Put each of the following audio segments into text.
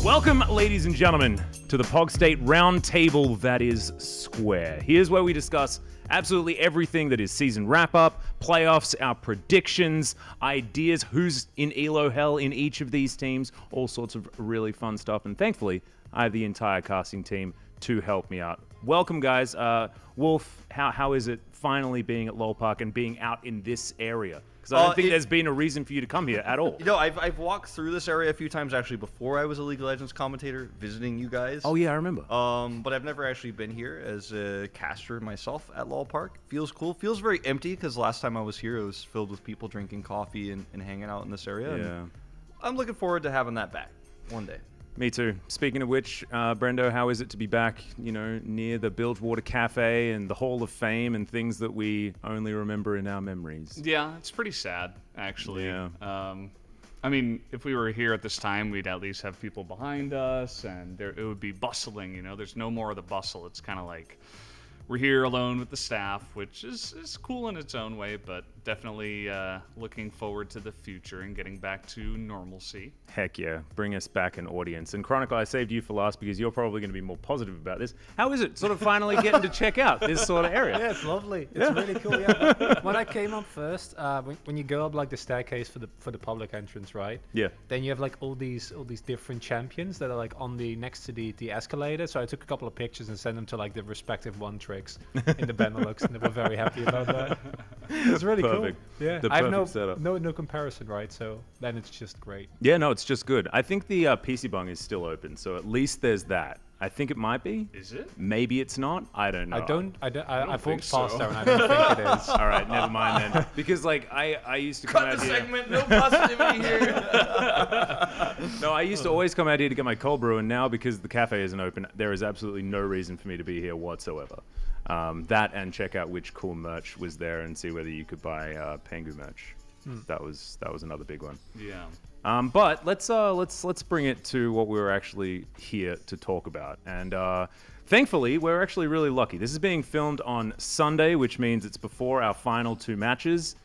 Welcome, ladies and gentlemen, to the POG State Roundtable that is square. Here's where we discuss absolutely everything that is season wrap-up, playoffs, our predictions, ideas, who's in ELO hell in each of these teams, all sorts of really fun stuff. And thankfully, I have the entire casting team to help me out. Welcome, guys. Wolf, how is it finally being at Lowell Park and being out in this area? Because I don't think there's been a reason for you to come here at all. You know, I've walked through this area a few times actually before I was a League of Legends commentator, visiting you guys. Oh yeah, I remember. But I've never actually been here as a caster myself at Lowell Park. Feels cool. Feels very empty because last time I was here, it was filled with people drinking coffee and hanging out in this area. Yeah. And I'm looking forward to having that back one day. Me too. Speaking of which, Brendo, how is it to be back, you know, near the Bilgewater Cafe and the Hall of Fame and things that we only remember in our memories? Yeah, it's pretty sad, actually. Yeah. I mean, if we were here at this time, we'd at least have people behind us, and it would be bustling, you know? There's no more of the bustle. It's kind of like we're here alone with the staff, which is cool in its own way, but definitely looking forward to the future and getting back to normalcy. Heck yeah. Bring us back an audience. And Chronicle, I saved you for last because you're probably going to be more positive about this. How is it sort of finally getting to check out this sort of area? Yeah, it's lovely. It's really cool. Yeah. When I came up first, when you go up like the staircase for the public entrance, right? Yeah. Then you have like all these different champions that are like on the next to the escalator. So I took a couple of pictures and sent them to like the respective one tricks in the Benelux, and they were very happy about that. It's really Perfect. cool. Yeah. The I have perfect setup. no comparison, right? So then it's just great. Yeah, no, it's just good. I think the PC bung is still open, so at least there's that. I think it might be. Is it? Maybe it's not. I don't know. I've think walked past so. there and I don't think it is. All right, never mind then. Because like I used to come Cut out the here. segment. No positivity here. No, I used to always come out here to get my cold brew, and now because the cafe isn't open, there is absolutely no reason for me to be here whatsoever. That and check out which cool merch was there and see whether you could buy Pengu merch. That was another big one. Yeah. But let's bring it to what we were actually here to talk about. And thankfully, we're actually really lucky. This is being filmed on Sunday, which means it's before our final two matches.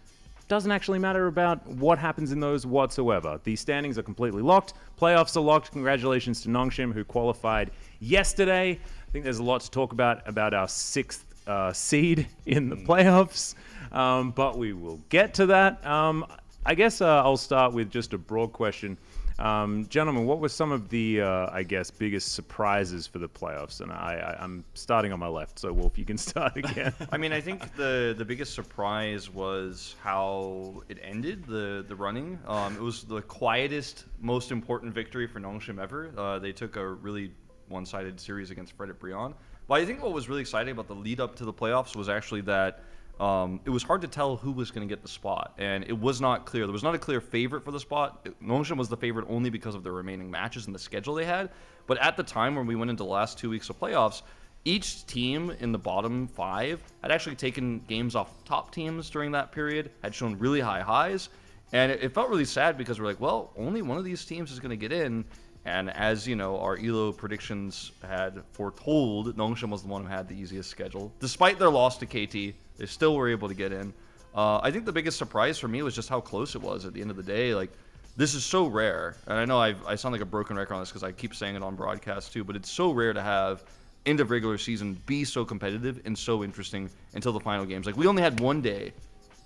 Doesn't actually matter about what happens in those whatsoever. The standings are completely locked. Playoffs are locked. Congratulations to Nongshim, who qualified yesterday. I think there's a lot to talk about our sixth seed in the playoffs, but we will get to that. I guess I'll start with just a broad question. Gentlemen, what were some of the, I guess, biggest surprises for the playoffs? And I'm starting on my left, so Wolf, you can start again. I mean, I think the biggest surprise was how it ended, the running. It was the quietest, most important victory for Nongshim ever. They took a really one-sided series against Fredit Brion. But I think what was really exciting about the lead up to the playoffs was actually that it was hard to tell who was going to get the spot, and it was not clear. There was not a clear favorite for the spot. Nongshim was the favorite only because of the remaining matches and the schedule they had. But at the time when we went into the last 2 weeks of playoffs, each team in the bottom 5 had actually taken games off top teams during that period, had shown really high highs, and it felt really sad because we're like, well, only one of these teams is going to get in. And as you know, our ELO predictions had foretold, Nongshim was the one who had the easiest schedule. Despite their loss to KT, they still were able to get in. I think the biggest surprise for me was just how close it was at the end of the day. Like, this is so rare. And I know I sound like a broken record on this because I keep saying it on broadcast too, but it's so rare to have end of regular season be so competitive and so interesting until the final games. Like, we only had one day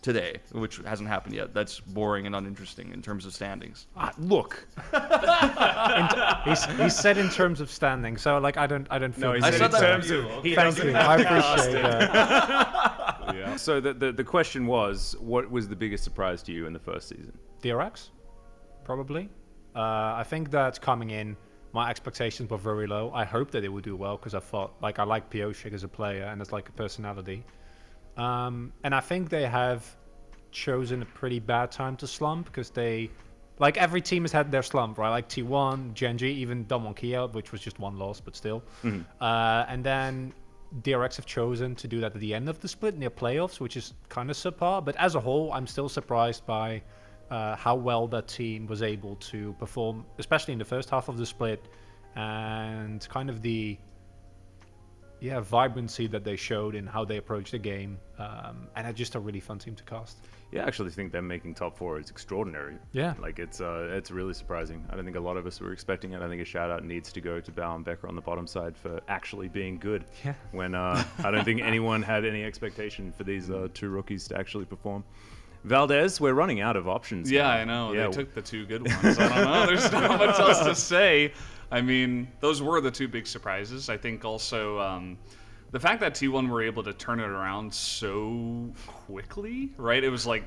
today, which hasn't happened yet. That's boring and uninteresting in terms of standings. Look, He said in terms of standing, so like I don't feel. no, he I said said in that terms for you. of. He Thank doesn't you. have I to appreciate cast that. it. So the question was, what was the biggest surprise to you in the first season? DRX, probably. I think that coming in, my expectations were very low. I hoped that they would do well because I thought, like, I like POG as a player and as like a personality. And I think they have chosen a pretty bad time to slump because they, like, every team has had their slump, right? Like T1, Genji, even Damwon Kia, which was just one loss, but still. And then DRX have chosen to do that at the end of the split near playoffs, which is kind of subpar. But as a whole, I'm still surprised by how well that team was able to perform, especially in the first half of the split, and kind of the vibrancy that they showed in how they approached the game, and it's just a really fun team to cast. Yeah, I actually think them making top 4 is extraordinary. Yeah. Like, it's really surprising. I don't think a lot of us were expecting it. I think a shout-out needs to go to Bao and Becker on the bottom side for actually being good. Yeah. When I don't think anyone had any expectation for these 2 rookies to actually perform. Valdez, we're running out of options. Yeah, now. I know. Yeah. They took the 2 good ones. I don't know. There's not much else to say. I mean, those were the 2 big surprises. I think also the fact that T1 were able to turn it around so quickly, right? It was like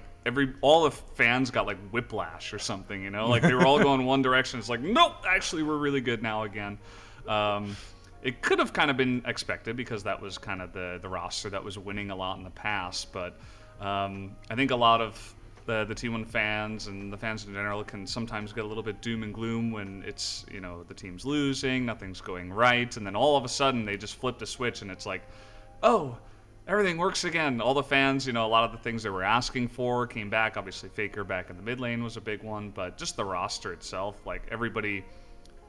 all the fans got like whiplash or something, you know? Like they were all going one direction. It's like, nope, actually we're really good now again. It could have kind of been expected because that was kind of the roster that was winning a lot in the past, but I think a lot of the T1 fans and the fans in general can sometimes get a little bit doom and gloom when it's, you know, the team's losing, nothing's going right, and then all of a sudden they just flip the switch and it's like, oh, everything works again. All the fans, you know, a lot of the things they were asking for came back. Obviously Faker back in the mid lane was a big one, but just the roster itself, like everybody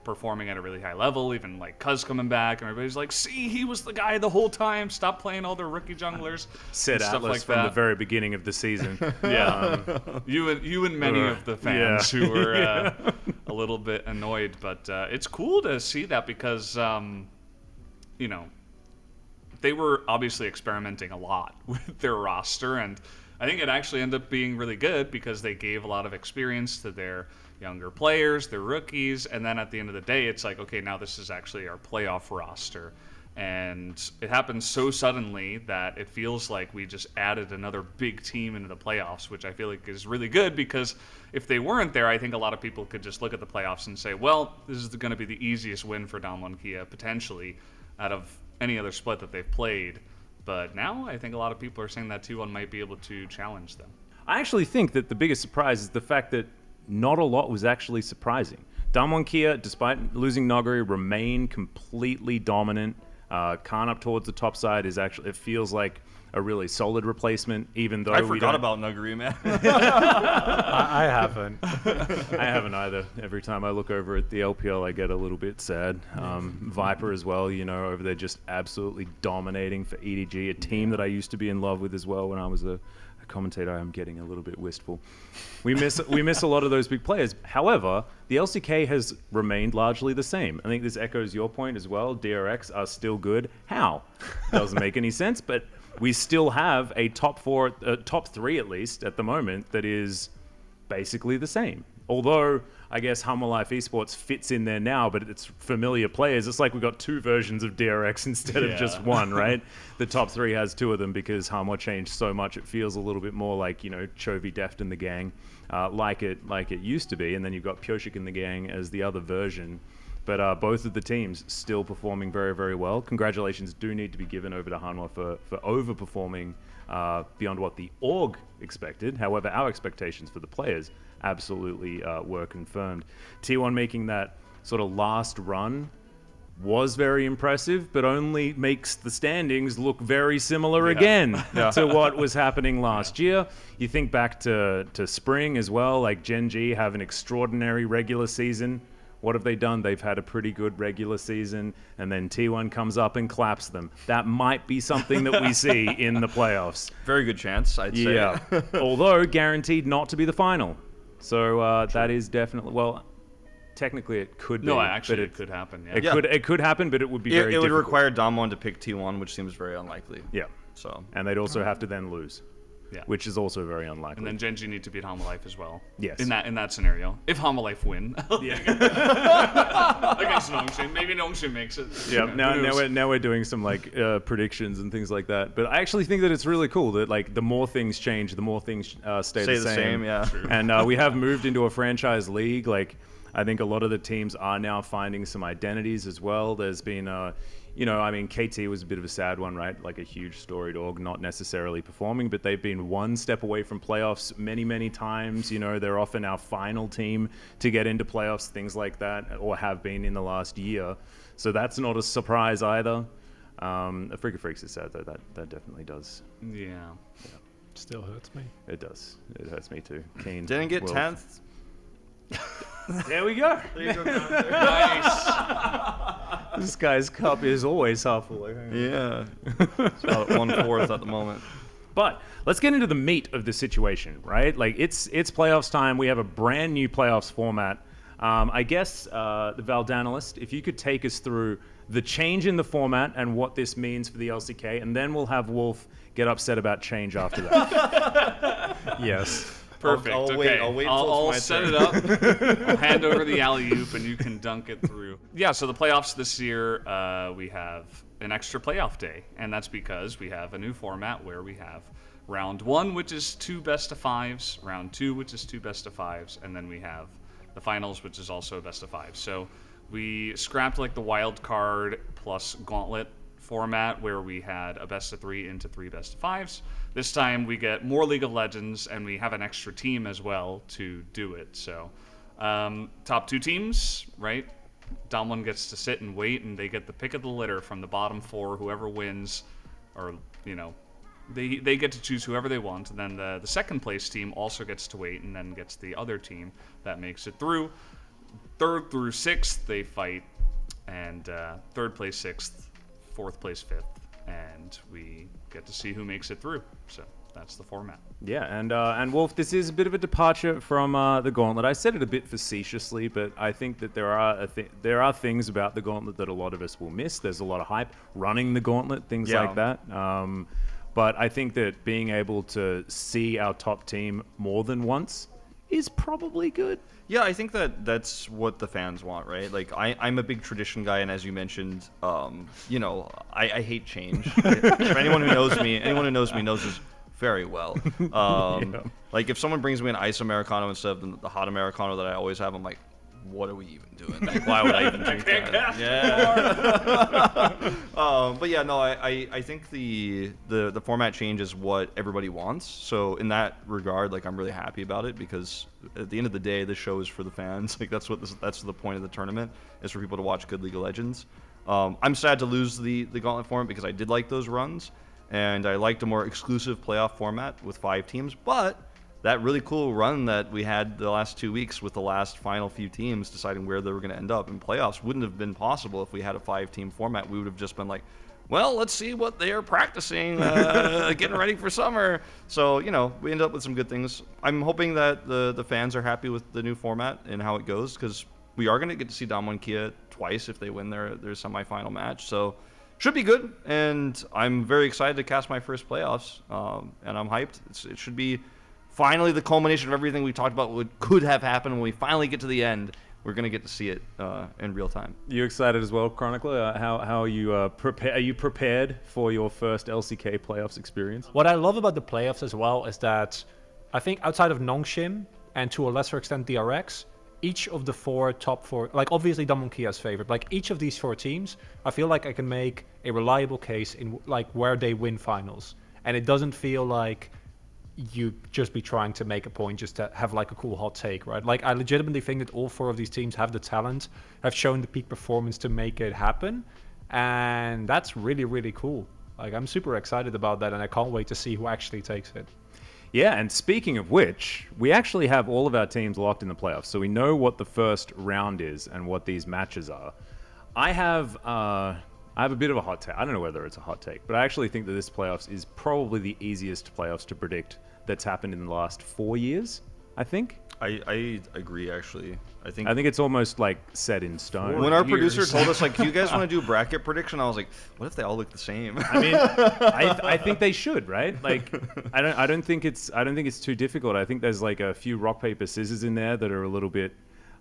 performing at a really high level, even like Cuz coming back, and everybody's like, see, he was the guy the whole time, stop playing all the rookie junglers. Said and stuff Atlas like from that. the very beginning of the season. Yeah, you and many of the fans who were a little bit annoyed, but it's cool to see that because you know, they were obviously experimenting a lot with their roster, and I think it actually ended up being really good because they gave a lot of experience to their younger players, their rookies, and then at the end of the day, it's like, okay, now this is actually our playoff roster. And it happened so suddenly that it feels like we just added another big team into the playoffs, which I feel like is really good because if they weren't there, I think a lot of people could just look at the playoffs and say, well, this is going to be the easiest win for Day1 Kia, potentially, out of any other split that they've played. But now I think a lot of people are saying that T1 might be able to challenge them. I actually think that the biggest surprise is the fact that not a lot was actually surprising. Day1 Kia, despite losing Noguri, remain completely dominant. Khan up towards the top side is actually, it feels like a really solid replacement, even though I forgot about Nuguri, man. I haven't. I haven't either. Every time I look over at the LPL, I get a little bit sad. Viper as well, you know, over there just absolutely dominating for EDG, a team that I used to be in love with as well when I was a commentator. I'm getting a little bit wistful. We miss a lot of those big players. However, the LCK has remained largely the same. I think this echoes your point as well. DRX are still good. How? Doesn't make any sense, but we still have a top 3 at least at the moment that is basically the same. Although I guess Humble Life Esports fits in there now, but it's familiar players. It's like we've got 2 versions of DRX instead of just one, right? The top 3 has 2 of them because Humble changed so much. It feels a little bit more like, you know, Chovy, Deft and the gang, like it used to be. And then you've got Pyoshik and the gang as the other version. But both of the teams still performing very, very well. Congratulations do need to be given over to Hanwha for overperforming beyond what the org expected. However, our expectations for the players absolutely were confirmed. T1 making that sort of last run was very impressive, but only makes the standings look very similar again to what was happening last year. You think back to spring as well, like Gen G have an extraordinary regular season. What have they done? They've had a pretty good regular season, and then T1 comes up and claps them. That might be something that we see in the playoffs. Very good chance, I'd say. Yeah, although guaranteed not to be the final. So that is definitely, well, technically it could be. No, actually it could happen, yeah. It could happen, but it would be very It would difficult. require Day1 to pick T1, which seems very unlikely. Yeah. So. And they'd also have to then lose. Yeah. Which is also very unlikely. And then Genji need to beat Humble Life as well. Yes. In that scenario. If Humble Life win. Yeah. Against Nongshin. Maybe Nongshin makes it. Yeah. You know, Now we're doing some like predictions and things like that. But I actually think that it's really cool that like the more things change, the more things stay the same. Yeah. True. And we have moved into a franchise league. Like I think a lot of the teams are now finding some identities as well. There's been you know, I mean, KT was a bit of a sad one, right? Like a huge storied org, not necessarily performing, but they've been one step away from playoffs many, many times. You know, they're often our final team to get into playoffs, things like that, or have been in the last year. So that's not a surprise either. Freaka Freaks is sad, though. That definitely does. Yeah. Still hurts me. It does. It hurts me too. Keen. Didn't get Wolf. 10th. There we go. Nice. This guy's cup is always half full. Yeah. It's about at 1/4 at the moment. But let's get into the meat of the situation, right? Like, it's playoffs time. We have a brand new playoffs format. I guess, the Valdanalist, if you could take us through the change in the format and what this means for the LCK, and then we'll have Wolf get upset about change after that. Yes. Perfect. I'll okay. wait till it's my set turn. it up. I'll hand over the alley-oop, and you can dunk it through. Yeah, so the playoffs this year, we have an extra playoff day, and that's because we have a new format where we have round 1, which is 2 best-of-5s, round 2, which is 2 best-of-5s, and then we have the finals, which is also a best-of-5. So we scrapped like the wild card plus gauntlet format where we had a best-of-3 into 3 best-of-5s. This time we get more League of Legends, and we have an extra team as well to do it. So top 2 teams, right? Day1 gets to sit and wait, and they get the pick of the litter from the bottom 4. Whoever wins, or, you know, they get to choose whoever they want. And then the second place team also gets to wait, and then gets the other team that makes it through. 3rd through 6th, they fight, and 3rd place 6th, 4th place 5th, and we get to see who makes it through. So that's the format. Yeah, and Wolf, this is a bit of a departure from the Gauntlet. I said it a bit facetiously, but I think that there are things about the Gauntlet that a lot of us will miss. There's a lot of hype running the Gauntlet, things like that. But I think that being able to see our top team more than once is probably good. Yeah, I think that's what the fans want, right? Like, I'm a big tradition guy, and as you mentioned, you know, I hate change. For anyone who knows me knows this very well. Like, if someone brings me an ice Americano instead of the hot Americano that I always have, I'm like, what are we even doing? Like, why would I even drink that? Yeah. But yeah, no, I think the format change is what everybody wants. So in that regard, like, I'm really happy about it, because at the end of the day, the show is for the fans. Like, that's the point of the tournament, is for people to watch good League of Legends. I'm sad to lose the Gauntlet format, because I did like those runs, and I liked a more exclusive playoff format with 5 teams, but that really cool run that we had the last 2 weeks with the last final few teams deciding where they were going to end up in playoffs wouldn't have been possible if we had a 5-team format. We would have just been like, well, let's see what they are practicing, getting ready for summer. So, you know, we ended up with some good things. I'm hoping that the fans are happy with the new format and how it goes, because we are going to get to see Day1 ㅣ twice if they win their semifinal match. So should be good, and I'm very excited to cast my first playoffs, and I'm hyped. It should be finally the culmination of everything we talked about could have happened. When we finally get to the end, we're going to get to see it in real time. You excited as well, Chronicler? How are you prepared? Are you prepared for your first LCK playoffs experience? What I love about the playoffs as well is that I think outside of Nongshim and to a lesser extent DRX, each of the top four, like obviously Day1 ㅣ's favorite, like each of these 4 teams, I feel like I can make a reliable case in like where they win finals. And it doesn't feel like you just be trying to make a point just to have like a cool hot take, right? Like, I legitimately think that all 4 of these teams have the talent, have shown the peak performance to make it happen, and that's really, really cool. Like, I'm super excited about that, and I can't wait to see who actually takes it. Yeah, and speaking of which, we actually have all of our teams locked in the playoffs, so we know what the first round is and what these matches are. I have a bit of a hot take. I don't know whether it's a hot take, but I actually think that this playoffs is probably the easiest playoffs to predict that's happened in the last 4 years, I think. I agree, actually. I think it's almost like set in stone. When our producer told us, like, do you guys want to do bracket prediction? I was like, what if they all look the same? I mean, I think they should, right? Like, I don't think it's too difficult. I think there's like a few rock paper scissors in there that are a little bit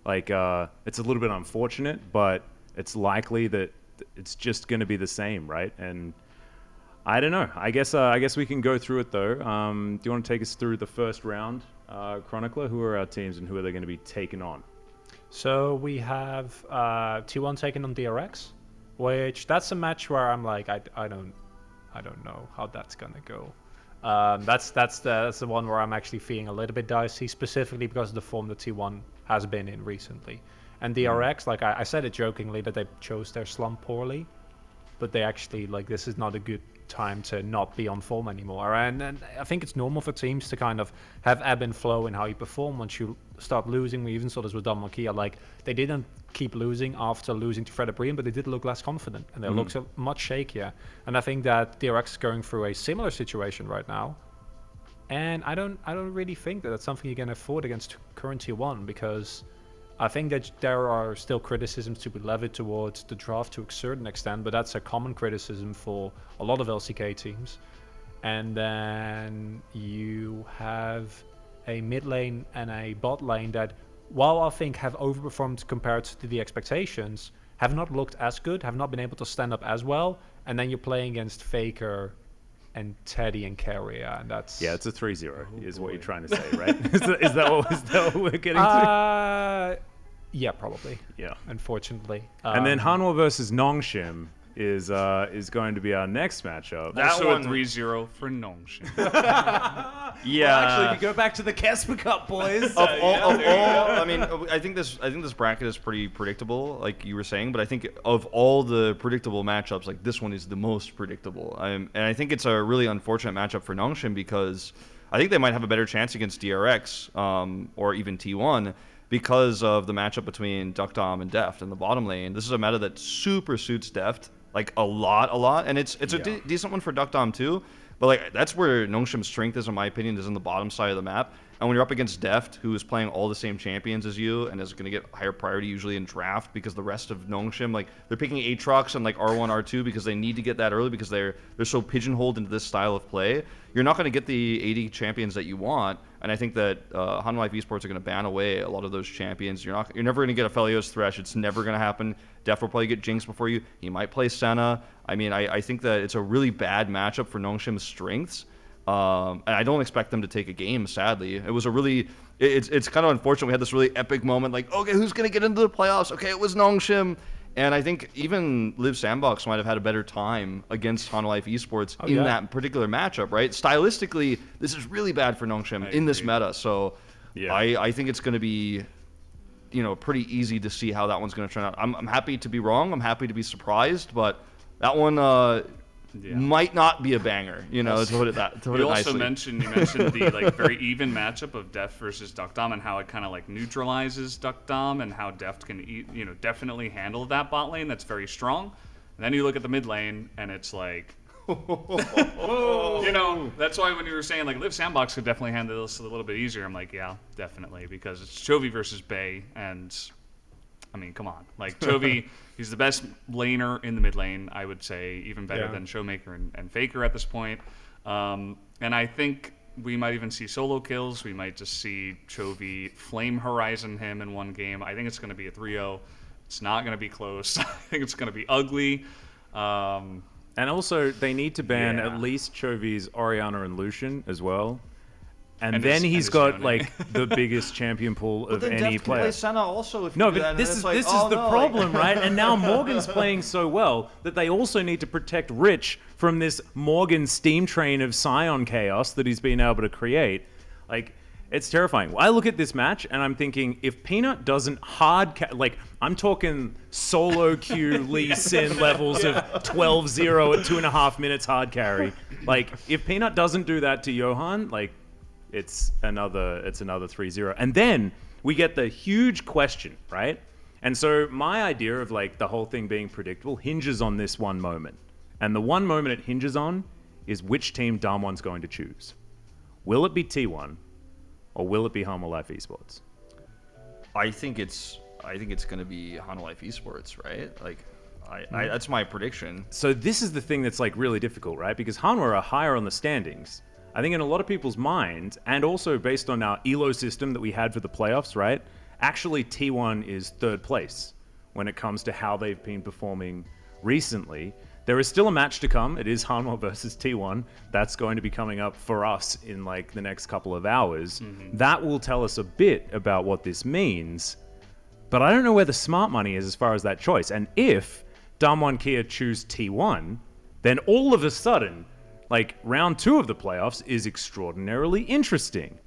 like it's a little bit unfortunate, but it's likely that it's just going to be the same, right? And I don't know. I guess we can go through it though. Do you want to take us through the first round, Chronicler? Who are our teams and who are they going to be taking on? So we have T1 taking on DRX, which that's a match where I'm like, I don't know how that's gonna go. That's the one where I'm actually feeling a little bit dicey, specifically because of the form that T1 has been in recently. And DRX, like I said it jokingly that they chose their slump poorly, but they actually like this is not a good time to not be on form anymore. And I think it's normal for teams to kind of have ebb and flow in how you perform once you start losing. We even saw this with Kia. Like they didn't keep losing after losing to Fred Breen, but they did look less confident and they looked much shakier. And I think that DRX is going through a similar situation right now. And I don't really think that that's something you can afford against current Tier 1, because I think that there are still criticisms to be levied towards the draft to a certain extent, but that's a common criticism for a lot of LCK teams. And then you have a mid lane and a bot lane that, while I think have overperformed compared to the expectations, have not looked as good, have not been able to stand up as well. And then you're playing against Faker and Teddy and Carrier, and that's... Yeah, it's a 3-0, is what you're trying to say, right? is that what we're getting to? Yeah, probably. Yeah. Unfortunately. And then Hanwha versus Nongshim is going to be our next matchup. Also a 3-0 for Nongshim. Yeah. Well, actually, if you go back to the Casper Cup, boys. I mean, I think this bracket is pretty predictable, like you were saying. But I think of all the predictable matchups, like this one is the most predictable. And I think it's a really unfortunate matchup for Nongshim because I think they might have a better chance against DRX or even T1 because of the matchup between Duckdom and Deft in the bottom lane. This is a meta that super suits Deft like a lot, and it's a decent one for Duckdom too. But like that's where Nongshim's strength is, in my opinion, is on the bottom side of the map. And when you're up against Deft, who is playing all the same champions as you and is going to get higher priority usually in draft because the rest of Nongshim, like they're picking Aatrox and like R1, R2 because they need to get that early because they're so pigeonholed into this style of play. You're not going to get the AD champions that you want. And I think that Hanwha Esports are going to ban away a lot of those champions. You're never going to get a Felios Thresh. It's never going to happen. Def will probably get Jinx before you. He might play Senna. I mean, I think that it's a really bad matchup for Nongshim's strengths. And I don't expect them to take a game, sadly. It was a really... It's kind of unfortunate. We had this really epic moment, like, okay, who's going to get into the playoffs? Okay, it was Nongshim. And I think even Live Sandbox might have had a better time against Hanwha Esports in that particular matchup, right? Stylistically, this is really bad for Nongshim in this meta. So I think it's going to be, pretty easy to see how that one's going to turn out. I'm happy to be wrong. I'm happy to be surprised. But that one might not be a banger, to put it nicely. You also mentioned the like very even matchup of Deft versus Duckdom and how it kind of like neutralizes Duckdom and how Deft can definitely handle that bot lane that's very strong. And then you look at the mid lane and it's like, that's why when you were saying like Live Sandbox could definitely handle this a little bit easier, I'm like, yeah, definitely, because it's Chovy versus Bay, and I mean, come on. Like, Chovy, he's the best laner in the mid lane, I would say, even better than Showmaker and Faker at this point. And I think we might even see solo kills. We might just see Chovy flame horizon him in one game. I think it's going to be a 3-0. It's not going to be close. I think it's going to be ugly. And also, they need to ban at least Chovy's Orianna and Lucian as well. And then he's got like the biggest champion pool of any player. Play Senna also if no, you do but that, this is the problem, right? And now Morgan's playing so well that they also need to protect Rich from this Morgan steam train of Scion chaos that he's been able to create. Like, it's terrifying. I look at this match and I'm thinking, if Peanut doesn't like, I'm talking solo queue Lee Sin levels of 12-0 at 2.5 minutes hard carry. Like, if Peanut doesn't do that to Johan, like, it's another 3-0. And then we get the huge question, right? And so my idea of like the whole thing being predictable hinges on this one moment. And the one moment it hinges on is which team Day1's going to choose. Will it be T1 or will it be Hanwha Life Esports? I think it's going to be Hanwha Life Esports, right? Like that's my prediction. So this is the thing that's like really difficult, right? Because Hanwha are higher on the standings. I think in a lot of people's minds, and also based on our ELO system that we had for the playoffs, right? Actually, T1 is third place when it comes to how they've been performing recently. There is still a match to come. It is Hanwha versus T1. That's going to be coming up for us in like the next couple of hours. Mm-hmm. That will tell us a bit about what this means. But I don't know where the smart money is as far as that choice. And if Day1 Kia choose T1, then all of a sudden, like, round 2 of the playoffs is extraordinarily interesting.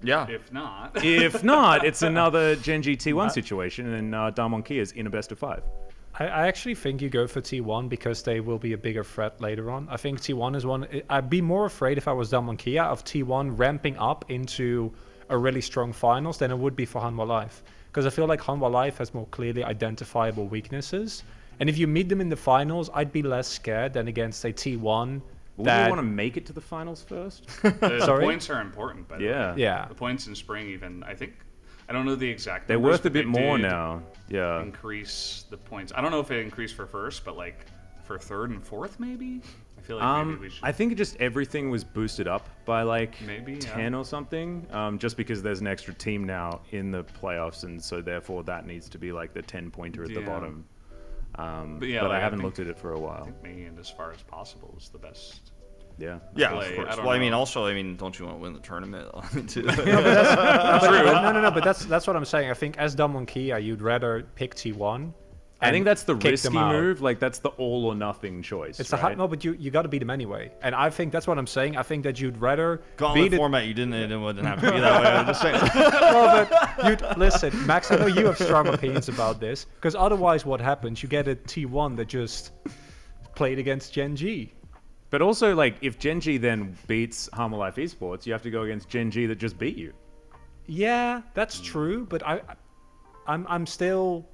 Yeah. If not, it's another Gen G T1 situation, and Day1 Kia is in a best of 5. I actually think you go for T1 because they will be a bigger threat later on. I think T1 is one. I'd be more afraid if I was Damwon Kia of T1 ramping up into a really strong finals than it would be for Hanwha Life. Because I feel like Hanwha Life has more clearly identifiable weaknesses. And if you meet them in the finals, I'd be less scared than against a T1. Would you want to make it to the finals first? The Sorry? points are important, by the way. Yeah. The points in spring, even, I think, I don't know the exact They're numbers, worth a but bit they more did now. Yeah. Increase the points. I don't know if it increased for first, but like for third and fourth, maybe? I feel like maybe we should. I think just everything was boosted up by like Maybe, 10 or something, just because there's an extra team now in the playoffs, and so therefore that needs to be like the 10-pointer at the Yeah. bottom. But yeah, but like, I haven't think- looked at it for a while. Making it as far as possible is the best. Yeah. Yeah, play. of I course. don't Well, I mean, know. also, don't you want to win the tournament? too? No, but that's what I'm saying. I think as Damwon Kia, you'd rather pick T1. I think that's the kick risky them out. move. Like that's the all or nothing choice. It's right? no, but you got to beat them anyway. And I think that's what I'm saying. I think that you'd rather Gauntlet beat it. format, it wouldn't have to be that way. I'm just saying. No, but you'd listen, Max. I know you have strong opinions about this because otherwise, what happens? You get a T1 that just played against Gen G. But also, like, if Gen G then beats Hanwha Life Esports, you have to go against Gen G that just beat you. Yeah, that's true. But I'm still.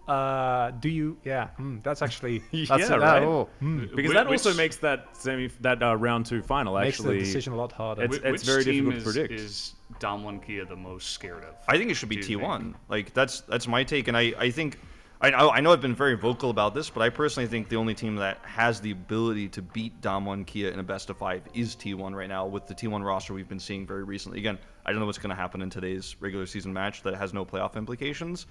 Do you? Yeah, that's actually. That's Yeah, right? Because Wh- that also which- makes that round 2 final makes actually. the decision a lot harder. It's- Which very team difficult to predict. is Damwon Kia the most scared of? I think it should be Do you T1. think? Like that's my take, and I think I know I've been very vocal about this, but I personally think the only team that has the ability to beat Damwon Kia in a best of 5 is T1 right now with the T1 roster we've been seeing very recently. Again, I don't know what's going to happen in today's regular season match that has no playoff implications,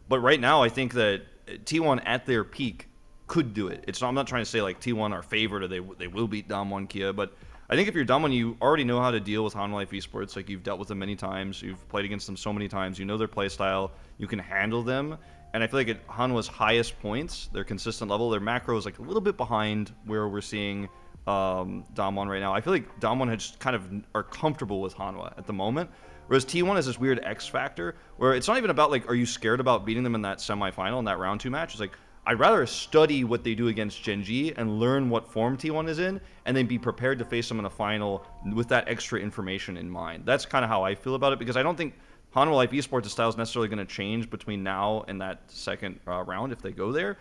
but right now I think that T1 at their peak could do it. I'm not trying to say like T1 are favored or they will beat Damwon Kia, but I think if you're Damwon, you already know how to deal with Hanwha Life Esports. Like you've dealt with them many times, you've played against them so many times, you know their play style, you can handle them. And I feel like at Hanwha's highest points, their consistent level, their macro is like a little bit behind where we're seeing Damwon right now. I feel like Damwon just kind of are comfortable with Hanwha at the moment. Whereas T1 is this weird X factor where it's not even about like, are you scared about beating them in that semifinal, in that round 2 match? It's like, I'd rather study what they do against Gen G and learn what form T1 is in, and then be prepared to face them in a final with that extra information in mind. That's kind of how I feel about it, because I don't think Hanwha Life Esports' style is necessarily going to change between now and that second round if they go there.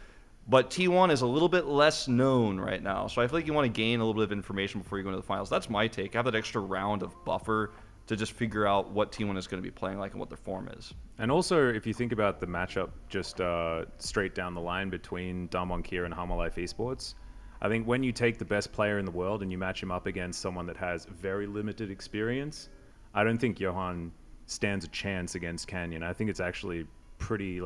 But T1 is a little bit less known right now, so I feel like you want to gain a little bit of information before you go into the finals. That's my take. Have that extra round of buffer to just figure out what T1 is going to be playing like and what their form is. And also, if you think about the matchup just straight down the line between Damwon Kia and Hanwha Life Esports, I think when you take the best player in the world and you match him up against someone that has very limited experience, I don't think Johan stands a chance against Canyon. I think it's actually pretty,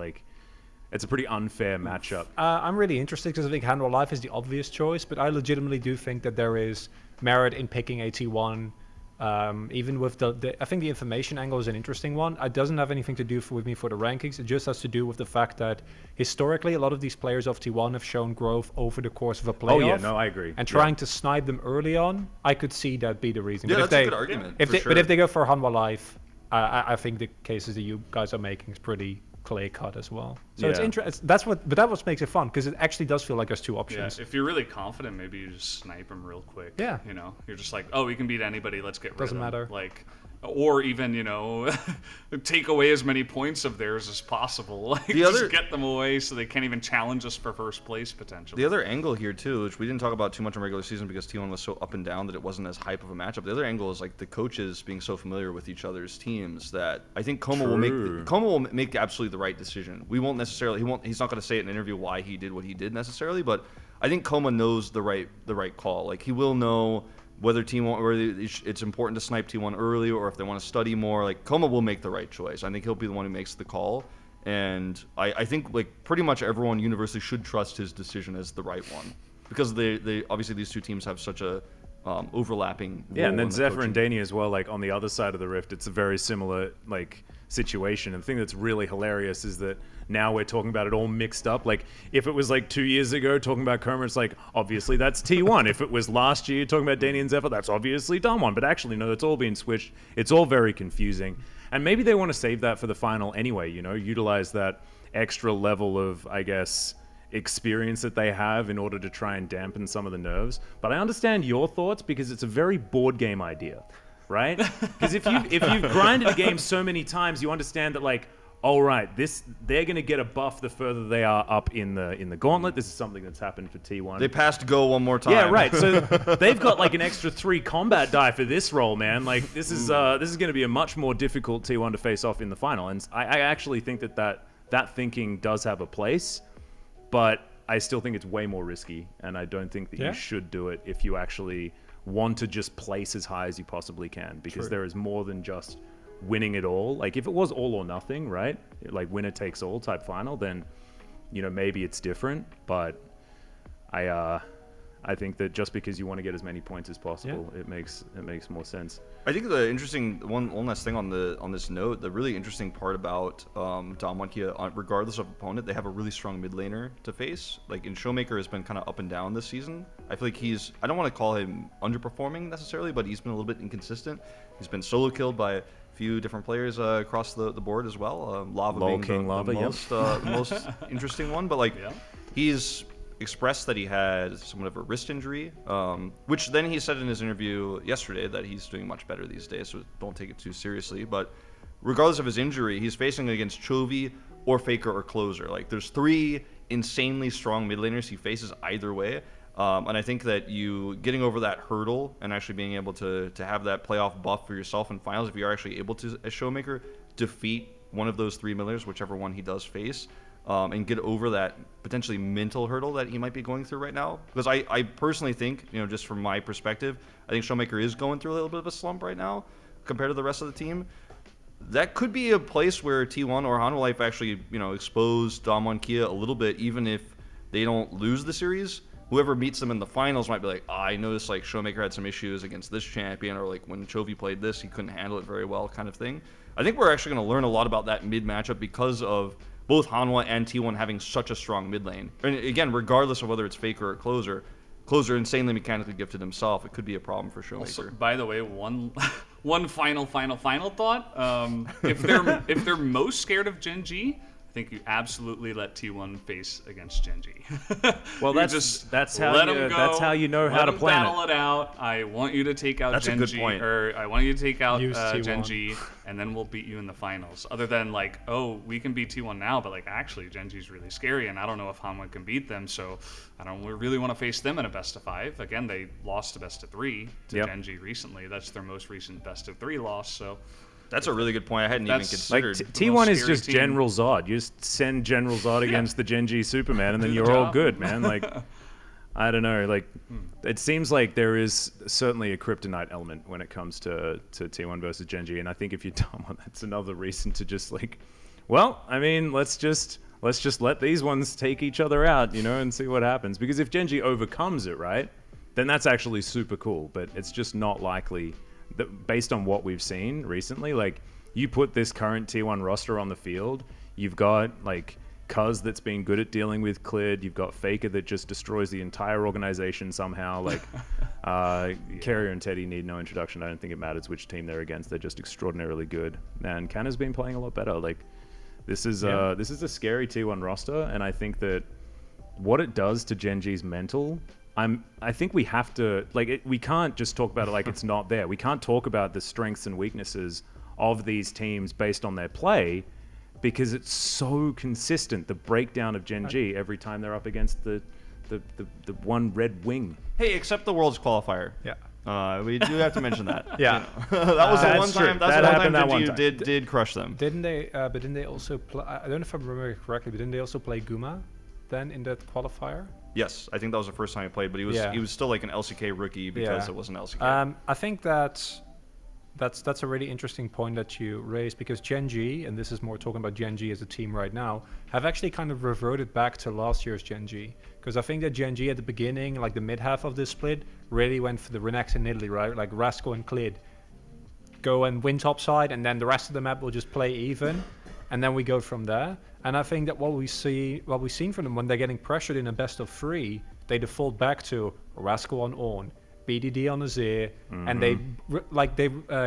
it's a pretty unfair matchup. I'm really interested because I think Hanwha Life is the obvious choice, but I legitimately do think that there is merit in picking a T1. Even with I think the information angle is an interesting one. It doesn't have anything to do with me for the rankings. It just has to do with the fact that historically a lot of these players of T1 have shown growth over the course of a playoff. Oh yeah, no, I agree. And trying to snipe them early on, I could see that be the reason. Yeah, But that's a good argument. But for if they go for Hanwha Life, I think the cases that you guys are making is pretty clear cut as well. So it's Yeah. interesting. That's what makes it fun, because it actually does feel like there's two Yeah, options. if you're really confident, maybe you just snipe them real quick. Yeah. You know, you're just like, oh, we can beat anybody. Let's get rid Doesn't of them. matter. Like, or even, take away as many points of theirs as possible. Like, just get them away so they can't even challenge us for first place potentially. The other angle here too, which we didn't talk about too much in regular season because T1 was so up and down that it wasn't as hype of a matchup. The other angle is like the coaches being so familiar with each other's teams that I think Coma will make absolutely the right decision. We won't necessarily he's not going to say it in an interview why he did what he did necessarily, but I think Coma knows the right call. Like he will know whether it's important to snipe T1 early or if they want to study more. Like Coma will make the right choice. I think he'll be the one who makes the call. And I think like pretty much everyone universally should trust his decision as the right one, because they obviously these two teams have such a overlapping role. Yeah, and then in the Zephyr coaching. and Danny as well, like on the other side of the rift, it's a very similar situation. And the thing that's really hilarious is that now we're talking about it all mixed up. Like if it was like 2 years ago talking about Coma, it's like obviously that's T1. If it was last year talking about Danny and Zephyr, that's obviously Damwon. But actually no, it's all being switched. It's all very confusing. And maybe they want to save that for the final anyway, utilize that extra level of, I guess, experience that they have in order to try and dampen some of the nerves. But I understand your thoughts because it's a very board game idea, right? Because if you've grinded a game so many times, you understand that like, all right, they're going to get a buff the further they are up in the gauntlet. This is something that's happened for T1. They passed go one more time. Yeah, right. So they've got like an extra 3 combat die for this role, man. Like this is going to be a much more difficult T1 to face off in the final. And I actually think that thinking does have a place, but I still think it's way more risky, and I don't think that you should do it if you actually want to just place as high as you possibly can, because there is more than just winning it all. Like if it was all or nothing, right? Like winner takes all type final, then maybe it's different. But I think that just because you want to get as many points as possible, it makes more sense. I think the interesting one last thing on this note, the really interesting part about Day1 here, regardless of opponent, they have a really strong mid laner to face. Like Showmaker has been kind of up and down this season. I feel like I don't want to call him underperforming necessarily, but he's been a little bit inconsistent. He's been solo killed by a few different players across the board as well. Lava Lol being King the Lava, most interesting one, but like he's expressed that he had somewhat of a wrist injury, which then he said in his interview yesterday that he's doing much better these days, so don't take it too seriously. But regardless of his injury, he's facing against Chovy or Faker or Closer. Like there's 3 insanely strong mid laners he faces either way. And I think that you getting over that hurdle and actually being able to have that playoff buff for yourself in finals, if you're actually able to, as Showmaker, defeat one of those 3 mid laners, whichever one he does face, and get over that potentially mental hurdle that he might be going through right now. Because I personally think, just from my perspective, I think Showmaker is going through a little bit of a slump right now compared to the rest of the team. That could be a place where T1 or Hanwha Life actually, expose Day1 Kia a little bit, even if they don't lose the series. Whoever meets them in the finals might be like, I noticed like Showmaker had some issues against this champion, or like when Chovy played this, he couldn't handle it very well, kind of thing. I think we're actually going to learn a lot about that mid matchup because of both Hanwha and T1 having such a strong mid lane. And again, regardless of whether it's Faker or Closer insanely mechanically gifted himself. It could be a problem for Showmaker. Also, by the way, one final thought. If they're most scared of Gen G, I think you absolutely let T1 face against Gen G. Well, that's how you know how to plan battle it out. I want you to take out That's Gen a good G, point. or I want you to take out Use Gen T1. G, and then we'll beat you in the finals. Other than like, oh, we can beat T1 now, but like actually Gen G's really scary, and I don't know if Hanwha can beat them, so I don't really want to face them in a best of 5. Again, they lost a best of 3 to Gen G recently. That's their most recent best of 3 loss. So. That's a really good point. I hadn't even considered. Like T1 is just General Zod. You just send General Zod against the Gen G Superman, and then you're all good, man. Like, I don't know. Like, it seems like there is certainly a kryptonite element when it comes to T1 versus Gen G, and I think if you're Day1, that's another reason to just like, well, I mean, let's just let these ones take each other out, and see what happens. Because if Gen G overcomes it, right, then that's actually super cool. But it's just not likely. Based on what we've seen recently, like you put this current T1 roster on the field, you've got like Cuz that's been good at dealing with Clid, you've got Faker that just destroys the entire organization somehow, like Carrier and Teddy need no introduction. I don't think it matters which team they're against, they're just extraordinarily good. And Kanna's been playing a lot better. Like this is a scary T1 roster, and I think that what it does to Gen G's mental, I think we have to, we can't just talk about it like it's not there. We can't talk about the strengths and weaknesses of these teams based on their play, because it's so consistent, the breakdown of Gen G every time they're up against the one red wing. Hey, except the Worlds qualifier. Yeah. We do have to mention that. Yeah. That was the one true. time. That's the one time that one Gen G did crush them. Didn't they? But didn't they also play? I don't know if I remember correctly, but didn't they also play Guma then in that qualifier? Yes, I think that was the first time he played, but he was still like an LCK rookie because it wasn't LCK. I think that's a really interesting point that you raised, because Gen G, and this is more talking about Gen G as a team right now, have actually kind of reverted back to last year's Gen G. Because I think that Gen G at the beginning, like the mid half of this split, really went for the Renex in Italy, right? Like Rascal and Clid go and win topside, and then the rest of the map will just play even, and then we go from there. And I think that what we've seen from them when they're getting pressured in a best of 3, they default back to Rascal on Ornn, BDD on Azir, and they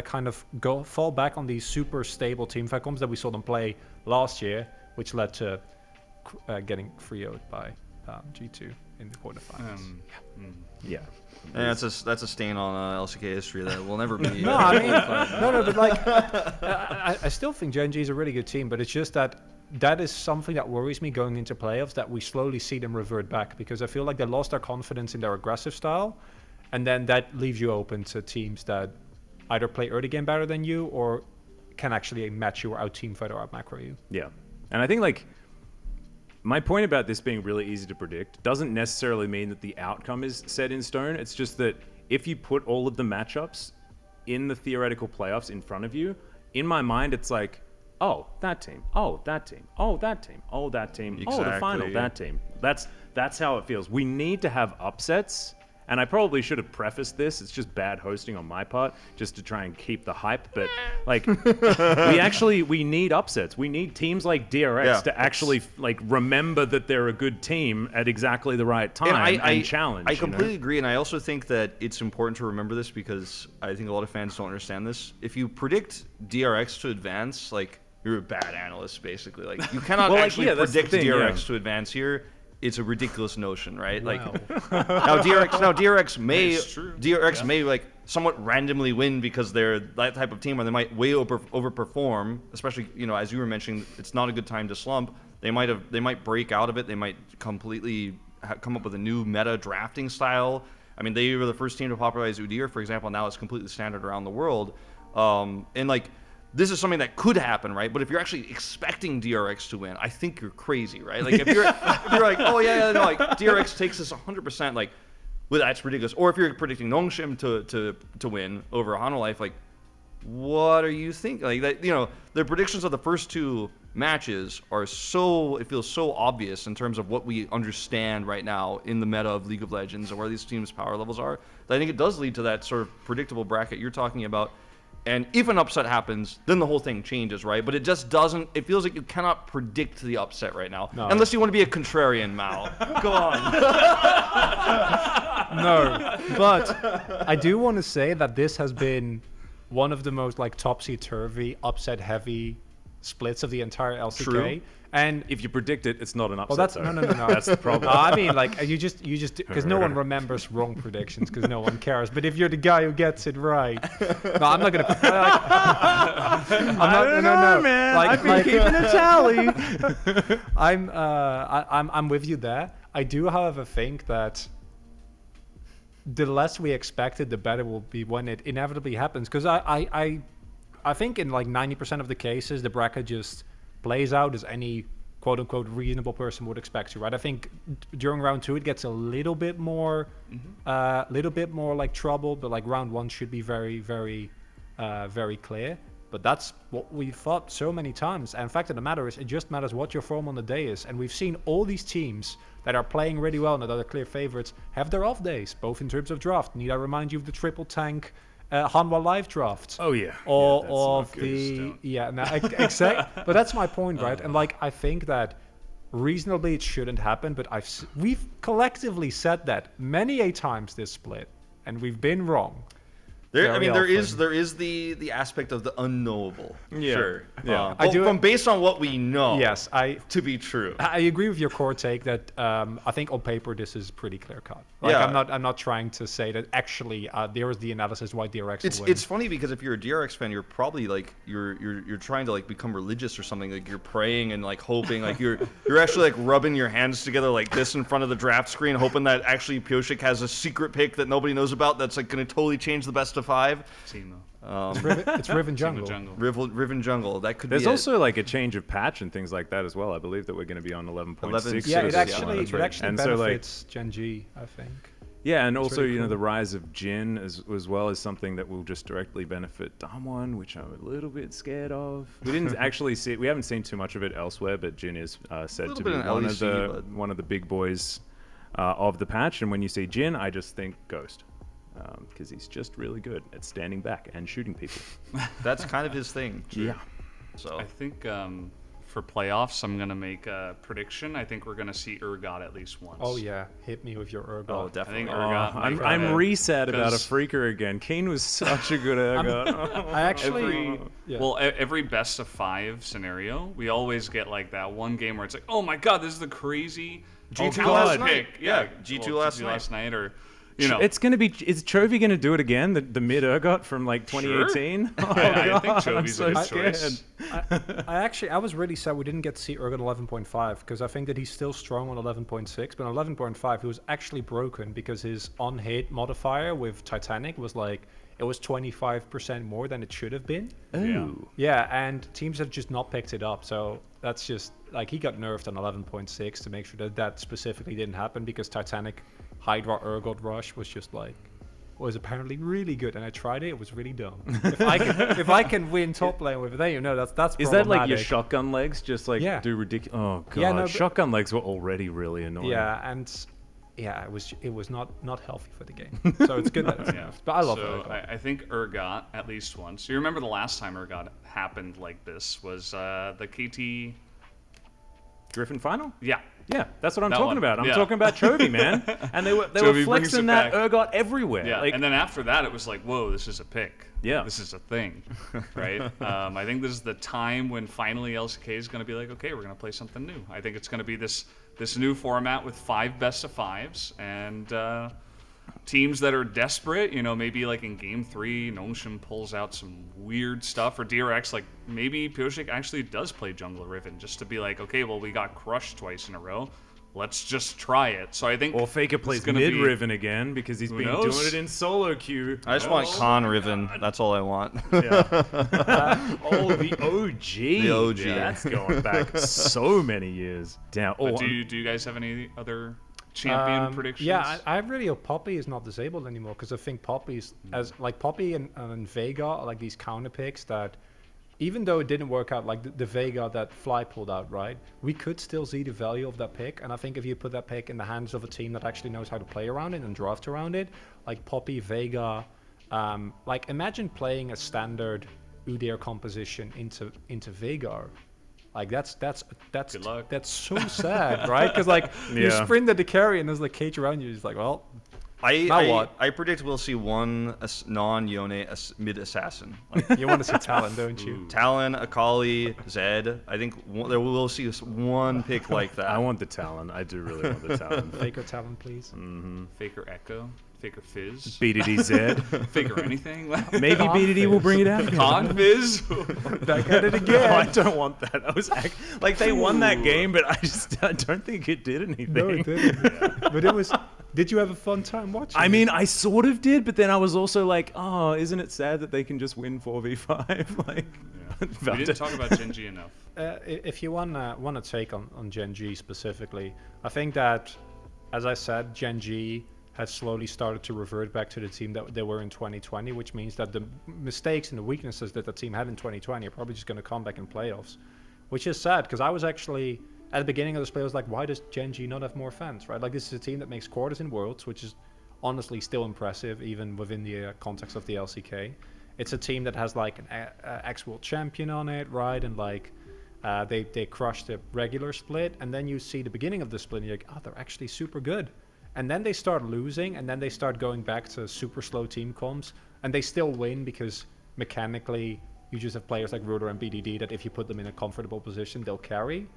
kind of fall back on these super stable team fight comps that we saw them play last year, which led to getting 3-0'd by G2 in the quarterfinals. Yeah. And that's a stain on LCK history that will never be. No, I mean, no, but like, I still think Gen G is a really good team, but it's just that is something that worries me going into playoffs, that we slowly see them revert back, because I feel like they lost their confidence in their aggressive style, and then that leaves you open to teams that either play early game better than you or can actually match you or out team fight or out macro you. Yeah. And I think like my point about this being really easy to predict doesn't necessarily mean that the outcome is set in stone. It's just that if you put all of the matchups in the theoretical playoffs in front of you, in my mind, it's like, oh, that team, oh, that team, oh, that team, oh, that team, oh, the final, that team. That's how it feels. We need to have upsets. And I probably should have prefaced this. It's just bad hosting on my part, just to try and keep the hype. But like, we need upsets. We need teams like DRX to actually like remember that they're a good team at exactly the right time and challenge. I completely agree, and I also think that it's important to remember this because I think a lot of fans don't understand this. If you predict DRX to advance, like you're a bad analyst, basically. Like you cannot actually predict DRX to advance here. It's a ridiculous notion, right? Wow. Like now DRX may like somewhat randomly win because they're that type of team, or they might way overperform. Especially, you know, as you were mentioning, it's not a good time to slump. They might break out of it. They might completely come up with a new meta drafting style. I mean, they were the first team to popularize Udyr, for example. Now it's completely standard around the world, and like. This is something that could happen, right? But if you're actually expecting DRX to win, I think you're crazy, right? Like if you're like, oh yeah, no, like DRX takes this 100%, like, well, that's ridiculous. Or if you're predicting Nongshim to win over Hanwha, like, what are you thinking? Like that, you know, the predictions of the first two matches are it feels so obvious in terms of what we understand right now in the meta of League of Legends and where these teams' power levels are. That I think it does lead to that sort of predictable bracket you're talking about. And if an upset happens, then the whole thing changes, right? But it just doesn't. It feels like you cannot predict the upset right now, unless you want to be a contrarian, Mal. Go on. No, but I do want to say that this has been one of the most like topsy-turvy, upset-heavy splits of the entire LCK. True. And if you predict it, it's not an upset. Well, that's though. no. That's the problem. I mean, like you just because no one remembers wrong predictions because no one cares. But if you're the guy who gets it right, no, I'm not gonna. I don't know, man. I've been keeping a tally. I'm with you there. I do, however, think that the less we expected, the better will be when it inevitably happens. Because I think in like 90% of the cases, the bracket just plays out as any quote-unquote reasonable person would expect to, right? I think during round 2 it gets a little bit more like trouble, but like round 1 should be very, very, very clear. But that's what we thought so many times. And the fact of the matter is, it just matters what your form on the day is. And we've seen all these teams that are playing really well and that are clear favorites have their off days, both in terms of draft. Need I remind you of the triple tank Hanwha live draft? Oh yeah. Or of the exact. But that's my point, right? And like I think that reasonably it shouldn't happen, but we've collectively said that many a times this split, and we've been wrong. There is the aspect of the unknowable. Yeah. Sure. Yeah. Based on what we know. Yes, to be true. I agree with your core take that I think on paper this is pretty clear cut. Like I'm not trying to say that actually there is the analysis why DRX will win. It's funny because if you're a DRX fan, you're probably like you're trying to like become religious or something. Like you're praying and like hoping like you're actually like rubbing your hands together like this in front of the draft screen, hoping that actually POG has a secret pick that nobody knows about that's like going to totally change the best of 5. It's Riven Jungle. Riven Jungle. That could There's be. There's also like a change of patch and things like that as well. I believe that we're going to be on 11.6. Yeah, it actually benefits so, like, Gen G, I think. Yeah, and also really you know cool. the rise of Jhin as well as something that will just directly benefit Day1, which I'm a little bit scared of. We didn't actually see it. We haven't seen too much of it elsewhere, but Jhin is said to be one of the big boys of the patch. And when you see Jhin, I just think Ghost. Because he's just really good at standing back and shooting people. That's kind of his thing. Yeah. So I think for playoffs, I'm going to make a prediction. I think we're going to see Urgot at least once. Oh, yeah. Hit me with your Urgot. Oh, definitely. I think Urgot. I'm reset about a Freaker again. Keen was such a good Urgot. I actually... every best of 5 scenario, we always get like that one game where it's like, oh my god, this is the crazy G2 God. last night. Yeah, G2 well, last G2 night. last night, or you know, It's gonna be. Is Chovy gonna do it again? The mid Urgot from like 2018. Oh, I think God, I'm Chovy's so a good scared. choice. I was really sad we didn't get to see Urgot 11.5 because I think that he's still strong on 11.6, but on 11.5 he was actually broken because his on-hit modifier with Titanic was like it was 25% more than it should have been. Ooh. Yeah, and teams have just not picked it up. So that's just like he got nerfed on 11.6 to make sure that that specifically didn't happen because Titanic Hydra Urgot Rush was just like was apparently really good, and I tried it. It was really dumb. If I can win top lane with it, then you know that's Is that like your problematic. shotgun legs? Just like Yeah. do ridiculous. Oh god, Yeah, no, but- shotgun legs were already really annoying. Yeah, and yeah, it was not healthy for the game. So it's good that it's nerfed. But I love so Urgot. I think Urgot at least once. You remember the last time Urgot happened like this was the KT. Griffin final. Yeah, Yeah, that's what I'm That talking one. about. I'm Yeah. talking about Chovy, man. And they were Chovy brings flexing it that back. Urgot everywhere. yeah. Like, And then after that, it was like, whoa, this is a pick. Yeah. This is a thing, right? I think this is the time when finally LCK is going to be like, okay, we're going to play something new. I think it's going to be this new format with 5 best of 5s and teams that are desperate. You know, maybe like in Game 3, Nongshim pulls out some weird stuff, or DRX, like maybe POG actually does play Jungler Riven just to be like, okay, well, we got crushed twice in a row. Let's just try it. So I think or Faker this plays is gonna mid be- Riven again because he's been knows? doing it in solo queue. I just want Khan Riven. That's all I want. Oh, the OG. The OG. Yeah, that's going back so many years. Down. Oh, But do you guys have any other champion predictions? Yeah, I really hope Poppy is not disabled anymore because I think Poppy's as like Poppy and Vega are like these counter picks that even though it didn't work out, like the Vega that Fly pulled out, right? We could still see the value of that pick, and I think if you put that pick in the hands of a team that actually knows how to play around it and draft around it, like Poppy, Vega, like imagine playing a standard Udyr composition into Vega. Like that's Good luck. that's so sad, right? Because like you Yeah. sprint at the carry and there's like cage around you. It's like, well, Now what? I predict we'll see one non-Yone mid assassin. Like you want to see talent, don't you? Talon, Akali, Zed. I think we'll see one pick like that. I want the Talon. I do really want the Talon. Faker talent, please. Faker Echo, Faker Fizz, BDDZ. Faker anything. Maybe BDD will bring it out. Con Fizz. Back at it No, again. I don't want that. I was like they won that game, but I don't think it did anything. No, it didn't. But it was. Did you have a fun time watching? I mean, I sort of did, but then I was also like, oh, isn't it sad that they can just win 4v5? Like, We didn't talk about Genji enough. If you want to take on Gen G specifically, I think that, as I said, Gen G has slowly started to revert back to the team that they were in 2020, which means that the mistakes and the weaknesses that the team had in 2020 are probably just going to come back in playoffs, which is sad because I was actually at the beginning of this play I was like, why does Gen G not have more fans, right? Like this is a team that makes quarters in Worlds, which is honestly still impressive even within the context of the LCK. It's a team that has like an ex-world champion on it, right? And like they crushed the regular split, and then you see the beginning of the split and you're like, oh, they're actually super good. And then they start losing, and then they start going back to super slow team comps, and they still win because mechanically you just have players like Ruder and BDD that if you put them in a comfortable position, they'll carry.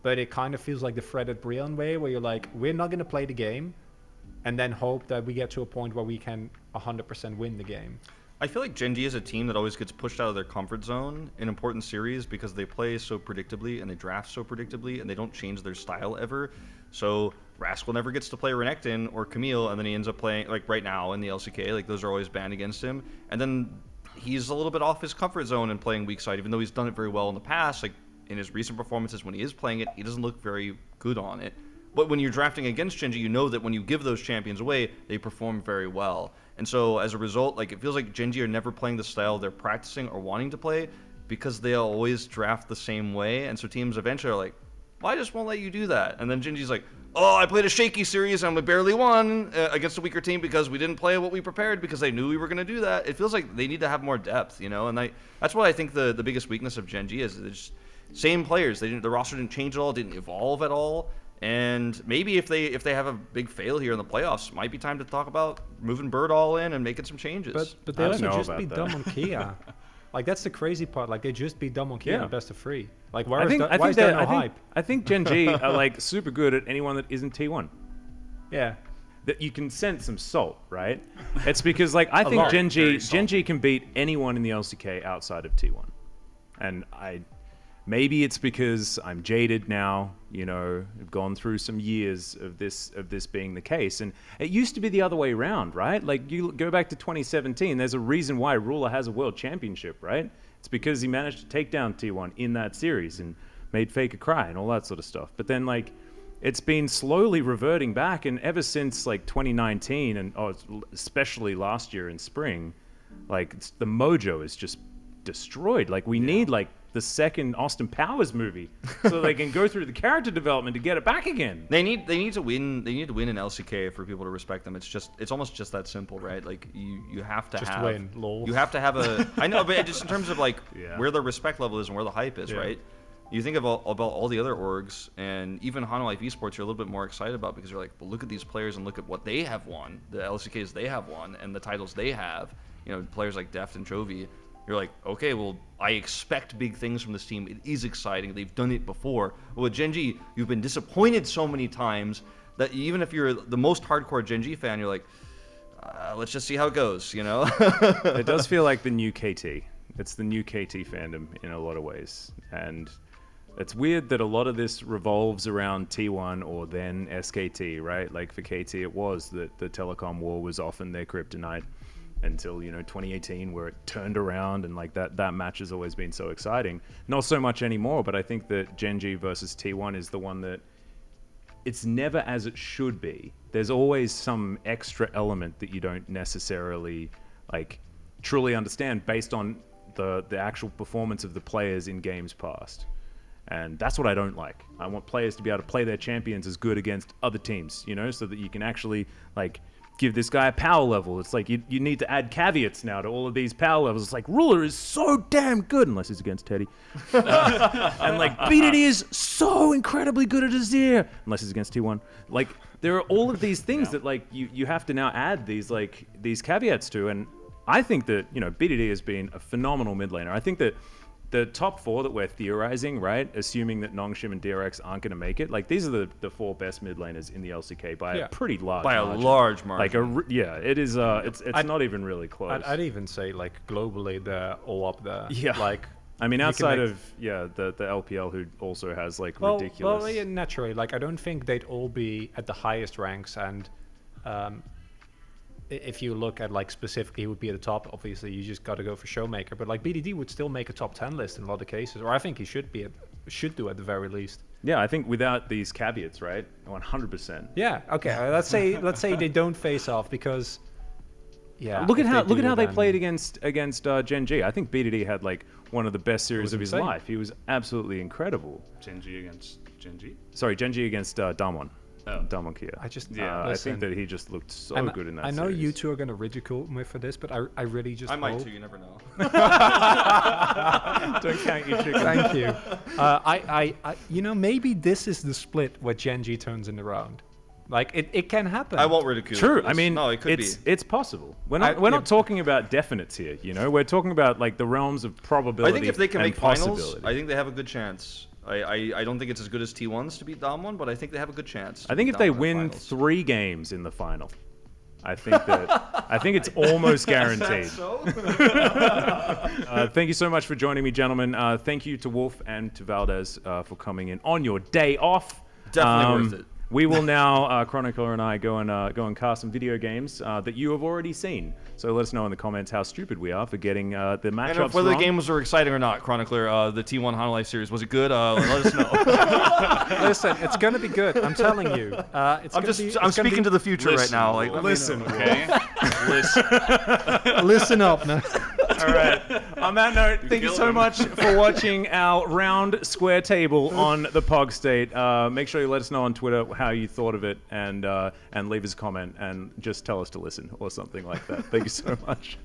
But it kind of feels like the Fred Brion way, where you're like, we're not going to play the game, and then hope that we get to a point where we can 100% win the game. I feel like Gen G is a team that always gets pushed out of their comfort zone in important series because they play so predictably and they draft so predictably and they don't change their style ever. So Rascal never gets to play Renekton or Camille, and then he ends up playing, like right now in the LCK, like those are always banned against him. And then he's a little bit off his comfort zone and playing weak side, even though he's done it very well in the past. Like in his recent performances when he is playing it, he doesn't look very good on it. But when you're drafting against Gen G, you know that when you give those champions away, they perform very well. And so as a result, like it feels like Gen G are never playing the style they're practicing or wanting to play because they always draft the same way. And so teams eventually are like, well, I just won't let you do that. And then Gen G's like, oh, I played a shaky series and we barely won against a weaker team because we didn't play what we prepared because they knew we were going to do that. It feels like they need to have more depth, you know? And that's what I think the biggest weakness of Gen G is. It's just same players. The roster didn't change at all, didn't evolve at all. And maybe if they have a big fail here in the playoffs, might be time to talk about moving Bird all in and making some changes. But they I don't also know just about be that. dumb on Kia. Like that's the crazy part. Like they just beat Damwon Kia in Yeah. the best of 3. Like I think why is there no hype? I think Gen G are like super good at anyone that isn't T1. Yeah. That you can sense some salt, right? It's because like I think lot. Gen Very G can beat anyone in the LCK outside of T1, and maybe it's because I'm jaded now. You know, I've gone through some years of this being the case, and it used to be the other way around, right? Like you go back to 2017. There's a reason why Ruler has a world championship, right? It's because he managed to take down T1 in that series and made Faker cry and all that sort of stuff. But then like. It's been slowly reverting back, and ever since like 2019, and especially last year in spring, like the mojo is just destroyed. Like we need like the second Austin Powers movie, so they can go through the character development to get it back again. They need to win. They need to win in LCK for people to respect them. It's almost just that simple, right? Like you have to Just have win, lol. You have to have a. I know, but just in terms of like Yeah. where the respect level is and where the hype is, right? You think about all the other orgs, and even Hanwha Life Esports, you're a little bit more excited about because you're like, well, look at these players and look at what they have won, the LCKs they have won, and the titles they have. You know, players like Deft and Chovy. You're like, okay, well, I expect big things from this team. It is exciting. They've done it before. But with Gen G, you've been disappointed so many times that even if you're the most hardcore Gen G fan, you're like, let's just see how it goes, you know? It does feel like the new KT. It's the new KT fandom in a lot of ways, and it's weird that a lot of this revolves around T1 or then SKT, right? Like for KT, it was that the telecom war was often their kryptonite until, you know, 2018, where it turned around, and like that match has always been so exciting. Not so much anymore, but I think that Gen G versus T1 is the one that it's never as it should be. There's always some extra element that you don't necessarily like truly understand based on the actual performance of the players in games past. And that's what I don't like. I want players to be able to play their champions as good against other teams, you know, so that you can actually like give this guy a power level. It's like you need to add caveats now to all of these power levels. It's like Ruler is so damn good, unless he's against Teddy. And like BDD is so incredibly good at Azir, unless he's against T1. Like there are all of these things that like you have to now add these caveats to. And I think that, you know, BDD has been a phenomenal mid laner. I think that the top 4 that we're theorizing, right, assuming that Nongshim and DRX aren't going to make it, like these are the 4 best mid laners in the LCK by a pretty large margin. By a large margin. Like it is. It's not even really close. I'd even say like globally they're all up there. Yeah. Like I mean, you can outside make- of the LPL, who also has like well, ridiculous. Well, yeah, naturally. Like I don't think they'd all be at the highest ranks, and if you look at like specifically who would be at the top, obviously you just got to go for Showmaker. But like BDD would still make a top 10 list in a lot of cases, or I think he should do at the very least. Yeah, I think without these caveats, right, 100%. Yeah. Okay. Let's say they don't face off because. Yeah. Look at if how they then- played against Gen G. I think BDD had like one of the best series was of his insane. life. He was absolutely incredible. Gen G against Gen G? Sorry, Gen G against Damwon. Oh. Damwon Kia. I just I listen, think that he just looked so and good in that I know series. you two are gonna ridicule me for this, but I really just I might hope- too, you never know. Don't count your chickens. Thank you. I you know, maybe this is the split where Gen G turns in the round. Like it can happen. I won't ridicule True. it for I this. mean, no, it could be. it's possible. We're not talking about definites here. You know, we're talking about like the realms of probability. I think if they can and make finals, possibility. I think they have a good chance. I don't think it's as good as T1s to beat Damwon, but I think they have a good chance. I think if they win 3 games in the final, I think it's almost guaranteed. Thank you so much for joining me, gentlemen. Thank you to Wolf and to Valdez for coming in on your day off. Definitely worth it. We will now, Chronicler and I, go and cast some video games that you have already seen. So let us know in the comments how stupid we are for getting the And matchups if whether the wrong. games were exciting or not, Chronicler, the T1 Hanwha Life series, was it good? Let us know. Listen, it's gonna be good. I'm telling you. I'm speaking to the future right now. Like, let me Listen, know. Okay? Listen. Listen up now. All right. On that note, thank you killed so him. much for watching our round square table on the POG State. Make sure you let us know on Twitter how you thought of it, and leave us a comment and just tell us to listen or something like that. Thank you so much.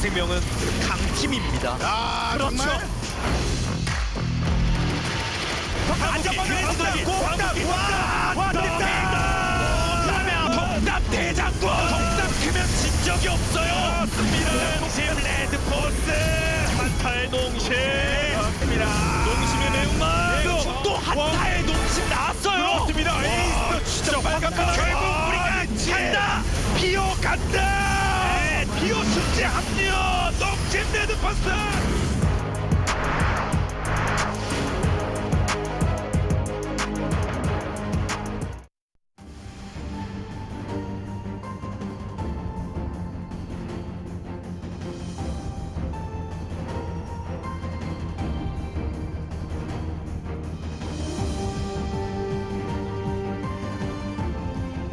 생명은 강팀입니다. 아, 그렇죠. 정말? 안전망을 공답 와 동답 대장군 동답 크면 진 적이 없어요. 맞습니다. 농심 레드포스 한타의 농심 맞습니다. 농심의 매운맛 또 한타의 농심 나왔어요. 그렇습니다. 에이스 진짜 빨갛다. 결국 우리가 간다. 피오 간다. 피오 축제 합류 농심 레드포스.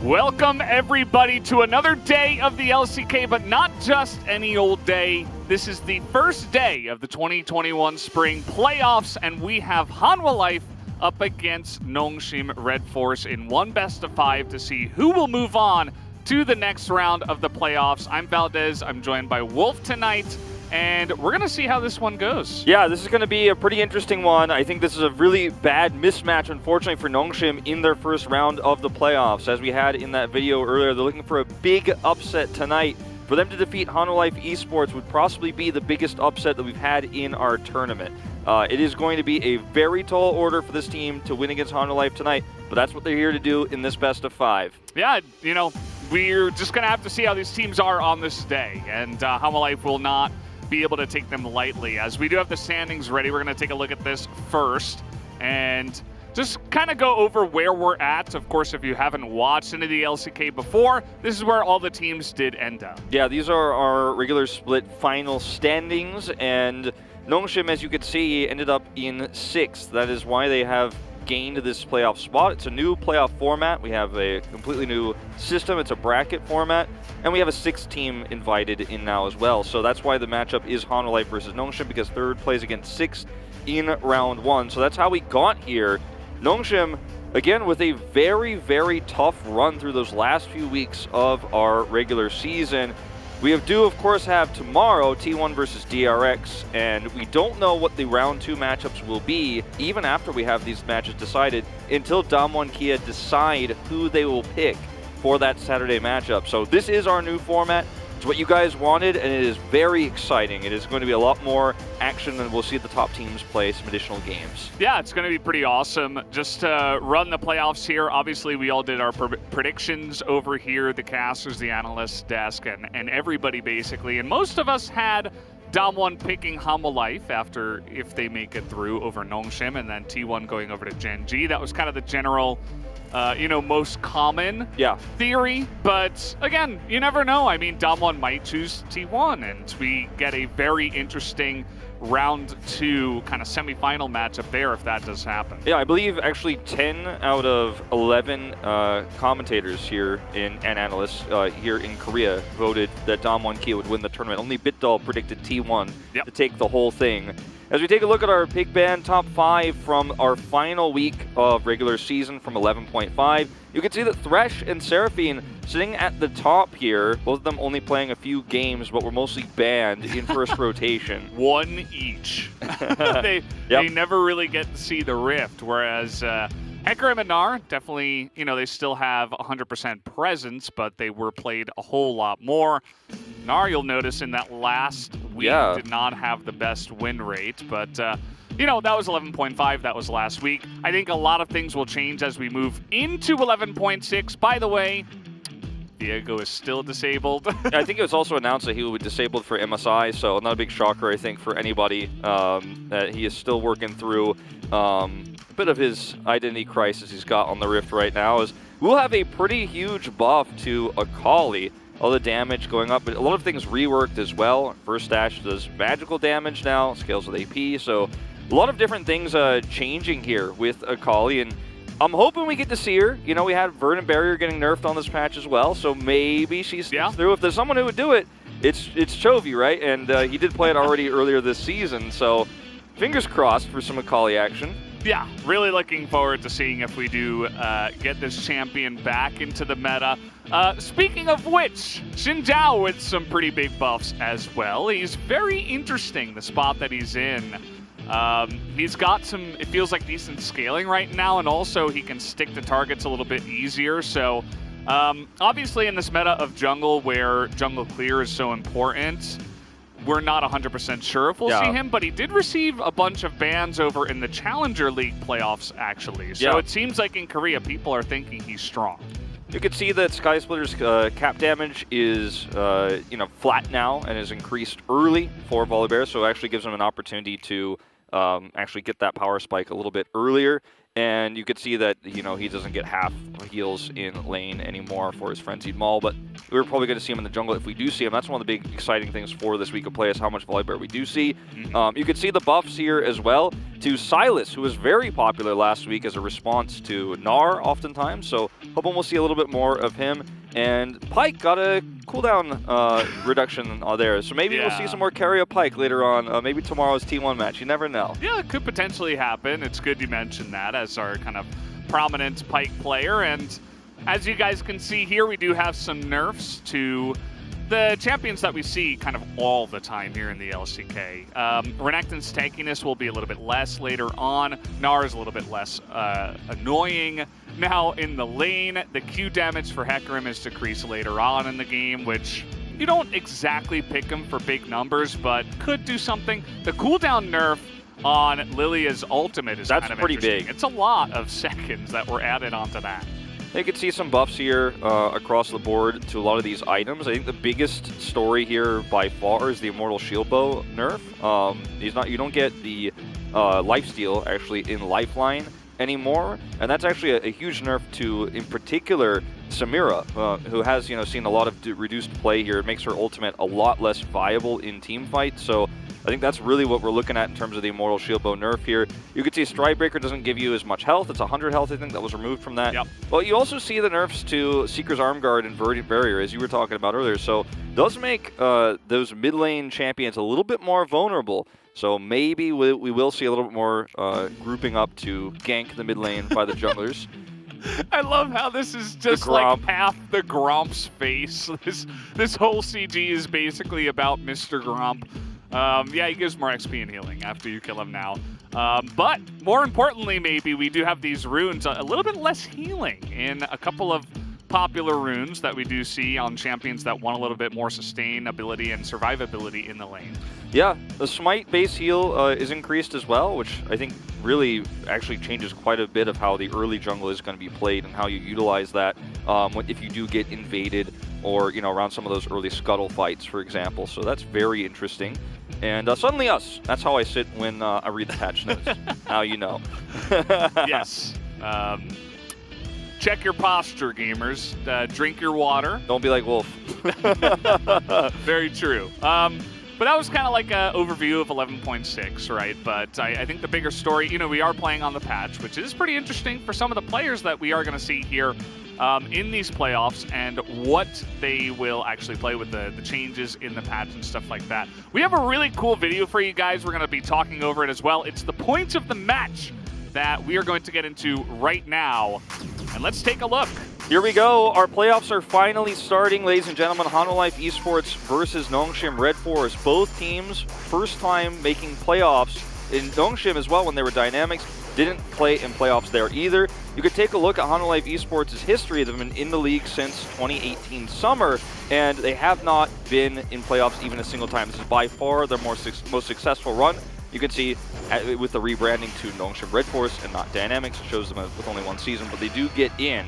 Welcome, everybody, to another day of the LCK, but not just any old day. This is the first day of the 2021 Spring Playoffs, and we have Hanwha Life up against Nongshim Red Force in one best-of-5 to see who will move on to the next round of the playoffs. I'm Valdez. I'm joined by Wolf tonight, and we're going to see how this one goes. Yeah, this is going to be a pretty interesting one. I think this is a really bad mismatch, unfortunately, for Nongshim in their first round of the playoffs. As we had in that video earlier, they're looking for a big upset tonight. For them to defeat Hanwha Life Esports would possibly be the biggest upset that we've had in our tournament. It is going to be a very tall order for this team to win against Hanwha Life tonight, but that's what they're here to do in this best-of-5. Yeah, you know, we're just going to have to see how these teams are on this day, and Hanwha Life will not be able to take them lightly. As we do have the standings ready, we're going to take a look at this first and just kind of go over where we're at. Of course, if you haven't watched any of the LCK before, this is where all the teams did end up. Yeah, these are our regular split final standings, and Nongshim, as you can see, ended up in 6th. That is why they have gained this playoff spot. It's a new playoff format. We have a completely new system. It's a bracket format, and we have a 6th team invited in now as well. So that's why the matchup is Hanwha Life versus Nongshim, because 3rd plays against 6th in round 1. So that's how we got here. Nongshim, again, with a very, very tough run through those last few weeks of our regular season. We do, of course, have tomorrow T1 versus DRX, and we don't know what the round 2 matchups will be, even after we have these matches decided, until Day1 Kia decide who they will pick for that Saturday matchup. So this is our new format. It's what you guys wanted, and it is very exciting. It is going to be a lot more action, and we'll see the top teams play some additional games. Yeah, it's going to be pretty awesome. Just to run the playoffs here, obviously we all did our predictions over here, the casters, the analysts desk, and everybody basically. And most of us had Day1 picking Hanwha Life after if they make it through over Nongshim, and then T1 going over to Gen G. That was kind of the general most common theory, but again, you never know. I mean, Day1 might choose T1, and we get a very interesting round 2 kind of semifinal matchup there if that does happen. Yeah, I believe actually 10 out of 11 commentators here and analysts here in Korea voted that Day1 Kia would win the tournament. Only BitDoll predicted T1 to take the whole thing. As we take a look at our Pig Band top 5 from our final week of regular season from 11.5, you can see that Thresh and Seraphine sitting at the top here, both of them only playing a few games, but were mostly banned in first rotation. One each. They never really get to see the Rift, whereas Hecarim and Gnar, definitely, they still have 100% presence, but they were played a whole lot more. Gnar, you'll notice in that last week, did not have the best win rate, but that was 11.5. That was last week. I think a lot of things will change as we move into 11.6. By the way, Diego is still disabled. I think it was also announced that he would be disabled for MSI, so not a big shocker, I think, for anybody that he is still working through a bit of his identity crisis he's got on the Rift right now. Is we'll have a pretty huge buff to Akali. All the damage going up, but a lot of things reworked as well. First Dash does magical damage now, scales with AP, so a lot of different things changing here with Akali, and I'm hoping we get to see her. We had Verdant Barrier getting nerfed on this patch as well, so maybe she's through. If there's someone who would do it, it's Chovy, right? And he did play it already earlier this season, so fingers crossed for some Akali action. Yeah, really looking forward to seeing if we do get this champion back into the meta. Speaking of which, Xin Zhao with some pretty big buffs as well. He's very interesting, the spot that he's in. He's got some, it feels like, decent scaling right now, and also he can stick to targets a little bit easier. So obviously in this meta of jungle, where jungle clear is so important, we're not 100% sure if we'll see him, but he did receive a bunch of bans over in the Challenger League playoffs, actually. So it seems like in Korea, people are thinking he's strong. You can see that Sky Splitter's cap damage is flat now and is increased early for Volibear, so it actually gives him an opportunity to actually get that power spike a little bit earlier. And you could see that, he doesn't get half heals in lane anymore for his Frenzied Maul, but we're probably going to see him in the jungle. If we do see him, that's one of the big exciting things for this week of play, is how much Volibear we do see. You can see the buffs here as well to Silas, who was very popular last week as a response to Gnar oftentimes, so hoping we'll see a little bit more of him. And Pyke got a cooldown reduction there, so maybe we'll see some more carry of Pyke later on, maybe tomorrow's T1 match. You never know. Yeah, it could potentially happen. It's good you mentioned that as our kind of prominent Pyke player. And as you guys can see here, we do have some nerfs to the champions that we see kind of all the time here in the LCK. Renekton's tankiness will be a little bit less later on. Gnar is a little bit less annoying. Now in the lane, the Q damage for Hecarim is decreased later on in the game, which you don't exactly pick him for big numbers, but could do something. The cooldown nerf on Lilia's ultimate is kind of pretty interesting. big. It's a lot of seconds that were added onto that. You can see some buffs here across the board to a lot of these items. I think the biggest story here by far is the Immortal Shield Bow nerf. You don't get the lifesteal actually in Lifeline anymore, and that's actually a huge nerf to, in particular, Samira, who has seen a lot of reduced play here. It makes her ultimate a lot less viable in team fight. So I think that's really what we're looking at in terms of the Immortal Shield Bow nerf here. You can see Stridebreaker doesn't give you as much health. It's 100 health, I think, that was removed from that. Well, you also see the nerfs to Seeker's Arm Guard and Verdant Barrier, as you were talking about earlier. So those make those mid lane champions a little bit more vulnerable. So maybe we will see a little bit more grouping up to gank the mid lane by the junglers. I love how this is just like half the Gromp's face. This whole CG is basically about Mr. Gromp. Yeah, he gives more XP and healing after you kill him now. But more importantly, maybe we do have these runes, a little bit less healing in a couple of popular runes that we do see on champions that want a little bit more sustainability and survivability in the lane. Yeah, the Smite base heal is increased as well, which I think really actually changes quite a bit of how the early jungle is going to be played and how you utilize that if you do get invaded or around some of those early scuttle fights, for example. So that's very interesting. And suddenly us. That's how I sit when I read the patch notes. Now you know. Yes. Check your posture, gamers. Drink your water. Don't be like Wolf. Very true. But that was kind of like an overview of 11.6, right? But I think the bigger story, we are playing on the patch, which is pretty interesting for some of the players that we are going to see here in these playoffs and what they will actually play with the changes in the patch and stuff like that. We have a really cool video for you guys. We're going to be talking over it as well. It's the points of the match that we are going to get into right now. And let's take a look. Here we go. Our playoffs are finally starting, ladies and gentlemen. Hanwha Esports versus Nongshim Red Force. Both teams, first time making playoffs. In Nongshim as well, when they were Dynamics, didn't play in playoffs there either. You could take a look at Hanwha Esports' history. They've been in the league since 2018 summer, and they have not been in playoffs even a single time. This is by far their most successful run. You can see with the rebranding to Nongshim Red Force and not Dynamics, it shows them with only one season, but they do get in.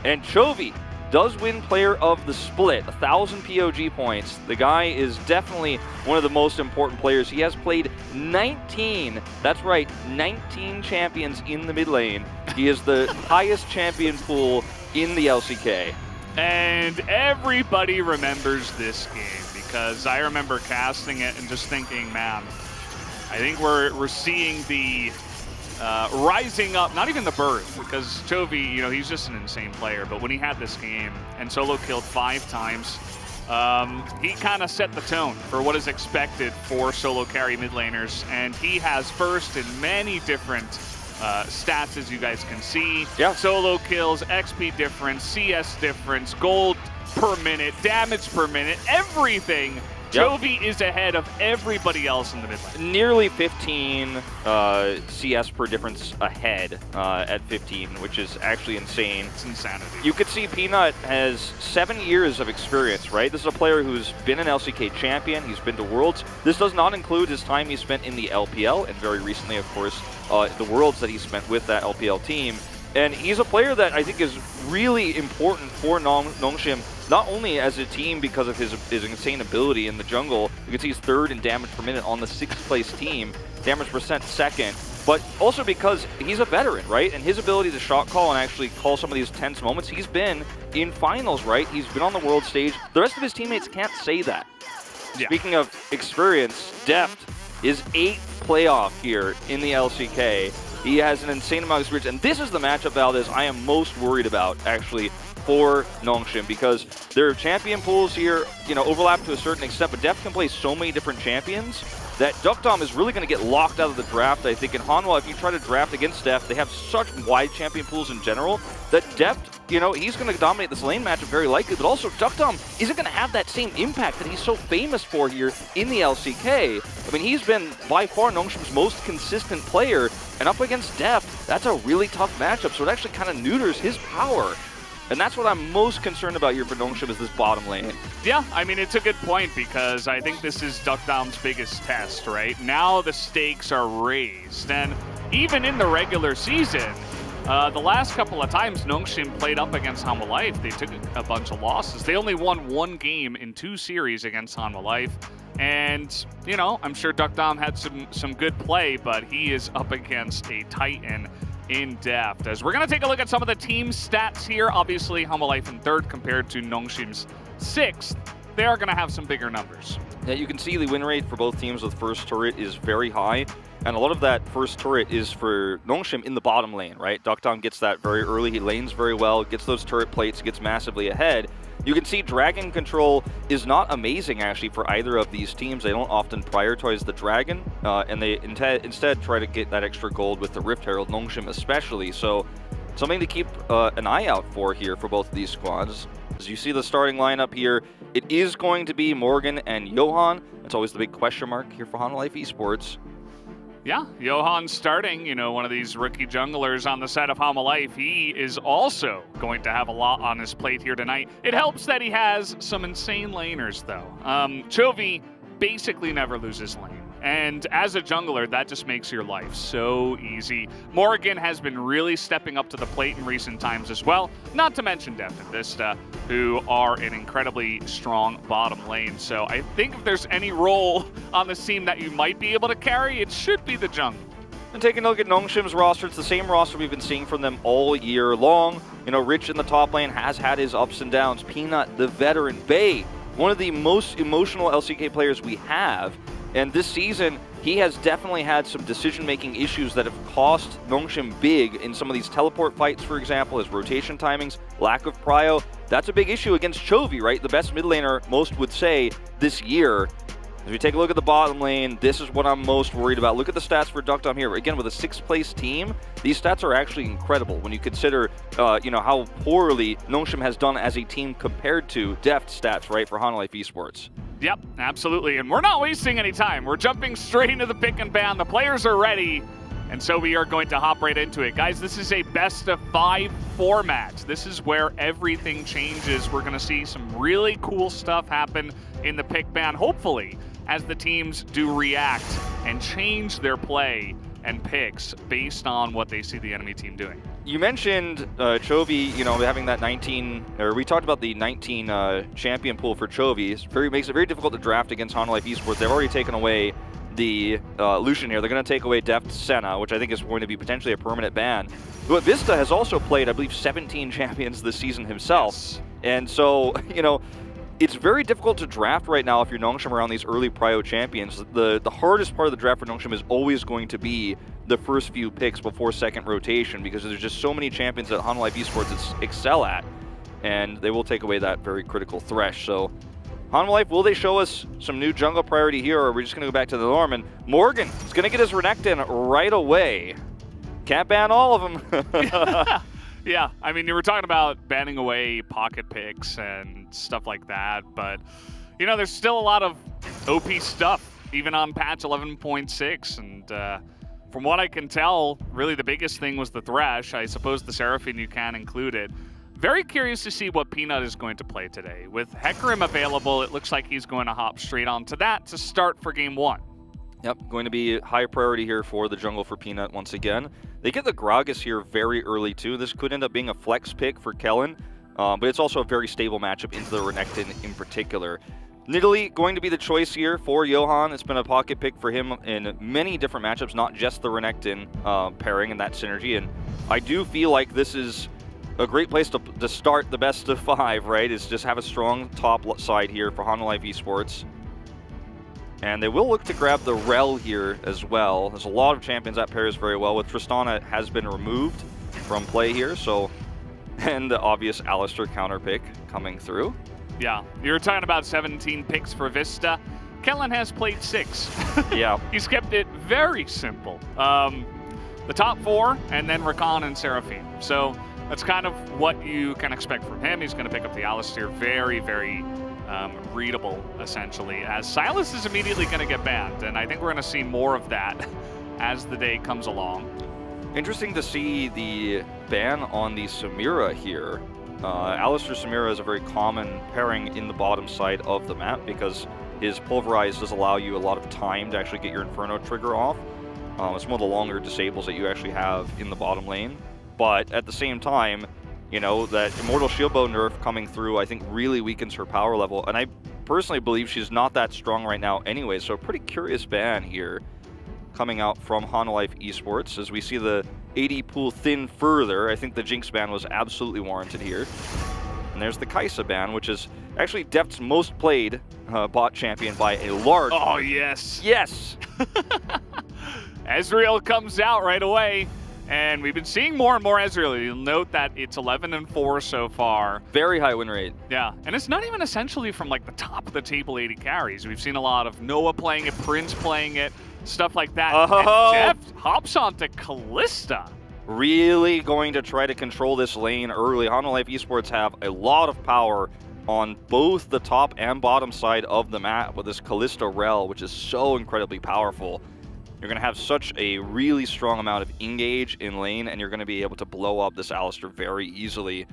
And Chovy does win Player of the Split, 1,000 POG points. The guy is definitely one of the most important players. He has played 19, that's right, 19 champions in the mid lane. He is the highest champion pool in the LCK. And everybody remembers this game because I remember casting it and just thinking, man, I think we're seeing the rising up, not even the birth, because Chovy, he's just an insane player, but when he had this game and solo killed 5 times, he kind of set the tone for what is expected for solo carry mid laners, and he has first in many different stats, as you guys can see. Yeah. Solo kills, XP difference, CS difference, gold per minute, damage per minute, everything. Yep. Chovy is ahead of everybody else in the mid lane. Nearly 15 CS per difference ahead at 15, which is actually insane. It's insanity. You could see Peanut has 7 years of experience, right? This is a player who's been an LCK champion. He's been to Worlds. This does not include his time he spent in the LPL, and very recently, of course, the Worlds that he spent with that LPL team. And he's a player that I think is really important for Nongshim, not only as a team because of his insane ability in the jungle. You can see he's 3rd in damage per minute on the 6th place team, damage percent 2nd, but also because he's a veteran, right? And his ability to shot call and actually call some of these tense moments, he's been in finals, right? He's been on the world stage. The rest of his teammates can't say that. Yeah. Speaking of experience, Deft is 8th playoff here in the LCK. He has an insane amount of experience, and this is the matchup, Valdez, I am most worried about, actually, for Nongshim, because their champion pools here, overlap to a certain extent, but Deft can play so many different champions that Duckdom is really going to get locked out of the draft, I think. In Hanwha, if you try to draft against Deft, they have such wide champion pools in general that Deft, he's going to dominate this lane matchup very likely, but also Duckdom isn't going to have that same impact that he's so famous for here in the LCK. I mean, he's been by far Nongshim's most consistent player, and up against Deft, that's a really tough matchup, so it actually kind of neuters his power. And that's what I'm most concerned about here for Nongshim is this bottom lane. Yeah, I mean, it's a good point because I think this is Duckdom's biggest test, right? Now the stakes are raised, and even in the regular season, the last couple of times Nongshim played up against Hanwha Life, they took a bunch of losses. They only won 1 game in 2 series against Hanwha Life. And, I'm sure Duckdom had some good play, but he is up against a Titan in Deft. As we're going to take a look at some of the team stats here. Obviously, Hanwha Life in 3rd compared to Nongshim's 6th. They are going to have some bigger numbers. Yeah, you can see the win rate for both teams with first turret is very high, and a lot of that first turret is for Nongshim in the bottom lane, right? Duckdom gets that very early, he lanes very well, gets those turret plates, gets massively ahead. You can see Dragon control is not amazing, actually, for either of these teams. They don't often prioritize the Dragon, and they instead try to get that extra gold with the Rift Herald, Nongshim especially. So something to keep an eye out for here for both of these squads. As you see the starting lineup here, it is going to be Morgan and Johan. That's always the big question mark here for Hanwha Life Esports. Yeah, Johan starting, one of these rookie junglers on the side of Hanwha Life. He is also going to have a lot on his plate here tonight. It helps that he has some insane laners, though. Chovy basically never loses lane. And as a jungler, that just makes your life so easy. Morgan has been really stepping up to the plate in recent times as well. Not to mention Deft and Vista, who are an incredibly strong bottom lane. So I think if there's any role on this team that you might be able to carry, it should be the jungle. And taking a look at Nongshim's roster, it's the same roster we've been seeing from them all year long. Rich in the top lane has had his ups and downs. Peanut, the veteran. Bay, one of the most emotional LCK players we have. And this season, he has definitely had some decision-making issues that have cost Nongshim big in some of these teleport fights, for example, his rotation timings, lack of prio. That's a big issue against Chovy, right? The best mid laner, most would say, this year. As we take a look at the bottom lane, this is what I'm most worried about. Look at the stats for Duckdom here. Again, with a 6th place team, these stats are actually incredible when you consider, how poorly Nongshim has done as a team compared to Deft stats, right, for Hanwha Life Esports. Yep, absolutely. And we're not wasting any time. We're jumping straight into the pick and ban. The players are ready. And so we are going to hop right into it. Guys, this is a best-of-5 format. This is where everything changes. We're going to see some really cool stuff happen in the pick ban, hopefully, as the teams do react and change their play and picks based on what they see the enemy team doing. You mentioned Chovy, having that 19, or we talked about the 19 champion pool for Chovy. It makes it very difficult to draft against Hanwha Life Esports. They've already taken away the Lucian here. They're going to take away Deft Senna, which I think is going to be potentially a permanent ban. But Vista has also played, I believe, 17 champions this season himself. Yes. And so, it's very difficult to draft right now if you're Nongshim around these early prio champions. The hardest part of the draft for Nongshim is always going to be the first few picks before second rotation, because there's just so many champions that Hanwha Life Esports excel at, and they will take away that very critical thresh. So Hanwha Life, will they show us some new jungle priority here, or are we just going to go back to the norm? And Morgan is going to get his Renekton right away. Can't ban all of them. Yeah, I mean, you were talking about banning away pocket picks and stuff like that, but, you know, there's still a lot of OP stuff, even on patch 11.6, and from what I can tell, really the biggest thing was the Thresh. I suppose the Seraphine you can include it. Very curious to see what Peanut is going to play today. With Hecarim available, it looks like he's going to hop straight onto that to start for Game 1. Yep, going to be high priority here for the jungle for Peanut once again. They get the Gragas here very early too. This could end up being a flex pick for Kellen, but it's also a very stable matchup into the Renekton in particular. Nidalee going to be the choice here for Johan. It's been a pocket pick for him in many different matchups, not just the Renekton pairing and that synergy. And I do feel like this is a great place to start the best of 5, right? Is just have a strong top side here for Hanwha Esports. And they will look to grab the Rel here as well. There's a lot of champions that pairs very well. With Tristana has been removed from play here, so and the obvious Alistar counter pick coming through. Yeah, you're talking about 17 picks for Vista. Kellen has played 6. Yeah. He's kept it very simple. The top 4, and then Rakan and Seraphine. So that's kind of what you can expect from him. He's going to pick up the Alistar very, very readable, essentially, as Sylas is immediately going to get banned, and I think we're going to see more of that as the day comes along. Interesting to see the ban on the Samira here. Alistar Samira is a very common pairing in the bottom side of the map because his Pulverize does allow you a lot of time to actually get your Inferno trigger off. It's one of the longer disables that you actually have in the bottom lane. But at the same time, you know, that Immortal Shieldbow nerf coming through, I think, really weakens her power level. And I personally believe she's not that strong right now anyway, so a pretty curious ban here coming out from Hanwha Esports as we see the AD pool thin further. I think the Jinx ban was absolutely warranted here. And there's the Kai'Sa ban, which is actually Deft's most played bot champion by a large... Oh, yes. Yes! Ezreal comes out right away, and we've been seeing more and more Ezreal. You'll note that it's 11-4 so far. Very high win rate. Yeah, and it's not even essentially from like the top of the table 80 carries. We've seen a lot of Noah playing it, Prince playing it, stuff like that. Oh. And Deft hops onto Kalista. Really going to try to control this lane early. Hanwha Esports have a lot of power on both the top and bottom side of the map with this Kalista Rel, which is so incredibly powerful. You're going to have such a really strong amount of engage in lane, and you're going to be able to blow up this Alistar very easily.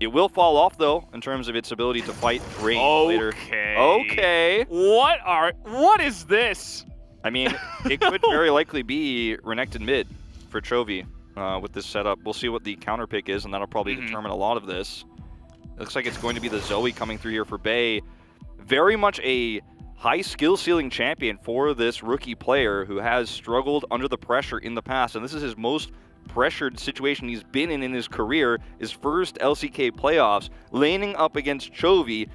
It will fall off, though, in terms of its ability to fight range later. Okay. What is this? I mean, it could very likely be Renekton mid for Chovy with this setup. We'll see what the counter pick is, and that'll probably determine a lot of this. It looks like it's going to be the Zoe coming through here for Bay. Very much a high skill ceiling champion for this rookie player who has struggled under the pressure in the past, and this is his most pressured situation he's been in his career, his first LCK playoffs, laning up against Chovy.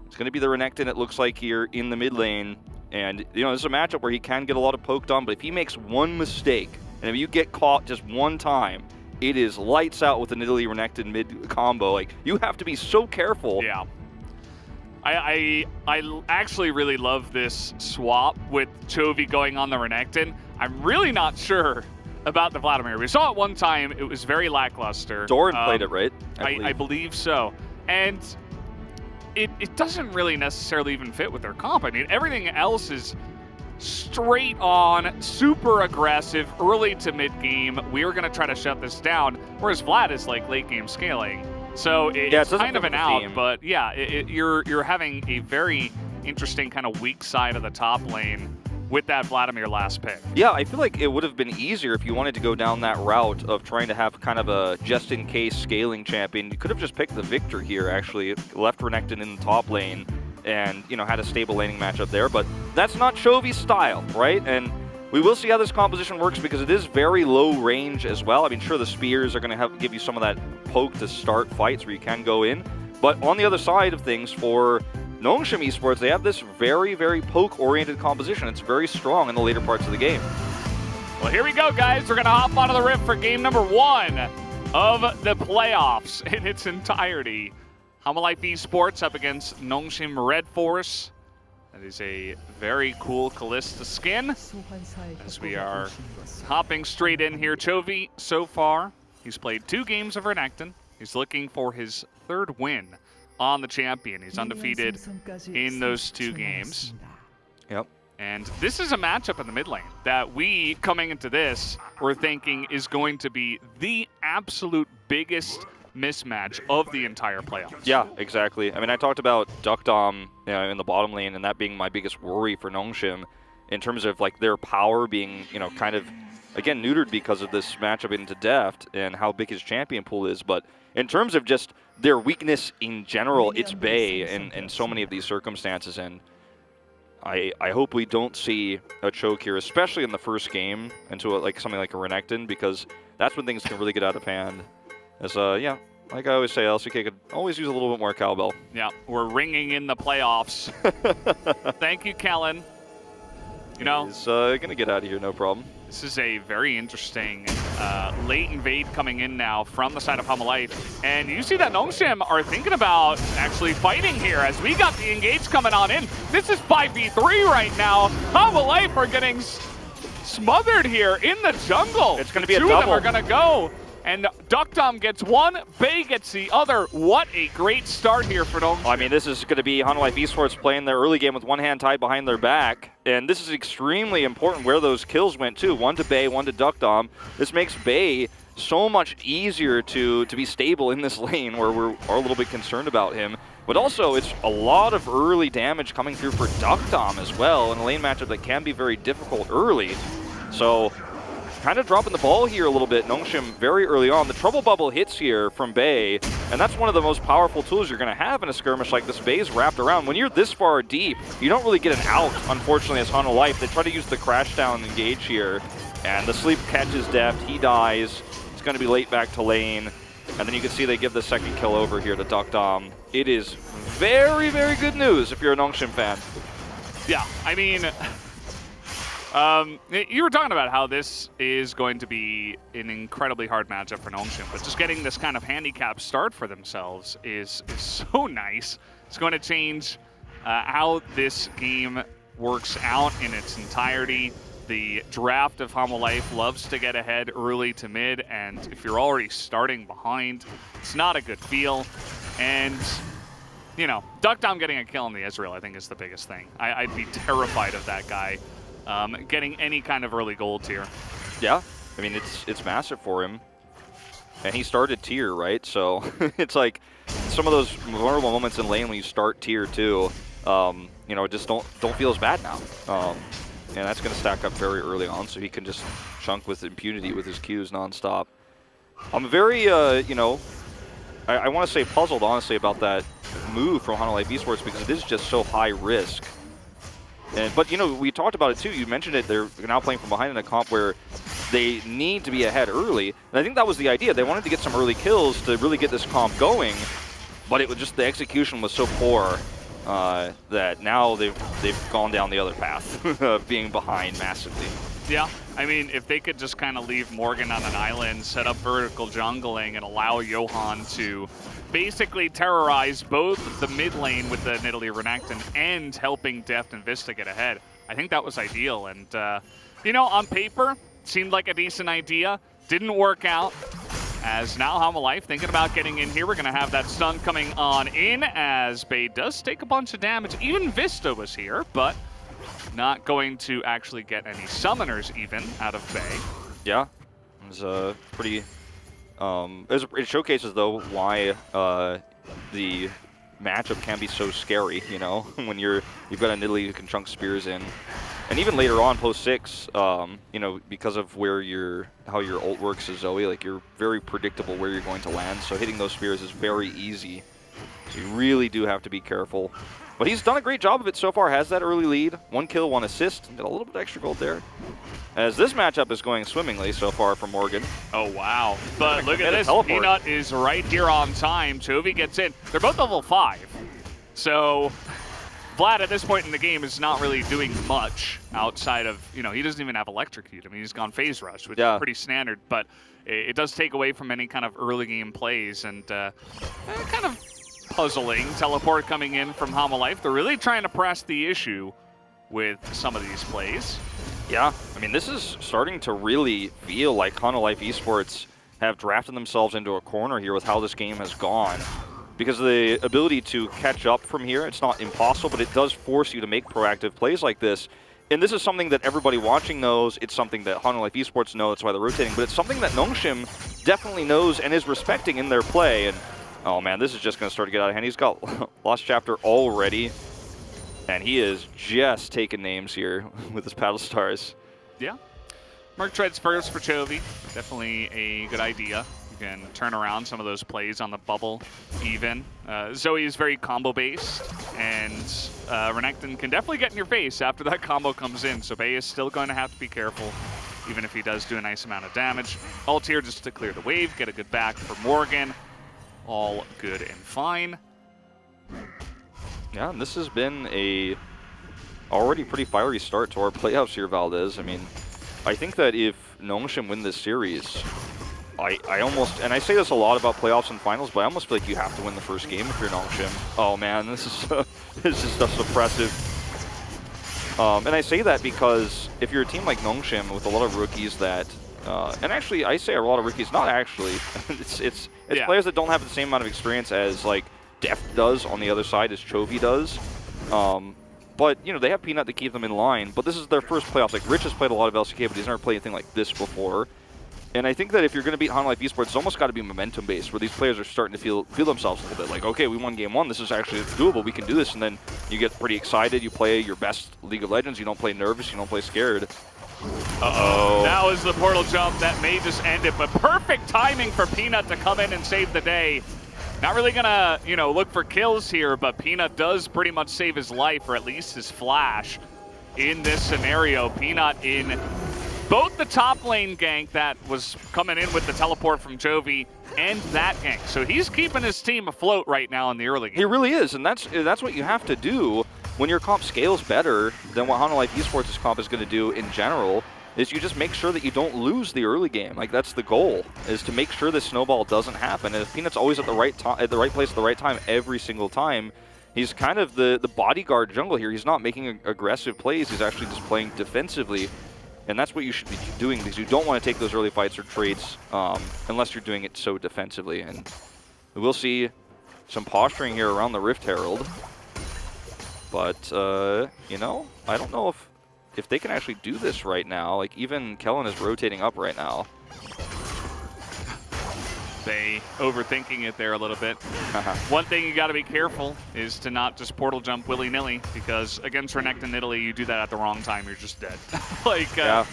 It's going to be the Renekton, it looks like, here in the mid lane. And, you know, this is a matchup where he can get a lot of poked on, but if he makes one mistake, and if you get caught just one time, it is lights out with the Nidalee Renekton mid combo. Like, you have to be so careful. Yeah. I actually really love this swap with Chovy going on the Renekton. I'm really not sure about the Vladimir. We saw it one time. It was very lackluster. Doran played it, right? I believe so. And it doesn't really necessarily even fit with their comp. I mean, everything else is straight on, super aggressive, early to mid game. We are going to try to shut this down, whereas Vlad is like late game scaling. So it's kind of an out, but yeah, you're having a very interesting kind of weak side of the top lane with that Vladimir last pick. Yeah, I feel like it would have been easier if you wanted to go down that route of trying to have kind of a just-in-case scaling champion. You could have just picked the Victor here, actually, left Renekton in the top lane and, you know, had a stable laning matchup there, but that's not Chovy's style, right? And we will see how this composition works because it is very low range as well. I mean, sure, the spears are going to give you some of that poke to start fights where you can go in, but on the other side of things for Nongshim Esports, they have this very, very poke-oriented composition. It's very strong in the later parts of the game. Well, here we go, guys. We're going to hop onto the rift for game number 1 of the playoffs in its entirety. Hanwha Esports up against Nongshim Red Force. That is a very cool Kalista skin. As we are hopping straight in here, Chovy so far He's played 2 games of Renekton. He's looking for his 3rd win on the champion. He's undefeated in those 2 games. Yep. And this is a matchup in the mid lane that we, coming into this, were thinking is going to be the absolute biggest mismatch of the entire playoffs. Yeah, exactly. I mean, I talked about Duckdom in the bottom lane and that being my biggest worry for Nongshim in terms of like their power being, kind of, again, neutered because of this matchup into Deft and how big his champion pool is. But in terms of just their weakness in general, it's Bay in so many of these circumstances. And I hope we don't see a choke here, especially in the first game, into something like a Renekton, because that's when things can really get out of hand. As yeah, like I always say, LCK could always use a little bit more cowbell. Yeah, we're ringing in the playoffs. Thank you, Kellen. He's gonna get out of here, no problem. This is a very interesting late invade coming in now from the side of Hamalife. And you see that Nongshim are thinking about actually fighting here as we got the engage coming on in. This is 5v3 right now. Hamalife are getting smothered here in the jungle. It's going to be a double. 2 of them are going to go. And Duckdom gets one, Bay gets the other. What a great start here for Nongshim. I mean, this is going to be Hanwha Life Esports playing their early game with one hand tied behind their back. And this is extremely important where those kills went too. 1 to Bay, 1 to Duckdom. This makes Bay so much easier to be stable in this lane where we are a little bit concerned about him. But also, it's a lot of early damage coming through for Duckdom as well in a lane matchup that can be very difficult early. So kind of dropping the ball here a little bit. Nongshim very early on. The trouble bubble hits here from Bay, and that's one of the most powerful tools you're going to have in a skirmish like this. Bay's wrapped around. When you're this far deep, you don't really get an out, unfortunately, as Hanwha Life. They try to use the crash down engage here, and the sleep catches Deft. He dies. It's going to be late back to lane, and then you can see they give the second kill over here to Duckdom. It is very, very good news if you're a Nongshim fan. Yeah, I mean, you were talking about how this is going to be an incredibly hard matchup for Nongshim, but just getting this kind of handicap start for themselves is so nice. It's going to change how this game works out in its entirety. The draft of Hanwha Life loves to get ahead early to mid, and if you're already starting behind, it's not a good feel. And Duckdom getting a kill in the Israel, I think, is the biggest thing. I'd be terrified of that guy getting any kind of early gold tier. Yeah, I mean, it's massive for him. And he started tier, right? So it's like some of those vulnerable moments in lane when you start tier 2, just don't feel as bad now. And that's going to stack up very early on, so he can just chunk with impunity with his Qs nonstop. I'm very, I want to say puzzled, honestly, about that move from Hanwha Life Esports because it is just so high risk. But we talked about it too. You mentioned it. They're now playing from behind in a comp where they need to be ahead early. And I think that was the idea. They wanted to get some early kills to really get this comp going. But it was just the execution was so poor that now they've gone down the other path of being behind massively. Yeah, I mean, if they could just kind of leave Morgan on an island, set up vertical jungling, and allow Johan to basically terrorize both the mid lane with the Nidalee Renekton and helping Deft and Vista get ahead, I think that was ideal. And, on paper, seemed like a decent idea. Didn't work out. As now Hanwha Life thinking about getting in here. We're going to have that stun coming on in as Bay does take a bunch of damage. Even Vista was here, but not going to actually get any summoners even out of Bay. Yeah, it was pretty... it showcases, though, why the matchup can be so scary, when you've got a Nidalee who can chunk spears in. And even later on, post 6, because of how your ult works as Zoe, like you're very predictable where you're going to land. So hitting those spears is very easy. So you really do have to be careful. But he's done a great job of it so far. Has that early lead, 1 kill, 1 assist, got a little bit extra gold there. As this matchup is going swimmingly so far for Morgan. Oh wow! But look at this. Peanut is right here on time. Chovy gets in. They're both level 5, so Vlad at this point in the game is not really doing much outside of, he doesn't even have Electrocute. I mean, he's gone Phase Rush, which is pretty standard, but it does take away from any kind of early game plays, and kind of puzzling. Teleport coming in from Hanwha Life. They're really trying to press the issue with some of these plays. Yeah, I mean, this is starting to really feel like Hanwha Life Esports have drafted themselves into a corner here with how this game has gone. Because the ability to catch up from here, it's not impossible, but it does force you to make proactive plays like this. And this is something that everybody watching knows. It's something that Hanwha Life Esports know. That's why they're rotating. But it's something that Nongshim definitely knows and is respecting in their play. And, oh man, this is just going to start to get out of hand. He's got Lost Chapter already. And he is just taking names here with his Paddle Stars. Yeah. Merc Treads first for Chovy. Definitely a good idea. You can turn around some of those plays on the bubble even. Zoe is very combo-based, and Renekton can definitely get in your face after that combo comes in, so Bay is still going to have to be careful, even if he does do a nice amount of damage. Ult here just to clear the wave, get a good back for Morgan. All good and fine. Yeah, and this has been a already pretty fiery start to our playoffs here, Valdez. I mean, I think that if Nongshim win this series, I almost, and I say this a lot about playoffs and finals, but I almost feel like you have to win the first game if you're Nongshim. Oh man, this is just oppressive. And I say that because if you're a team like Nongshim with a lot of rookies that, and actually I say a lot of rookies, not actually, it's Yeah. players that don't have the same amount of experience as like Deft does on the other side, as Chovy does. But, you know, they have Peanut to keep them in line, but this is their first playoffs. Like, Rich has played a lot of LCK, but he's never played anything like this before. And I think that if you're going to beat Hanwha Life Esports, it's almost got to be momentum-based, where these players are starting to feel themselves a little bit like, okay, we won Game 1, this is actually doable, we can do this, and then you get pretty excited, you play your best League of Legends, you don't play nervous, you don't play scared. Uh-oh. That was the portal jump that may just end it, but perfect timing for Peanut to come in and save the day. Not really gonna, you know, look for kills here, but Peanut does pretty much save his life, or at least his flash, in this scenario. Peanut in both the top lane gank that was coming in with the teleport from Chovy and that gank. So he's keeping his team afloat right now in the early game. He really is, and that's what you have to do when your comp scales better than what Hanwha Life Esports' comp is going to do in general, is you just make sure that you don't lose the early game. Like, that's the goal, is to make sure this snowball doesn't happen. And if Peanut's always at the right place at the right time every single time, he's kind of the bodyguard jungle here. He's not making aggressive plays, he's actually just playing defensively. And that's what you should be doing, because you don't want to take those early fights or trades unless you're doing it so defensively. And we'll see some posturing here around the Rift Herald. But, you know, I don't know if they can actually do this right now. Like, even Kellen is rotating up right now. They overthinking it there a little bit. One thing you got to be careful is to not just portal jump willy-nilly, because against Renekton Italy, you do that at the wrong time, you're just dead. Like, Yeah.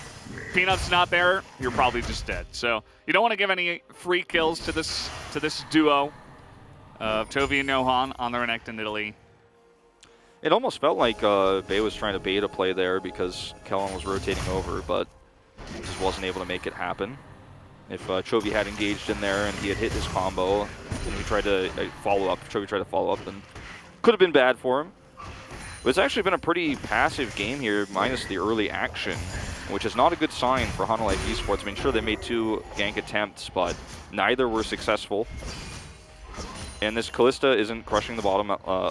Peanut's not there, you're probably just dead. So you don't want to give any free kills to this duo of Chovy and Johan on the Renekton Italy. It almost felt like Bay was trying to bait a play there because Kellen was rotating over, but just wasn't able to make it happen. If Chovy had engaged in there and he had hit his combo and he tried to follow up, Chovy tried to follow up, then could have been bad for him. But it's actually been a pretty passive game here, minus the early action, which is not a good sign for Hanwha Life Esports. I mean, sure, they made 2 gank attempts, but neither were successful. And this Kalista isn't crushing the bottom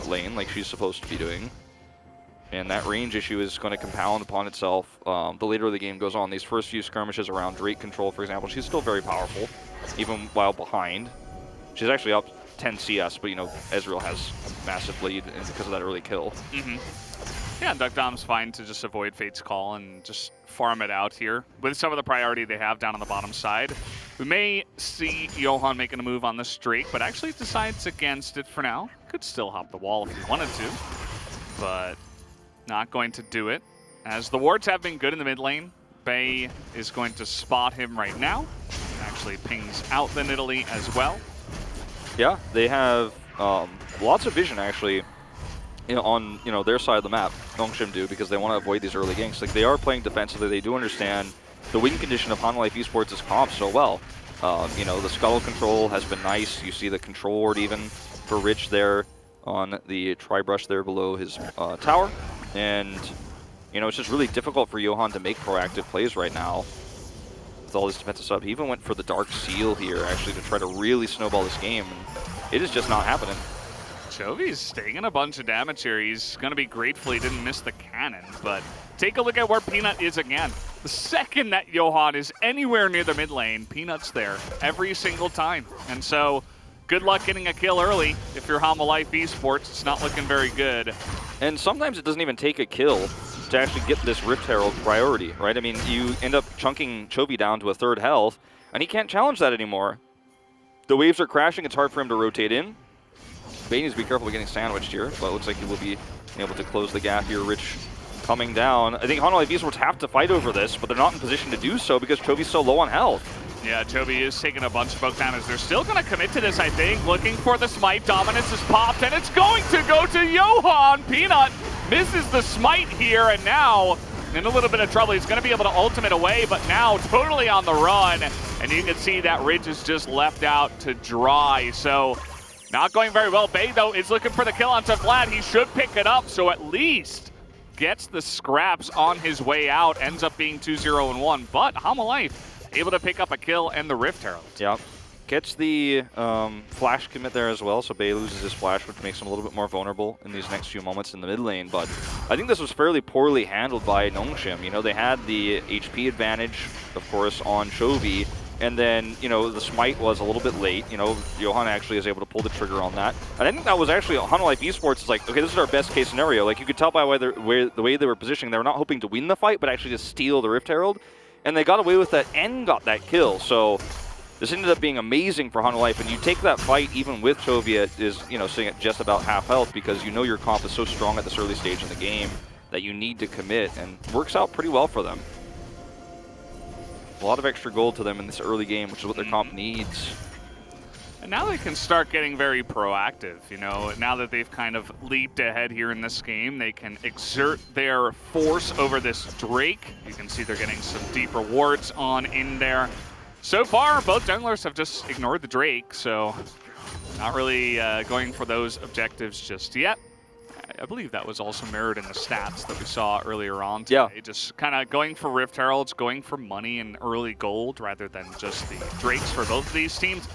lane like she's supposed to be doing. And that range issue is going to compound upon itself the later the game goes on. These first few skirmishes around Drake control, for example, she's still very powerful, even while behind. She's actually up 10 CS, but, you know, Ezreal has a massive lead because of that early kill. Yeah, Duck Dom's fine to just avoid Fate's Call and just farm it out here with some of the priority they have down on the bottom side. We may see Johan making a move on this Drake, but actually decides against it for now. Could still hop the wall if he wanted to, but not going to do it. As the wards have been good in the mid lane, Bay is going to spot him right now. Actually pings out the Nidalee as well. Yeah, they have lots of vision, actually, on their side of the map. Nongshim do, because they want to avoid these early ganks. Like, they are playing defensively. They do understand the win condition of Hanwha Life Esports' comp so well. The scuttle control has been nice. You see the control ward even for Rich there on the tri-brush there below his tower. And, it's just really difficult for Johan to make proactive plays right now with all this defensive sub. He even went for the Dark Seal here, actually, to try to really snowball this game. And it is just not happening. Chovy's taking a bunch of damage here. He's going to be grateful he didn't miss the cannon, but take a look at where Peanut is again. The second that Johan is anywhere near the mid lane, Peanut's there every single time. And so, good luck getting a kill early. If you're Life Esports, it's not looking very good. And sometimes it doesn't even take a kill to actually get this Rift Herald priority, right? I mean, you end up chunking Chovy down to a 3rd health, and he can't challenge that anymore. The waves are crashing. It's hard for him to rotate in. Bay needs to be careful of getting sandwiched here, but it looks like he will be able to close the gap here. Rich coming down. I think Life Esports have to fight over this, but they're not in position to do so because Chovy's so low on health. Yeah, Chovy is taking a bunch of poke damage. They're still going to commit to this, I think. Looking for the smite. Dominance is popped, and it's going to go to Johan. Peanut misses the smite here, and now in a little bit of trouble. He's going to be able to ultimate away, but now totally on the run. And you can see that Ridge is just left out to dry. So not going very well. Bay, though, is looking for the kill on Vlad. He should pick it up, so at least gets the scraps on his way out. Ends up being 2-0-1, but Life able to pick up a kill and the Rift Herald. Yep. Gets the flash commit there as well, so Bay loses his flash, which makes him a little bit more vulnerable in these next few moments in the mid lane. But I think this was fairly poorly handled by Nongshim. You know, they had the HP advantage, of course, on Chovy, and then, you know, the smite was a little bit late. You know, Johan actually is able to pull the trigger on that. And I think that was actually, Life Esports is like, okay, this is our best case scenario. Like, you could tell by the way they were positioning, they were not hoping to win the fight, but actually just steal the Rift Herald. And they got away with that and got that kill. So this ended up being amazing for Life. And you take that fight even with Chovy is, you know, sitting at just about half health because you know your comp is so strong at this early stage in the game that you need to commit, and works out pretty well for them. A lot of extra gold to them in this early game, which is what their comp needs. And now they can start getting very proactive, you know. Now that they've kind of leaped ahead here in this game, they can exert their force over this Drake. You can see they're getting some deep rewards on in there. So far, both junglers have just ignored the Drake, so not really going for those objectives just yet. I believe that was also mirrored in the stats that we saw earlier on today. Yeah. Just kind of going for Rift Heralds, going for money and early gold rather than just the Drakes for both of these teams.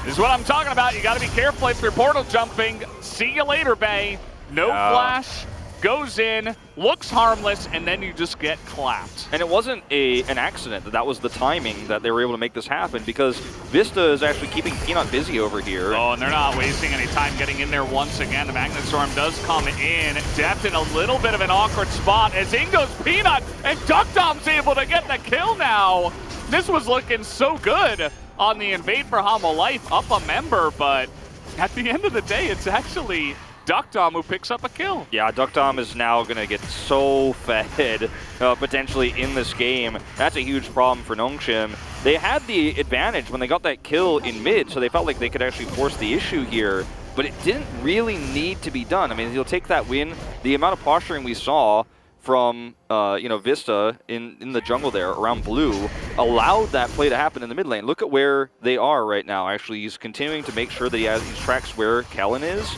This is what I'm talking about. You got to be careful if you're portal jumping. See you later, Bay. No flash, goes in, looks harmless, and then you just get clapped. And it wasn't an accident that was the timing that they were able to make this happen, because Vista is actually keeping Peanut busy over here. Oh, and they're not wasting any time getting in there once again. The Magnet Storm does come in. Deft in a little bit of an awkward spot as in goes Peanut, and Duckdom's able to get the kill now. This was looking so good on the invade for Life, up a member, but at the end of the day, it's actually Duckdom who picks up a kill. Yeah, Duckdom is now going to get so fed potentially in this game. That's a huge problem for Nongshim. They had the advantage when they got that kill in mid, so they felt like they could actually force the issue here, but it didn't really need to be done. I mean, you'll take that win. The amount of posturing we saw from you know, Vista in the jungle there around blue allowed that play to happen in the mid lane. Look at where they are right now. Actually, he's continuing to make sure that he tracks where Kellen is,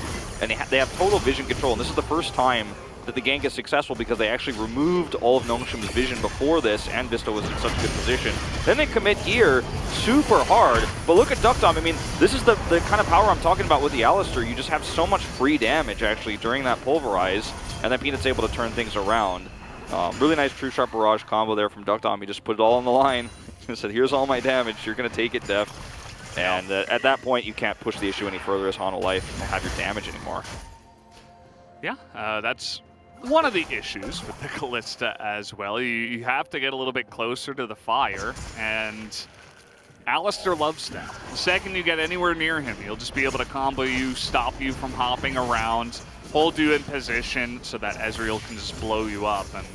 and they have total vision control. And this is the first time that the gank is successful because they actually removed all of Nongshim's vision before this, and Vista was in such a good position. Then they commit here super hard, but look at Duckdom. I mean, this is the kind of power I'm talking about with the Alistair. You just have so much free damage actually during that pulverize, and then Peanut's able to turn things around. Really nice True Sharp Barrage combo there from Duckdom. He just put it all on the line. He said, here's all my damage, you're going to take it, Def. And at that point, you can't push the issue any further as Life. You don't have your damage anymore. Yeah, that's one of the issues with the Callista as well. You have to get a little bit closer to the fire, and Alistair loves that. The second you get anywhere near him, he'll just be able to combo you, stop you from hopping around, hold you in position so that Ezreal can just blow you up. And,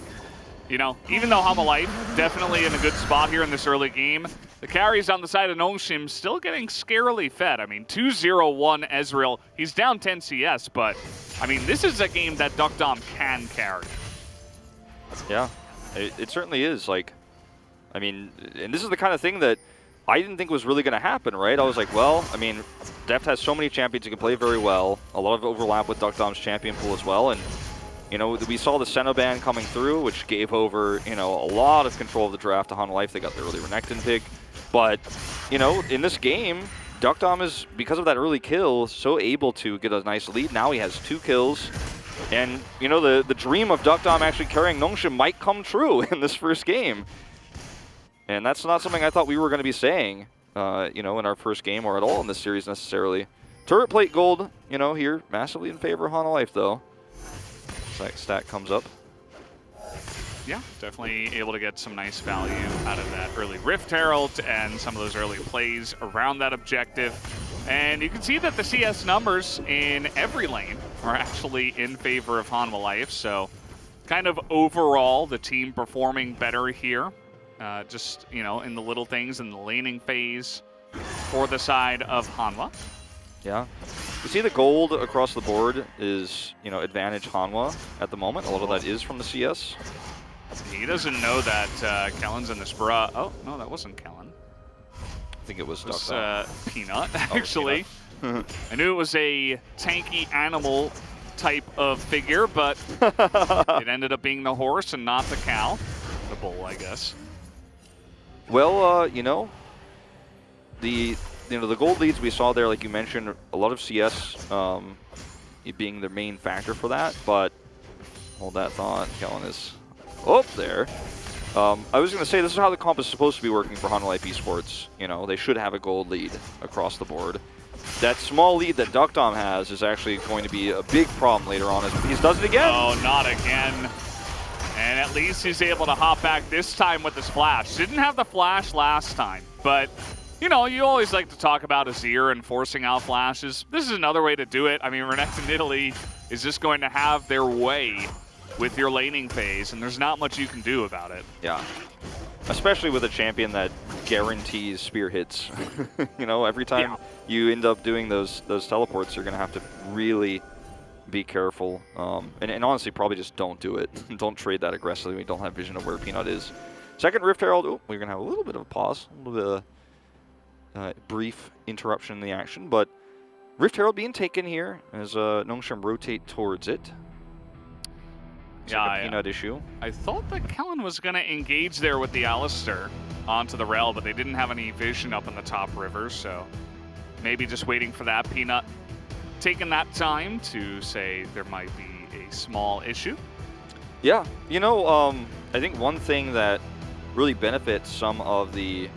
you know, even though Life definitely in a good spot here in this early game, the carries on the side of Nongshim still getting scarily fed. I mean, 2-0-1 Ezreal. He's down 10 CS, but, I mean, this is a game that Duckdom can carry. Yeah, it certainly is. Like, I mean, and this is the kind of thing that I didn't think was really going to happen, right? I was like, well, I mean, Deft has so many champions who can play very well. A lot of overlap with Duckdom's champion pool as well. And, you know, we saw the Senna ban coming through, which gave over, you know, a lot of control of the draft to Life. They got the early Renekton pick. But, you know, in this game, Duckdom is, because of that early kill, so able to get a nice lead. Now he has 2 kills. And, you know, the dream of Duckdom actually carrying Nongshim might come true in this first game. And that's not something I thought we were going to be saying, you know, in our first game or at all in this series necessarily. Turret plate gold, you know, here, massively in favor of Hanwha though. Stat comes up. Yeah, definitely able to get some nice value out of that early Rift Herald and some of those early plays around that objective. And you can see that the CS numbers in every lane are actually in favor of Hanwha. So kind of overall, the team performing better here. Just, you know, in the little things in the laning phase for the side of Hanwha. Yeah. You see the gold across the board is, you know, advantage Hanwha at the moment. A lot of that is from the CS. He doesn't know that Kellen's in this bra. Oh, no, that wasn't Kellen. I think it was Peanut, actually. Peanut. I knew it was a tanky animal type of figure, but it ended up being the horse and not the cow. The bull, I guess. Well, you know, the gold leads we saw there, like you mentioned, a lot of CS being the main factor for that, but hold that thought. Kellen is up there. I was going to say, this is how the comp is supposed to be working for Hanwha Esports. You know, they should have a gold lead across the board. That small lead that Duckdom has is actually going to be a big problem later on as he does it again. Oh, not again. And at least he's able to hop back this time with his flash. Didn't have the flash last time, but you know, you always like to talk about Azir and forcing out flashes. This is another way to do it. I mean, Renekton and Italy is just going to have their way with your laning phase, and there's not much you can do about it. Yeah. Especially with a champion that guarantees spear hits. You know, every time you end up doing those teleports, you're going to have to really be careful. And honestly, probably just don't do it. Don't trade that aggressively when you don't have vision of where Peanut is. Second Rift Herald. Oh, we're going to have a little bit of a pause. A little bit of brief interruption in the action. But Rift Herald being taken here as Nongshim rotate towards it. Yeah, Peanut issue. I thought that Kellen was going to engage there with the Alistair onto the rail, but they didn't have any vision up in the top river, so maybe just waiting for that. Peanut taking that time to say there might be a small issue. Yeah, you know, I think one thing that really benefits some of the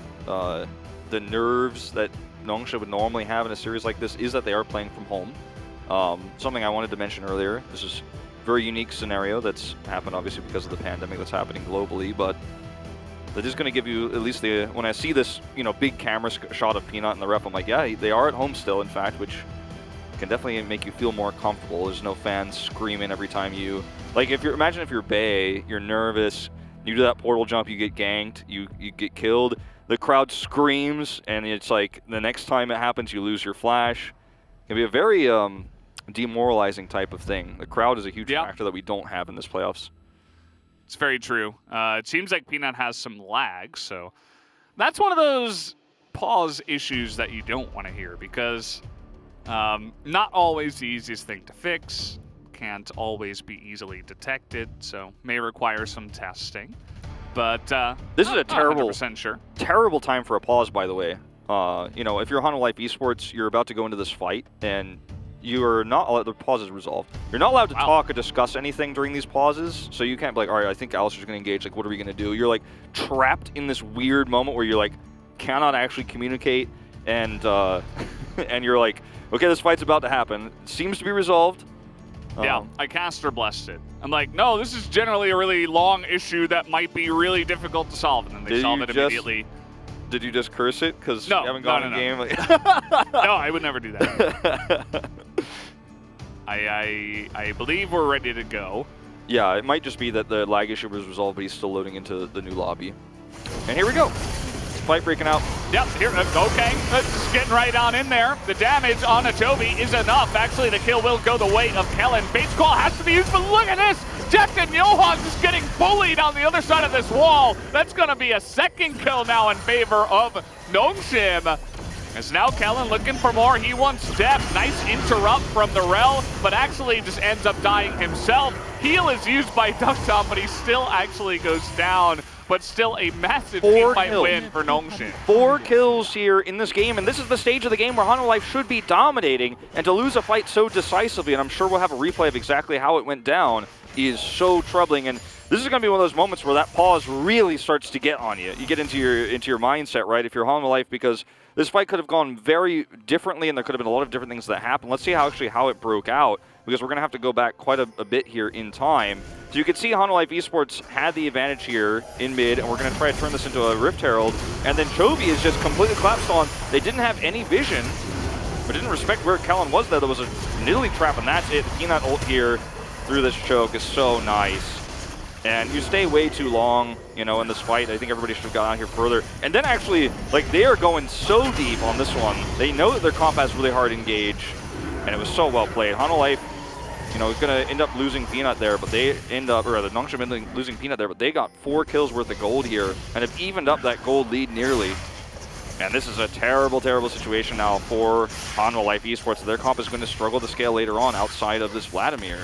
nerves that Nongshim would normally have in a series like this is that they are playing from home. Something I wanted to mention earlier, this is very unique scenario that's happened obviously because of the pandemic that's happening globally, but that is going to give you at least the, when I see this, you know, big camera shot of Peanut and the ref, I'm like, yeah, they are at home still, in fact, which can definitely make you feel more comfortable. There's no fans screaming every time you, like, if you're, imagine if you're Bay, you're nervous, you do that portal jump, you get ganked, you get killed, the crowd screams, and it's like the next time it happens, you lose your flash. It can be a very demoralizing type of thing. The crowd is a huge factor that we don't have in this playoffs. It's very true. It seems like Peanut has some lag, so that's one of those pause issues that you don't want to hear because not always the easiest thing to fix, can't always be easily detected, so may require some testing. But this is a terrible, 100% sure. Terrible time for a pause, by the way. You know, if you're Hanwha Esports, you're about to go into this fight, and you are not allowed, the pause is resolved. You're not allowed to talk or discuss anything during these pauses, so you can't be like, all right, I think Alistair's going to engage, like, what are we going to do? You're, like, trapped in this weird moment where you're, like, cannot actually communicate, and and you're like, okay, this fight's about to happen. It seems to be resolved. Yeah, I caster blessed it. I'm like, no, this is generally a really long issue that might be really difficult to solve, and then they solve it immediately. Did you just curse it because you haven't gone in game? No, I would never do that. I believe we're ready to go. Yeah, it might just be that the lag issue was resolved, but he's still loading into the new lobby. And here we go. Fight breaking out. Yep, here, okay, just getting right on in there. The damage on Atobi is enough. Actually, the kill will go the way of Kellen. Bates call has to be used, but look at this. Jack and Johan just getting bullied on the other side of this wall. That's going to be a second kill now in favor of Nongshim. As now Kellen looking for more. He wants depth. Nice interrupt from the Rel, but actually just ends up dying himself. Heal is used by Duckdom, but he still actually goes down. But still a massive team-fight win for Nongshim. 4 kills here in this game, and this is the stage of the game where Hanwha should be dominating, and to lose a fight so decisively, and I'm sure we'll have a replay of exactly how it went down, is so troubling, and this is going to be one of those moments where that pause really starts to get on you. You get into your mindset, right, if you're Hololive, because this fight could have gone very differently, and there could have been a lot of different things that happened. Let's see how it broke out, because we're going to have to go back quite a bit here in time. So you can see Hololive Esports had the advantage here in mid, and we're going to try to turn this into a Rift Herald, and then ㅣ is just completely collapsed on. They didn't have any vision, but didn't respect where Kellen was there. There was a Nidalee trap, and that's it. The Peanut ult here through this choke is so nice. And you stay way too long, you know, in this fight. I think everybody should have got out here further. And then actually, like, they are going so deep on this one. They know that their comp has really hard engage, and it was so well played. Hololive, you know, is going to end up losing Peanut there, but they end up, or the Nongshim ended up losing Peanut there, but they got 4 kills worth of gold here, and have evened up that gold lead nearly. And this is a terrible, terrible situation now for Hololive Esports. Their comp is going to struggle to scale later on outside of this Vladimir.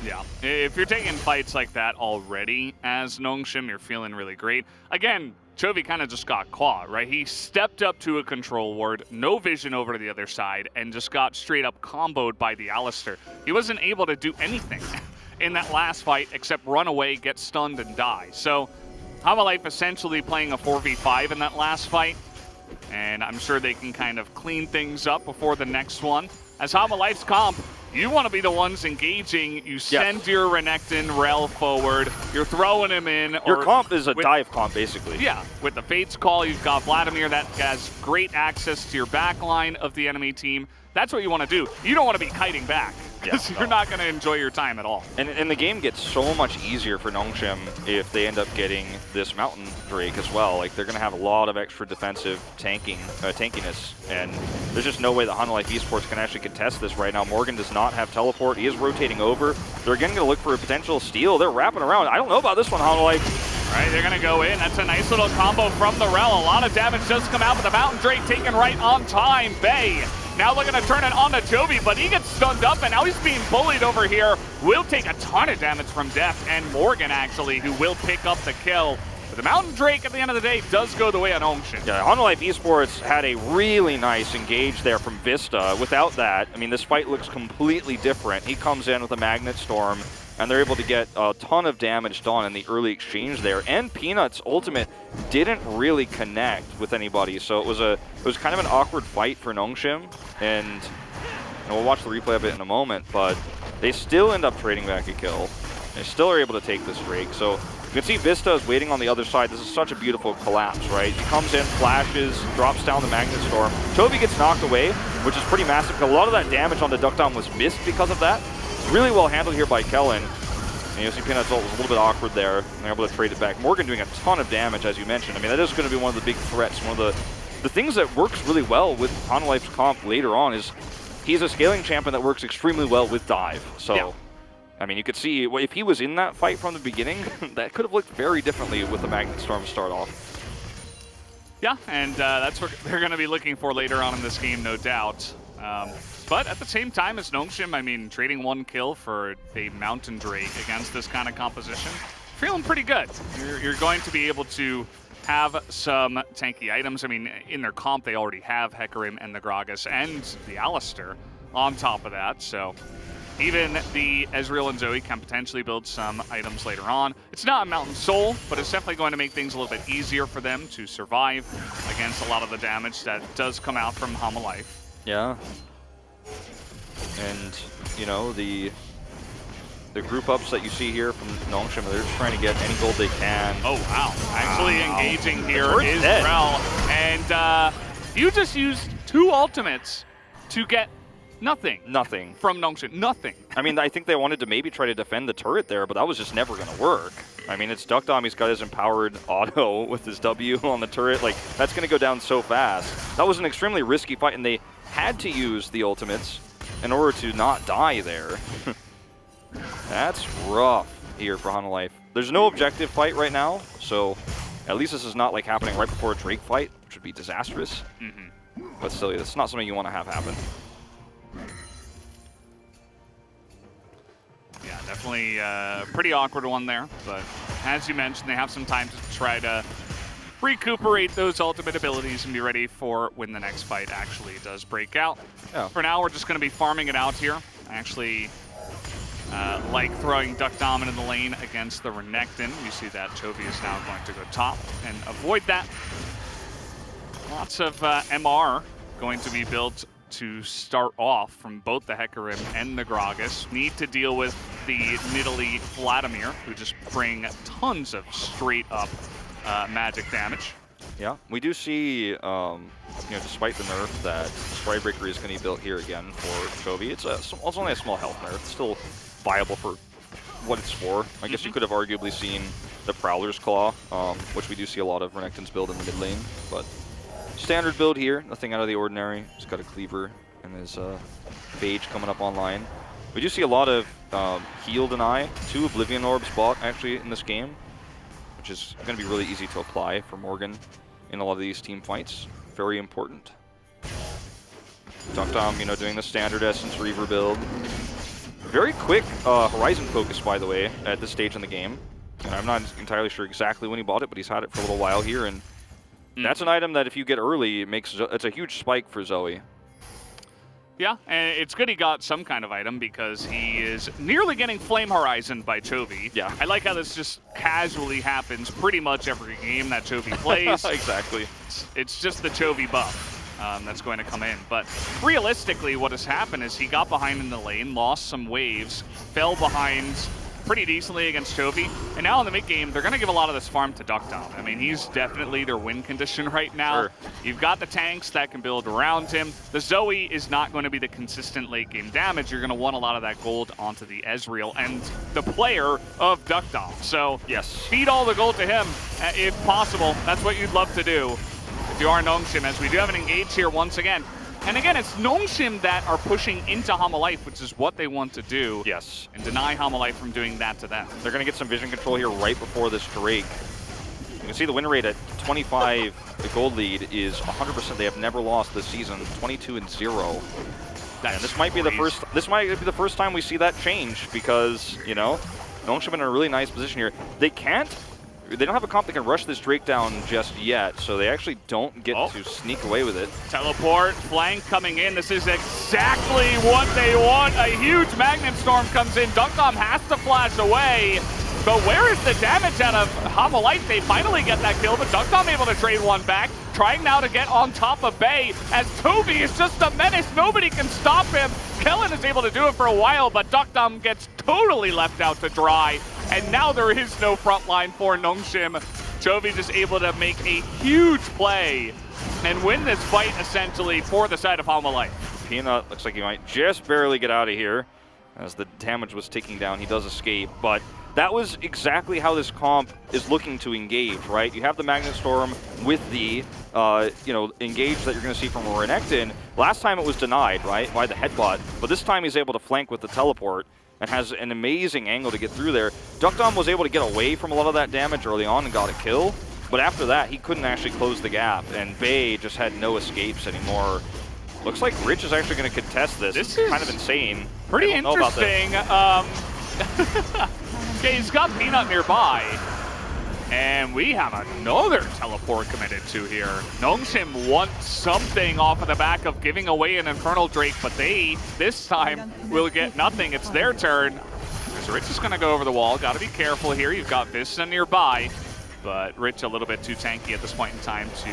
Yeah, if you're taking fights like that already as Nongshim, you're feeling really great. Again, ㅣ kind of just got caught, right? He stepped up to a control ward, no vision over to the other side, and just got straight up comboed by the Alistair. He wasn't able to do anything in that last fight except run away, get stunned, and die. So Hololive essentially playing a 4v5 in that last fight, and I'm sure they can kind of clean things up before the next one. As Hololive's comp, you want to be the ones engaging. You send your Renekton Rel forward. You're throwing him in. Your comp is a dive comp, basically. Yeah, with the Fates Call, you've got Vladimir that has great access to your back line of the enemy team. That's what you want to do. You don't want to be kiting back, because you're not going to enjoy your time at all. And the game gets so much easier for Nongshim if they end up getting this Mountain Drake as well. Like, they're going to have a lot of extra defensive tankiness, and there's just no way that Hololive Esports can actually contest this right now. Morgan does not have teleport. He is rotating over. They're again going to look for a potential steal. They're wrapping around. I don't know about this one, Hololive. All right, they're going to go in. That's a nice little combo from the Rel. A lot of damage does come out, but the Mountain Drake taken right on time. Bay now looking to turn it on to ㅣ, but he gets stunned up, and now he's being bullied over here. Will take a ton of damage from Deft, and Morgan, actually, who will pick up the kill. But the Mountain Drake, at the end of the day, does go the way of Nongshim. Yeah, Hololive Esports had a really nice engage there from Vista. Without that, I mean, this fight looks completely different. He comes in with a Magnet Storm, and they're able to get a ton of damage done in the early exchange there. And Peanut's ultimate didn't really connect with anybody, so it was kind of an awkward fight for Nongshim. And we'll watch the replay of it in a moment, but they still end up trading back a kill. They still are able to take this Drake. So you can see Vista is waiting on the other side. This is such a beautiful collapse, right? He comes in, flashes, drops down the Magnet Storm. ㅣ gets knocked away, which is pretty massive. A lot of that damage on the Duck Down was missed because of that. Really well handled here by Kellen. And you see Peanut's ult was a little bit awkward there, and they're able to trade it back. Morgan doing a ton of damage, as you mentioned. I mean, that is going to be one of the big threats. One of the things that works really well with Hololive's comp later on is he's a scaling champion that works extremely well with dive. So, yeah. I mean, you could see if he was in that fight from the beginning, that could have looked very differently with the Magnet Storm to start off. Yeah, and that's what they're going to be looking for later on in this game, no doubt. But at the same time as Nongshim, I mean, trading 1 kill for a Mountain Drake against this kind of composition, feeling pretty good. You're going to be able to have some tanky items. I mean, in their comp, they already have Hecarim and the Gragas and the Alistair on top of that. So even the Ezreal and Zoe can potentially build some items later on. It's not a Mountain Soul, but it's definitely going to make things a little bit easier for them to survive against a lot of the damage that does come out from Hololive. Yeah. And, you know, the group ups that you see here from Nongshim, they're just trying to get any gold they can. Oh, wow. Actually engaging here is Rel. And you just used 2 ultimates to get nothing. Nothing. From Nongshim. Nothing. I mean, I think they wanted to maybe try to defend the turret there, but that was just never going to work. I mean, it's Duckdom. He's got his empowered auto with his W on the turret. Like, that's going to go down so fast. That was an extremely risky fight, and they had to use the ultimates in order to not die there. That's rough here for Hololive. There's no objective fight right now, so at least this is not like happening right before a Drake fight, which would be disastrous. But still, it's not something you want to have happen. Yeah, definitely a pretty awkward one there. But as you mentioned, they have some time to try to recuperate those ultimate abilities and be ready for when the next fight actually does break out. Yeah. For now, we're just going to be farming it out here. Actually, like throwing Duck Dom into the lane against the Renekton. You see that Chovy is now going to go top and avoid that. Lots of MR going to be built to start off from both the Hecarim and the Gragas. Need to deal with the Nidalee Vladimir, who just bring tons of straight up magic damage. Yeah, we do see, you know, despite the nerf, that Stride Breaker is going to be built here again for Chovy. It's only a small health nerf. It's still viable for what it's for. I guess you could have arguably seen the Prowler's Claw, which we do see a lot of Renekton's build in the mid lane, but standard build here, nothing out of the ordinary. Just got a Cleaver and his Phage coming up online. We do see a lot of heal deny, 2 Oblivion Orbs bought actually in this game, which is going to be really easy to apply for Morgan in a lot of these team fights. Very important. Duck Dom, you know, doing the standard Essence Reaver build. Very quick Horizon focus, by the way, at this stage in the game. And I'm not entirely sure exactly when he bought it, but he's had it for a little while here, and that's an item that if you get early, it's a huge spike for Zoe. Yeah, and it's good he got some kind of item because he is nearly getting Flame Horizon by Chovy. Yeah. I like how this just casually happens pretty much every game that Chovy plays. Exactly. It's just the Chovy buff that's going to come in. But realistically, what has happened is he got behind in the lane, lost some waves, fell behind pretty decently against Chovy, and now in the mid game, they're going to give a lot of this farm to Duck Dom. I mean, he's definitely their win condition right now. Sure. You've got the tanks that can build around him. The Zoe is not going to be the consistent late game damage. You're going to want a lot of that gold onto the Ezreal and the player of Duck Dom. So Yes. feed all the gold to him if possible. That's what you'd love to do if you are Nongshim, as we do have an engage here once again. And again, it's Nongshim that are pushing into Hamalife, which is what they want to do. Yes. And deny Hamalife from doing that to them. They're going to get some vision control here right before this Drake. You can see the win rate at 25. The gold lead is 100%. They have never lost this season. 22-0. And this might be the first. This might be the first time we see that change because Nongshim in a really nice position here. They don't have a comp that can rush this Drake down just yet, so they actually don't get to sneak away with it. Teleport, flank coming in. This is exactly what they want. A huge Magnet Storm comes in. Duck Dom has to flash away. But where is the damage out of Hamalife? They finally get that kill, but Duck Dom able to trade one back. Trying now to get on top of Bay, as Chovy is just a menace. Nobody can stop him. Kellen is able to do it for a while, but Duck Dom gets totally left out to dry. And now there is no front line for Nongshim. Chovy just able to make a huge play and win this fight essentially for the side of Hamalife. Peanut looks like he might just barely get out of here as the damage was ticking down. He does escape, but that was exactly how this comp is looking to engage, right? You have the Magnet Storm with the, engage that you're going to see from Renekton. Last time it was denied, right, by the headbutt, but this time he's able to flank with the teleport and has an amazing angle to get through there. Duck Dom was able to get away from a lot of that damage early on and got a kill, but after that, he couldn't actually close the gap, and Bay just had no escapes anymore. Looks like Rich is actually going to contest this. This is kind of insane. Pretty interesting. Okay, he's got Peanut nearby. And we have another teleport committed to here. Nongshim wants something off of the back of giving away an Infernal Drake, but they, this time, will get nothing. It's their turn. So Rich is going to go over the wall. Got to be careful here. You've got Vista nearby, but Rich a little bit too tanky at this point in time to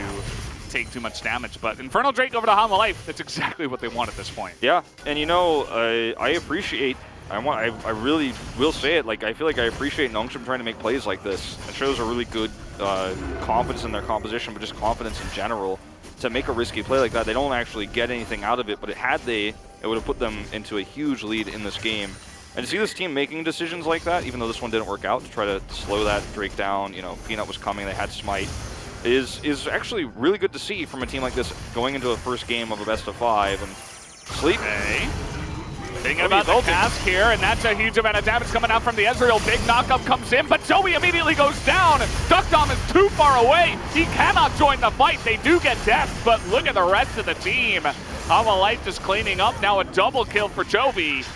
take too much damage. But Infernal Drake over to Hamalife, that's exactly what they want at this point. Yeah, and I appreciate... I really will say it. Like, I feel like I appreciate Nongshim trying to make plays like this. It shows a really good confidence in their composition, but just confidence in general. To make a risky play like that, they don't actually get anything out of it, but it would have put them into a huge lead in this game. And to see this team making decisions like that, even though this one didn't work out, to try to slow that Drake down, Peanut was coming, they had Smite, is actually really good to see from a team like this going into a first game of a best of 5. And Sleep. Okay. Thinking about the cask here, and that's a huge amount of damage coming out from the Ezreal. Big knockup comes in, but Zoe immediately goes down. Duck Dom is too far away. He cannot join the fight. They do get death, but look at the rest of the team. Hamalife just cleaning up. Now a double kill for Chovy.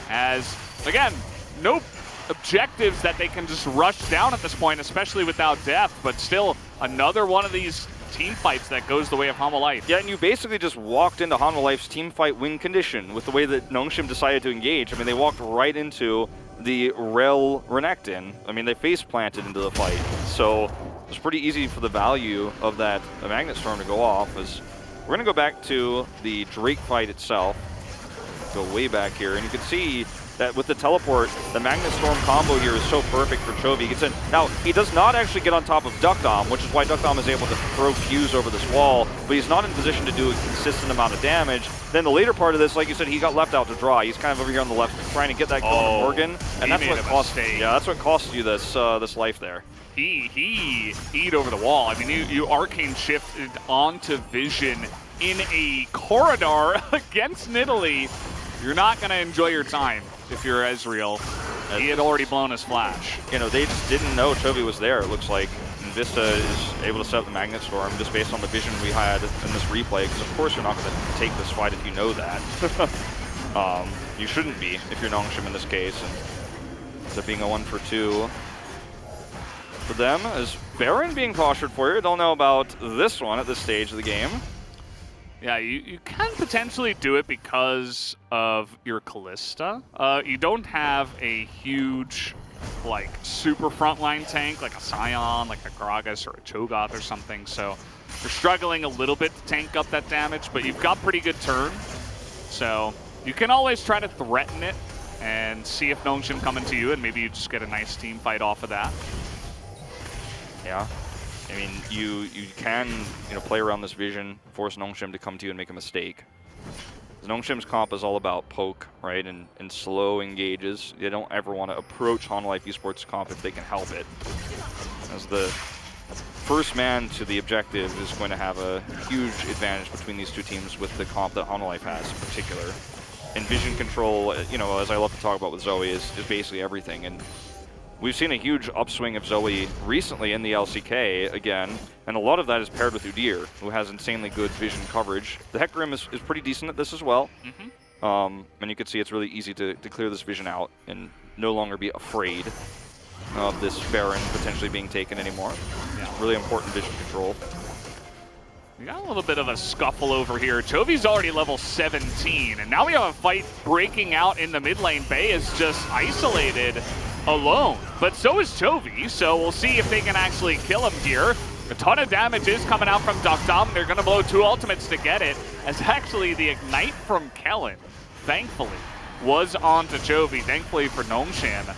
As, again, no objectives that they can just rush down at this point, especially without death, but still another one of these team fights that goes the way of Hanwha Life. Yeah, and you basically just walked into Hanwha Life's team fight win condition with the way that Nongshim decided to engage. I mean, they walked right into the Rel Renekton. I mean, they face planted into the fight. So it was pretty easy for the value of that Magnet Storm to go off. As we're going to go back to the Drake fight itself. Go way back here, and you can see that with the teleport, the Magnet Storm combo here is so perfect for Chovy. He gets in. Now, he does not actually get on top of Duck Dom, which is why Duck Dom is able to throw Fuse over this wall, but he's not in position to do a consistent amount of damage. Then the later part of this, like you said, he got left out to dry. He's kind of over here on the left trying to get that kill on Morgan, and that's what costs. Yeah, that's what costs you this this life there. He eat over the wall. I mean, you arcane shifted onto Vision in a corridor against Nidalee. You're not going to enjoy your time if you're Ezreal. He had already blown his flash. You know, they just didn't know Chovy was there, it looks like. And Vista is able to set up the Magnet Storm just based on the vision we had in this replay, because of course you're not going to take this fight if you know that. You shouldn't be if you're Nongshim in this case. And so being a 1-for-2 for them, as Baron being postured for you. Don't know about this one at this stage of the game. Yeah, you can potentially do it because of your Kalista. You don't have a huge, like, super frontline tank, like a Scion, like a Gragas or a Cho'Gath or something, so you're struggling a little bit to tank up that damage, but you've got pretty good turn. So you can always try to threaten it and see if Nongshim come into you, and maybe you just get a nice team fight off of that. Yeah. I mean, you can play around this vision, force Nongshim to come to you and make a mistake. Nongshim's comp is all about poke, right, and slow engages. You don't ever want to approach Hanwha Life Esports comp if they can help it. As the first man to the objective is going to have a huge advantage between these two teams with the comp that Hanwha Life has in particular. And vision control, as I love to talk about with Zoe, is basically everything. And we've seen a huge upswing of Zoe recently in the LCK again, and a lot of that is paired with Udyr, who has insanely good vision coverage. The Hecarim is pretty decent at this as well. And you can see it's really easy to clear this vision out and no longer be afraid of this Baron potentially being taken anymore. Yeah. Really important vision control. We got a little bit of a scuffle over here. Chovy's already level 17, and now we have a fight breaking out in the mid lane. Bay is just isolated alone, but so is Chovy, so we'll see if they can actually kill him here. A ton of damage is coming out from Duck Dom. They're going to blow 2 ultimates to get it, as actually the Ignite from Kellen, thankfully, was onto Chovy, thankfully for Nongshim,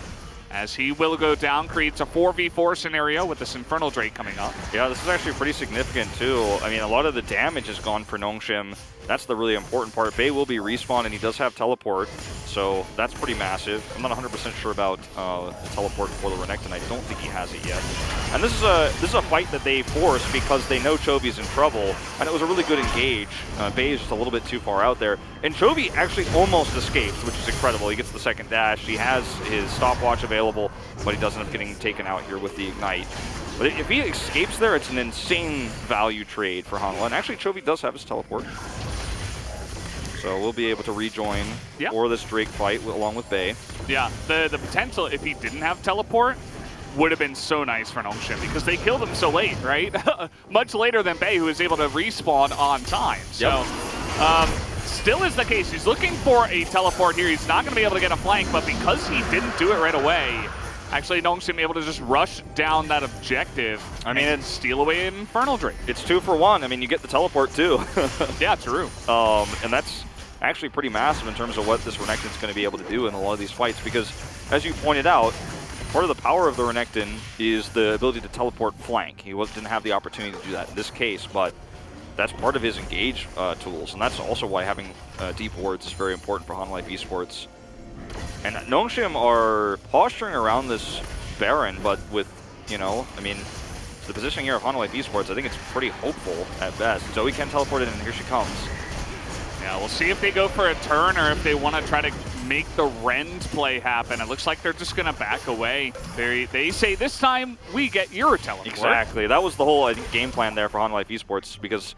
as he will go down, creates a 4v4 scenario with this Infernal Drake coming up. Yeah, this is actually pretty significant too. I mean, a lot of the damage is gone for Nongshim. That's the really important part. Bay will be respawned, and he does have teleport, so that's pretty massive. I'm not 100% sure about the teleport for the Renekton. I don't think he has it yet. And this is a fight that they force because they know Chovy's in trouble, and it was a really good engage. Bay is just a little bit too far out there, and Chovy actually almost escapes, which is incredible. He gets the second dash. He has his stopwatch available, but he does end up getting taken out here with the Ignite. But if he escapes there, it's an insane value trade for Hanwha. And actually, Chovy does have his teleport. So we'll be able to rejoin for this Drake fight along with Bay. Yeah, the potential, if he didn't have teleport, would have been so nice for Nongshim, because they killed him so late, right? Much later than Bay, who was able to respawn on time. So still is the case. He's looking for a teleport here. He's not going to be able to get a flank, but because he didn't do it right away, actually Nongshim able to just rush down that objective and steal away an Infernal Drake. It's 2 for 1. I mean, you get the teleport too. Yeah, true. And that's actually pretty massive in terms of what this Renekton's going to be able to do in a lot of these fights, because as you pointed out, part of the power of the Renekton is the ability to teleport flank. He didn't have the opportunity to do that in this case, but that's part of his engage tools, and that's also why having deep wards is very important for Hanwha Life Esports. And Nongshim are posturing around this Baron, but with, I mean, the positioning here of Hanwha Life Esports, I think it's pretty hopeful at best. Zoe can teleport in, and here she comes. Yeah, we'll see if they go for a turn or if they want to try to make the rend play happen. It looks like they're just going to back away. They say, this time, we get your teleport. Exactly. That was the whole, I think, game plan there for Hanwha Life Esports, because,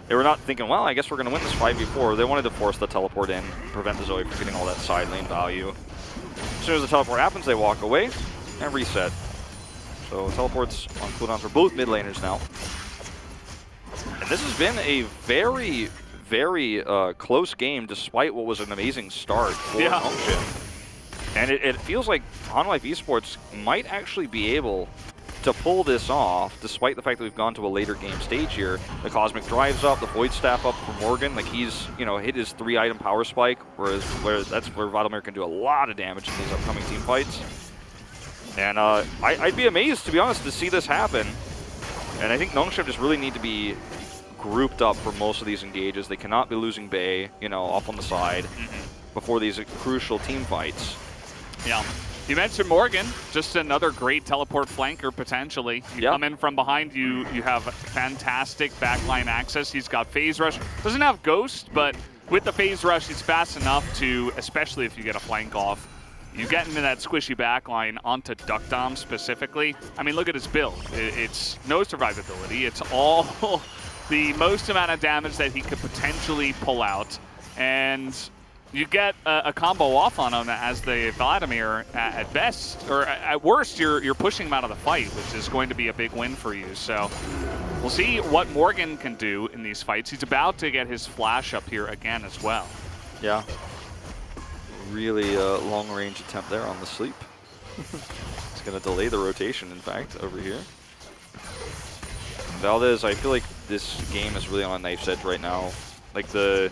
they were not thinking, well, I guess we're going to win this 5v4. They wanted to force the teleport in, prevent the Zoe from getting all that side lane value. As soon as the teleport happens, they walk away and reset. So teleports on cooldown for both mid laners now. And this has been a very, very close game, despite what was an amazing start for Nongshim. And it feels like Hanwha Esports might actually be able to pull this off, despite the fact that we've gone to a later game stage here. The Cosmic Drive's up, the Void Staff up for Morgan. Like, he's, you know, hit his 3-item power spike, whereas that's where Vladimir can do a lot of damage in these upcoming team fights. And I'd be amazed, to be honest, to see this happen. And I think Nongshim just really need to be grouped up for most of these engages. They cannot be losing Bay, you know, off on the side before these crucial team fights. Yeah. You mentioned Morgan, just another great teleport flanker potentially. You come in from behind, you have fantastic backline access. He's got phase rush. Doesn't have ghost, but with the phase rush, he's fast enough to, especially if you get a flank off, you get into that squishy backline onto Duck Dom specifically. I mean, look at his build. It's no survivability. It's all the most amount of damage that he could potentially pull out. And you get a combo off on him as the Vladimir at best, or at worst, you're pushing him out of the fight, which is going to be a big win for you. So we'll see what Morgan can do in these fights. He's about to get his flash up here again as well. Yeah. Really long-range attempt there on the sleep. It's going to delay the rotation, in fact, over here. Valdez, I feel like this game is really on a knife's edge right now. Like, the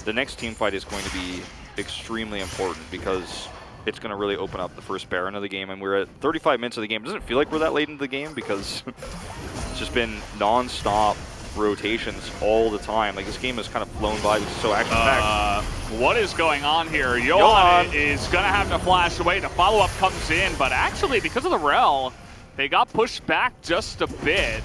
next team fight is going to be extremely important because it's going to really open up the first Baron of the game. And we're at 35 minutes of the game. It doesn't feel like we're that late into the game because it's just been non-stop rotations all the time. Like, this game has kind of flown by because it's so action-packed. What is going on here? Johan is going to have to flash away. The follow-up comes in, but actually, because of the rel, they got pushed back just a bit.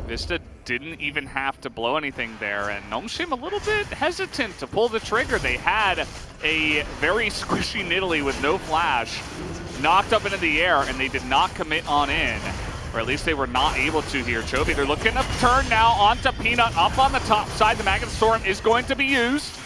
Vista didn't even have to blow anything there, and Nongshim a little bit hesitant to pull the trigger. They had a very squishy Nidalee with no flash knocked up into the air, and they did not commit on in. Or at least they were not able to here. Chovy, they're looking to turn now onto Peanut up on the top side. The Magnet Storm is going to be used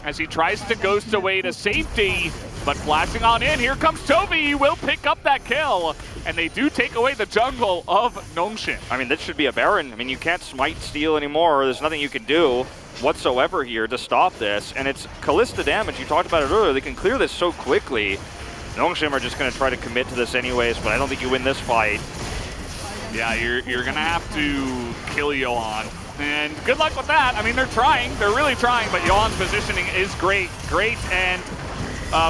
as he tries to ghost away to safety, but flashing on in. Here comes Chovy. He will pick up that kill, and they do take away the jungle of Nongshim. I mean, this should be a Baron. I mean, you can't smite steal anymore. There's nothing you can do whatsoever here to stop this, and it's Kalista damage. You talked about it earlier. They can clear this so quickly. Nongshim are just going to try to commit to this anyways, but I don't think you win this fight. Yeah, you're going to have to kill Johan. And good luck with that. I mean, they're trying. They're really trying, but Johan's positioning is great. And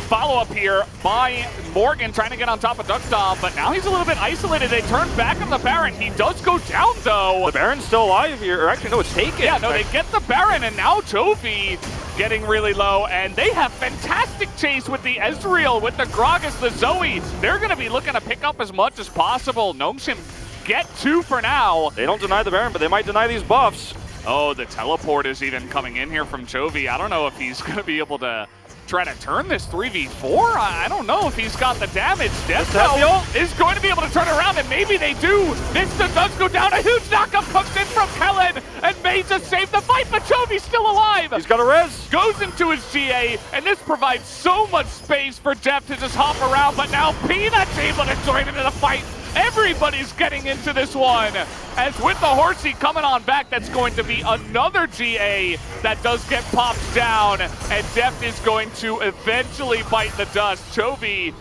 follow-up here by Morgan trying to get on top of Duck Dom, but now he's a little bit isolated. They turn back on the Baron. He does go down, though. The Baron's still alive here. Or actually, no, it's taken. Yeah, no, they get the Baron, and now Chovy getting really low, and they have fantastic chase with the Ezreal, with the Gragas, the Zoe. They're going to be looking to pick up as much as possible. Nongshim get 2 for now. They don't deny the Baron, but they might deny these buffs. Oh, the teleport is even coming in here from Chovy. I don't know if he's going to be able to try to turn this 3v4. I don't know if he's got the damage. Deathbell is going to be able to turn around, and maybe they do. Vista does go down. A huge knockup comes in from Kellen, and may just save the fight, but Chovy's still alive. He's got a res. Goes into his GA, and this provides so much space for Jeff to just hop around, but now Peanut's able to join into the fight. Everybody's getting into this one. As with the Horsey coming on back, that's going to be another GA that does get popped down. And Deft is going to eventually bite the dust. Chovy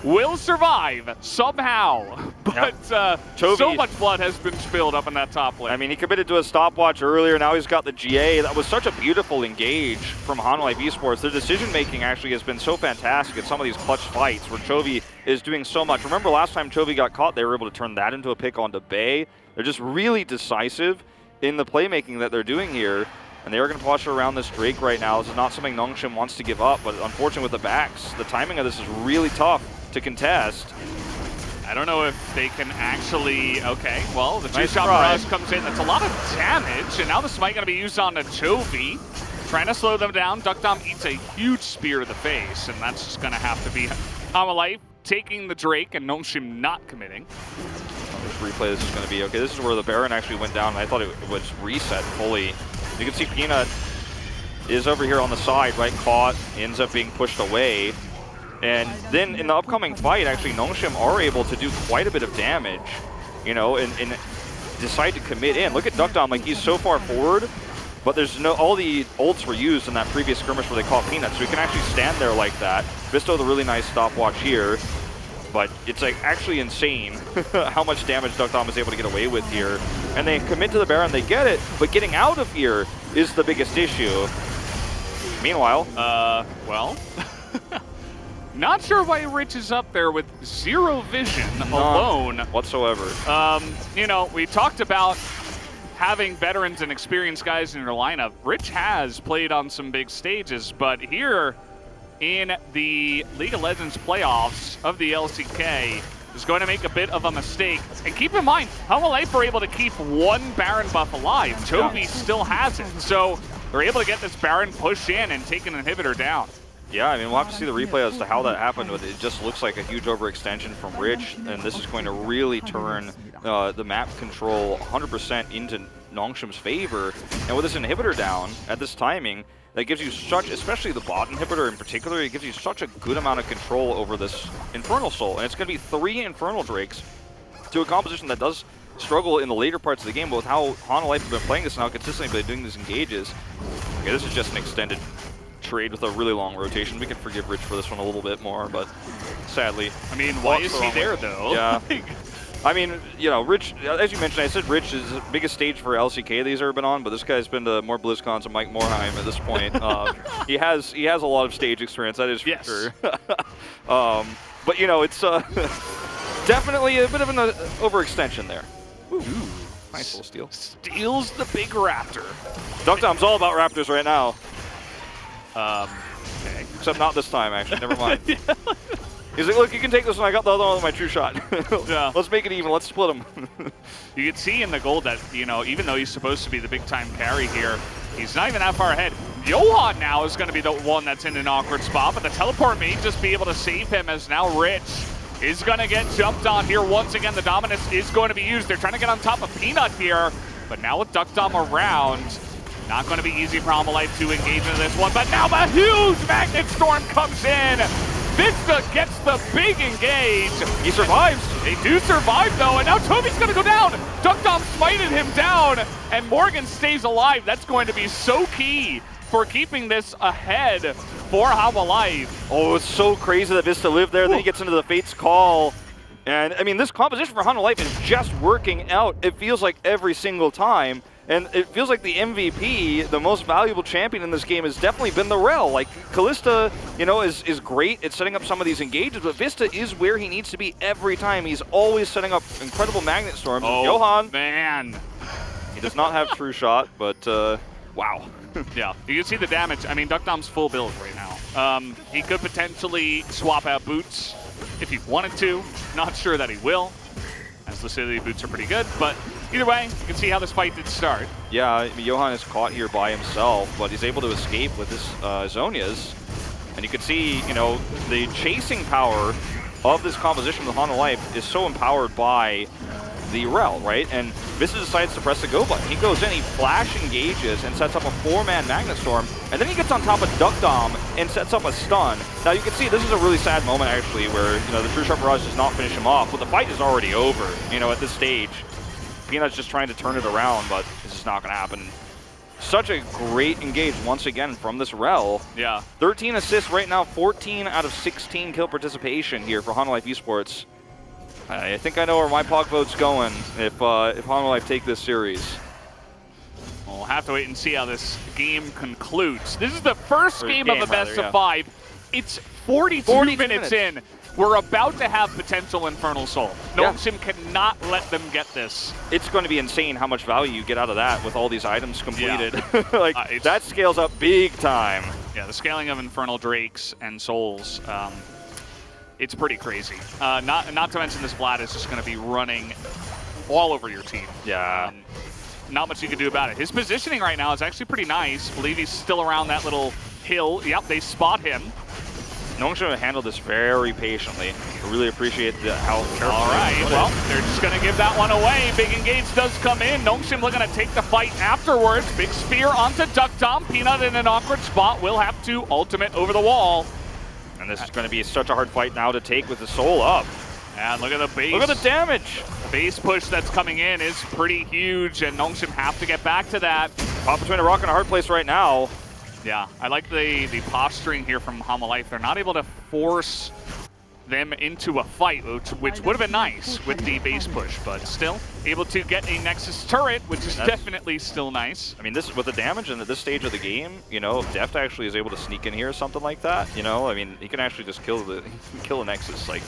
will survive somehow. But so much blood has been spilled up in that top lane. I mean, he committed to a stopwatch earlier. Now he's got the GA. That was such a beautiful engage from Hanwha Esports. Their decision-making actually has been so fantastic at some of these clutch fights where Chovy is doing so much. Remember last time Chovy got caught, they were able to turn that into a pick onto Bay. They're just really decisive in the playmaking that they're doing here. And they are going to posture around this Drake right now. This is not something Nongshim wants to give up, but unfortunately with the backs, the timing of this is really tough to contest. I don't know if they can actually, okay, well, the two-shot rush comes in. That's a lot of damage, and now the smite going to be used on a Chovy. Trying to slow them down. Duck Dom eats a huge spear to the face, and that's just going to have to be Amalite taking the Drake and Nongshim not committing. This replay, this is going to be, okay, this is where the Baron actually went down, and I thought it was reset fully. You can see Peanut is over here on the side, right, caught, ends up being pushed away. And then in the upcoming fight, actually, Nongshim are able to do quite a bit of damage. you know, and decide to commit in. Look at Duckdom, like he's so far forward, but there's no, all the ults were used in that previous skirmish where they caught Peanut, so he can actually stand there like that. Visto with a really nice stopwatch here, but it's like actually insane how much damage Duckdom is able to get away with here. And they commit to the Baron, they get it, but getting out of here is the biggest issue. Meanwhile, well, not sure why Rich is up there with zero vision alone whatsoever. You know, we talked about having veterans and experienced guys in your lineup. Rich has played on some big stages, but here in the League of Legends playoffs of the LCK is going to make a bit of a mistake. And keep in mind, HLE were able to keep one Baron buff alive. Chovy still has it, so they're able to get this Baron push in and take an inhibitor down. Yeah, I mean, we'll have to see the replay as to how that happened. But it just looks like a huge overextension from Rich, and this is going to really turn the map control 100% into Nongshim's favor. And with this inhibitor down at this timing, that gives you such, especially the bot inhibitor in particular, it gives you such a good amount of control over this Infernal Soul. And it's going to be 3 Infernal Drakes to a composition that does struggle in the later parts of the game, but with how HLE have been playing this now consistently by doing these engages. Okay, this is just an extended trade with a really long rotation. We can forgive Rich for this one a little bit more, but sadly. I mean, why is he there, though? Yeah. I mean, you know, Rich, as you mentioned, I said Rich is the biggest stage for LCK that he's ever been on, but this guy's been to more BlizzCons than Mike Morheim at this point. He has a lot of stage experience, that is for sure. But, you know, it's definitely a bit of an overextension there. Ooh. Nice little steal. Steals the big raptor. Duckdom's all about raptors right now. Okay. Except not this time, actually. Never mind. He's like, look, you can take this one. I got the other one with my true shot. Yeah. Let's make it even. Let's split them. You can see in the gold that, you know, even though he's supposed to be the big-time carry here, he's not even that far ahead. Johan now is going to be the one that's in an awkward spot, but the teleport may just be able to save him, as now Rich is going to get jumped on here. Once again, the dominance is going to be used. They're trying to get on top of Peanut here, but now with Duckdom around, not going to be easy for HLE to engage in this one, but now the huge Magnet Storm comes in. Vista gets the big engage. He survives. They do survive, though, and now Toby's going to go down. Duckdom smited him down, and Morgan stays alive. That's going to be so key for keeping this ahead for HLE. Oh, it's so crazy that Vista lived there. Then he gets into the Fate's Call. And, I mean, this composition for HLE is just working out. It feels like every single time. And it feels like the MVP, the most valuable champion in this game, has definitely been the Rel. Like, Kalista, you know, is great at setting up some of these engages, but Vista is where he needs to be every time. He's always setting up incredible Magnet Storms. Oh, Johan, man. he does not have True Shot, but wow. Yeah, you can see the damage. I mean, Duckdom's full build right now. He could potentially swap out boots if he wanted to. Not sure that he will, as the City boots are pretty good, but either way, you can see how this fight did start. Yeah, I mean, Johan is caught here by himself, but he's able to escape with his Zhonya's. And you can see, you know, the chasing power of this composition with HLE is so empowered by the Rel, right? And Vista decides to press the go button. He goes in, he flash engages and sets up a 4-man Magnet Storm, and then he gets on top of Duckdom and sets up a stun. Now you can see this is a really sad moment actually where, you know, the True Shot Barrage does not finish him off, but the fight is already over, you know, at this stage. Peanut's just trying to turn it around, but this is not going to happen. Such a great engage once again from this Rel. Yeah. 13 assists right now, 14 out of 16 kill participation here for HLE Esports. I think I know where my POG vote's going if HLE take this series. We'll have to wait and see how this game concludes. This is the first game of the best rather, of 5. It's 42 minutes in. We're about to have potential Infernal Soul. Nongshim cannot let them get this. It's going to be insane how much value you get out of that with all these items completed. Yeah. Like, that scales up big time. Yeah, the scaling of Infernal Drakes and Souls, it's pretty crazy. Not to mention this Vlad is just going to be running all over your team. Yeah. Not much you can do about it. His positioning right now is actually pretty nice. I believe he's still around that little hill. Yep, they spot him. Nongshim handled this very patiently. I really appreciate how careful. All right, well, they're just going to give that one away. Big engage does come in. Nongshim looking to take the fight afterwards. Big spear onto Duckdom. Peanut in an awkward spot. Will have to ultimate over the wall. And this is going to be such a hard fight now to take with the soul up. And look at the base. Look at the damage. Base push that's coming in is pretty huge, and Nongshim have to get back to that. Caught between a rock and a hard place right now. Yeah, I like the posturing here from Hamalife. They're not able to force them into a fight, which would have been nice with the base push, but still able to get a Nexus turret, which is definitely still nice. I mean, this with the damage and at this stage of the game, you know, if Deft actually is able to sneak in here or something like that, you know, I mean, he can actually just kill the Nexus. Like,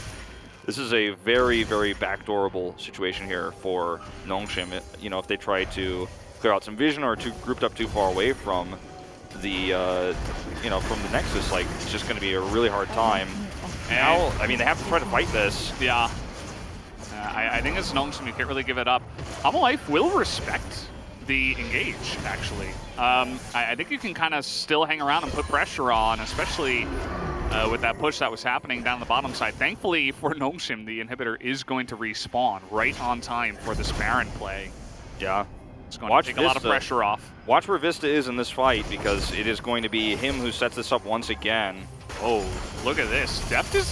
this is a very, very backdoorable situation here for Nongshim. You know, if they try to clear out some vision or grouped up too far away from the, you know, from the Nexus, like, it's just going to be a really hard time. Now, I mean, they have to try to fight this. Yeah. I think as Nongshim, you can't really give it up. Hamalife will respect the engage, actually. I think you can kind of still hang around and put pressure on, especially with that push that was happening down the bottom side. Thankfully for Nongshim, the inhibitor is going to respawn right on time for this Baron play. Yeah. It's going to take a lot of pressure off. Watch where Vista is in this fight, because it is going to be him who sets this up once again. Oh, look at this. Deft is,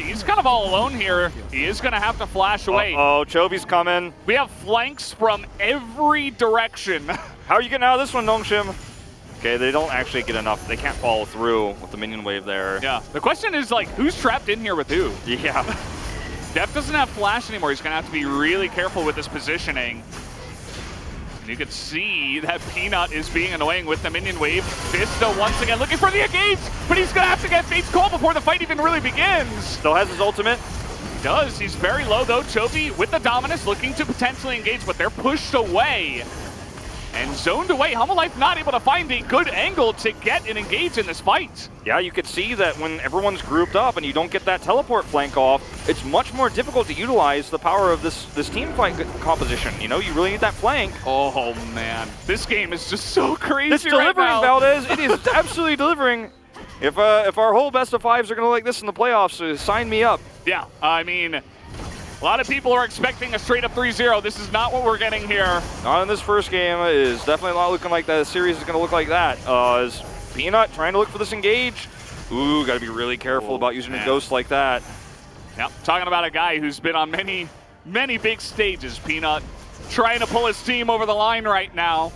he's kind of all alone here. He is going to have to flash away. Oh, Chovy's coming. We have flanks from every direction. How are you getting out of this one, Nongshim? Okay, they don't actually get enough. They can't follow through with the minion wave there. Yeah, the question is, like, who's trapped in here with who? Yeah. Deft doesn't have flash anymore. He's going to have to be really careful with his positioning. You can see that Peanut is being annoying with the minion wave. Vista once again looking for the engage, but he's gonna have to get Fate's call before the fight even really begins. Still has his ultimate. He does, he's very low though. Chovy with the Dominus looking to potentially engage, but they're pushed away. And zoned away, Hamalife not able to find a good angle to get and engage in this fight. Yeah, you could see that when everyone's grouped up and you don't get that teleport flank off, it's much more difficult to utilize the power of this team fight composition. You know, you really need that flank. Oh man, this game is just so crazy. It's delivering, right now. Valdez. It is absolutely delivering. If our whole best of fives are gonna like this in the playoffs, sign me up. Yeah, I mean, a lot of people are expecting a straight up 3-0. This is not what we're getting here. Not in this first game. It is definitely not looking like that. The series is going to look like that. Is Peanut trying to look for this engage? Ooh, got to be really careful about using a ghost like that. Yep, talking about a guy who's been on many, many big stages. Peanut trying to pull his team over the line right now.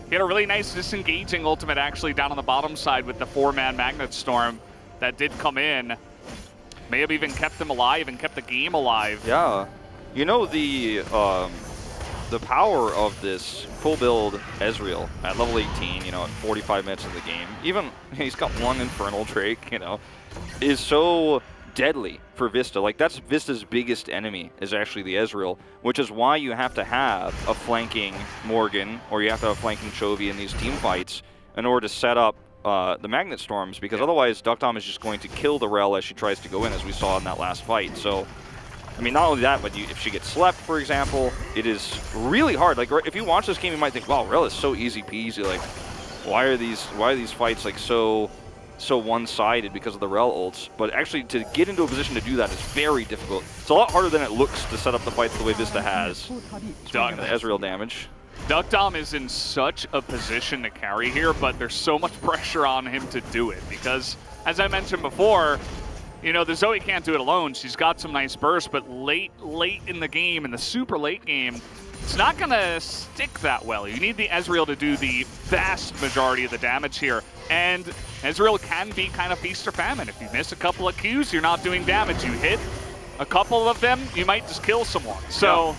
He had a really nice disengaging ultimate actually down on the bottom side with the 4-man Magnet Storm that did come in. May have even kept them alive and kept the game alive. Yeah. You know, the power of this full build Ezreal at level 18, you know, at 45 minutes of the game, even he's got one Infernal Drake, you know, is so deadly for Vista. Like, that's Vista's biggest enemy is actually the Ezreal, which is why you have to have a flanking Morgan or you have to have a flanking Chovy in these team fights in order to set up the Magnet Storms, because otherwise Duckdom is just going to kill the Rel as she tries to go in, as we saw in that last fight. So, I mean, not only that, but if she gets slept, for example, it is really hard. Like, if you watch this game, you might think, wow, Rel is so easy peasy. Like, why are these fights like so one-sided because of the Rel ults? But actually, to get into a position to do that is very difficult. It's a lot harder than it looks to set up the fights the way Vista has. Speaking of the Ezreal damage. Duckdom is in such a position to carry here, but there's so much pressure on him to do it because, as I mentioned before, you know, the Zoe can't do it alone. She's got some nice bursts, but late in the game, in the super late game, it's not going to stick that well. You need the Ezreal to do the vast majority of the damage here, and Ezreal can be kind of feast or famine. If you miss a couple of Qs, you're not doing damage. You hit a couple of them, you might just kill someone. So. Yeah.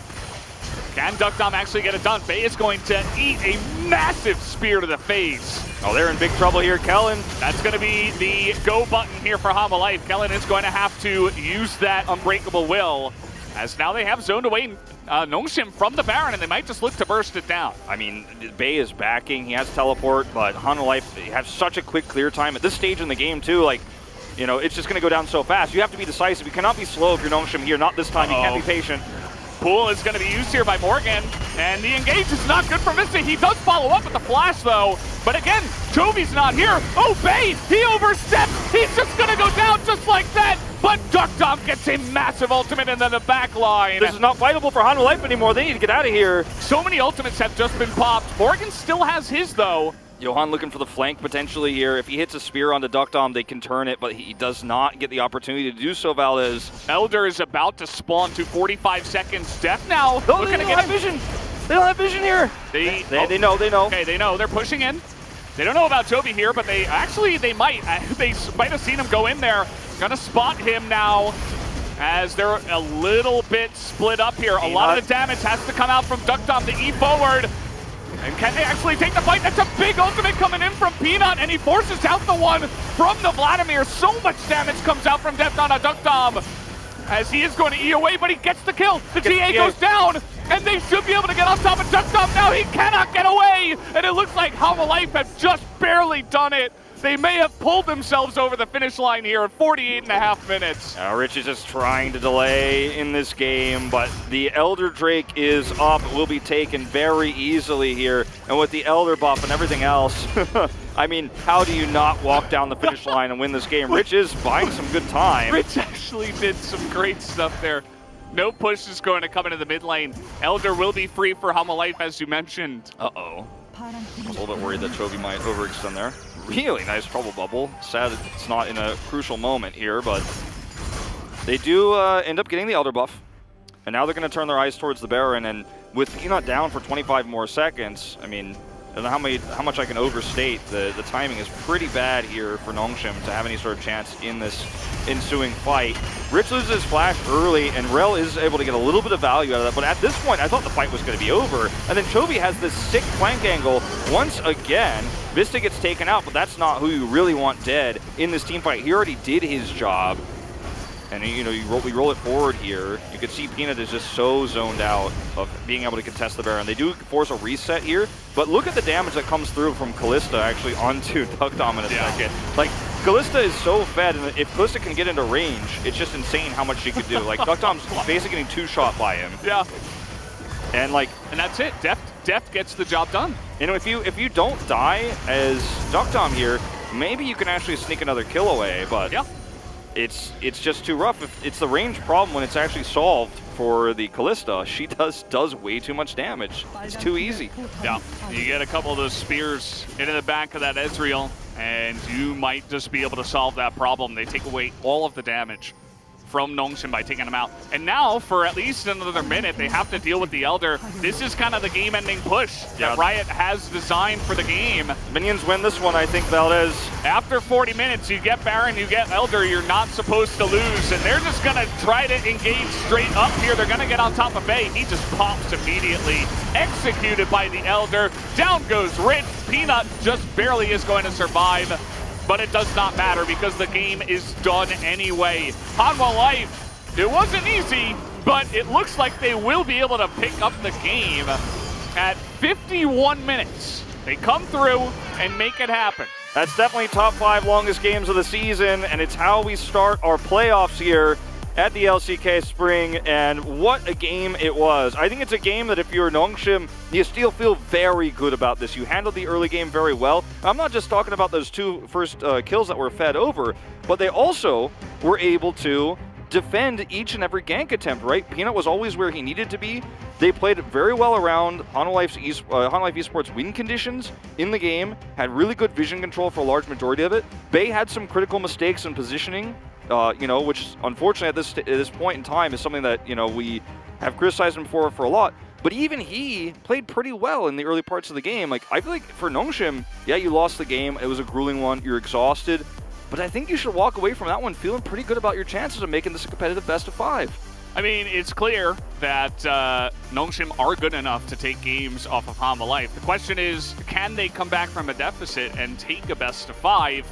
Can Duckdom actually get it done? Faye is going to eat a massive spear to the face. Oh, they're in big trouble here, Kellen. That's going to be the go button here for Hamalife. Kellen is going to have to use that Unbreakable Will, as now they have zoned away Nongshim from the Baron, and they might just look to burst it down. I mean, Bay is backing. He has teleport, but Hamalife has such a quick clear time at this stage in the game, too. Like, you know, it's just going to go down so fast. You have to be decisive. You cannot be slow if you're Nongshim here. Not this time. You can't be patient. Pool is going to be used here by Morgan, and the engage is not good for Vista. He does follow up with the flash, though. But again, Chovy's not here. Oh, Bay, he oversteps. He's just going to go down just like that. But Duckdom gets a massive ultimate into the back line. This is not fightable for Hamalife anymore. They need to get out of here. So many ultimates have just been popped. Morgan still has his, though. Johan looking for the flank potentially here. If he hits a spear onto Duckdom, they can turn it, but he does not get the opportunity to do so, Valdez. Elder is about to spawn to 45 seconds. Def now No, looking they to don't get have vision. They don't have vision here. They know. Okay, they know. They're pushing in. They don't know about Toby here, but they might. They might have seen him go in there. Gonna spot him now as they're a little bit split up here. A lot of the damage has to come out from Duckdom, the E forward. And can they actually take the fight? That's a big ultimate coming in from Peanut, and he forces out the one from the Vladimir. So much damage comes out from Deft on a Duckdom as he is going to E away, but he gets the kill. The TA goes down, and they should be able to get on top of Duckdom now. He cannot get away, and it looks like Life have just barely done it. They may have pulled themselves over the finish line here at 48.5 minutes. Rich is just trying to delay in this game, but the Elder Drake is up. It will be taken very easily here. And with the Elder buff and everything else, I mean, how do you not walk down the finish line and win this game? Rich is buying some good time. Rich actually did some great stuff there. No push is going to come into the mid lane. Elder will be free for Life, as you mentioned. Uh-oh. I was a little bit worried that Chovy might overextend there. Really nice trouble bubble. Sad that it's not in a crucial moment here, but they do end up getting the Elder buff. And now they're going to turn their eyes towards the Baron, and with Peanut down for 25 more seconds, I mean, I don't know how much I can overstate. The timing is pretty bad here for Nongshim to have any sort of chance in this ensuing fight. Rich loses his flash early, and Rel is able to get a little bit of value out of that, but at this point, I thought the fight was going to be over. And then Chovy has this sick flank angle once again. Vista gets taken out, but that's not who you really want dead in this team fight. He already did his job. And we roll it forward here. You can see Peanut is just so zoned out of being able to contest the Baron. They do force a reset here, but look at the damage that comes through from Callista actually onto Duckdom in a second. Like, Callista is so fed, and if Callista can get into range, it's just insane how much she could do. Like, Duckdom's basically getting two-shot by him. Yeah. And that's it. Deft gets the job done. If you don't die as Duckdom here, maybe you can actually sneak another kill away, but yeah. It's just too rough. It's the range problem when it's actually solved for the Callista. She does way too much damage. It's too easy. Yeah, you get a couple of those spears into the back of that Ezreal, and you might just be able to solve that problem. They take away all of the damage from Nongshim by taking him out. And now, for at least another minute, they have to deal with the Elder. This is kind of the game-ending push that Riot has designed for the game. Minions win this one, I think, Valdez. After 40 minutes, you get Baron, you get Elder, you're not supposed to lose, and they're just gonna try to engage straight up here. They're gonna get on top of Bay. He just pops immediately. Executed by the Elder. Down goes Rich. Peanut just barely is going to survive. But it does not matter because the game is done anyway. Life, it wasn't easy, but it looks like they will be able to pick up the game at 51 minutes. They come through and make it happen. That's definitely top 5 longest games of the season, and it's how we start our playoffs here at the LCK Spring, and what a game it was. I think it's a game that if you're Nongshim, you still feel very good about this. You handled the early game very well. I'm not just talking about those 2 first kills that were fed over, but they also were able to defend each and every gank attempt, right? Peanut was always where he needed to be. They played very well around Life Esports win conditions in the game, had really good vision control for a large majority of it. Bay had some critical mistakes in positioning, which unfortunately at this point in time is something that, we have criticized him for a lot. But even he played pretty well in the early parts of the game. Like, I feel like for Nongshim, yeah, you lost the game. It was a grueling one. You're exhausted. But I think you should walk away from that one feeling pretty good about your chances of making this a competitive best of 5. I mean, it's clear that Nongshim are good enough to take games off of Hanwha Life. The question is, can they come back from a deficit and take a best of 5?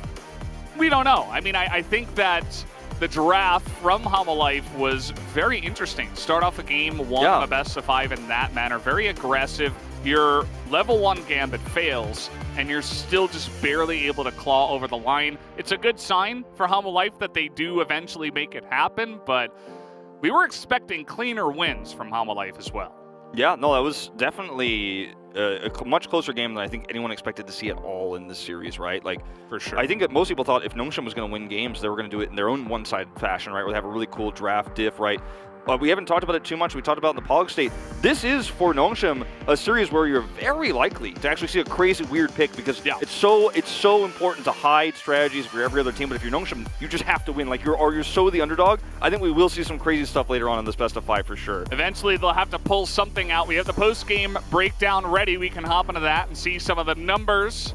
We don't know. I mean, I think that the draft from Hanwha Life was very interesting. Start off a game 1 of a best of 5 in that manner. Very aggressive. Your level 1 Gambit fails, and you're still just barely able to claw over the line. It's a good sign for Hanwha Life that they do eventually make it happen, but we were expecting cleaner wins from Hanwha Life as well. Yeah, no, that was definitely a much closer game than I think anyone expected to see at all in this series, right? Like, for sure. I think that most people thought if Nongshim was going to win games, they were going to do it in their own one-sided fashion, right? Where they have a really cool draft diff, right? we haven't talked about it too much. We talked about it in the POG State. This is, for Nongshim, a series where you're very likely to actually see a crazy, weird pick because it's so important to hide strategies for every other team. But if you're Nongshim, you just have to win. Like you're so the underdog. I think we will see some crazy stuff later on in this best of 5 for sure. Eventually, they'll have to pull something out. We have the post-game breakdown ready. We can hop into that and see some of the numbers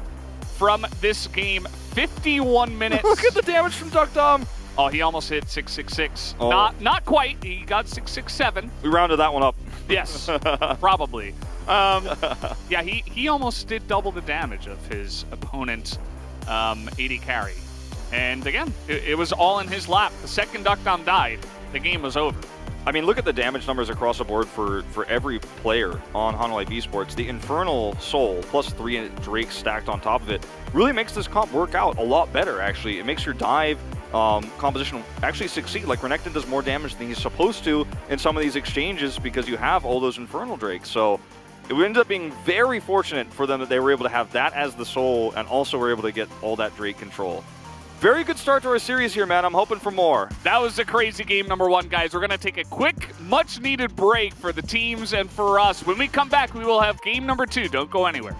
from this game. 51 minutes. Look at the damage from Duck Dom. Oh, he almost hit 666. Oh. Not quite. He got 667. We rounded that one up. Yes, probably. Yeah, he almost did double the damage of his opponent, 80 carry. And again, it was all in his lap. The second Duck Dom died, the game was over. I mean, look at the damage numbers across the board for every player on Hanwha Esports. The Infernal Soul plus 3 Drakes stacked on top of it really makes this comp work out a lot better, actually. It makes your dive composition actually succeed. Like, Renekton does more damage than he's supposed to in some of these exchanges because you have all those Infernal Drakes. So it ended up being very fortunate for them that they were able to have that as the soul and also were able to get all that Drake control. Very good start to our series here, man. I'm hoping for more. That was a crazy game number 1, guys. We're going to take a quick, much-needed break for the teams and for us. When we come back, we will have game number 2. Don't go anywhere.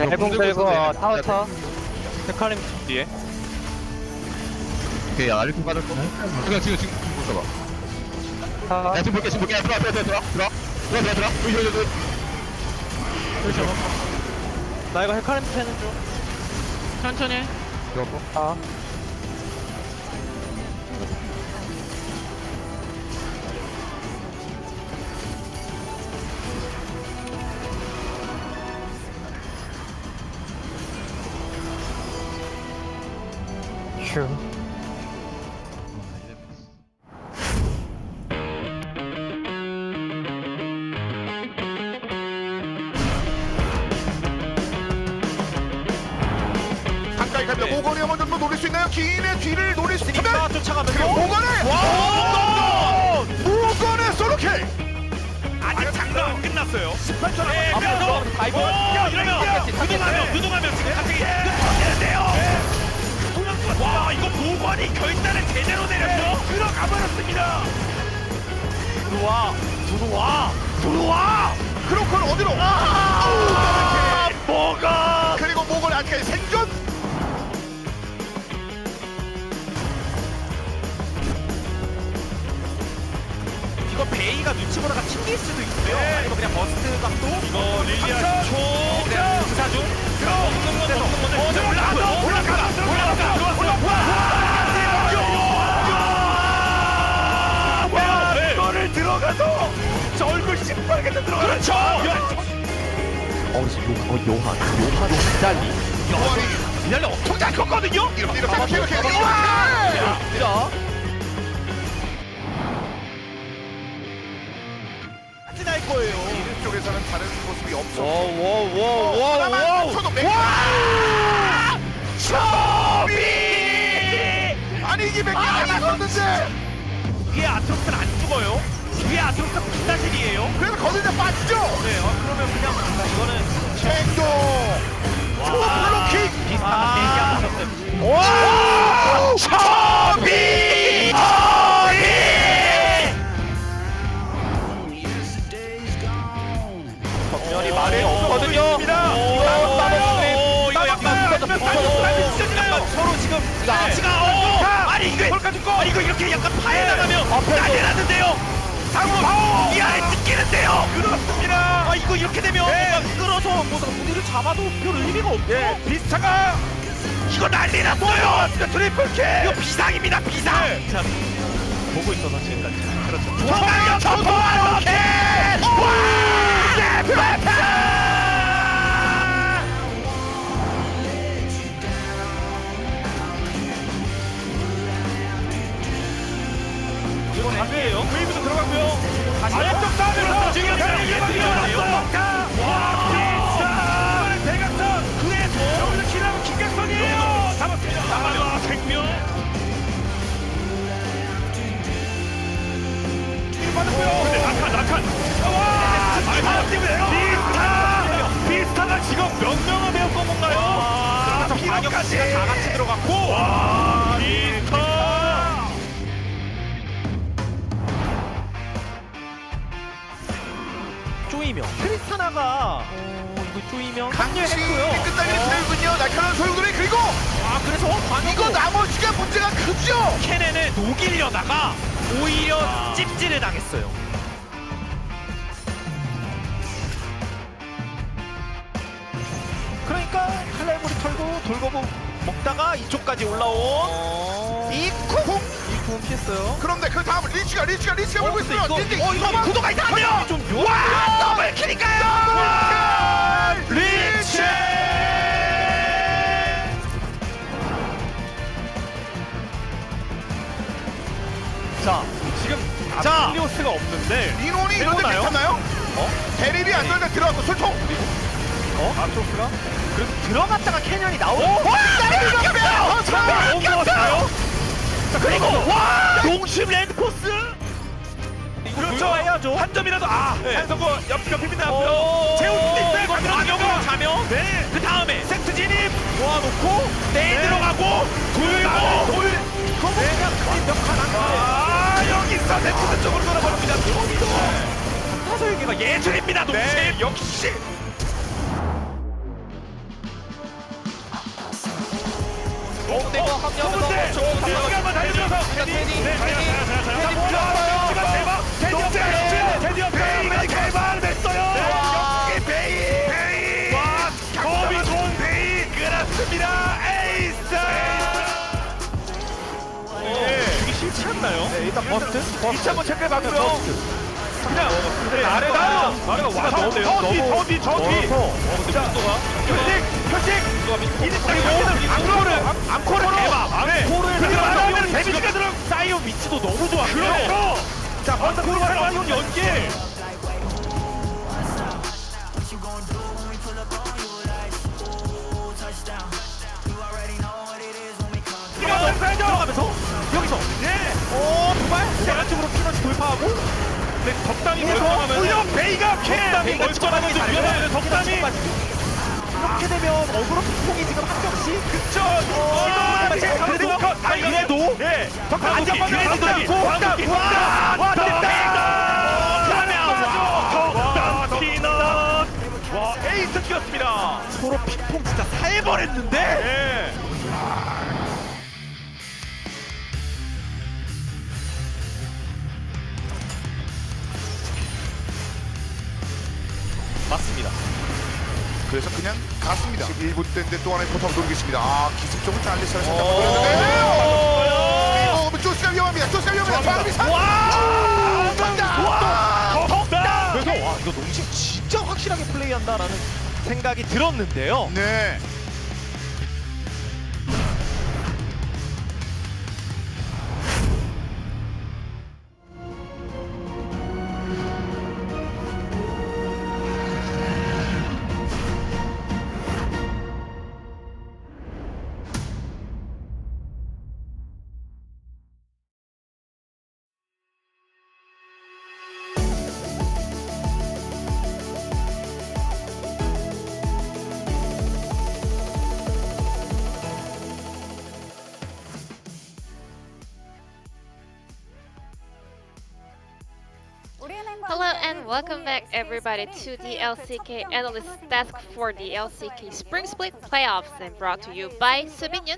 해봉 들고 타워 쳐. 헤카림 뒤에. 오케이, 야, 알리콘 받을 거. 지금 볼까 봐. 타. 야, 지금 볼게. 야, 들어와. 그렇죠. 나 이거 헤카림 패는 중. 천천히. 들어와. 타. 슈. 가까이 갑니다. 모건이가 먼저 또 노릴 수 있나요? 기인의 뒤를 노릴 수 있다면 쫓아가면서 모건의 솔로킬. 아직 장난 안 끝났어요. 18초 네, 앞으로 가이버. 이러면 누동하면 지금 갑자기 돼요. 와, 이거 모건이 결단을 제대로 내렸죠. 들어가 버렸습니다. 들어와. 크로커는 어디로? 뭐가 그리고 목을 아직까지 생존. 이거 베이가 눈치 보다가 튕길 수도 있어요. 아니면 그냥 버스트 각도. 이거 릴리아 초. 부사 중. 올라가. 이거를 들어가서 저 얼굴 시뻘게 들어가. 그렇죠. 요한 기다리. 기다리 엄청 잘 컸거든요. 이렇게 할 거예요. 이른 쪽에서는 다른 모습이 없어. 와와와와와 저도 맥. 초비! 아니 이게 몇 개가 났었는데. 위에 아트록스는 안 죽어요. 위에 아트록스 비사실이에요. 그래서 거기서 빠지죠. 네, 그러면 그냥 이거는 행동. 초블로킹. 비슷한 얘기하고 있었어요. 와! 초비! 전멸이 말이 없거든요. 이거 약간 서로 지금 아니 이거 이렇게 약간 파해 나가면 난리 났는데요. 상호 이 안에 찍히는데요. 그렇습니다. 이거 이렇게 되면 끌어서 뭐가 무기를 잡아도 별 의미가 없죠. 비스타가 이거 난리 났어요. 트리플 킬. 이거 비상입니다. 비상. 자 보고 있어서 지금까지. 그렇죠. 도망가 도망가 킬. 이건 안돼요. 웨이브도 들어가고요. 다시 안쪽 싸움에서 지금 와 대각선. 그래서 여기서 킬하면 김각선이에요. 잡았습니다. 잡아요. 생명. 받았고요. 근데 낙한. 비스타가 지금 몇 명을 배울 건가요? 피어까지 다 같이 들어갔고. 와, 비스타. 쪼이명. 크리스타나가 이거 쪼이명. 강력했고요. 끝나기는 되는군요. 날카로운 소용돌이 그리고. 그래서 이거 나머지가 문제가 크죠. 케넨을 녹이려다가 오히려 찜질을 당했어요. 그러니까 칼날머리 털고 돌거부 먹다가 이쪽까지 올라온 이쿵 피했어요. 그런데 그 다음 리치가 물고 있으면 이거 구도가 이상한데요. 와 더블 킬인가요? 리치. 자 지금 아필리오스가 없는데 민원이 이런데 괜찮나요? 대립이 안 돌다 들어갔고 술통. 아트록스가 그래서 들어갔다가 캐년이 나오고 자 그리고 와 농심 랜드포스 그렇죠 해야죠. 한 점이라도 한성구 옆입니다. 재울 수도 있어요. 강력으로 자면 그 다음에 세트 진입 모아놓고 네 들어가고 돌고 여기서 세트 쪽으로 돌아버립니다. 타설계가 예술입니다. 농심 역시 내가 합류하면서 시간만 달려줘서 드디어 베이가 개발됐어요. 여기 베이 겁이 좋은 베이 그렇습니다. 에이스 이게 싫지 않나요? 일단 버스트 위치 한번 체크해봤고요. 그냥 아래가 와서 저기 앙코를 대박. 앙코를 데미지가 들어. 사이온 위치도 너무 좋아. 그렇죠. 자 버스트 사이온 연계. 들어가면서 여기서 도발 안쪽으로 피너치 돌파하고. 적당히 멀쩡하면 베이가 적당히 멀쩡하면 위험해요. 적당히 이렇게 되면 어그로 핑퐁이 지금 한 명씩 그쵸. 그래도 안전방향 그래도 와 됐다. 와 에이스 뛰었습니다. 뻔했는데. 맞습니다. 그래서 그냥 갔습니다. 1분 때인데 또 하나의 포탑을 노리겠습니다. 아, 기습적으로 잘리스를 선택하고 그랬는데 조스가 위험합니다. 조스가 위험합니다. 바로 와! 간다. 덕다! 그래서 와, 이거 농심 진짜 확실하게 플레이한다라는 생각이 들었는데요. 네. Hello and welcome back everybody to the LCK Analyst Desk for the LCK Spring Split Playoffs and brought to you by Subinion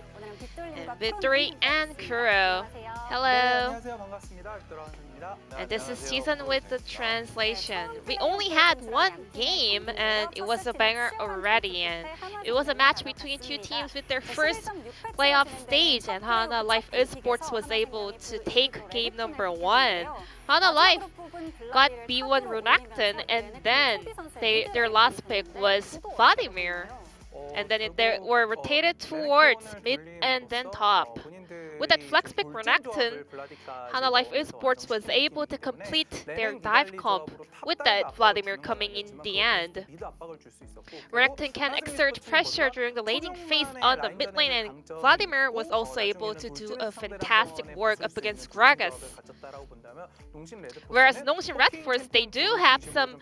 and Victory and Kuro. Hello. And this is Season with the translation. We only had one game and it was a banger already, and it was a match between two teams with their first playoff stage, and Hana Life Esports was able to take game number 1. Hana Life got B1 Runakton, and then their last pick was Vladimir. And then they were rotated towards mid and then top. With that flex pick Renekton, Hana Life Esports was able to complete their dive comp with that Vladimir coming in the end. Renekton can exert pressure during the laning phase on the mid lane, and Vladimir was also able to do a fantastic work up against Gragas. Whereas Nongsin Red Force, they do have some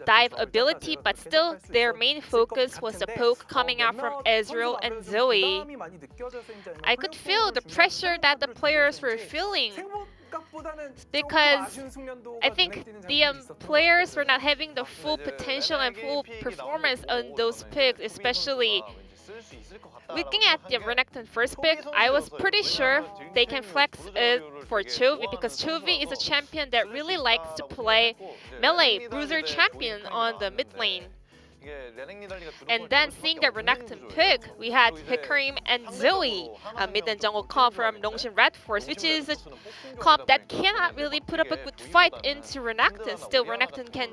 dive ability, but still their main focus was the poke coming out from Ezreal and Zoe. I could feel the pressure that the players were feeling, because I think the players were not having the full potential and full performance on those picks, especially looking at the Renekton first pick. I was pretty sure they can flex it for Chovy, because Chovy is a champion that really likes to play melee bruiser champion on the mid lane. And then seeing the Renekton pick, we had Hikarim and Zoe, a mid and jungle comp from Nongsin Red Force, which is a comp that cannot really put up a good fight into Renekton. Still, Renekton can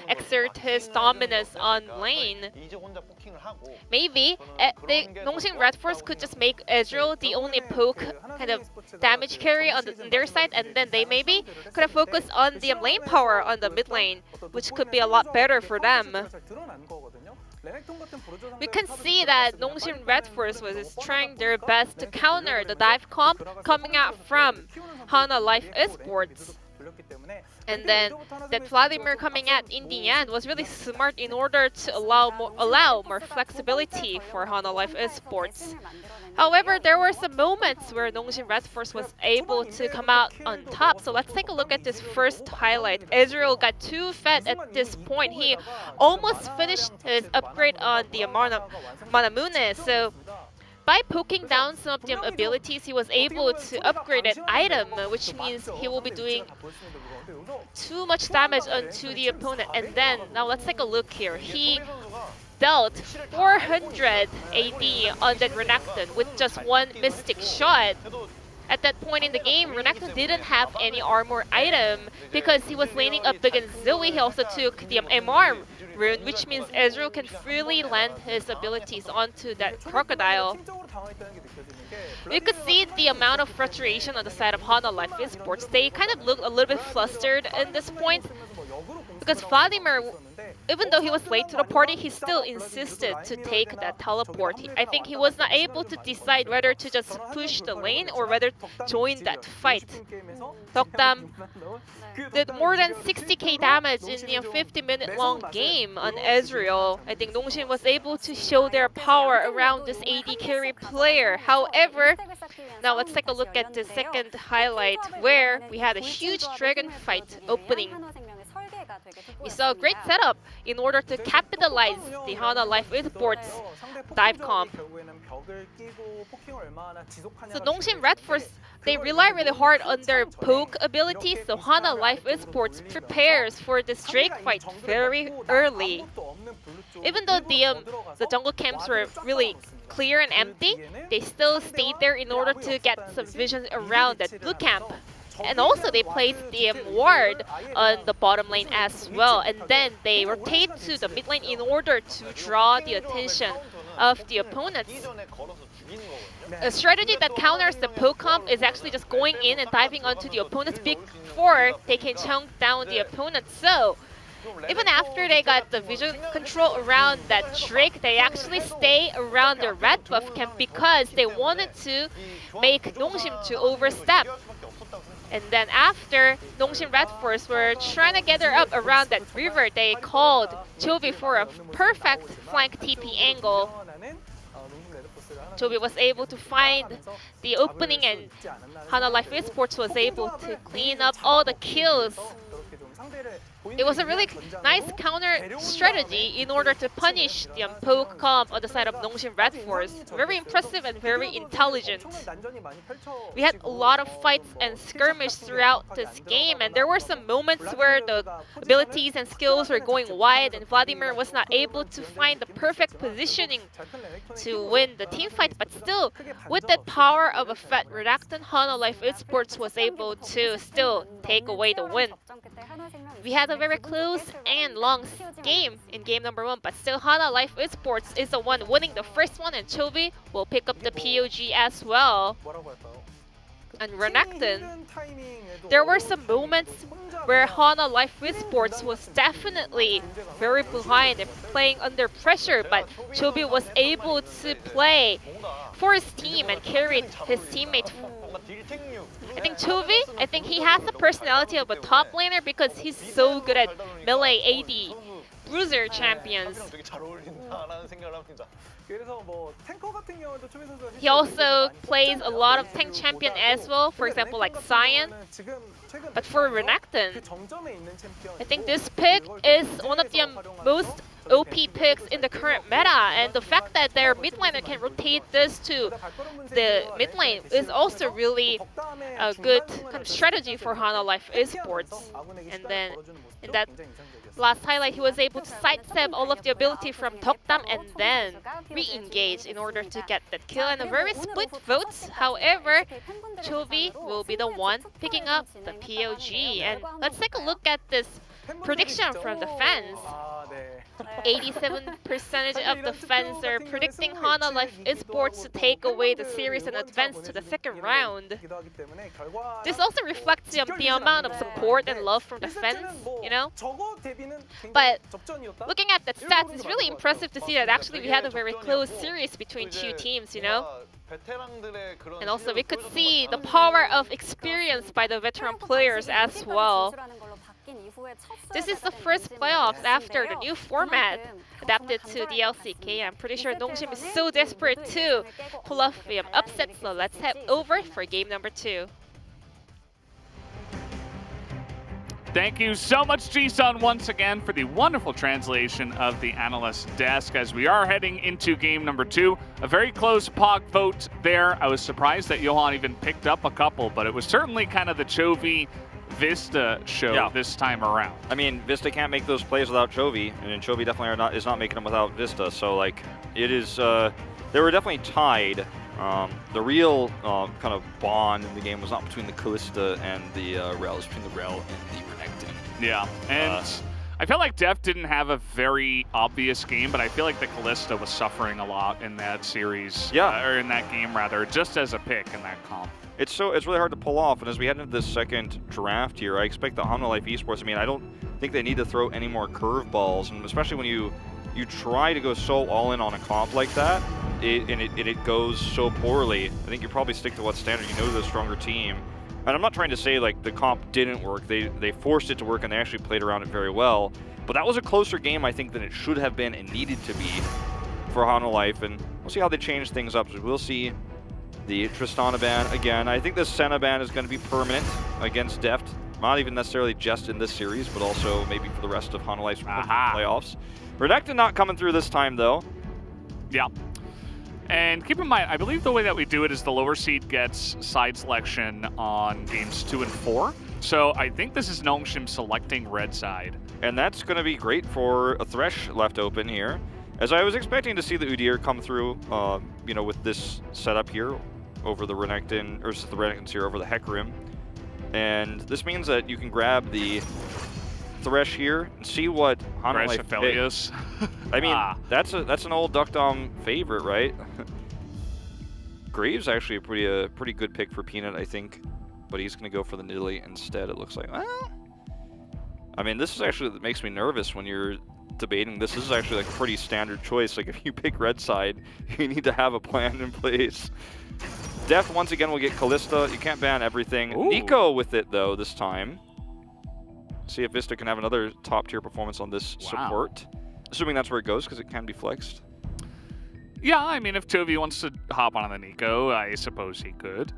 exert his dominance on lane. Maybe Nongsin Red Force could just make Ezreal the only poke kind of damage carry on their side, and then they maybe could have focused on the lane power on the mid lane, which could be a lot better for them. We can see that Nongsin Red Force was trying their best to counter the dive comp coming out from Hana Life Esports. And then that Vladimir coming out in the end was really smart in order to allow more flexibility for Hana Life Esports. However, there were some moments where Nongsin Red Force was able to come out on top. So let's take a look at this first highlight. Ezreal got too fed at this point. He almost finished his upgrade on the Manamune. So by poking down some of the abilities, he was able to upgrade an item, which means he will be doing too much damage onto the opponent. And then, now let's take a look here. He dealt 400 AD on that Renekton with just one Mystic shot. At that point in the game, Renekton didn't have any armor item because he was laning up against Zoe. He also took the MR rune, which means Ezreal can freely land his abilities onto that Crocodile. You could see the amount of frustration on the side of Hana Life Esports. They kind of looked a little bit flustered at this point, because Vladimir, even though he was late to the party, he still insisted to take that teleport. I think he was not able to decide whether to just push the lane or whether to join that fight. Dokdam did more than 60k damage in a 50-minute long game on Ezreal. I think Nongsin was able to show their power around this AD carry player. However, now let's take a look at the second highlight, where we had a huge dragon fight opening. We saw a great setup in order to capitalize the Hana Life Esports dive comp. So Nongshim Red Force, they rely really hard on their poke abilities, so Hana Life Esports prepares for this Drake fight very early. Even though the jungle camps were really clear and empty, they still stayed there in order to get some vision around that blue camp. And also they placed the ward on the bottom lane as well, and then they rotate to the mid lane in order to draw the attention of the opponents. A strategy that counters the poke comp is actually just going in and diving onto the opponents before they can chunk down the opponent. So even after they got the vision control around that Drake, they actually stay around the red buff camp because they wanted to make Nongshim to overstep. And then after Nongshim Red Force were trying to gather up around that river, they called Chovy for a perfect flank TP angle. Chovy was able to find the opening, and Hana Life Esports was able to clean up all the kills. It was a really nice counter strategy in order to punish the poke comp on the side of Nongshim Red Force. Very impressive and very intelligent. We had a lot of fights and skirmishes throughout this game, and there were some moments where the abilities and skills were going wide and Vladimir was not able to find the perfect positioning to win the team fight, but still, with that power of a fat Redacton, Hana Life Esports was able to still take away the win. We had a very close and long game in game number 1, but still Hana Life Esports is the one winning the first one, and Chovy will pick up the POG as well. And Renekton, there were some moments where Hana Life Esports was definitely very behind and playing under pressure, but Chovy was able to play for his team and carried his teammates. I think Chovy, he has the personality of a top laner because he's so good at melee AD bruiser champions. He also plays a lot of tank champion as well, for example like Cyan. But for Renekton, I think this pick is one of the most OP picks in the current meta, and the fact that their mid laner can rotate this to the mid lane is also really a good kind of strategy for Hana Life Esports. And then in that last highlight, he was able to sidestep all of the ability from Tokdam and then re-engage in order to get that kill, and a very split votes. However, Chovy will be the one picking up the POG. And let's take a look at this prediction from the fans. 87% of the fans are predicting Hana Life Esports to take away the series and advance to the second round. This also reflects the amount of support and love from the fans, you know? But looking at the stats, it's really impressive to see that actually we had a very close series between two teams, you know? And also we could see the power of experience by the veteran players as well. This is the first playoffs after the new format adapted to the LCK. I'm pretty sure Nongshim is so desperate to pull off the upset, so let's head over for game number 2. Thank you so much, Jisun, once again for the wonderful translation of the analyst desk as we are heading into game number 2. A very close POG vote there. I was surprised that Johan even picked up a couple, but it was certainly kind of the Chovy Vista show this time around. I mean, Vista can't make those plays without Chovy, and Chovy definitely is not making them without Vista. So, like, it is, they were definitely tied. The real kind of bond in the game was not between the Callista and the Rel, it was between the Rel and the Renekton. Yeah, and I feel like Def didn't have a very obvious game, but I feel like the Callista was suffering a lot in that series, or in that game rather, just as a pick in that comp. It's really hard to pull off, and as we head into this second draft here, I expect the Hana Life Esports, I mean, I don't think they need to throw any more curveballs, and especially when you try to go so all in on a comp like that, and it goes so poorly, I think you probably stick to what's standard. You know they're the stronger team. And I'm not trying to say like the comp didn't work. They forced it to work, and they actually played around it very well. But that was a closer game, I think, than it should have been and needed to be for Hana Life, and we'll see how they change things up. So we'll see the Tristana ban again. I think the Senna ban is going to be permanent against Deft. not even necessarily just in this series, but also maybe for the rest of Hanwha Life's playoffs. Renekton not coming through this time, though. Yeah. And keep in mind, I believe the way that we do it is the lower seed gets side selection on games 2 and 4. So I think this is Nongshim selecting red side. And that's going to be great for a Thresh left open here. As I was expecting to see the Udyr come through, you know, with this setup here over the Renekton, or the Renekton's here over the Hecarim. And this means that you can grab the Thresh here and see what Hanwha Life Aphelios. I mean, that's an old Duckdom favorite, right? Graves actually a pretty good pick for Peanut, I think. But he's going to go for the Nidalee instead, it looks like. Well, I mean, this is actually that makes me nervous when you're debating. This is actually like a pretty standard choice. Like, if you pick red side, you need to have a plan in place. Def once again will get Kalista. You can't ban everything. Ooh. Nico with it, though, this time. See if Vista can have another top-tier performance on this support. Assuming that's where it goes, because it can be flexed. Yeah, I mean, if 2 wants to hop on the Nico, I suppose he could.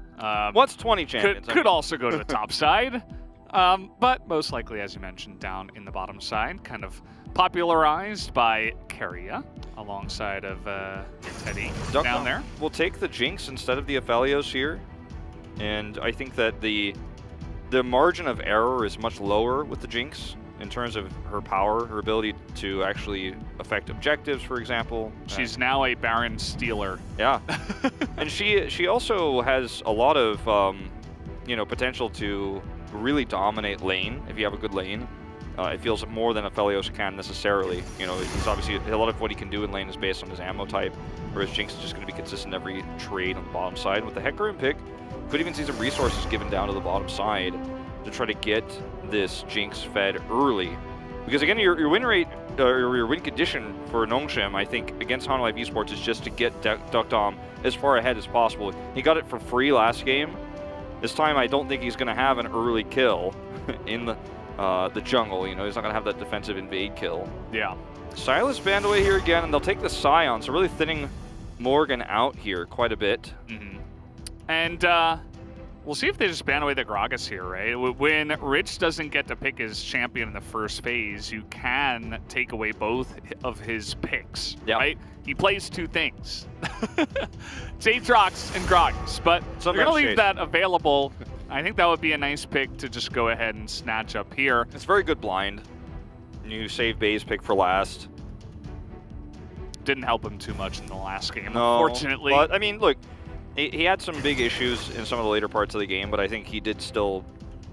What's 20 champions? Could also go to the top side. But most likely, as you mentioned, down in the bottom side, kind of popularized by Keria alongside of Teddy down there. We'll take the Jinx instead of the Aphelios here. And I think that the margin of error is much lower with the Jinx in terms of her power, her ability to actually affect objectives, for example. She's now a Baron Stealer. Yeah. And she also has a lot of, you know, potential to really dominate lane if you have a good lane. It feels more than Aphelios can necessarily. You know, he's obviously, a lot of what he can do in lane is based on his ammo type, whereas Jinx is just going to be consistent every trade on the bottom side. With the Hecarim pick, could even see some resources given down to the bottom side to try to get this Jinx fed early. Because again, your win rate, or your win condition for Nongshim, I think, against Hanwha Life Esports is just to get Duckdom as far ahead as possible. He got it for free last game. This time, I don't think he's going to have an early kill in the jungle. You know, he's not going to have that defensive invade kill. Yeah. Silas banned away here again, and they'll take the Scion, so really thinning Morgan out here quite a bit. Mm-hmm. And we'll see if they just ban away the Gragas here, right? When Rich doesn't get to pick his champion in the first phase, you can take away both of his picks, right? He plays two things. It's Aatrox and Gragas, but they're going to leave that available. I think that would be a nice pick to just go ahead and snatch up here. It's very good blind. You save Bay's pick for last. Didn't help him too much in the last game, no, unfortunately. But, I mean, look, he had some big issues in some of the later parts of the game, but I think he did still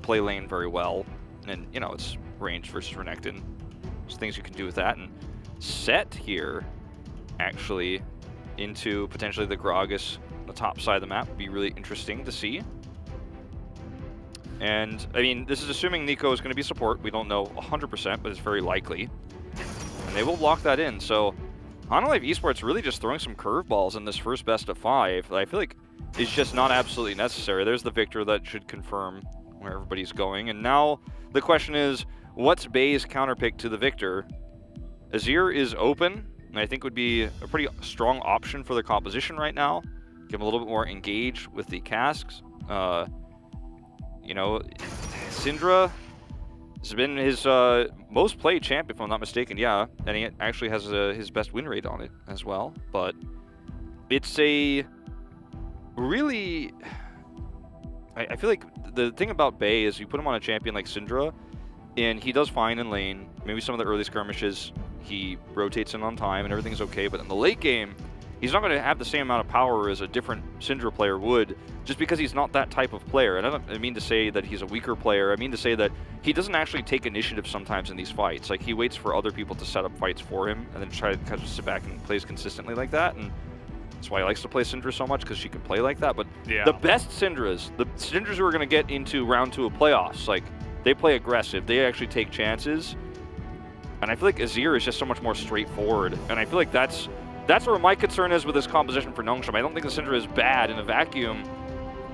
play lane very well. And, you know, it's range versus Renekton. There's things you can do with that. And set here, actually, into potentially the Gragas on the top side of the map would be really interesting to see. And, I mean, this is assuming Nico is going to be support. We don't know 100%, but it's very likely. And they will lock that in. So, Hanwha Life Esports really just throwing some curveballs in this first best of 5 that I feel like is just not absolutely necessary. There's the Victor that should confirm where everybody's going. And now the question is, what's Bay's counterpick to the Victor? Azir is open, and I think would be a pretty strong option for the composition right now. Give him a little bit more engaged with the casks. You know, Syndra has been his most played champ, if I'm not mistaken, yeah. And he actually has his best win rate on it as well. But it's a really... I feel like the thing about Bay is you put him on a champion like Syndra, and he does fine in lane. Maybe some of the early skirmishes, he rotates in on time and everything's okay. But in the late game, he's not going to have the same amount of power as a different Syndra player would, just because he's not that type of player. And I don't mean to say that he's a weaker player. I mean to say that he doesn't actually take initiative sometimes in these fights. Like, he waits for other people to set up fights for him and then try to kind of sit back and plays consistently like that. And that's why he likes to play Syndra so much, because she can play like that. But the best Syndras, the Syndras who are going to get into round 2 of playoffs, like, they play aggressive. They actually take chances. And I feel like Azir is just so much more straightforward. And I feel like that's where my concern is with this composition for Nongshim. I don't think the Syndra is bad in a vacuum,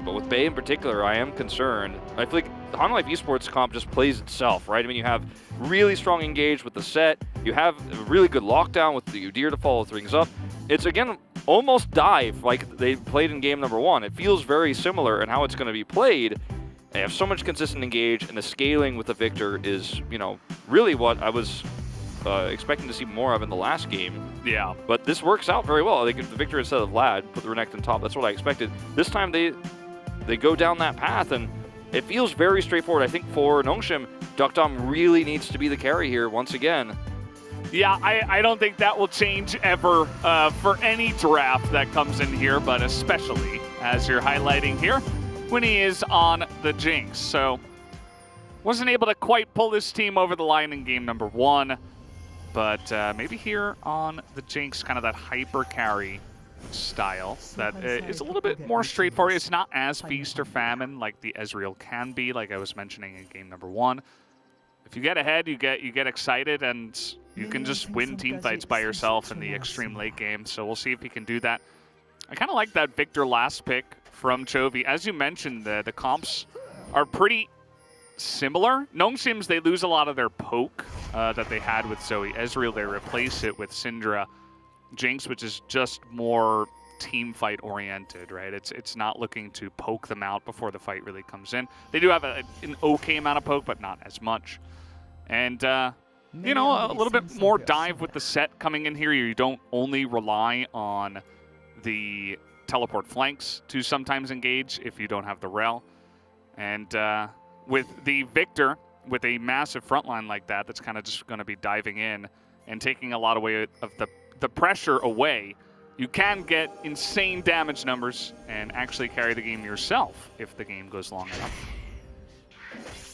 but with Bay in particular, I am concerned. I feel like the Hanwha Life Esports comp just plays itself, right? I mean, you have really strong engage with the set. You have a really good lockdown with the Udyr to follow things up. It's, again, almost dive like they played in game number 1. It feels very similar in how it's going to be played. They have so much consistent engage, and the scaling with the Victor is, you know, really what I was expecting to see more of in the last game. Yeah. But this works out very well. They give the Victor instead of Vlad, put the Renekton top. That's what I expected. This time they go down that path, and it feels very straightforward. I think for Nongshim, Duckdom really needs to be the carry here once again. Yeah, I don't think that will change ever for any draft that comes in here, but especially, as you're highlighting here, when he is on the Jinx. So, wasn't able to quite pull this team over the line in game number 1, but maybe here on the Jinx, kind of that hyper carry style that is a little bit more straightforward. It's not as feast or famine like the Ezreal can be, like I was mentioning in game number 1. If you get ahead, you get excited, and you can just win team fights by yourself in the extreme late game. So we'll see if he can do that. I kind of like that Victor last pick from Chovy. As you mentioned, the comps are pretty similar. Nongshim's, they lose a lot of their poke that they had with Zoe. Ezreal, they replace it with Syndra. Jinx, which is just more team fight oriented, right? It's not looking to poke them out before the fight really comes in. They do have an okay amount of poke, but not as much. And, you know, a little bit more dive with the set coming in here. You don't only rely on the teleport flanks to sometimes engage if you don't have the rel. And with the Victor, with a massive frontline like that, that's kind of just going to be diving in and taking a lot of the pressure away, you can get insane damage numbers and actually carry the game yourself if the game goes long enough.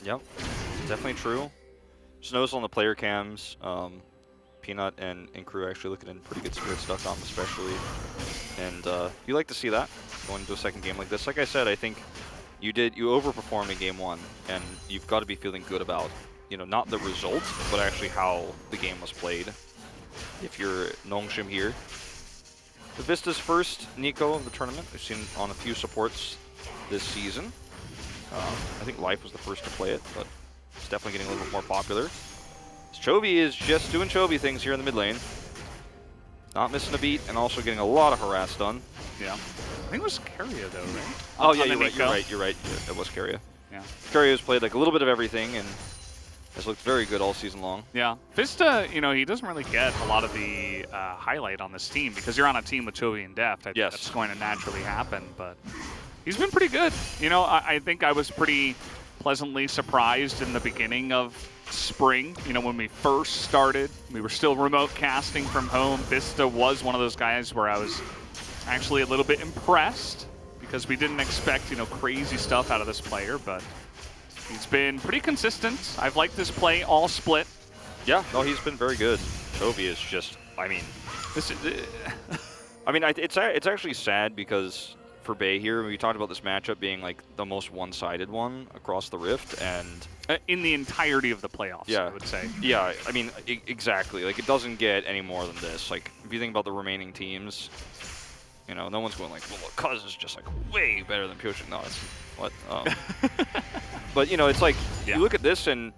Yep, definitely true. Just notice on the player cams, Peanut and crew actually looking in pretty good spirits, Duckdom especially. And you like to see that going into a second game like this. Like I said, I think you overperformed in game 1, and you've got to be feeling good about, you know, not the result, but actually how the game was played. If you're Nongshim here. The Vista's first Nico of the tournament. We've seen on a few supports this season. I think Life was the first to play it, but it's definitely getting a little bit more popular. Chovy is just doing Chovy things here in the mid lane. Not missing a beat, and also getting a lot of harass done. Yeah. I think it was Keria though, right? Oh yeah, you're right. Yeah, it was Keria. Yeah. Keria's played like a little bit of everything, and has looked very good all season long. Yeah. Vista, you know, he doesn't really get a lot of the highlight on this team because you're on a team with Chovy and Deft. Yes. That's going to naturally happen, but he's been pretty good. You know, I think I was pretty pleasantly surprised in the beginning of spring. You know, when we first started, we were still remote casting from home. Vista was one of those guys where I was actually a little bit impressed because we didn't expect, you know, crazy stuff out of this player, but he's been pretty consistent. I've liked his play all split. Yeah, no, he's been very good. Chovy is just, I mean, this is, I mean, it's actually sad because for Bay here, we talked about this matchup being like the most one-sided one across the Rift, and in the entirety of the playoffs, yeah, I would say. Yeah, I mean, exactly. Like, it doesn't get any more than this. Like, if you think about the remaining teams, you know, no one's going like, well, Cuz is just like way better than Pyoshi. No, it's what? But you know, it's like you look at this, and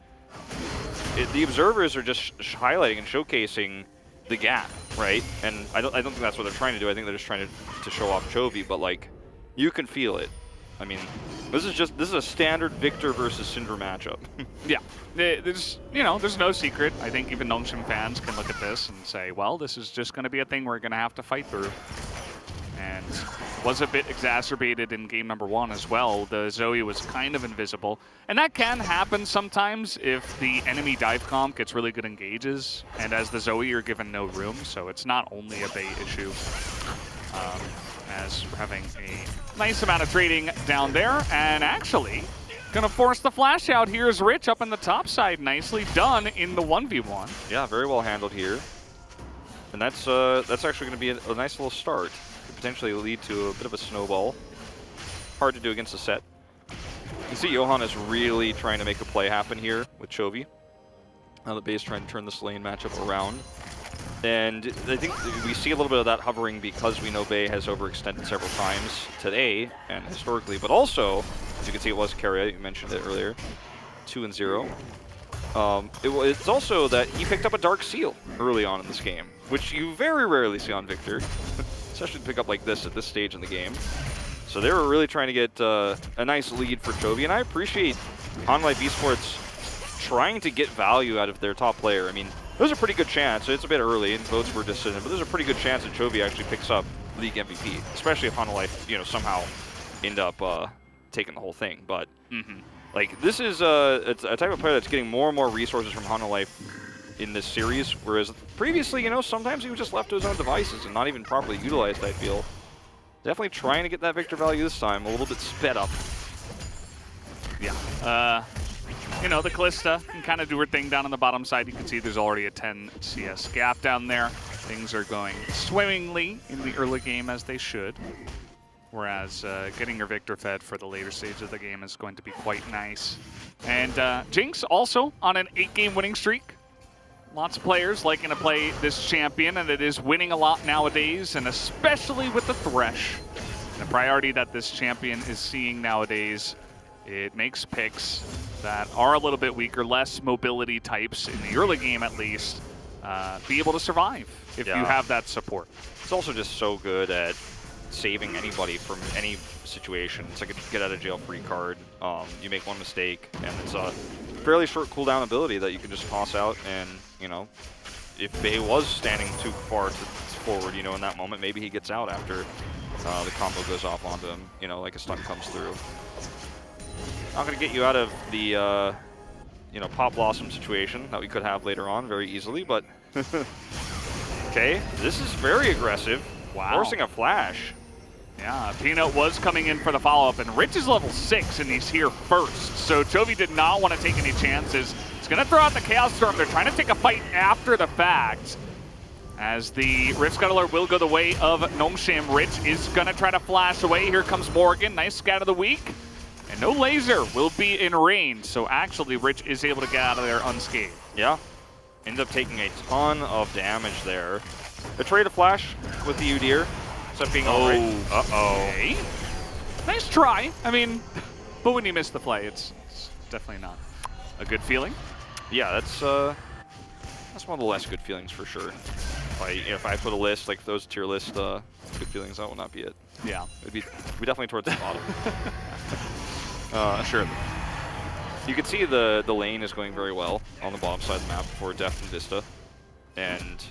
the observers are just highlighting and showcasing the gap, right? And I don't think that's what they're trying to do. I think they're just trying to show off Chovy, but like, you can feel it. I mean, this is a standard Victor versus Syndra matchup. Yeah, there's no secret. I think even Nongshim fans can look at this and say, well, this is just going to be a thing we're going to have to fight through. And was a bit exacerbated in game number 1 as well. The Zoe was kind of invisible. And that can happen sometimes if the enemy dive comp gets really good engages. And as the Zoe, you're given no room. So it's not only a Bay issue. As we're having a nice amount of trading down there. And actually, gonna force the flash out. Here's Rich up in the top side. Nicely done in the 1v1. Yeah, very well handled here. And that's actually gonna be a nice little start. Potentially lead to a bit of a snowball. Hard to do against the set. You see Johan is really trying to make a play happen here with Chovy. Now the Bay's trying to turn this lane matchup around. And I think we see a little bit of that hovering because we know Bay has overextended several times today and historically, but also, as you can see, it was Keria, you mentioned it earlier, 2-0. It's also that he picked up a Dark Seal early on in this game, which you very rarely see on Victor. Especially to pick up like this at this stage in the game. So they were really trying to get a nice lead for Chovy, and I appreciate Life Esports trying to get value out of their top player. I mean, there's a pretty good chance, it's a bit early and votes were dissident, but there's a pretty good chance that Chovy actually picks up League MVP, especially if Life, somehow end up taking the whole thing. But like, this is it's a type of player that's getting more and more resources from Life in this series, whereas previously, sometimes he was just left to his own devices and not even properly utilized, I feel. Definitely trying to get that victor value this time, a little bit sped up. Yeah. The Kalista can kind of do her thing down on the bottom side. You can see there's already a 10 CS gap down there. Things are going swimmingly in the early game as they should. Whereas getting your victor fed for the later stage of the game is going to be quite nice. And Jinx also on an 8-game winning streak. Lots of players liking to play this champion, and it is winning a lot nowadays, and especially with the Thresh. And the priority that this champion is seeing nowadays, it makes picks that are a little bit weaker, less mobility types in the early game at least, be able to survive if you have that support. It's also just so good at saving anybody from any situation. It's like a get out of jail free card. You make one mistake, and it's a fairly short cooldown ability that you can just toss out, and if Bay was standing too far forward, in that moment, maybe he gets out after the combo goes off onto him, like a stun comes through. Not going to get you out of the, Pop Blossom situation that we could have later on very easily, but okay, this is very aggressive. Wow. Forcing a flash. Yeah, Peanut was coming in for the follow-up, and Rich is level 6, and he's here first. So Chovy did not want to take any chances. He's going to throw out the Chaos Storm. They're trying to take a fight after the fact. As the Rift Scuttler will go the way of Nongshim. Rich is going to try to flash away. Here comes Morgan. Nice scat of the week. And no laser will be in range. So actually, Rich is able to get out of there unscathed. Yeah. Ends up taking a ton of damage there. A trade of flash with the Udyr. Except being alright. Uh-oh. Okay. Nice try. I mean, but when you miss the play, it's definitely not a good feeling. Yeah, that's one of the less good feelings for sure. If I put a list, like those tier list good feelings, that will not be it. Yeah. It'd be definitely towards the bottom. Sure. You can see the lane is going very well on the bottom side of the map for Deft and Vista. And,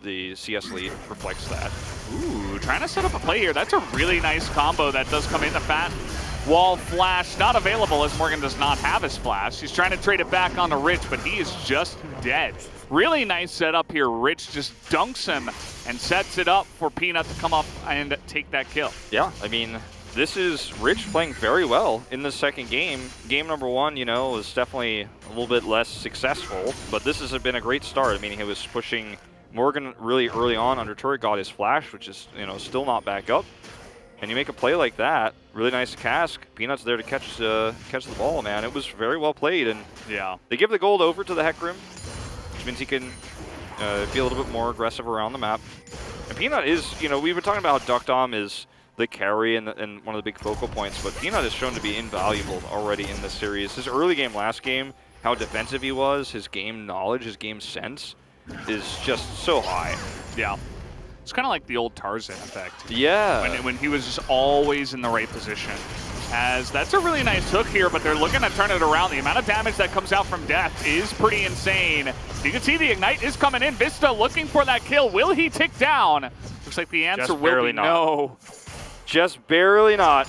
the CS lead reflects that. Ooh, trying to set up a play here. That's a really nice combo that does come in. The fat wall flash not available as Morgan does not have his flash. He's trying to trade it back onto Rich, but he is just dead. Really nice setup here. Rich just dunks him and sets it up for Peanut to come up and take that kill. Yeah, I mean, this is Rich playing very well in the second game. Game number 1, was definitely a little bit less successful, but this has been a great start. I mean, he was pushing Morgan really early on under turret, got his flash, which is, still not back up. And you make a play like that, really nice cask. Peanut's there to catch the ball, man. It was very well played, and yeah, they give the gold over to the Hecarim, which means he can be a little bit more aggressive around the map. And Peanut is, we were talking about how Duckdom is the carry and one of the big focal points, but Peanut is shown to be invaluable already in this series. His early game last game, how defensive he was, his game knowledge, his game sense is just so high. Yeah. It's kind of like the old Tarzan effect. Yeah. When he was just always in the right position. As that's a really nice hook here, but they're looking to turn it around. The amount of damage that comes out from Death is pretty insane. You can see the Ignite is coming in. Vista looking for that kill. Will he tick down? Looks like the answer will be no. Just barely not.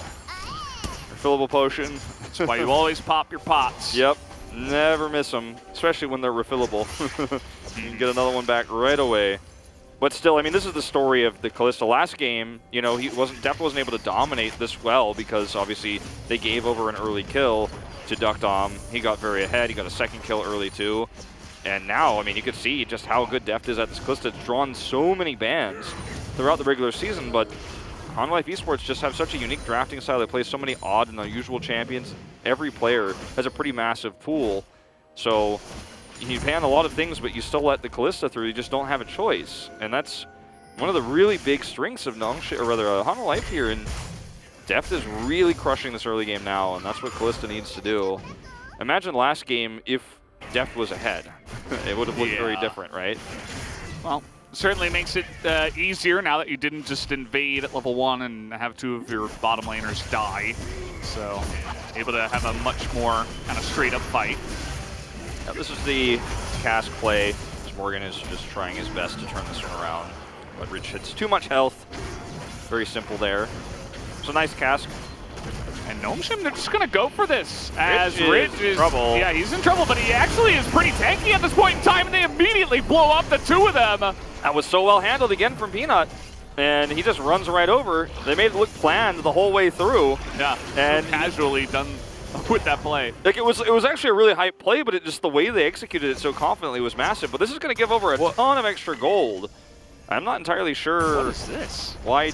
Refillable potion. That's why you always pop your pots. Yep. Never miss them, especially when they're refillable. You can get another one back right away. But still, I mean, this is the story of the Kalista. Last game, Deft wasn't able to dominate this well because obviously they gave over an early kill to Duckdom. He got very ahead. He got a second kill early too. And now, I mean, you can see just how good Deft is at this Kalista. It's drawn so many bans throughout the regular season, but Life Esports just have such a unique drafting style. They play so many odd and unusual champions. Every player has a pretty massive pool. So you ban a lot of things, but you still let the Kalista through. You just don't have a choice. And that's one of the really big strengths of Hanwha Life here. And Deft is really crushing this early game now, and that's what Kalista needs to do. Imagine last game if Deft was ahead. It would have looked very different, right? Well, certainly makes it easier now that you didn't just invade at level 1 and have 2 of your bottom laners die. So able to have a much more kind of straight up fight. Yeah, this is the cast play. Morgan is just trying his best to turn this one around. But Rich hits too much health. Very simple there. It's a nice cast. And Gnome, they're just going to go for this. As Rich is in trouble. Yeah, he's in trouble, but he actually is pretty tanky at this point in time, and they immediately blow up the 2 of them. That was so well handled again from Peanut. And he just runs right over. They made it look planned the whole way through. Yeah, and so casually done with that play. Like it was actually a really hype play, but it just the way they executed it so confidently was massive. But this is going to give over a ton of extra gold. I'm not entirely sure What is this? Why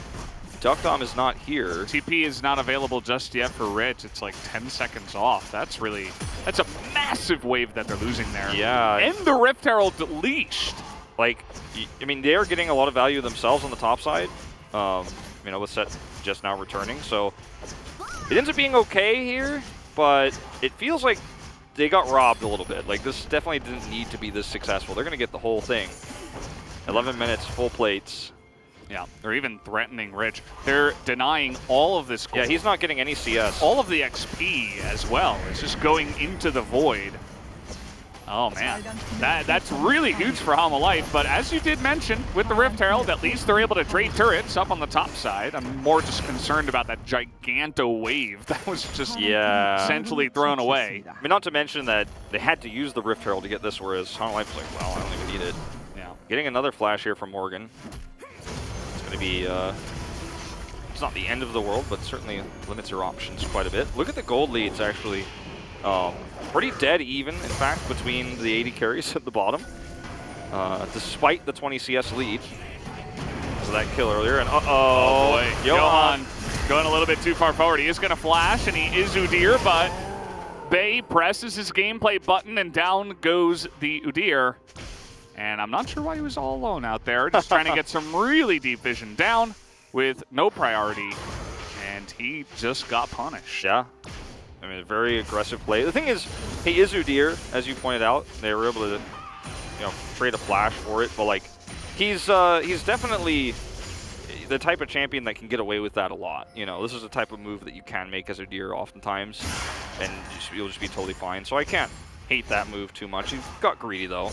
Duckdom is not here. TP is not available just yet for Rich. It's like 10 seconds off. That's a massive wave that they're losing there. Yeah. And the Rift Herald leashed. Like, I mean, they are getting a lot of value themselves on the top side. You know, with Set just now returning. So it ends up being okay here, but it feels like they got robbed a little bit. Like, this definitely didn't need to be this successful. They're going to get the whole thing. 11 minutes, full plates. Yeah, they're even threatening Rich. They're denying all of this gold. Yeah, he's not getting any CS. All of the XP as well. It's just going into the void. Oh man, that's really huge for Halma Life, but as you did mention, with the Rift Herald, at least they're able to trade turrets up on the top side. I'm more just concerned about that giganto wave that was just essentially thrown away. I mean, not to mention that they had to use the Rift Herald to get this, whereas Halma Life was like, well, I don't even need it. Yeah. Getting another flash here from Morgan. It's going to be, it's not the end of the world, but certainly limits your options quite a bit. Look at the gold leads, actually. Pretty dead even, in fact, between the 80 carries at the bottom, despite the 20 CS lead. So that kill earlier, and oh boy, Johan going a little bit too far forward. He is going to flash, and he is Udyr, but Bay presses his gameplay button, and down goes the Udyr. And I'm not sure why he was all alone out there, just trying to get some really deep vision down with no priority, and he just got punished. Yeah. I mean, a very aggressive play. The thing is, he is Udyr, as you pointed out. They were able to, you know, trade a flash for it, but like, he's definitely the type of champion that can get away with that a lot. You know, this is the type of move that you can make as Udyr oftentimes, and you'll just be totally fine. So I can't hate that move too much. He got greedy though.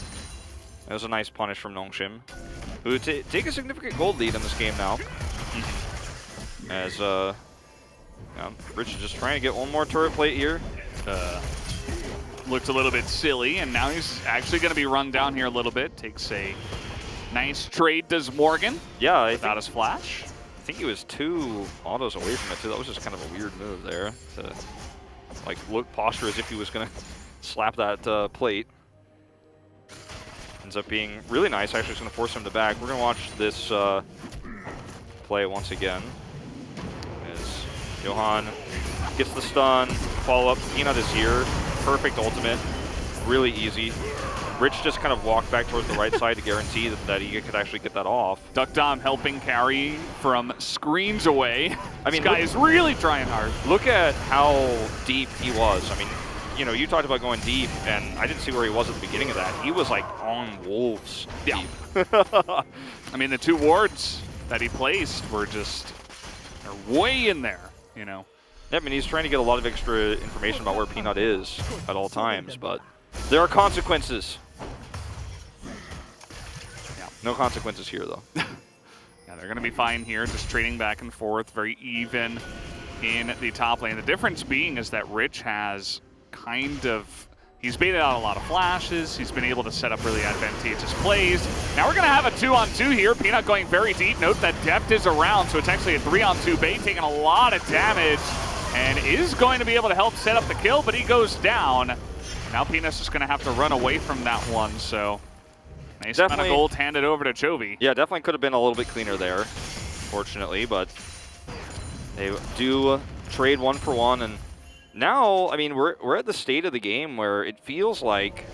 That was a nice punish from Nongshim, who take a significant gold lead in this game now. As Rich is just trying to get one more turret plate here. Looked a little bit silly, and now he's actually going to be run down here a little bit. Takes a nice trade, does Morgan. Yeah, without his flash. I think he was 2 autos away from it too. That was just kind of a weird move there to like look posture as if he was going to slap that plate. Ends up being really nice. Actually, it's going to force him to back. We're going to watch this play once again. Johan gets the stun, follow-up, Peanut is here, perfect ultimate, really easy. Rich just kind of walked back towards the right side to guarantee that he could actually get that off. Duckdom helping carry from screens away. I mean, this guy is really trying hard. Look at how deep he was. I mean, you know, you talked about going deep, and I didn't see where he was at the beginning of that. He was like on wolves deep. I mean, the 2 wards that he placed were just way in there. You know, yeah, I mean, he's trying to get a lot of extra information about where Peanut is at all times, but there are consequences. Yeah. No consequences here, though. Yeah, they're going to be fine here, just trading back and forth, very even in the top lane. The difference being is that Rich has he's baited out a lot of flashes. He's been able to set up really advantageous plays. Now we're going to have a 2-on-2 here. Peanut going very deep. Note that depth is around, so it's actually a 3-on-2 bait, taking a lot of damage, and is going to be able to help set up the kill, but he goes down. Now Peanut's just going to have to run away from that one, so nice amount of gold handed over to Chovy. Yeah, definitely could have been a little bit cleaner there, fortunately, but they do trade 1 for 1, and now, I mean, we're at the state of the game where it feels like,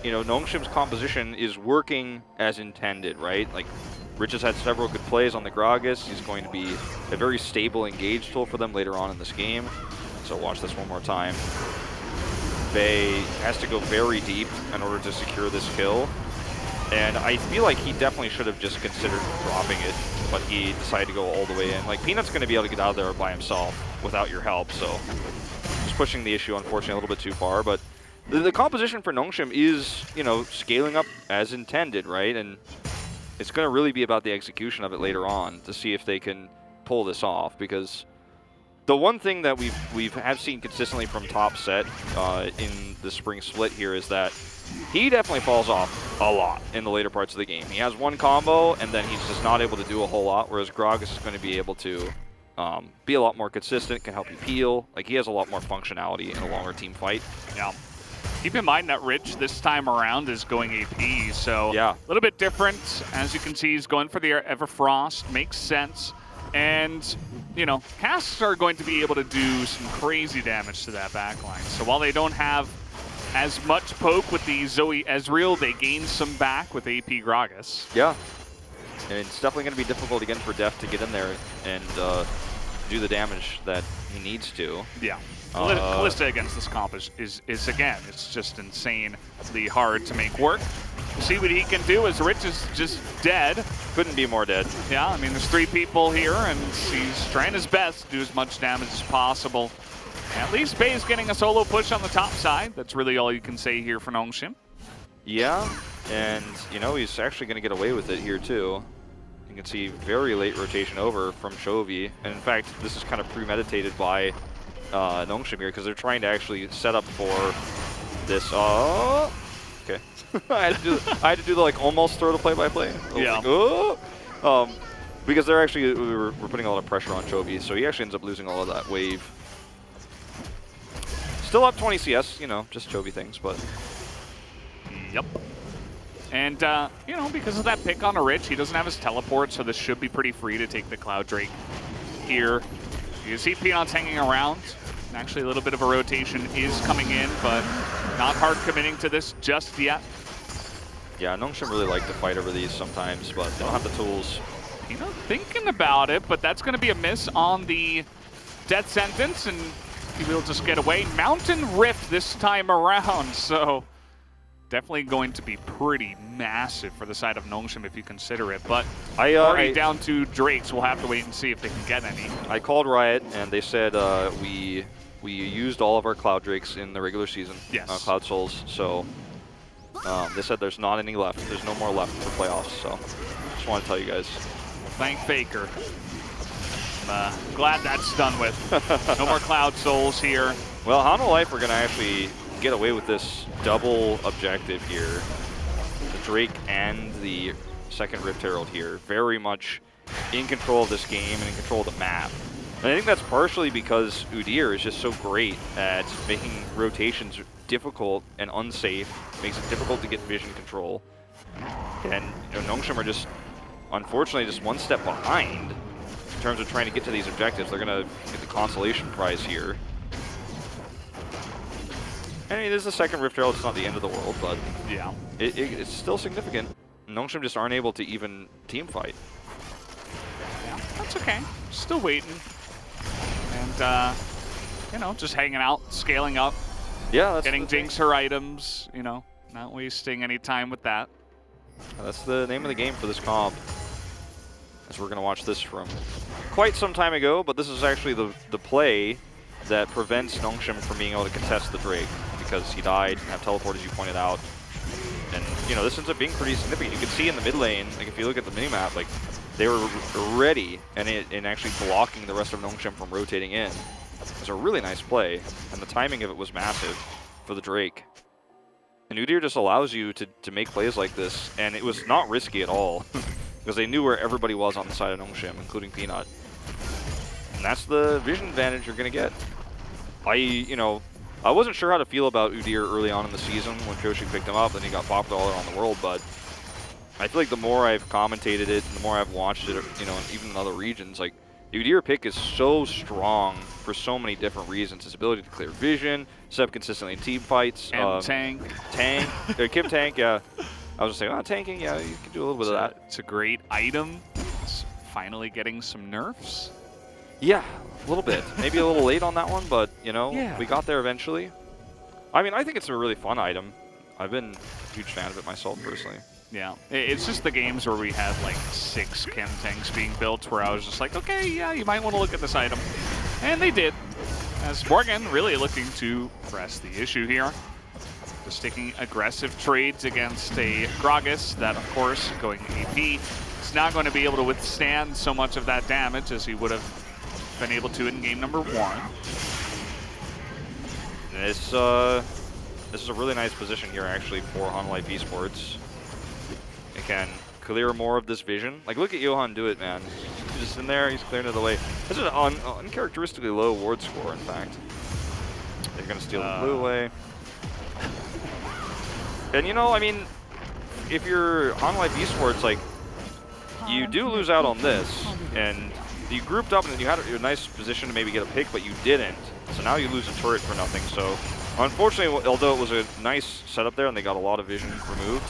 you know, Nongshim's composition is working as intended, right? Like, Rich has had several good plays on the Gragas. He's going to be a very stable engage tool for them later on in this game. So watch this one more time. Bay has to go very deep in order to secure this kill. And I feel like he definitely should have just considered dropping it, but he decided to go all the way in. Like, Peanut's going to be able to get out of there by himself without your help, so just pushing the issue, unfortunately, a little bit too far. But the composition for Nongshim is, you know, scaling up as intended, right? And it's going to really be about the execution of it later on to see if they can pull this off, because the one thing that we've seen consistently from Top Set in the spring split here is that he definitely falls off a lot in the later parts of the game. He has one combo, and then he's just not able to do a whole lot, whereas Gragas is going to be able to be a lot more consistent, can help you peel. Like, he has a lot more functionality in a longer team fight. Yeah. Keep in mind that Rich this time around is going AP, so yeah, a little bit different. As you can see, he's going for the Everfrost. Makes sense. And, you know, casts are going to be able to do some crazy damage to that backline. So while they don't have as much poke with the Zoe Ezreal, they gain some back with AP Gragas. Yeah. And it's definitely going to be difficult again for Def to get in there and do the damage that he needs to. Yeah. Kalista against this comp is again, it's just insanely hard to make work. We'll see what he can do as Rich is just dead. Couldn't be more dead. Yeah, I mean, there's 3 people here, and he's trying his best to do as much damage as possible. At least Bay's getting a solo push on the top side. That's really all you can say here for Nongshim. Yeah, and, you know, he's actually going to get away with it here, too. You can see very late rotation over from Chovy. And, in fact, this is kind of premeditated by Nongshim here, because they're trying to actually set up for this. Okay. I had to do the like almost throw to play-by-play. Yeah. Like, oh! Because they're actually we're putting a lot of pressure on Chovy, so he actually ends up losing all of that wave. Still up 20 CS, you know, just Chovy things, but. Yep. And, you know, because of that pick on a Rich, he doesn't have his teleport, so this should be pretty free to take the Cloud Drake here. You see Peanuts hanging around. Actually, a little bit of a rotation is coming in, but not hard committing to this just yet. Yeah, Nongshim really like to fight over these sometimes, but they don't have the tools. Peanut thinking about it, but that's going to be a miss on the death sentence, and he will just get away. Mountain Rift this time around, so definitely going to be pretty massive for the side of Nongshim if you consider it, but already down to Drakes. We'll have to wait and see if they can get any. I called Riot, and they said we used all of our Cloud Drakes in the regular season, yes. Cloud Souls, so they said there's not any left. There's no more left for playoffs, so just want to tell you guys. Thank Faker. I'm glad that's done with. No more Cloud Souls here. Well, Hanwha Life are going to actually get away with this double objective here. The Drake and the second Rift Herald here. Very much in control of this game and in control of the map. And I think that's partially because Udyr is just so great at making rotations difficult and unsafe. Makes it difficult to get vision control. And you know, Nongshim are just, unfortunately, just one step behind in terms of trying to get to these objectives. They're going to get the consolation prize here. I mean, this is the second Rift Herald. It's not the end of the world, but yeah, it's still significant. Nongshim just aren't able to even team fight. Yeah, that's okay. Still waiting. And, you know, just hanging out, scaling up. Yeah, that's getting Jinx her items, you know, not wasting any time with that. That's the name of the game for this comp. As we're going to watch this from quite some time ago, but this is actually the play that prevents Nongshim from being able to contest the Drake, because he died, didn't have teleport, as you pointed out. And, you know, this ends up being pretty significant. You can see in the mid lane, like, if you look at the minimap, like, they were ready and actually blocking the rest of Nongshim from rotating in. It was a really nice play, and the timing of it was massive for the Drake. And Udyr just allows you to make plays like this, and it was not risky at all, because they knew where everybody was on the side of Nongshim, including Peanut. And that's the vision advantage you're going to get. I wasn't sure how to feel about Udyr early on in the season when Joshi picked him up and he got popped all around the world, but I feel like the more I've commentated it and the more I've watched it, you know, even in other regions, like, the Udyr pick is so strong for so many different reasons. His ability to clear vision, set up consistently in team fights. And tank. Kim Tank, yeah. I was just saying, tanking, yeah, you can do a little bit of that. It's a great item. It's finally getting some nerfs. Yeah, a little bit. Maybe a little late on that one, but, you know, we got there eventually. I mean, I think it's a really fun item. I've been a huge fan of it myself, personally. Yeah, it's just the games where we had like 6 chem tanks being built where I was just like, okay, yeah, you might want to look at this item. And they did. As Morgan really looking to press the issue here. Just taking aggressive trades against a Gragas that, of course, going AP, is not going to be able to withstand so much of that damage as he would have been able to in game number 1. This is a really nice position here, actually, for Hanwha Esports. They can clear more of this vision. Like, look at Johan do it, man. He's just in there, he's clearing it away. This is an uncharacteristically low ward score, in fact. They're going to steal the blue away. And, you know, I mean, if you're Hanwha Esports, like, you do lose out on this, and you grouped up and you had a nice position to maybe get a pick, but you didn't. So now you lose a turret for nothing. So, unfortunately, although it was a nice setup there and they got a lot of vision removed,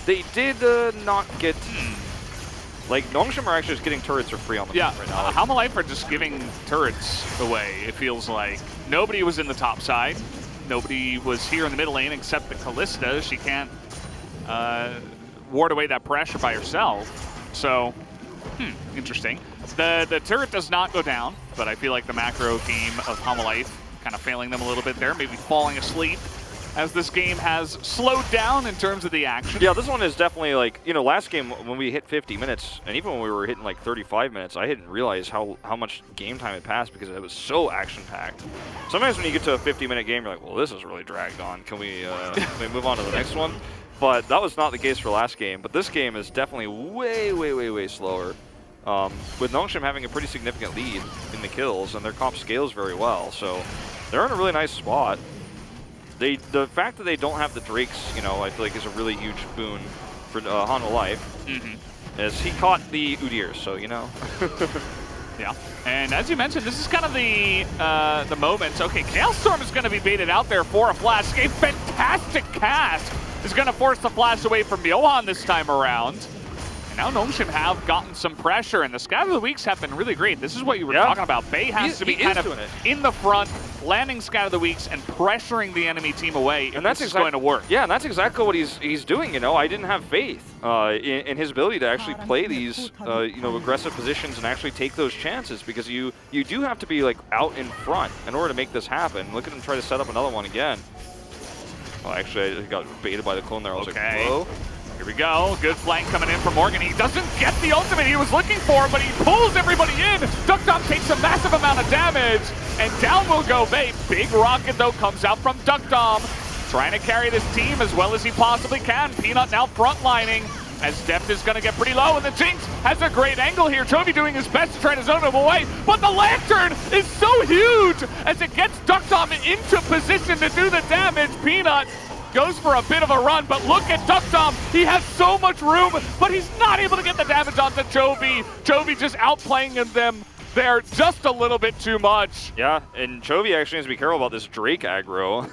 they did not get... Like, Nongshim are actually just getting turrets for free on the map right now. Hanwha Life are just giving turrets away, it feels like. Nobody was in the top side. Nobody was here in the middle lane except the Kalista. She can't ward away that pressure by herself. So, interesting. The turret does not go down, but I feel like the macro team of Hanwha Life kind of failing them a little bit there, maybe falling asleep as this game has slowed down in terms of the action. Yeah, this one is definitely like, you know, last game when we hit 50 minutes, and even when we were hitting like 35 minutes, I didn't realize how much game time had passed because it was so action-packed. Sometimes when you get to a 50-minute game, you're like, well, this is really dragged on. Can we move on to the next one? But that was not the case for last game. But this game is definitely way, way, way, way slower. With Nongshim having a pretty significant lead in the kills, and their comp scales very well. So they're in a really nice spot. The fact that they don't have the Drakes, you know, I feel like is a really huge boon for Hanwha Life. As he caught the Udyr, so, you know. Yeah, and as you mentioned, this is kind of the moment. Okay, Chaos Storm is going to be baited out there for a flash. A fantastic cast is going to force the flash away from Johan this time around. And now Nongshim have gotten some pressure, and the Scatter of the Weeks have been really great. This is what you were talking about. Bay has to be kind of in the front, landing Scatter of the Weeks and pressuring the enemy team away, and that's going to work. Yeah, and that's exactly what he's doing, you know. I didn't have faith in his ability to actually play these, you know, aggressive positions and actually take those chances, because you do have to be, like, out in front in order to make this happen. Look at him try to set up another one again. Well, actually, I got baited by the clone there. I was like, whoa. Here we go. Good flank coming in from Morgan. He doesn't get the ultimate he was looking for, but he pulls everybody in. Duckdom takes a massive amount of damage, and down will go Bay. Big rocket, though, comes out from Duckdom, trying to carry this team as well as he possibly can. Peanut now frontlining, as depth is going to get pretty low, and the Jinx has a great angle here. Chovy doing his best to try to zone him away, but the Lantern is so huge as it gets Duckdom into position to do the damage. Peanut goes for a bit of a run, but look at Duckdom. He has so much room, but he's not able to get the damage onto Chovy. Chovy just outplaying them there just a little bit too much. Yeah, and Chovy actually needs to be careful about this Drake aggro.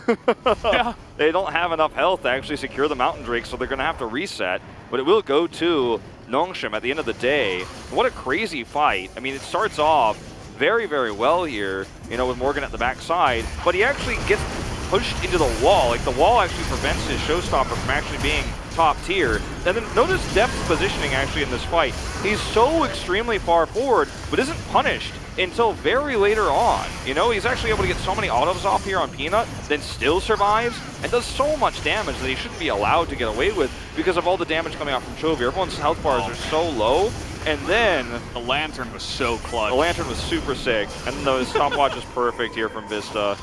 Yeah. They don't have enough health to actually secure the Mountain Drake, so they're going to have to reset. But it will go to Nongshim at the end of the day. What a crazy fight. I mean, it starts off very, very well here, you know, with Morgan at the backside, but he actually gets pushed into the wall. Like, the wall actually prevents his showstopper from actually being top tier. And then notice Depth's positioning actually in this fight. He's so extremely far forward, but isn't punished until very later on. You know, he's actually able to get so many autos off here on Peanut, then still survives, and does so much damage that he shouldn't be allowed to get away with because of all the damage coming out from Chovy. Everyone's health bars are so low, and then the Lantern was so clutch. The Lantern was super sick, and the stopwatch is perfect here from Vista.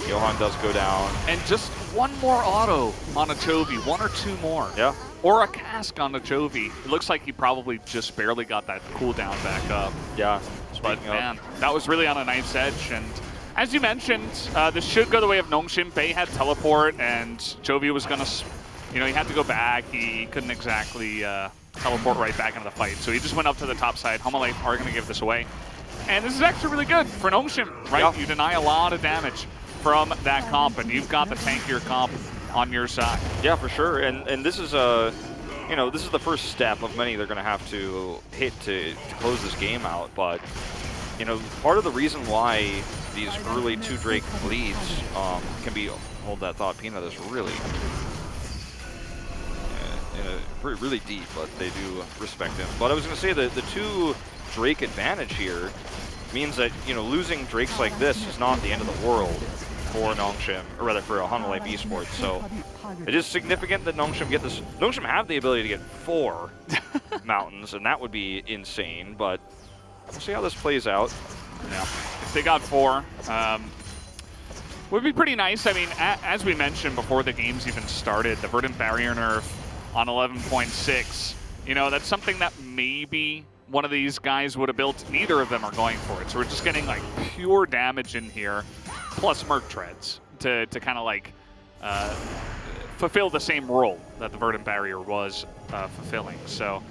Johan does go down. And just one more auto on a Chovy, one or two more. Yeah. Or a cask on a Chovy. It looks like he probably just barely got that cooldown back up. Yeah. But man, that was really on a nice edge. And as you mentioned, this should go the way of Nongshim. Bay had teleport, and Chovy was going to, you know, he had to go back. He couldn't exactly teleport right back into the fight. So he just went up to the top side. Hanwha Life are going to give this away. And this is actually really good for Nongshim, right? Yeah. You deny a lot of damage from that comp, and you've got the tankier comp on your side. Yeah, for sure. And this is you know, this is the first step of many they're going to have to hit to close this game out. But you know, part of the reason why these early 2 Drake leads can be, hold that thought, Peanut is really really deep, but they do respect him. But I was going to say that the 2 Drake advantage here means that, you know, losing Drakes like this is not the end of the world for Nongshim, or rather for Hanwha Life Esports. So it is significant that Nongshim get this. Nongshim have the ability to get 4 mountains, and that would be insane. But we'll see how this plays out. Yeah, if they got 4, would be pretty nice. I mean, as we mentioned before the game's even started, the Verdant Barrier nerf on 11.6, you know, that's something that maybe one of these guys would have built. Neither of them are going for it. So we're just getting like pure damage in here, plus Merc Treads to kind of like fulfill the same role that the Verdant Barrier was fulfilling. So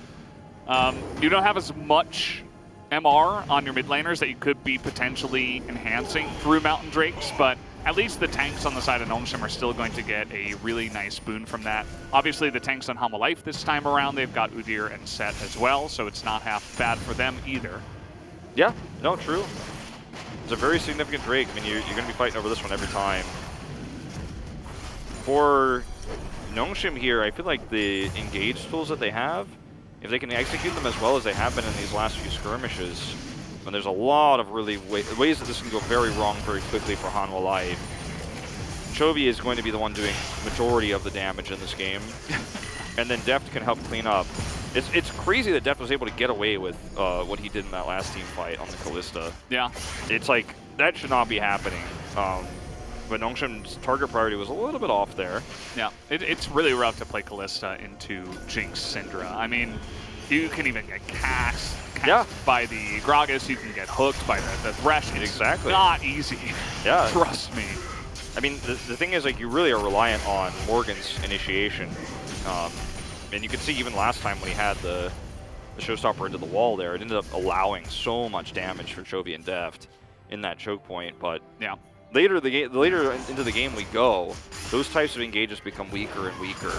you don't have as much MR on your mid laners that you could be potentially enhancing through Mountain Drakes, but at least the tanks on the side of Nongshim are still going to get a really nice boon from that. Obviously, the tanks on Hanwha Life this time around, they've got Udyr and Set as well, so it's not half bad for them either. Yeah, no, true. It's a very significant Drake. I mean, you're going to be fighting over this one every time. For Nongshim here, I feel like the engage tools that they have, if they can execute them as well as they have been in these last few skirmishes, and there's a lot of really ways that this can go very wrong very quickly for Hanwha Life. Chovy is going to be the one doing the majority of the damage in this game, and then Deft can help clean up. It's crazy that Deft was able to get away with what he did in that last team fight on the Kalista. Yeah. It's like, that should not be happening. But Nongshim's target priority was a little bit off there. Yeah, it's really rough to play Kalista into Jinx Syndra. I mean, you can even get cast by the Gragas, you can get hooked by the Thresh. It's not easy. Yeah. Trust me. I mean, the thing is, like, you really are reliant on Morgan's initiation. And you can see even last time when he had the showstopper into the wall there, it ended up allowing so much damage for Chovy and Deft in that choke point. But yeah, later into the game we go, those types of engages become weaker and weaker.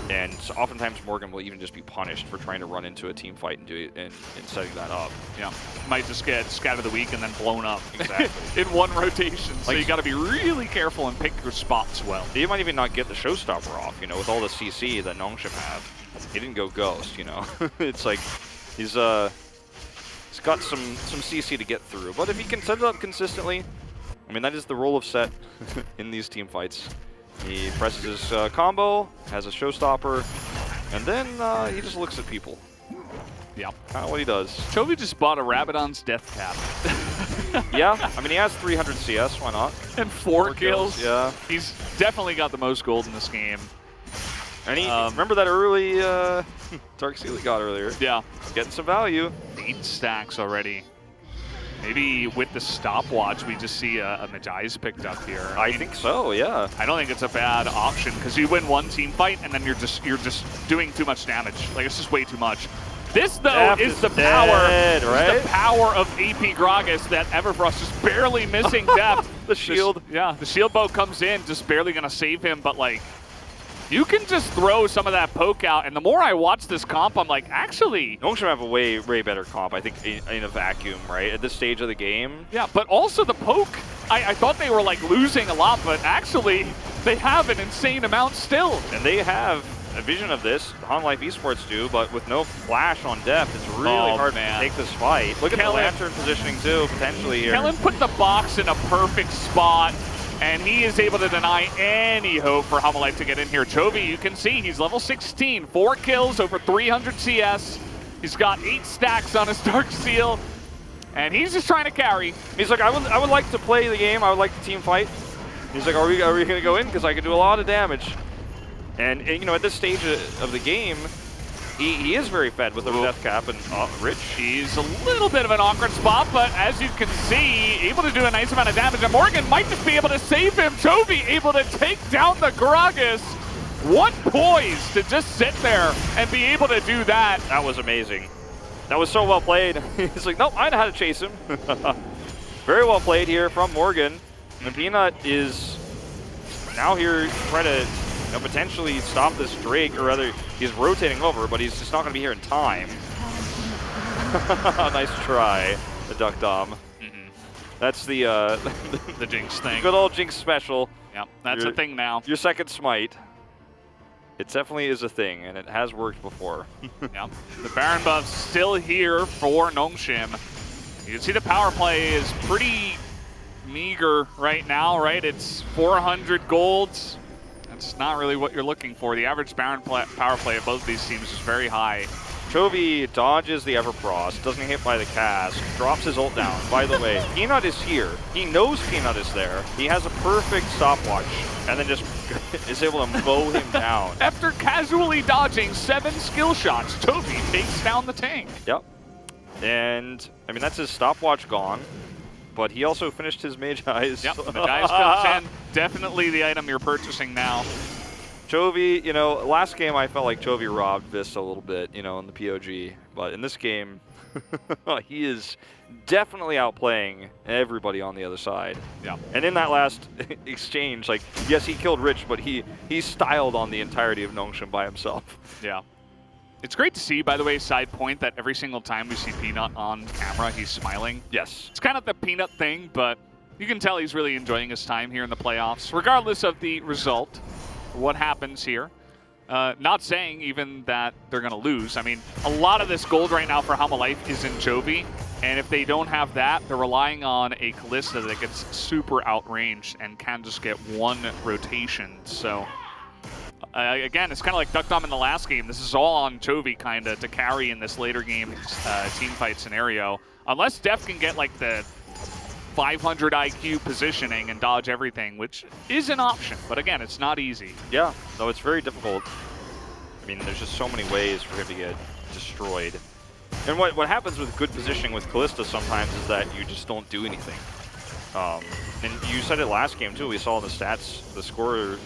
And so oftentimes Morgan will even just be punished for trying to run into a team fight and do it and setting that up. Yeah, might just get Scat of the Week and then blown up. Exactly. In one rotation. So you got to be really careful and pick your spots well. He might even not get the showstopper off, you know, with all the CC that Nongshim have. He didn't go Ghost, you know. It's like he's got some CC to get through. But if he can set it up consistently, I mean, that is the role of Set in these team fights. He presses his combo, has a showstopper, and then he just looks at people. Yeah. Kind of what he does. Chovy just bought a Rabadon's Death Cap. Yeah, I mean, he has 300 CS, why not? And 4 kills. Yeah. He's definitely got the most gold in this game. And he, remember that early Dark Seal he got earlier? Yeah. Getting some value. 8 stacks already. Maybe with the stopwatch, we just see a Medjai's picked up here. I think so, yeah. I don't think it's a bad option because you win one team fight and then you're just doing too much damage. Like, it's just way too much. This though is the power, the power of AP Gragas that Everfrost just barely missing Deft. The shield. The shield bow comes in, just barely gonna save him, but like, you can just throw some of that poke out, and the more I watch this comp, I'm like, actually... Nongshim have a way better comp, I think, in a vacuum, right? At this stage of the game. Yeah, but also the poke, I thought they were, like, losing a lot, but actually, they have an insane amount still. And they have a vision of this, Hanwha Life Esports do, but with no flash on Deft, it's really hard to take this fight. Look at the Lantern positioning, too, potentially here. Kellen put the box in a perfect spot, and he is able to deny any hope for Hanwha Life to get in here. Chovy, you can see, he's level 16, 4 kills, over 300 CS. He's got 8 stacks on his Dark Seal, and he's just trying to carry. He's like, I would like to play the game, I would like the team fight. He's like, are we going to go in? Because I can do a lot of damage. And you know, at this stage of the game, he is very fed with the death cap and Rich. He's a little bit of an awkward spot, but as you can see, able to do a nice amount of damage. And Morgan might just be able to save him. Chovy able to take down the Gragas. What poise to just sit there and be able to do that. That was amazing. That was so well played. He's like, nope, I know how to chase him. Very well played here from Morgan. And Peanut is now here trying to potentially stop this Drake, or rather, he's rotating over, but he's just not going to be here in time. Nice try, the Duck Dom. That's the the Jinx thing. Good old Jinx special. Yep, that's a thing now. Your second smite. It definitely is a thing, and it has worked before. Yep. The Baron buff's still here for Nongshim. You can see the power play is pretty meager right now, right? It's 400 golds. That's not really what you're looking for. The average Baron power play of both of these teams is very high. Chovy dodges the Everfrost, doesn't get hit by the cast, drops his ult down. By the way, Peanut is here. He knows Peanut is there. He has a perfect stopwatch, and then just is able to mow him down. After casually dodging 7 skill shots, Chovy takes down the tank. Yep. And, I mean, that's his stopwatch gone, but he also finished his Mage Eyes. Yep, the Mage Eyes definitely the item you're purchasing now. Chovy, you know, last game I felt like Chovy robbed Vis a little bit, you know, in the POG. But in this game, he is definitely outplaying everybody on the other side. Yeah. And in that last exchange, like, yes, he killed Rich, but he styled on the entirety of Nongshim by himself. Yeah. It's great to see, by the way, side point, that every single time we see Peanut on camera, he's smiling. Yes. It's kind of the Peanut thing, but you can tell he's really enjoying his time here in the playoffs, regardless of the result. What happens here. Not saying even that they're going to lose. I mean, a lot of this gold right now for Hamalife is in Chovy, and if they don't have that, they're relying on a Kalista that gets super outranged and can just get one rotation. So, again, it's kind of like Duck Dom in the last game. This is all on Chovy kind of to carry in this later game team fight scenario. Unless Def can get like the 500 IQ positioning and dodge everything, which is an option, but again, it's not easy. Yeah, no, it's very difficult. I mean, there's just so many ways for him to get destroyed. And what happens with good positioning with Kalista sometimes is that you just don't do anything. And you said it last game too, we saw the stats, the score,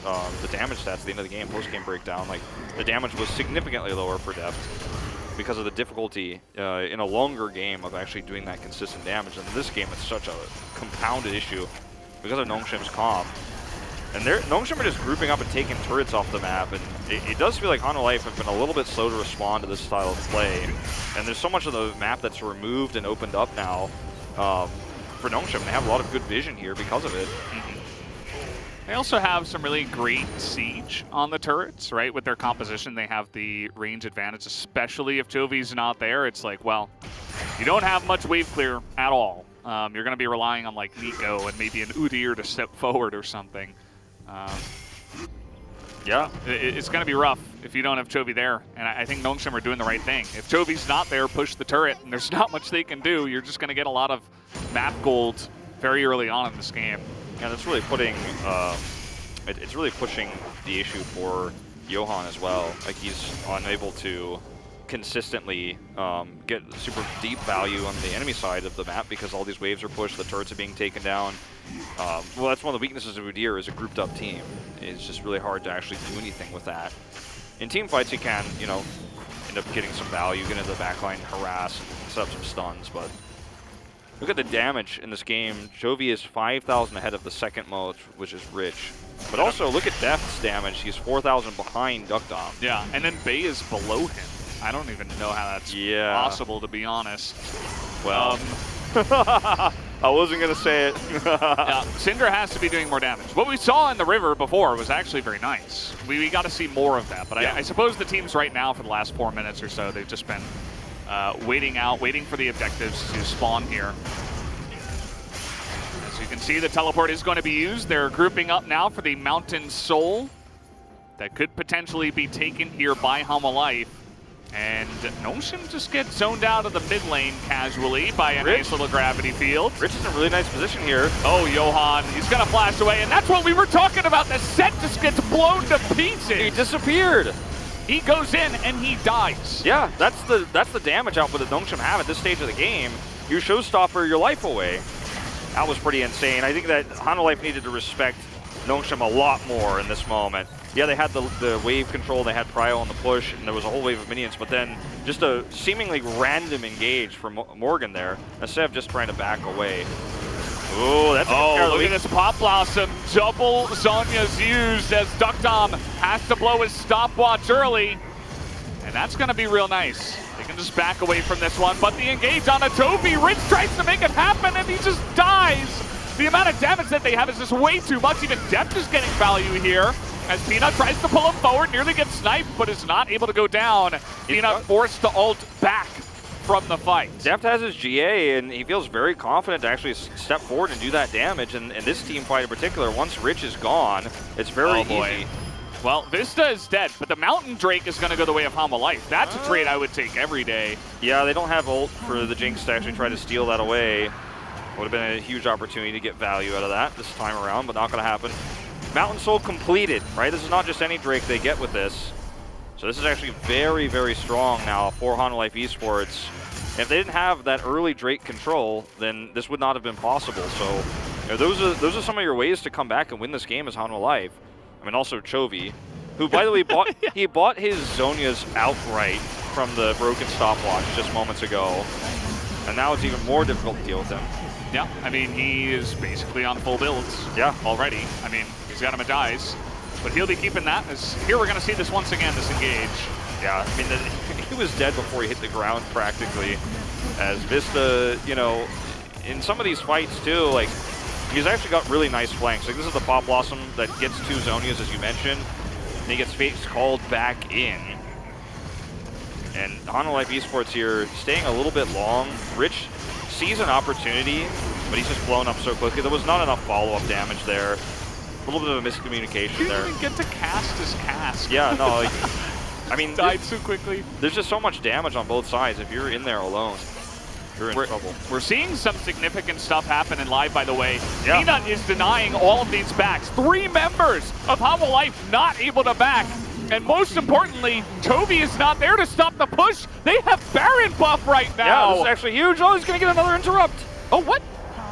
the damage stats at the end of the game, post-game breakdown, like the damage was significantly lower for Deft because of the difficulty in a longer game of actually doing that consistent damage. And in this game, it's such a compounded issue because of Nongshim's comp. And Nongshim are just grouping up and taking turrets off the map, and it does feel like Hamalife have been a little bit slow to respond to this style of play. And there's so much of the map that's removed and opened up now for Nongshim. They have a lot of good vision here because of it. They also have some really great siege on the turrets, right? With their composition, they have the range advantage, especially if Jovi's not there. It's like, well, you don't have much wave clear at all. You're going to be relying on like Nico and maybe an Udyr to step forward or something. Yeah, it's going to be rough if you don't have Chovy there. And I think Nongshim are doing the right thing. If Chovy's not there, push the turret, and there's not much they can do. You're just going to get a lot of map gold very early on in this game. And it's really putting, it's really pushing the issue for Johan as well. Like, he's unable to consistently get super deep value on the enemy side of the map because all these waves are pushed, the turrets are being taken down. Well, that's one of the weaknesses of Udyr is a grouped up team. It's just really hard to actually do anything with that. In team fights, you can, you know, end up getting some value, get into the backline, harass, set up some stuns, but look at the damage in this game. Chovy is 5,000 ahead of the second most, which is Rich. But also, look at Deft's damage. He's 4,000 behind Duck Dom. Yeah, and then Bay is below him. I don't even know how that's possible, to be honest. Well, I wasn't going to say it. Yeah, Syndra has to be doing more damage. What we saw in the river before was actually very nice. We got to see more of that. But yeah. I suppose the teams right now, for the last 4 minutes or so, they've just been waiting for the objectives to spawn here. As you can see, the teleport is going to be used. They're grouping up now for the Mountain Soul that could potentially be taken here by Hamalife. And Nongshim just gets zoned out of the mid lane casually by a nice little gravity field. Rich is in a really nice position here. Oh, Johan, he's going to flash away, and that's what we were talking about. The set just gets blown to pieces. He disappeared. He goes in and he dies. Yeah, that's the damage output that Nongshim have at this stage of the game. You showstopper your life away. That was pretty insane. I think that Hamalife needed to respect Nongshim a lot more in this moment. Yeah, they had the wave control, they had Prio on the push, and there was a whole wave of minions, but then just a seemingly random engage from Morgan there, instead of just trying to back away. Ooh, that's a look at this Pop Blossom. Double Zonya's used as Duck Dom has to blow his stopwatch early. And that's going to be real nice. They can just back away from this one, but the engage on a Toby. Rich tries to make it happen, and he just dies. The amount of damage that they have is just way too much. Even Depth is getting value here. as Peanut tries to pull him forward, nearly gets sniped, but is not able to go down. Peanut forced to ult back from the fight. Deft has his GA, and he feels very confident to actually step forward and do that damage. And this team fight in particular, once Rich is gone, it's very easy. Well, Vista is dead, but the Mountain Drake is going to go the way of Hanwha Life. That's a trade I would take every day. Yeah, they don't have ult for the Jinx to actually try to steal that away. Would have been a huge opportunity to get value out of that this time around, but not going to happen. Mountain Soul completed, right? This is not just any Drake they get with this. So this is actually very, very strong now for Hanwha Life Esports. If they didn't have that early Drake control, then this would not have been possible. So you know, those are some of your ways to come back and win this game as Hanwha Life. I mean, also Chovy, who, by the way, he bought his Zhonya's outright from the broken stopwatch just moments ago. And now it's even more difficult to deal with him. Yeah, I mean, he is basically on full builds. Yeah. Already. I mean, he's got him a dies. But he'll be keeping that. As here we're going to see this once again, this engage. Yeah, I mean, he was dead before he hit the ground practically. As Vista, you know, in some of these fights too, like, he's actually got really nice flanks. Like, this is the Pop Blossom that gets 2 Zhonyas, as you mentioned. And he gets face called back in. And Hanwha Life Esports here staying a little bit long. Rich sees an opportunity, but he's just blown up so quickly. There was not enough follow-up damage there. A little bit of a miscommunication He there. didn't even get to cast his cast. Yeah, no, like, I mean, died so quickly. There's just so much damage on both sides. If you're in there alone, you're in trouble. We're seeing some significant stuff happen in live, by the way. Yeah. Peanut is denying all of these backs. 3 members of Hanwha Life not able to back. And most importantly, Chovy is not there to stop the push. They have Baron buff right now. Yeah, this is actually huge. Oh, he's going to get another interrupt. Oh, what?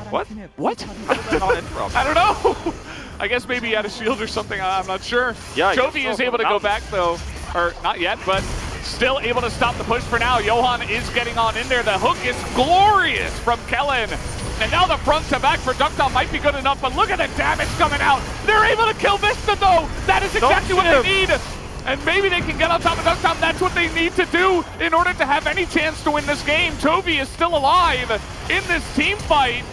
What? What? Not interrupt. I don't know. I guess maybe he had a shield or something. I'm not sure. Yeah, Chovy is able to go back, though. Or not yet, but still able to stop the push for now. Johan is getting on in there. The hook is glorious from Kellen. And now the front to back for Duckdown might be good enough, but look at the damage coming out. They're able to kill Vista, though. That is exactly what they need. And maybe they can get on top of Duckdown. That's what they need to do in order to have any chance to win this game. Chovy is still alive in this team fight.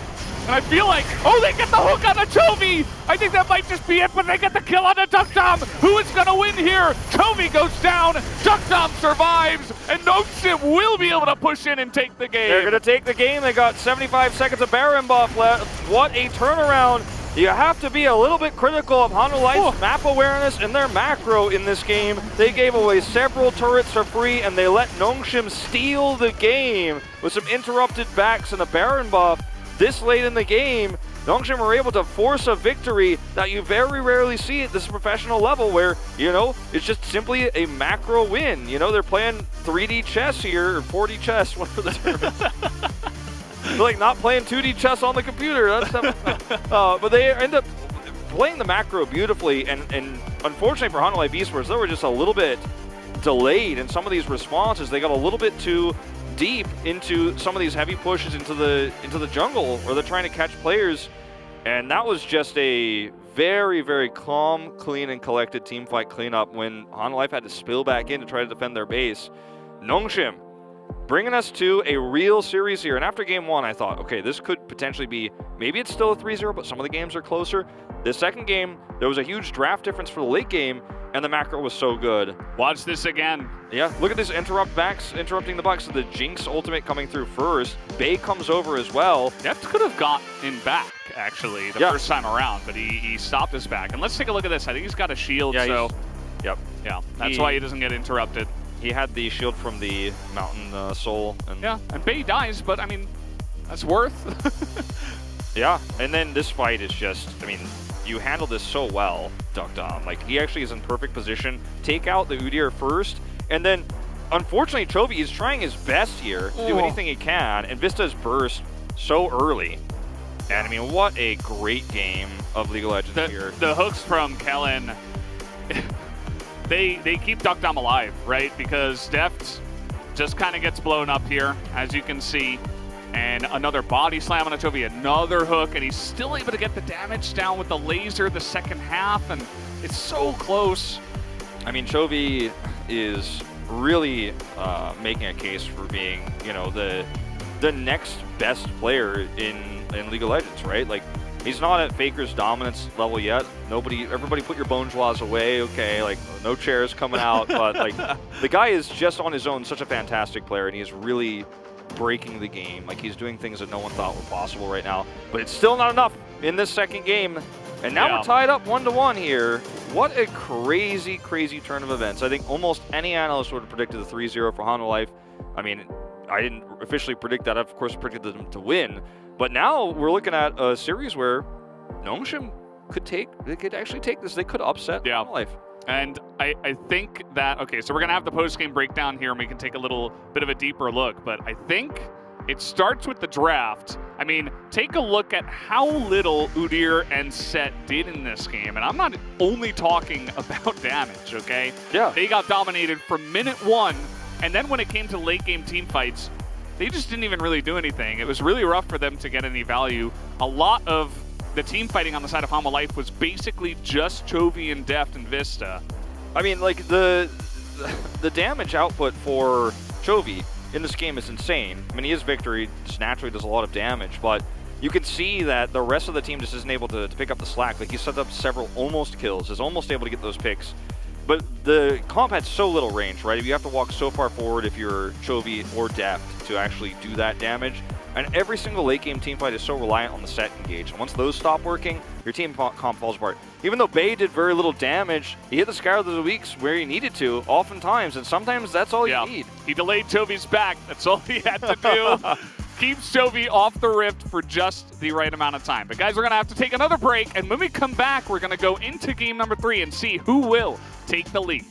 And I feel like, oh, they get the hook on the Chovy. I think that might just be it, but they get the kill on the Duckdom. Who is going to win here? Chovy goes down, Duckdom survives, and Noxim will be able to push in and take the game. They're going to take the game. They got 75 seconds of Baron buff left. What a turnaround. You have to be a little bit critical of Hanwha Life's map awareness and their macro in this game. They gave away several turrets for free, and they let Nongshim steal the game with some interrupted backs and a Baron buff. This late in the game, Nongshim were able to force a victory that you very rarely see at this professional level where, you know, it's just simply a macro win. You know, they're playing 3D chess here, or 4D chess, whatever the term is. They're like not playing 2D chess on the computer. But they end up playing the macro beautifully, and unfortunately for Hanwha Life Esports, they were just a little bit delayed in some of these responses. They got a little bit too deep into some of these heavy pushes into the jungle where they're trying to catch players, and that was just a very, very calm, clean, and collected team fight cleanup when Hanwha Life had to spill back in to try to defend their base. Nongshim bringing us to a real series here, and after game 1 I thought, okay, this could potentially be, maybe it's still a 3-0, but some of the games are closer. The second game, there was a huge draft difference for the late game, and the macro was so good. Watch this again. Yeah, look at this interrupting the Bucks. The Jinx ultimate coming through first. Bay comes over as well. Deft could have got in back, actually, the first time around, but he stopped his back. And let's take a look at this. I think he's got a shield, Yeah, that's why he doesn't get interrupted. He had the shield from the Mountain Soul. And yeah, and Bay dies, but I mean, that's worth. Yeah, and then this fight is just, I mean, you handle this so well, Duckdom. Like, he actually is in perfect position. Take out the Udyr first, and then, unfortunately, Chovy is trying his best here to do anything he can, and Vista's burst so early. And, I mean, what a great game of League of Legends here. The hooks from Kellen, they keep Duckdom alive, right? Because Deft just kind of gets blown up here, as you can see. And another body slam on a Chovy, another hook, and he's still able to get the damage down with the laser the second half, and it's so close. I mean, Chovy is really making a case for being, you know, the next best player in League of Legends, right? Like, He's not at Faker's dominance level yet. Everybody put your bourgeois away, okay, like no chairs coming out, but like the guy is just on his own such a fantastic player, and he's really breaking the game. Like he's doing things that no one thought were possible right now, but it's still not enough in this second game. And now we're tied up 1-1 here. What a crazy, crazy turn of events. I think almost any analyst would have predicted the 3-0 for Hanwha Life. I mean, I didn't officially predict that. I, of course, predicted them to win. But now we're looking at a series where Nongshim could actually take this. They could upset Hanwha Life. And I think that, okay, so we're going to have the post-game breakdown here, and we can take a little bit of a deeper look. But I think it starts with the draft. I mean, take a look at how little Udyr and Set did in this game. And I'm not only talking about damage, okay? Yeah. They got dominated from minute 1, and then when it came to late-game team fights, they just didn't even really do anything. It was really rough for them to get any value. A lot of the team fighting on the side of Hanwha Life was basically just Chovy and Deft and Vista. I mean, like, the damage output for Chovy in this game is insane. I mean, his victory just naturally does a lot of damage, but you can see that the rest of the team just isn't able to pick up the slack. Like, he set up several almost kills, is almost able to get those picks. But the comp had so little range, right? You have to walk so far forward if you're Chovy or Deft to actually do that damage. And every single late game team fight is so reliant on the set engage. And once those stop working, your team comp falls apart. Even though Bay did very little damage, he hit the Skylar of the Weeks where he needed to, oftentimes, and sometimes that's all you need. He delayed Chovy's back. That's all he had to do. Keeps Chovy off the rift for just the right amount of time. But guys, we're going to have to take another break, and when we come back, we're going to go into game number 3 and see who will take the lead.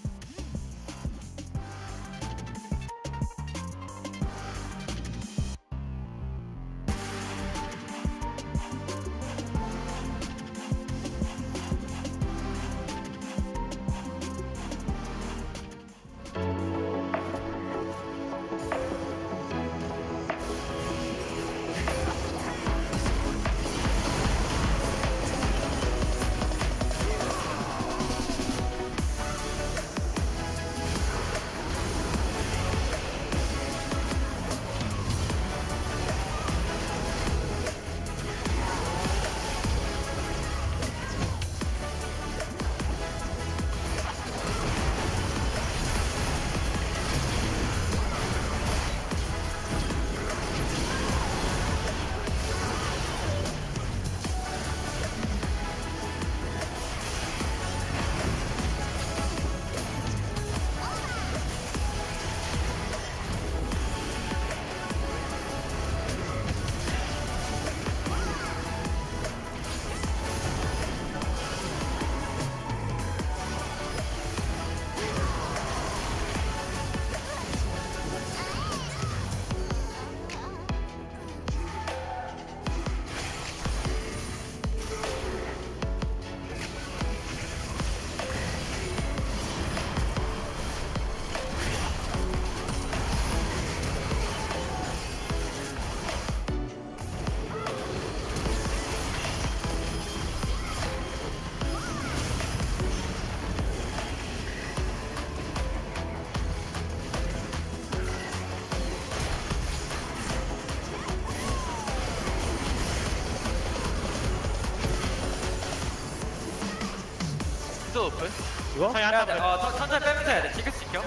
오픈. 이거? 천천히 빼면서 해야 돼. 징크스 지켜.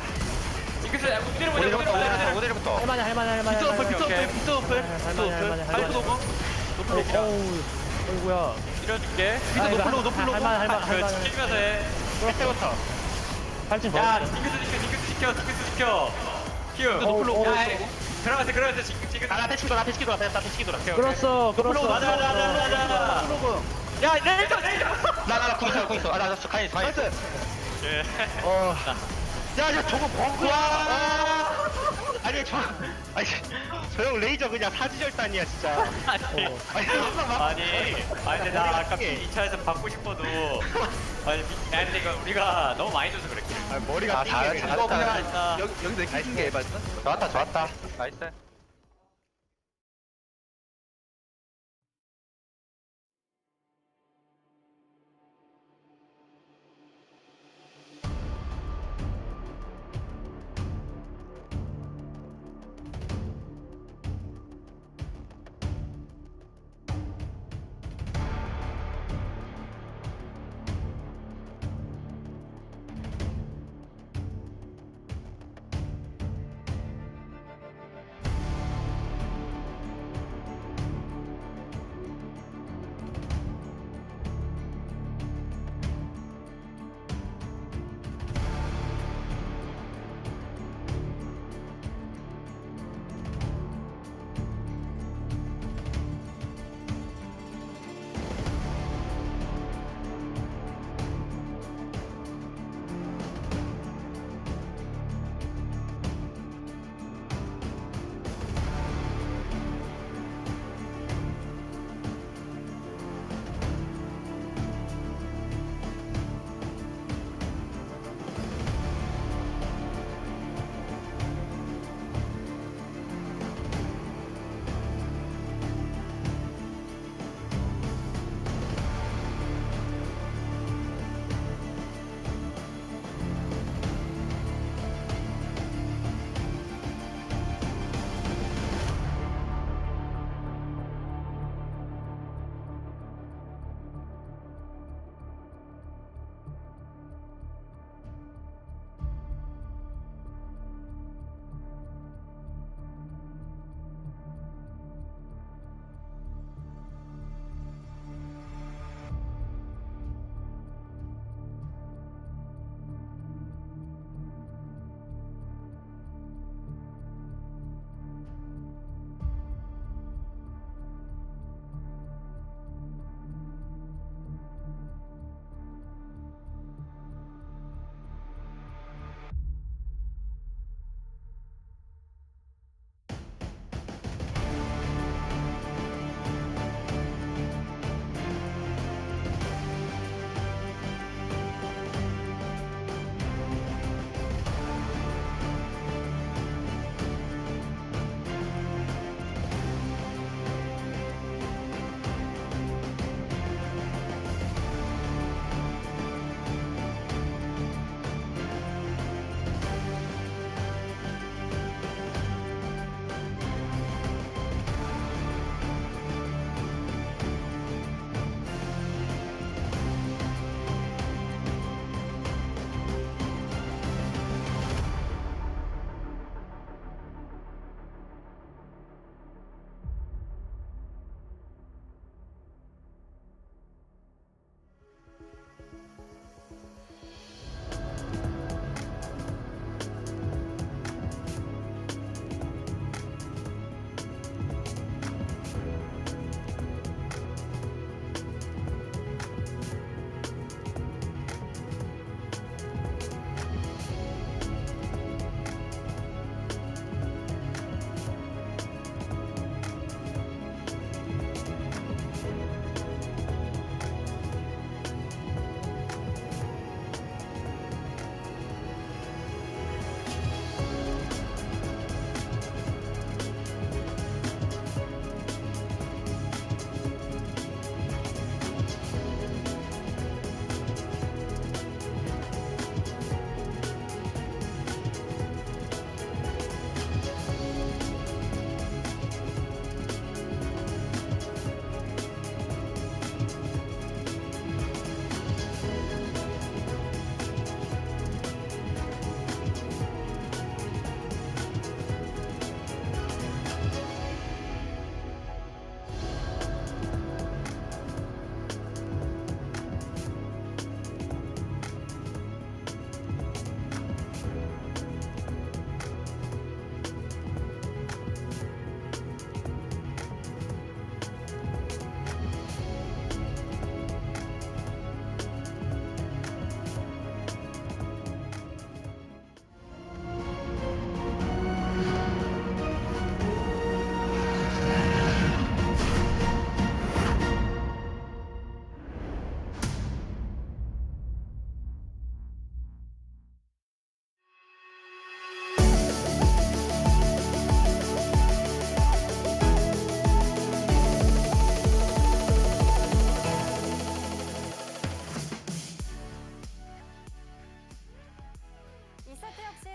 징크스 오데르부터. 할만해. 비트 오픈. 파이프 노고. 높은 높이라. 어이구야. 밀어줄게. 비트 높은 로고. 그렇지. 찍으면서 해. 밑에부터. 팔진 야, 징크스 지켜. 키우. 높은 로고. 그러면서 징크스. 나 패치기 돌아. 끌었어. 맞아. 야, 레이저. 나 궁 있어. 나 가인. 예. 야, 저거 버그야. 아니, 저 형 레이저 그냥 사지절단이야, 진짜. 아니, 근데 나 아까 2차에서 받고 싶어도. 근데 이거 우리가 너무 많이 줘서 그래. 머리가 잘했다. 여기서 이긴 게 맞나? 좋았다. 나이스.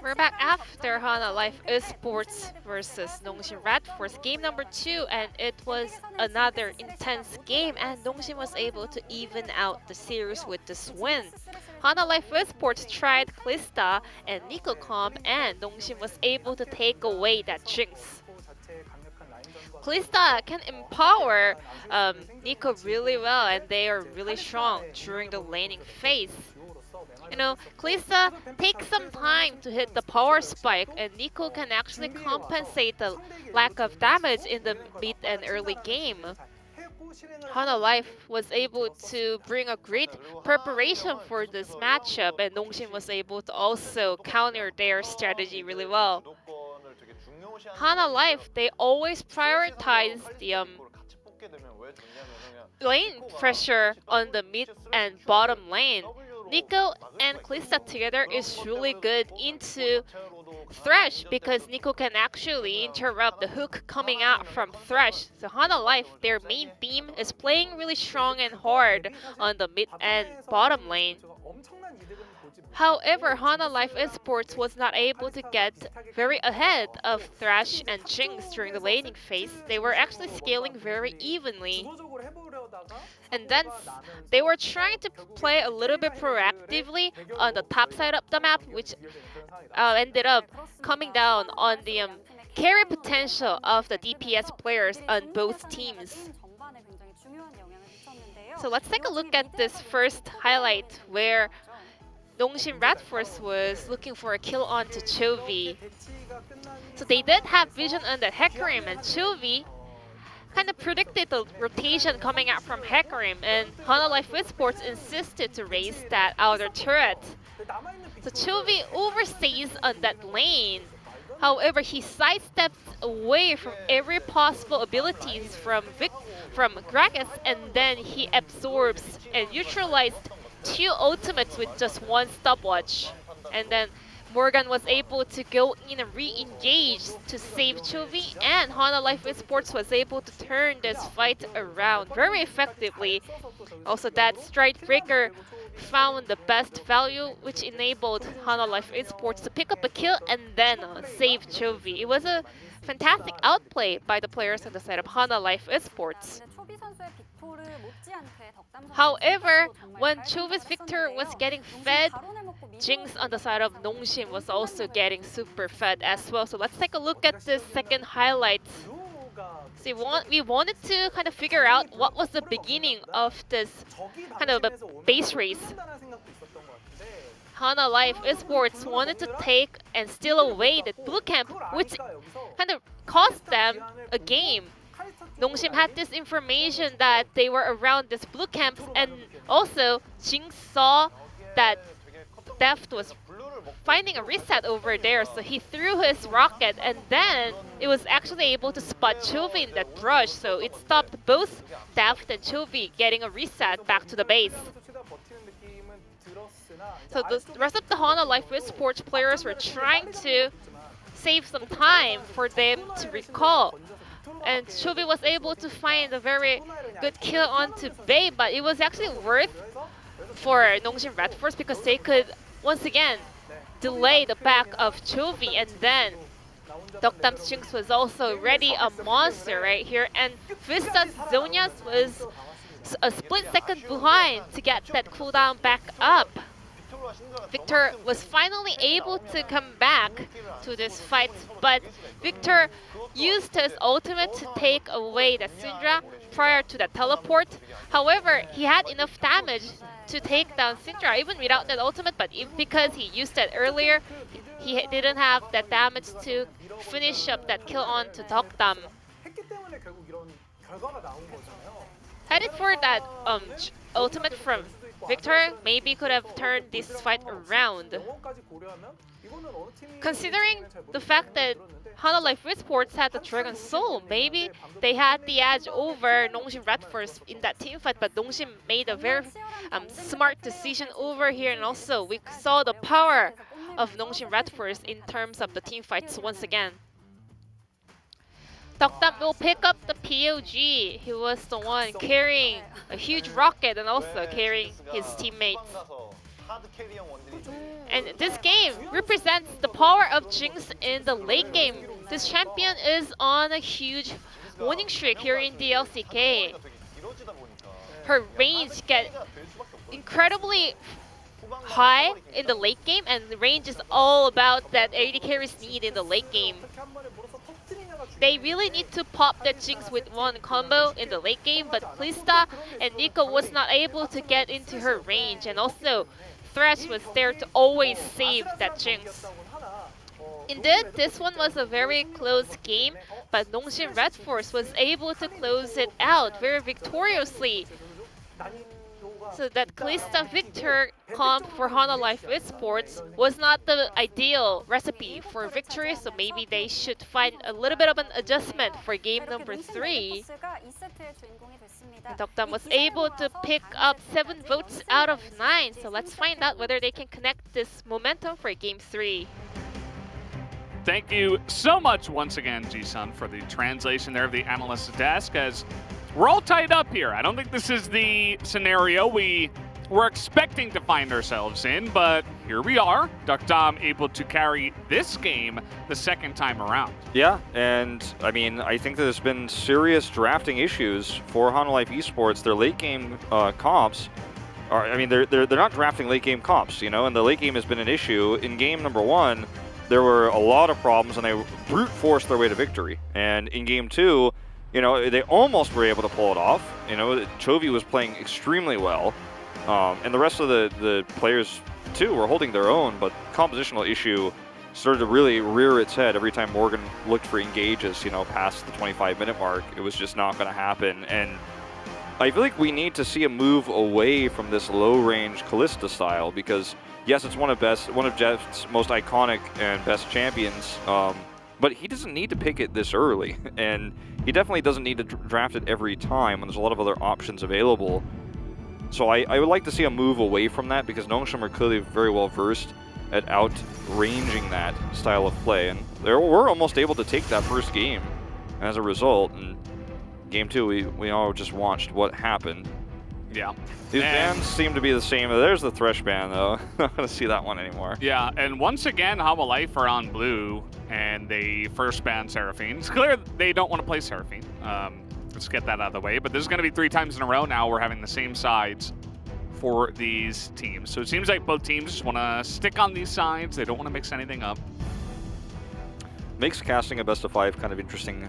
We're back after Hana Life Esports versus Nongshim Red Force, game number 2, and it was another intense game, and Nongshim was able to even out the series with this win. Hana Life Esports tried Klista and Nicocom, and Nongshim was able to take away that jinx. Klista can empower Nico really well, and they are really strong during the laning phase. You know, Klista takes some time to hit the power spike, and Nico can actually compensate the lack of damage in the mid and early game. Hana Life was able to bring a great preparation for this matchup, and Nongshim was able to also counter their strategy really well. Hana Life, they always prioritize the lane pressure on the mid and bottom lane. Nico and Klista together is really good into Thresh because Nico can actually interrupt the hook coming out from Thresh. So Hana Life, their main theme is playing really strong and hard on the mid and bottom lane. However, Hana Life Esports was not able to get very ahead of Thresh and Jinx during the laning phase. They were actually scaling very evenly. And then they were trying to play a little bit proactively on the top side of the map, which ended up coming down on the carry potential of the DPS players on both teams. So let's take a look at this first highlight where Nongshim Red Force was looking for a kill onto Chovy. So they did have vision on the Hecarim, and Chovy kind of predicted the rotation coming out from Hecarim, and Hana Life Esports insisted to raise that outer turret. So Chovy overstays on that lane. However, he sidesteps away from every possible abilities from Gragas, and then he absorbs and neutralized 2 ultimates with just 1 stopwatch. And then Morgan was able to go in and re-engage to save Chovy, and Hana Life Esports was able to turn this fight around very effectively. Also, that Strikebreaker found the best value, which enabled Hana Life Esports to pick up a kill and then save Chovy. It was a fantastic outplay by the players on the side of Hana Life Esports. However, when Chovy's Victor was getting fed, Jinx on the side of Nongshim was also getting super fed as well. So let's take a look at this second highlight. So we wanted to kind of figure out what was the beginning of this kind of a base race. Hana Life Esports wanted to take and steal away the blue camp, which kind of cost them a game. Nongshim had this information that they were around this blue camp, and also Jinx saw that Deft was finding a reset over there, so he threw his rocket, and then it was actually able to spot Chovy in that brush, so it stopped both Deft and Chovy getting a reset back to the base. So the rest of the Hana Life Esports players were trying to save some time for them to recall. And Chovy was able to find a very good kill onto Bae, but it was actually worth for Nongshim Red Force because they could once again delay the back of Chovy, and then Dokdam's Jinx was also already a monster right here, and Vista's Zonias was a split second behind to get that cooldown back up. Victor was finally able to come back to this fight, but Victor used his ultimate to take away the Syndra prior to the teleport. However, he had enough damage to take down Syndra even without that ultimate, but because he used it earlier, he didn't have that damage to finish up that kill on to Dokdam. Headed for that ultimate from Victor, maybe could have turned this fight around. Considering the fact that Hana Life Esports had the Dragon Soul, maybe they had the edge over Nongshim Red Force in that team fight, but Nongshim made a very smart decision over here, and also we saw the power of Nongshim Red Force in terms of the team fights once again. Dokdam will pick up the POG. He was the one carrying a huge rocket and also carrying his teammates. And this game represents the power of Jinx in the late game. This champion is on a huge winning streak here in the LCK. Her range gets incredibly high in the late game, and the range is all about that AD carries need in the late game. They really need to pop that Jinx with one combo in the late game, but ㅅ and Nico was not able to get into her range, and also Thresh was there to always save that Jinx. Indeed, this one was a very close game, but Nongshim Red Force was able to close it out very victoriously. So that ㅅ Victor comp for Life Esports was not the ideal recipe for victory, so maybe they should find a little bit of an adjustment for game number 3. Dokdam was able to pick up 7 votes out of 9, so let's find out whether they can connect this momentum for game 3. Thank you so much once again, Ji-sun, for the translation there of the analyst's desk, as we're all tied up here. I don't think this is the scenario we were expecting to find ourselves in, but here we are. Dokdam able to carry this game the second time around. Yeah, and I mean, I think there's been serious drafting issues for Life Esports. Their late game comps are, I mean, they're not drafting late game comps, you know, and the late game has been an issue. In game number 1, there were a lot of problems, and they brute forced their way to victory. And in game 2, you know, they almost were able to pull it off. You know, Chovy was playing extremely well, and the rest of the players too were holding their own. But compositional issue started to really rear its head every time Morgan looked for engages. You know, past the 25-minute mark, it was just not going to happen. And I feel like we need to see a move away from this low-range Kalista style, because yes, it's one of Jeff's most iconic and best champions. But he doesn't need to pick it this early, and he definitely doesn't need to draft it every time when there's a lot of other options available. So I would like to see a move away from that, because Nongshim are clearly very well versed at outranging that style of play, and they were almost able to take that first game as a result. And game 2, we all just watched what happened. Yeah. These bans seem to be the same. There's the Thresh ban, though. Not going to see that one anymore. Yeah, and once again, Life are on blue, and they first ban Seraphine. It's clear they don't want to play Seraphine. Let's get that out of the way. But this is going to be 3 times in a row now. We're having the same sides for these teams. So it seems like both teams just want to stick on these sides. They don't want to mix anything up. Makes casting a best of 5 kind of interesting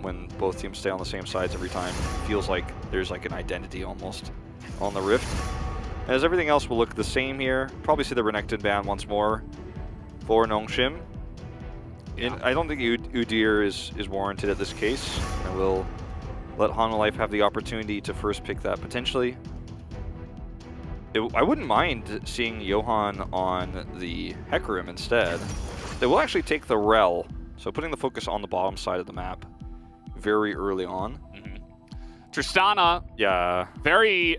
when both teams stay on the same sides every time. It feels like there's like an identity almost on the Rift. As everything else will look the same here. Probably see the Renekton ban once more for Nongshim. Yeah. I don't think Udyr is warranted at this case. I will let Life have the opportunity to first pick that potentially. I wouldn't mind seeing Johan on the Hecarim instead. They will actually take the Rel, so putting the focus on the bottom side of the map very early on. Tristana, yeah, very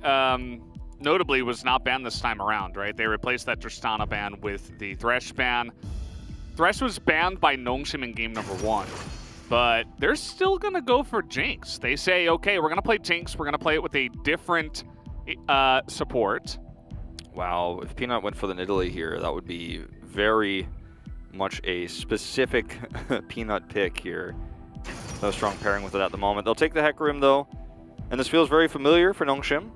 notably was not banned this time around, right? They replaced that Tristana ban with the Thresh ban. Thresh was banned by Nongshim in game number 1, but they're still going to go for Jinx. They say, okay, we're going to play Jinx. We're going to play it with a different support. Wow, if Peanut went for the Nidalee here, that would be very much a specific Peanut pick here. No strong pairing with it at the moment. They'll take the Hecarim though, and this feels very familiar for Nongshim.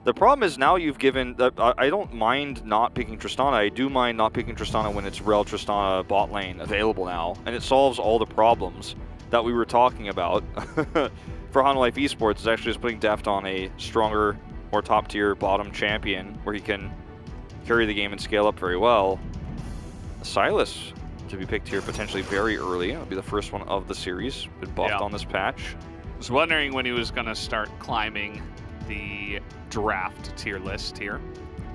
The problem is now you've given... I don't mind not picking Tristana. I do mind not picking Tristana when it's Rel Tristana bot lane available now, and it solves all the problems that we were talking about. For Life Esports, it's actually just putting Deft on a stronger, more top-tier bottom champion where he can carry the game and scale up very well. Sylas to be picked here potentially very early. It'll be the first one of the series. Been buffed on this patch. I was wondering when he was going to start climbing the draft tier list here.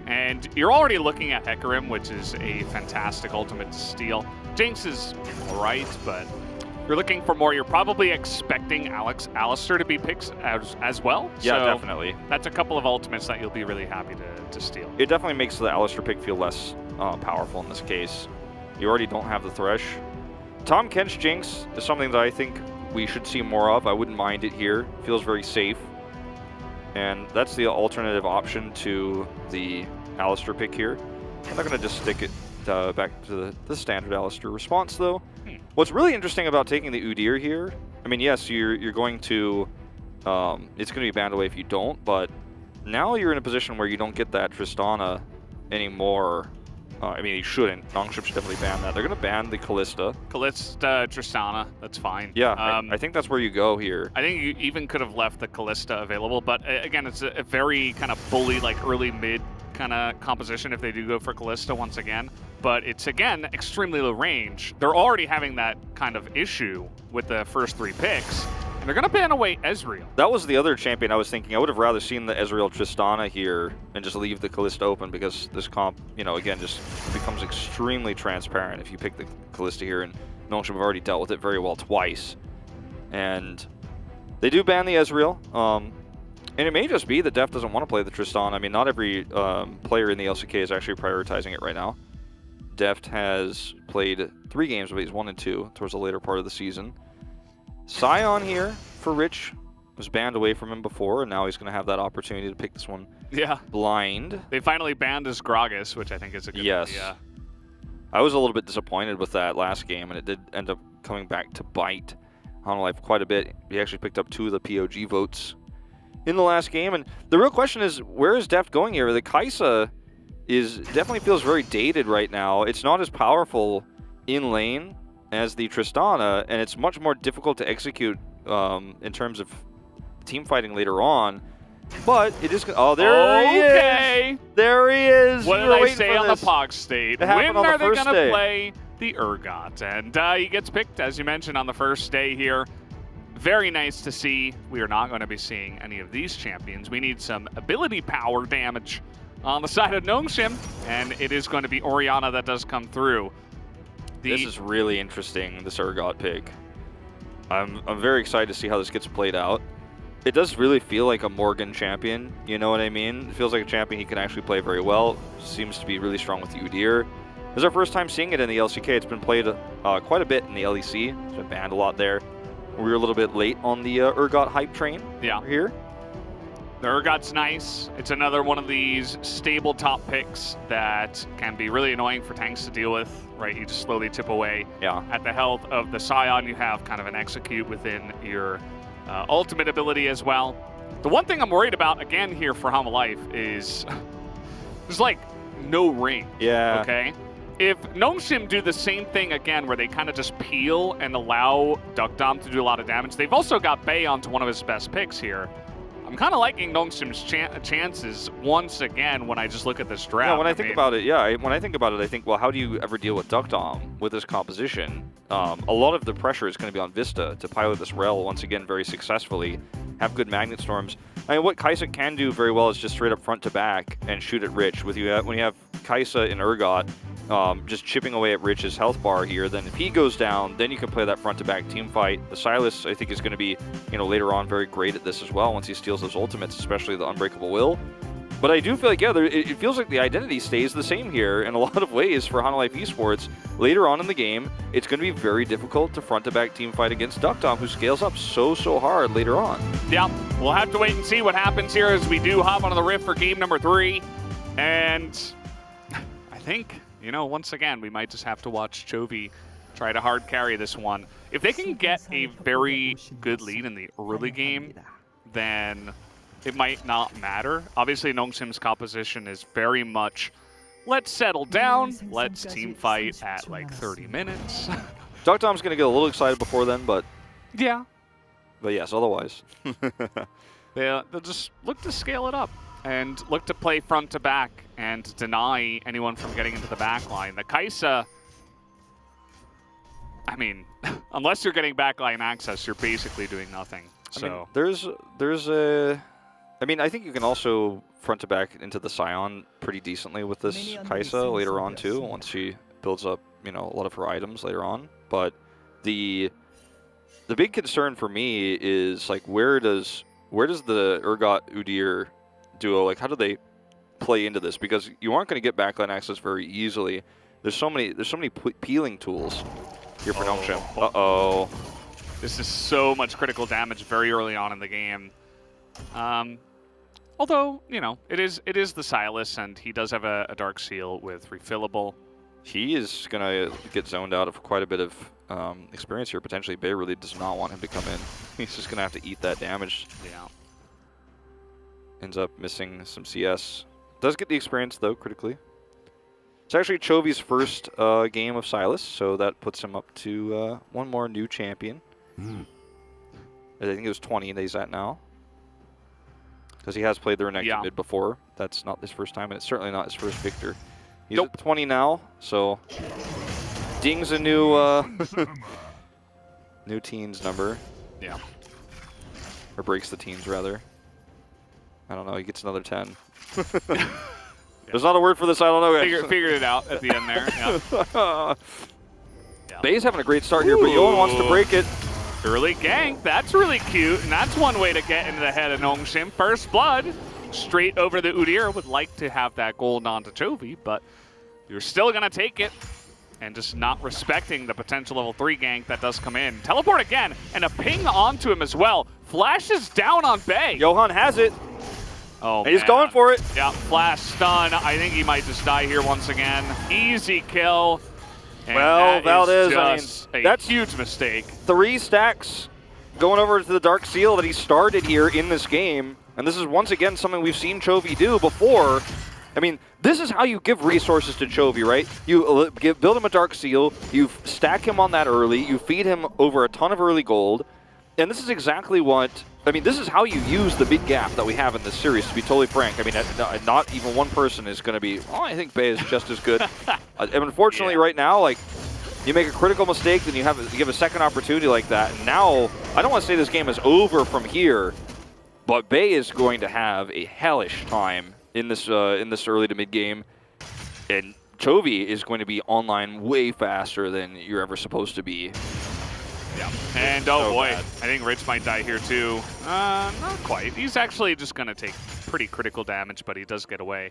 And you're already looking at Hecarim, which is a fantastic ultimate to steal. Jinx is alright, but you're looking for more. You're probably expecting Alistar to be picked as well. Yeah, so definitely. That's a couple of ultimates that you'll be really happy to steal. It definitely makes the Alistar pick feel less powerful in this case. You already don't have the Thresh. Tom Kench Jinx is something that I think we should see more of. I wouldn't mind it here. Feels very safe. And that's the alternative option to the Alistair pick here. I'm not going to just stick it back to the standard Alistair response, though. What's really interesting about taking the Udyr here, I mean, yes, you're going to... it's going to be banned away if you don't, but now you're in a position where you don't get that Tristana anymore. I mean, you shouldn't. Nongshim should definitely ban that. They're going to ban the Kalista. Kalista, Tristana, that's fine. Yeah, I think that's where you go here. I think you even could have left the Kalista available, but again, it's a very kind of bully, like early mid kind of composition if they do go for Kalista once again. But it's, again, extremely low range. They're already having that kind of issue with the first 3 picks. And they're going to ban away Ezreal. That was the other champion I was thinking. I would have rather seen the Ezreal Tristana here and just leave the Kalista open, because this comp, you know, again, just becomes extremely transparent if you pick the Kalista here. And Nongshim have already dealt with it very well twice. And they do ban the Ezreal. And it may just be that Deft doesn't want to play the Tristana. I mean, not every player in the LCK is actually prioritizing it right now. Deft has played 3 games, but he's 1 and 2 towards the later part of the season. Sion here for Rich was banned away from him before, and now he's going to have that opportunity to pick this one blind. They finally banned his Gragas, which I think is a good idea. I was a little bit disappointed with that last game, and it did end up coming back to bite Hanwha quite a bit. He actually picked up 2 of the POG votes in the last game, and the real question is, where is Deft going here? The Kai'Sa definitely feels very dated right now. It's not as powerful in lane as the Tristana, and it's much more difficult to execute in terms of team fighting later on. But it is... Oh, there he is! There he is! What did I say on the POG State? When are they going to play the Urgot? And he gets picked, as you mentioned, on the first day here. Very nice to see. We are not going to be seeing any of these champions. We need some ability power damage on the side of Nongshim, and it is going to be Orianna that does come through. This is really interesting, this Urgot pick. I'm very excited to see how this gets played out. It does really feel like a Morgan champion, you know what I mean? It feels like a champion he can actually play very well. Seems to be really strong with the Udyr. This is our first time seeing it in the LCK. It's been played quite a bit in the LEC. It's been banned a lot there. We were a little bit late on the Urgot hype train here. The Urgot's nice. It's another one of these stable top picks that can be really annoying for tanks to deal with, right? You just slowly tip away. At the health of the Sion, you have kind of an execute within your ultimate ability as well. The one thing I'm worried about, again, here for Hanwha Life is there's, like, no ring. Okay? If Nongshim do the same thing again, where they kind of just peel and allow Duckdom to do a lot of damage, they've also got Bay onto one of his best picks here. I'm kind of liking Nongshim's chances once again when I just look at this draft. Yeah, when I think about it, I think, well, how do you ever deal with Duckdom with this composition? A lot of the pressure is going to be on Vista to pilot this Rel once again very successfully, have good Magnet Storms. I mean, what Kai'Sa can do very well is just straight up front to back and shoot at Rich. When you have Kai'Sa and Urgot just chipping away at Rich's health bar here, then if he goes down, then you can play that front-to-back team fight. The Sylas, I think, is going to be, later on very great at this as well once he steals those ultimates, especially the Unbreakable Will. But I do feel like, it feels like the identity stays the same here in a lot of ways for Hanwha Life Esports. Later on in the game, it's going to be very difficult to front-to-back team fight against Duckdom, who scales up so hard later on. Yeah, we'll have to wait and see what happens here as we do hop onto the Rift for game number 3. And I think... once again, we might just have to watch Chovy try to hard carry this one. If they can get a very good lead in the early game, then it might not matter. Obviously, Nongshim's composition is very much, let's settle down, let's team fight at like 30 minutes. Duckdom's going to get a little excited before then, but... Yeah. But yes, otherwise. They'll just look to scale it up and look to play front to back and deny anyone from getting into the back line. The Kai'Sa, I mean, unless you're getting backline access, you're basically doing nothing. So I mean, there's a... I mean, I think you can also front to back into the Sion pretty decently with this Kai'Sa later on too, once she builds up, a lot of her items later on. But the big concern for me is, like, where does the Urgot Udyr duo, like, how do they play into this? Because you aren't going to get backline access very easily. There's so many peeling tools here for Nongshim. Uh-oh. This is so much critical damage very early on in the game. Although, you know, it is the Silas, and he does have a Dark Seal with refillable. He is going to get zoned out of quite a bit of experience here. Potentially, Bay really does not want him to come in. He's just going to have to eat that damage. Yeah. Ends up missing some CS. Does get the experience, though, critically. It's actually Chovy's first game of Silas, so that puts him up to one more new champion. I think it was 20 that he's at now. Because he has played the Renekton mid before. That's not his first time, and it's certainly not his first victor. He's at 20 now, so dings a new new teens number. Yeah. Or breaks the teens, rather. I don't know, he gets another 10. There's not a word for this, I don't know. Figured it out at the end there. Yeah. Bay's having a great start here, but Yohan wants to break it. Early gank, that's really cute, and that's one way to get into the head of Nongshim. First blood, straight over the Udyr. Would like to have that gold onto Chovy, but you're still going to take it. And just not respecting the potential level 3 gank that does come in. Teleport again, and a ping onto him as well. Flashes down on Bay. Yohan has it. Oh, and he's going for it. Yeah, flash stun. I think he might just die here once again. Easy kill. And well, Valdez, I mean, that's a huge mistake. 3 stacks going over to the Dark Seal that he started here in this game. And this is once again something we've seen Chovy do before. I mean, this is how you give resources to Chovy, right? You build him a Dark Seal, you stack him on that early, you feed him over a ton of early gold, and this is exactly what, I mean, this is how you use the big gap that we have in this series, to be totally frank. I mean, not even one person is going to be, oh, I think Bay is just as good. And unfortunately, right now, like, you make a critical mistake, then you give a second opportunity like that, and now, I don't want to say this game is over from here, but Bay is going to have a hellish time in this early to mid game, and Chovy is going to be online way faster than you're ever supposed to be. Yeah, and oh boy, I think Rich might die here too. Not quite. He's actually just going to take pretty critical damage, but he does get away.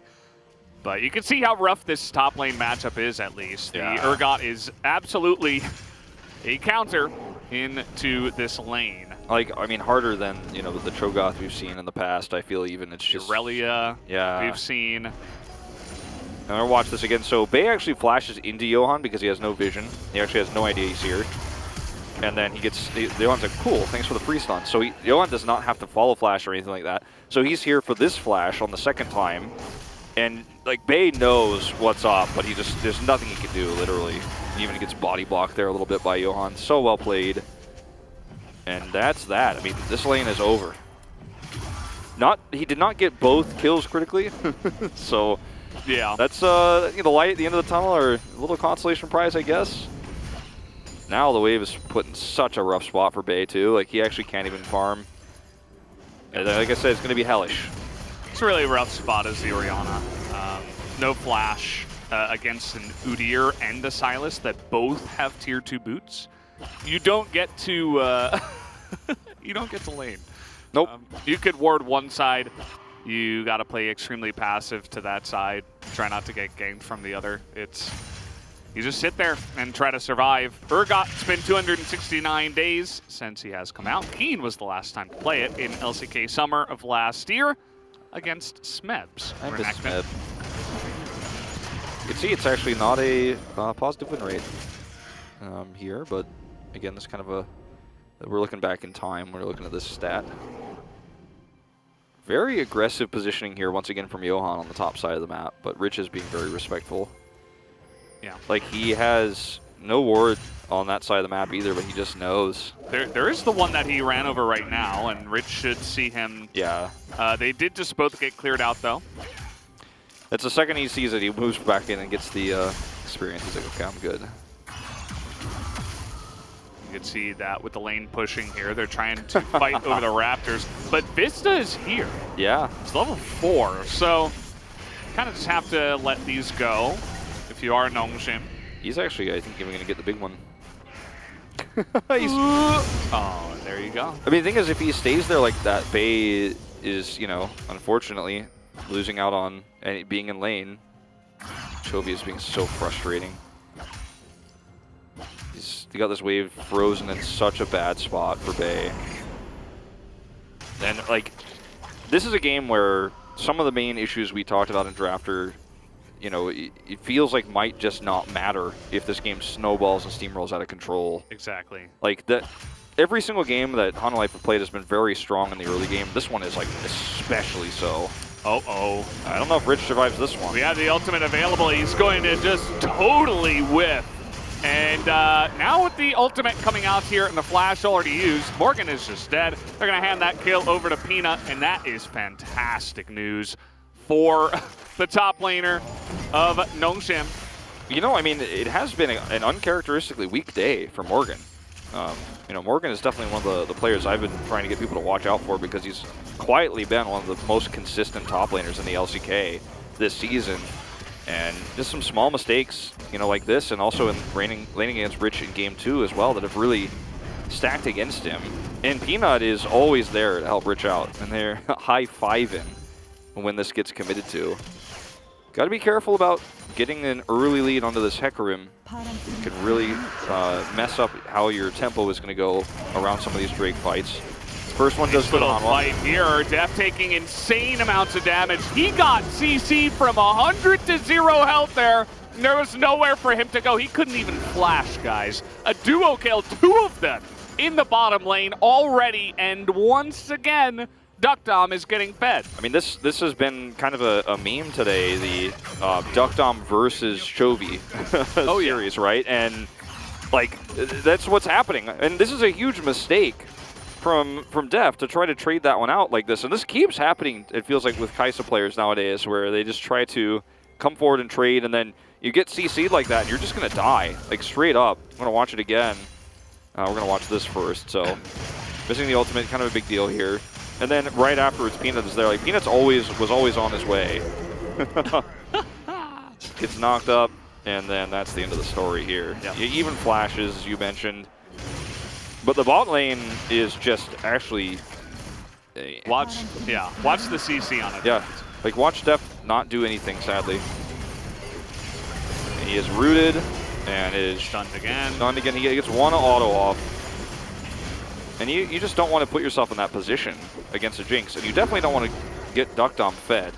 But you can see how rough this top lane matchup is, at least. The Urgot is absolutely a counter into this lane. Like, I mean, harder than, you know, the Cho'Gath we've seen in the past. I feel even it's just... Aurelia, we've seen. I'm going to watch this again. So Bay actually flashes into Yohan because he has no vision. He actually has no idea he's here. And then he gets... Yohan's like, cool, thanks for the free stun. So Yohan does not have to follow flash or anything like that. So he's here for this flash on the second time. And, like, Bay knows what's up, but he just... There's nothing he can do, literally. He even gets body blocked there a little bit by Yohan. So well played. And that's that. I mean, this lane is over. He did not get both kills critically, so yeah, that's the light at the end of the tunnel, or a little consolation prize, I guess. Now the wave is put in such a rough spot for Bay too. Like, he actually can't even farm. And like I said, it's going to be hellish. It's a really rough spot as the Orianna. No flash against an Udyr and a Silas that both have tier 2 boots. You don't get to you don't get to lane. Nope. You could ward one side. You got to play extremely passive to that side. Try not to get ganked from the other. You just sit there and try to survive. Urgot's been 269 days since he has come out. Keen was the last time to play it in LCK summer of last year against Smebs. I miss Smeb. You can see it's actually not a positive win rate here, but again, this kind of we're looking back in time. We're looking at this stat. Very aggressive positioning here once again from Yohan on the top side of the map, but Rich is being very respectful. Yeah. Like, he has no ward on that side of the map either, but he just knows. There is the one that he ran over right now, and Rich should see him. Yeah. They did just both get cleared out, though. It's the second he sees it, he moves back in and gets the experience. He's like, okay, I'm good. You can see that with the lane pushing here. They're trying to fight over the Raptors, but Vista is here. Yeah. It's level 4, so kind of just have to let these go if you are Nongshim. He's actually, I think, even going to get the big one. Oh, there you go. I mean, the thing is, if he stays there like that, Bay is, you know, unfortunately, losing out on being in lane. Chovy is being so frustrating. He got this wave frozen in such a bad spot for Bay. And, like, this is a game where some of the main issues we talked about in Drafter, you know, it feels like might just not matter if this game snowballs and steamrolls out of control. Exactly. Like, every single game that Hanwha Life have played has been very strong in the early game. This one is, like, especially so. Uh-oh. I don't know if Rich survives this one. We have the ultimate available. He's going to just totally whiff. And now with the ultimate coming out here and the flash already used, Morgan is just dead. They're going to hand that kill over to Peanut, and that is fantastic news for the top laner of Nongshim. You know, I mean, it has been an uncharacteristically weak day for Morgan. You know, Morgan is definitely one of the players I've been trying to get people to watch out for because he's quietly been one of the most consistent top laners in the LCK this season. And just some small mistakes, you know, like this, and also in laning against Rich in Game 2 as well that have really stacked against him. And Peanut is always there to help Rich out, and they're high-fiving when this gets committed to. Got to be careful about getting an early lead onto this Hecarim. It can really mess up how your tempo is going to go around some of these Drake fights. First one does little on fight here. Def taking insane amounts of damage. He got CC from 100 to 0 health there. There was nowhere for him to go. He couldn't even flash, guys. A duo kill, 2 of them in the bottom lane already, and once again, Duckdom is getting fed. I mean, this has been kind of a meme today, the Duckdom versus Chovy series, right? And, like, that's what's happening. And this is a huge mistake from Def to try to trade that one out like this. And this keeps happening, it feels like, with Kai'Sa players nowadays, where they just try to come forward and trade, and then you get CC'd like that, and you're just going to die, like, straight up. I'm going to watch it again. We're going to watch this first, so missing the ultimate, kind of a big deal here. And then right afterwards, Peanut is there. Like, Peanut's was always on his way. Gets knocked up, and then that's the end of the story here. Yep. Even flashes, as you mentioned. But the bot lane is just actually... Watch the CC on it. Yeah, like watch Def not do anything, sadly. And he is rooted, and is stunned again. Stunned again. He gets one auto off. And you just don't want to put yourself in that position against a Jinx. And you definitely don't want to get Duckdom fed.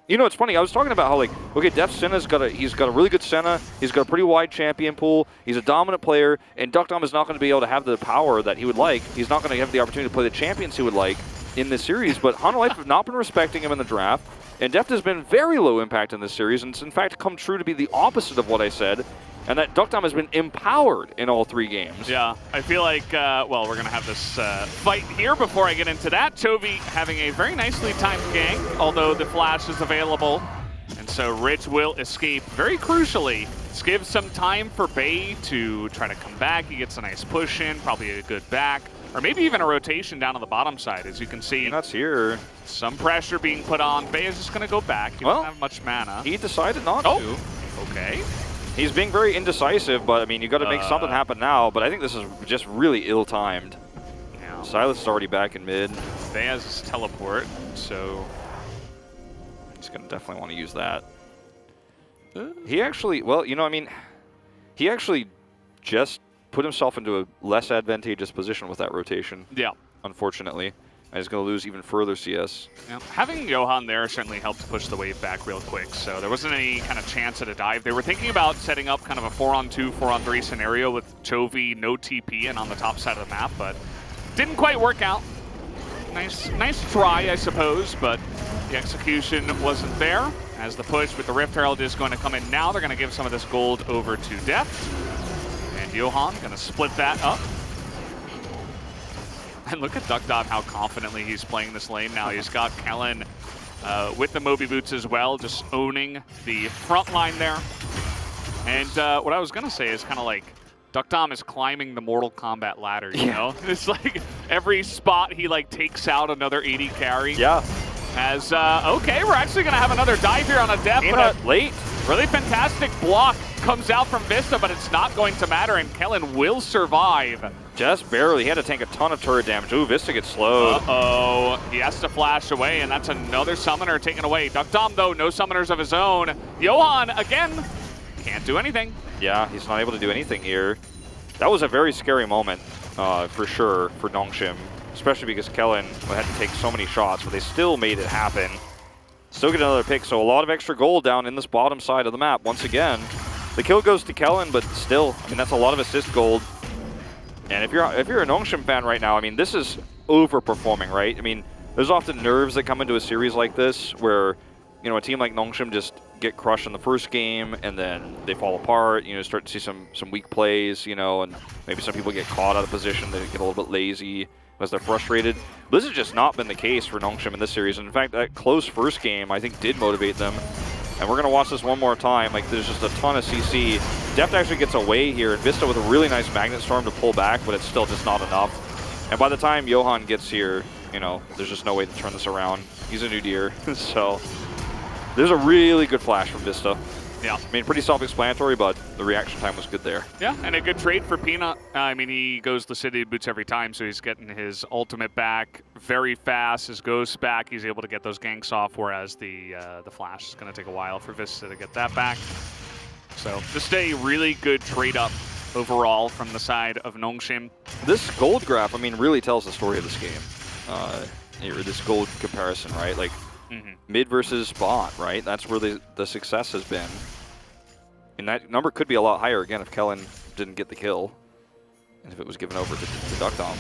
You know, it's funny. I was talking about how, like, okay, Def Senna's he's got a really good Senna. He's got a pretty wide champion pool. He's a dominant player, and Duckdom is not going to be able to have the power that he would like. He's not going to have the opportunity to play the champions he would like in this series. But Hanwha Life have not been respecting him in the draft, and Deft has been very low impact in this series, and it's in fact come true to be the opposite of what I said, and that Duckdom has been empowered in all 3 games. Yeah, I feel like, well, we're going to have this fight here before I get into that. Chovy having a very nicely timed gang, although the flash is available. And so Rich will escape very crucially. This gives some time for Bay to try to come back. He gets a nice push in, probably a good back. Or maybe even a rotation down on the bottom side, as you can see. That's here. Some pressure being put on. Bay is just going to go back. He doesn't have much mana. He decided not to. Okay. He's being very indecisive, but I mean, you got to make something happen now. But I think this is just really ill-timed. Yeah. Silas is already back in mid. Bay has his teleport, so he's going to definitely want to use that. He actually, well, you know, I mean, he actually just put himself into a less advantageous position with that rotation. Yeah. Unfortunately. And he's going to lose even further CS. Yeah. Having Johan there certainly helped push the wave back real quick, so there wasn't any kind of chance at a dive. They were thinking about setting up kind of a 4-on-2, 4-on-3 scenario with Chovy, no TP, and on the top side of the map, but didn't quite work out. Nice try, I suppose, but the execution wasn't there. As the push with the Rift Herald is going to come in now, they're going to give some of this gold over to Deft. And Johan going to split that up. And look at Duckdom, how confidently he's playing this lane now. He's got Kellen with the Moby Boots as well, just owning the front line there. And what I was going to say is kind of like Duckdom is climbing the Mortal Kombat ladder, you know? It's like every spot he like takes out another 80 carry. Yeah. As, okay, we're actually going to have another dive here on a Def. But late. Really fantastic block comes out from Vista, but it's not going to matter, and Kellen will survive. Just barely. He had to tank a ton of turret damage. Ooh, Vista gets slowed. Uh-oh. He has to flash away, and that's another summoner taken away. Duckdom, though, no summoners of his own. Johan, again, can't do anything. Yeah, he's not able to do anything here. That was a very scary moment, for sure, for Nongshim. especially because Kellen had to take so many shots, but they still made it happen. Still get another pick, so a lot of extra gold down in this bottom side of the map. Once again, the kill goes to Kellen, but still, I mean, that's a lot of assist gold. And if you're a Nongshim fan right now, I mean, this is overperforming, right? I mean, there's often nerves that come into a series like this where, you know, a team like Nongshim just get crushed in the first game and then they fall apart, you know, start to see some weak plays, you know, and maybe some people get caught out of position, they get a little bit lazy as they're frustrated. But this has just not been the case for Nongshim in this series. And in fact, that close first game, I think, did motivate them. And we're going to watch this one more time. Like, there's just a ton of CC. Deft actually gets away here, and Vista with a really nice Magnet Storm to pull back, but it's still just not enough. And by the time Johan gets here, you know, there's just no way to turn this around. He's a new deer, so there's a really good flash from Vista. Yeah. I mean, pretty self-explanatory, but the reaction time was good there. Yeah, and a good trade for Peanut. I mean, he goes Lucidity Boots every time, so he's getting his ultimate back very fast, his ghost back. He's able to get those ganks off, whereas the flash is going to take a while for Vista to get that back. So just a really good trade-up overall from the side of Nongshim. This gold graph, I mean, really tells the story of this game. This gold comparison, right? Like, mid versus bot, right? That's where the success has been. And that number could be a lot higher, again, if Kellen didn't get the kill. And if it was given over to Duckdom.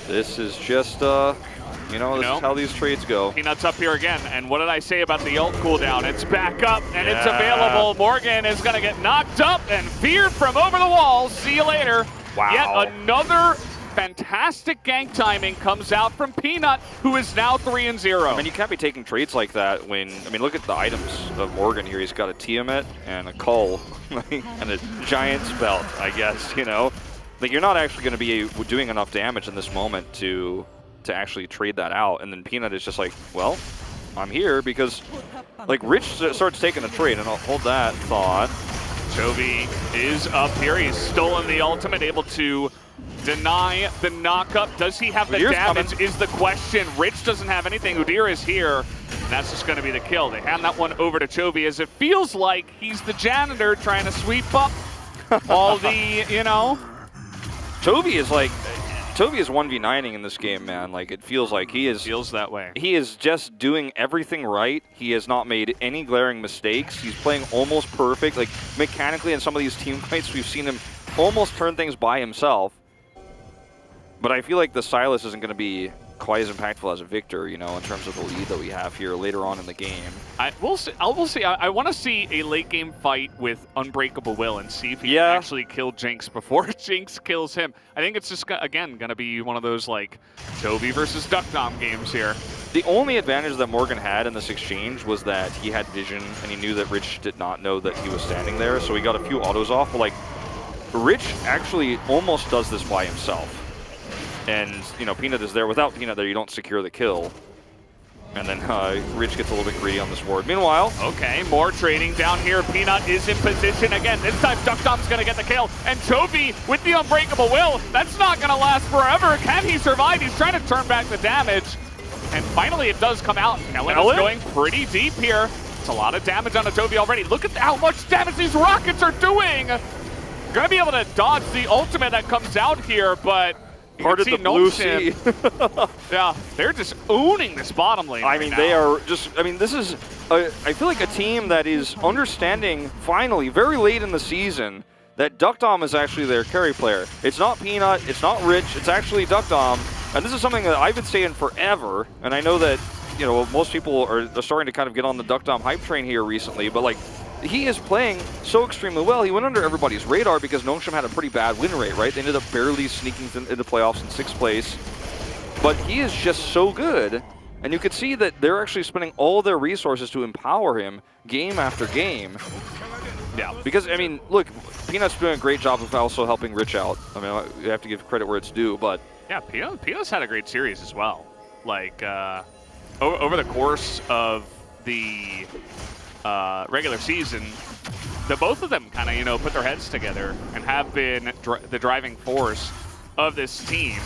This is just, you know, this is how these trades go. Peanut's up here again, and what did I say about the ult cooldown? It's back up, and it's available. Morgan is going to get knocked up and feared from over the wall. See you later. Wow. Yet another fantastic gank timing comes out from Peanut, who is now 3-0. I mean, you can't be taking trades like that when, I mean, look at the items of Morgan here. He's got a Tiamat and a Cull and a Giant's Belt, I guess, you know? Like, you're not actually going to be doing enough damage in this moment to actually trade that out. And then Peanut is just like, well, I'm here because, like, Rich starts taking a trade, and I'll hold that thought. Chovy is up here. He's stolen the ultimate, able to deny the knockup. Does he have the damage coming is the question. Rich doesn't have anything. Udyr is here, and that's just going to be the kill. They hand that one over to Chovy as it feels like he's the janitor trying to sweep up all the, you know. Chovy is like, Chovy is 1v9ing in this game, man. Like, it feels like he is. Feels that way. He is just doing everything right. He has not made any glaring mistakes. He's playing almost perfect. Like, mechanically in some of these team fights, we've seen him almost turn things by himself. But I feel like the Silas isn't going to be quite as impactful as a Victor, you know, in terms of the lead that we have here later on in the game. We'll see. I want to see a late game fight with Unbreakable Will and see if he can actually kill Jinx before Jinx kills him. I think it's just, again, going to be one of those, like, Chovy versus Duckdom games here. The only advantage that Morgan had in this exchange was that he had vision, and he knew that Rich did not know that he was standing there, so he got a few autos off. But, like, Rich actually almost does this by himself. And, you know, Peanut is there. Without Peanut there, you don't secure the kill. And then Rich gets a little bit greedy on this ward. Meanwhile... Okay, more trading down here. Peanut is in position again. This time, Duckdom's going to get the kill. And Chovy with the Unbreakable Will. That's not going to last forever. Can he survive? He's trying to turn back the damage. And finally, it does come out. Kellen is going pretty deep here. It's a lot of damage on Chovy already. Look at how much damage these rockets are doing. Going to be able to dodge the ultimate that comes out here, but... Part of the blue sea. Yeah, they're just owning this bottom lane. I mean, they are just, I mean, this is, I feel like a team that is understanding, finally, very late in the season, that Duckdom is actually their carry player. It's not Peanut, it's not Rich, it's actually Duckdom. And this is something that I've been saying forever, and I know that, you know, most people are starting to kind of get on the Duckdom hype train here recently, but, like, he is playing so extremely well. He went under everybody's radar because Nongshim had a pretty bad win rate, right? They ended up barely sneaking into playoffs in 6th place. But he is just so good. And you could see that they're actually spending all their resources to empower him game after game. Yeah, because, I mean, look, Peanut's doing a great job of also helping Rich out. I mean, you have to give credit where it's due, but... Yeah, Peanut's had a great series as well. Like, over the course of the... regular season, the both of them kind of, you know, put their heads together and have been the driving force of this team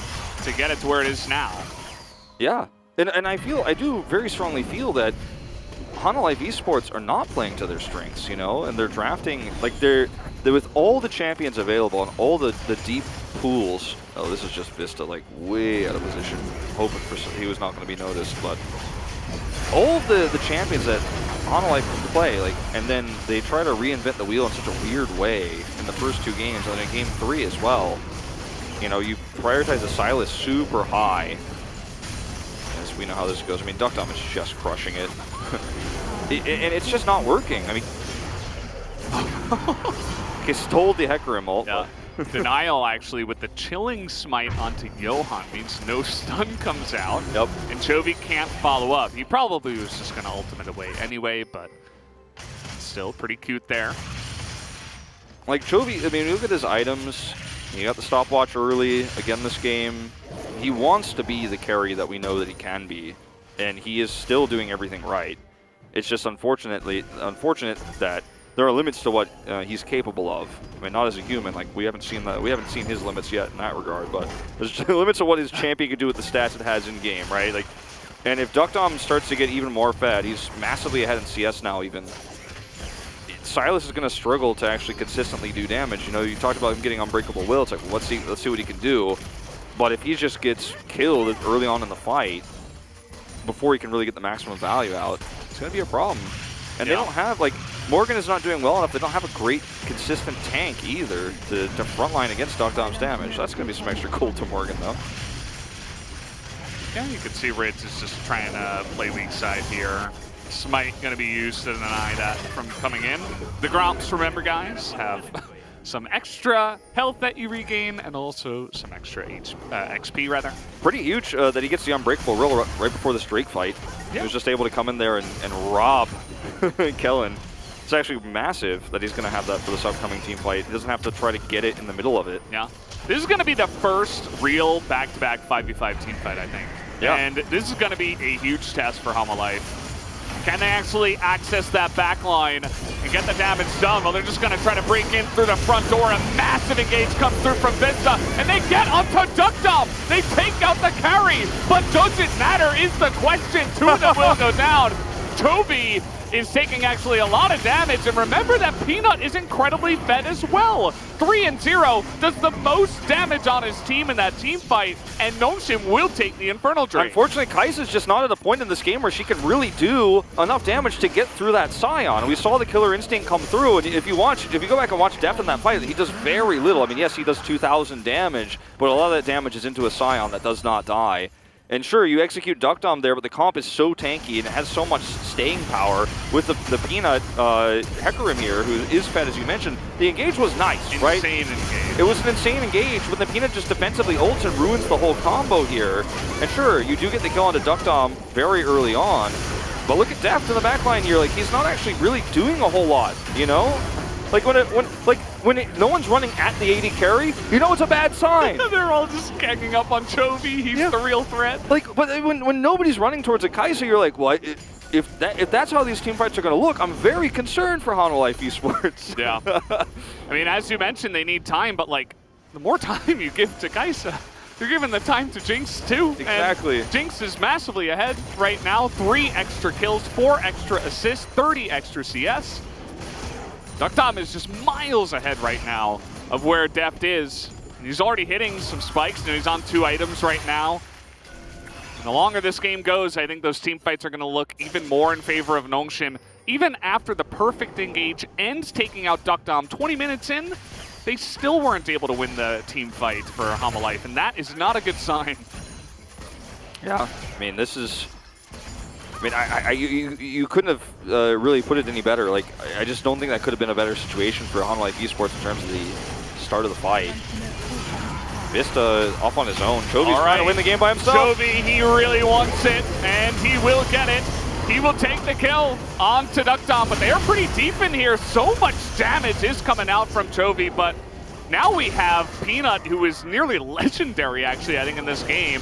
to get it to where it is now. Yeah, and I do very strongly feel that Hana Life Esports are not playing to their strengths, you know, and they're drafting, like they're with all the champions available and all the deep pools. Oh, this is just Vista, like, way out of position. Hoping for he was not going to be noticed, but all of the champions that Hanwha play, like, and then they try to reinvent the wheel in such a weird way in the first 2 games, and in Game 3 as well. You know, you prioritize the Sylas super high. As we know how this goes. I mean, Duckdom is just crushing it. And it's just not working. I mean, he stole the Hecarim ult. Yeah. Denial actually with the chilling smite onto Johan means no stun comes out. Yep. And Chovy can't follow up. He probably was just going to ultimate away anyway, but still pretty cute there. Like Chovy, I mean, look at his items. He got the stopwatch early again this game. He wants to be the carry that we know that he can be, and he is still doing everything right. It's just unfortunate that there are limits to what he's capable of. I mean, not as a human, like we haven't seen his limits yet in that regard, but there's limits of what his champion can do with the stats it has in game, right? Like, and if Duckdom starts to get even more fed, he's massively ahead in CS now even. Sylas is going to struggle to actually consistently do damage. You know, you talked about him getting Unbreakable Will. It's like, well, let's see what he can do. But if he just gets killed early on in the fight, before he can really get the maximum value out, it's going to be a problem. And they don't have, like, Morgan is not doing well enough. They don't have a great, consistent tank either to frontline against Duckdom's damage. That's going to be some extra gold to Morgan, though. Yeah, you can see Ritz is just trying to play weak side here. Smite going to be used to deny that from coming in. The Gromps, remember guys, have some extra health that you regain and also some extra XP rather. Pretty huge that he gets the Unbreakable Will right before this Drake fight. Yeah. He was just able to come in there and rob Kellen. It's actually massive that he's going to have that for this upcoming team fight. He doesn't have to try to get it in the middle of it. Yeah. This is going to be the first real back-to-back 5v5 team fight, I think. Yeah. And this is going to be a huge test for Hanwha. Can they actually access that back line and get the damage done? Well, they're just going to try to break in through the front door. A massive engage comes through from Vista, and they get onto Duckdom. They take out the carry, but does it matter is the question. 2 of them will go down. Chovy is taking actually a lot of damage, and remember that Peanut is incredibly fed as well. 3-0 does the most damage on his team in that team fight, and Nongshim will take the Infernal Drake. Unfortunately, Kai'Sa's just not at a point in this game where she can really do enough damage to get through that Scion. We saw the Killer Instinct come through, and if you go back and watch Deft in that fight, he does very little. I mean, yes, he does 2,000 damage, but a lot of that damage is into a Scion that does not die. And sure, you execute Duckdom there, but the comp is so tanky and it has so much staying power with the Peanut Hecarim here, who is fed, as you mentioned. The engage was nice, right? Insane engage. It was an insane engage when the Peanut just defensively ults and ruins the whole combo here. And sure, you do get the kill onto Duckdom very early on, but look at Deft in the backline here. Like, he's not actually really doing a whole lot, you know? Like when no one's running at the AD carry, you know it's a bad sign. They're all just ganging up on Chovy. He's the real threat. Like, but when nobody's running towards a Kai'Sa, you're like, well, if that's how these team fights are going to look, I'm very concerned for Hanwha Life Esports. Yeah. I mean, as you mentioned, they need time, but like, the more time you give to Kai'Sa, you're giving the time to Jinx too. Exactly. And Jinx is massively ahead right now. 3 extra kills, 4 extra assists, 30 extra CS. Duckdom is just miles ahead right now of where Deft is. He's already hitting some spikes, and he's on 2 items right now. And the longer this game goes, I think those team fights are going to look even more in favor of Nongshim. Even after the perfect engage ends taking out Duckdom 20 minutes in, they still weren't able to win the team fight for Hanwha Life, and that is not a good sign. Yeah, I mean, this is... I mean, you couldn't have really put it any better. Like, I just don't think that could have been a better situation for Hanwha Life Esports in terms of the start of the fight. Vista off on his own. Chovy's trying to win the game by himself. Chovy, he really wants it, and he will get it. He will take the kill onto Duckdom, but they're pretty deep in here. So much damage is coming out from Chovy, but now we have Peanut, who is nearly legendary, actually, I think, in this game.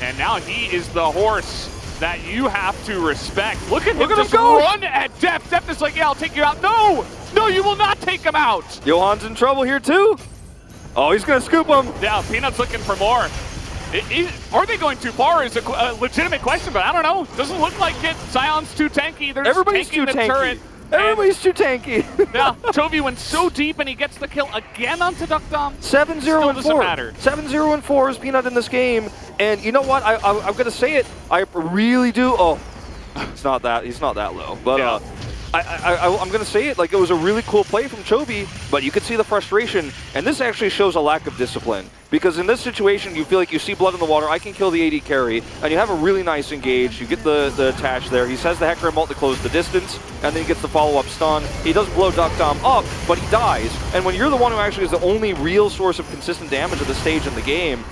And now he is the horse that you have to respect. Look at him just run at Deft. Deft is like, yeah, I'll take you out. No! No, you will not take him out! Johan's in trouble here, too. Oh, he's going to scoop him. Yeah, Peanut's looking for more. Are they going too far is a legitimate question, but I don't know. Doesn't look like it. Sion's too tanky. They're Everybody's just tanking too the tanky. turret. Everybody's too tanky. Yeah, Chovy went so deep and he gets the kill again onto DuckDom. 7-0 and 4. Doesn't matter. 7-0 and 4 is Peanut in this game. And you know what? I'm going to say it. I really do. Oh, it's not that. He's not that low. But yeah. I'm going to say it. Like, it was a really cool play from Chovy, but you could see the frustration. And this actually shows a lack of discipline. Because in this situation, you feel like you see blood in the water, I can kill the AD carry, and you have a really nice engage. You get the attach there. He says the Hecarim ult to close the distance, and then he gets the follow-up stun. He does blow DuckDom up, but he dies. And when you're the one who actually is the only real source of consistent damage at this stage in the game,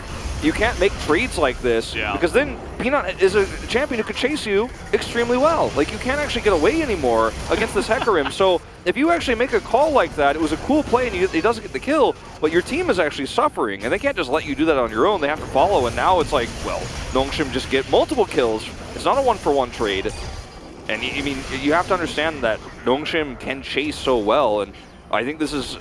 you can't make trades like this, because then Peanut is a champion who could chase you extremely well. Like, you can't actually get away anymore against this Hecarim. So if you actually make a call like that, it was a cool play and he doesn't get the kill, but your team is actually suffering, and they can't just let you do that on your own. They have to follow, and now it's like, well, Nongshim just get multiple kills. It's not a one-for-one trade. And I mean, you have to understand that Nongshim can chase so well, and I think this is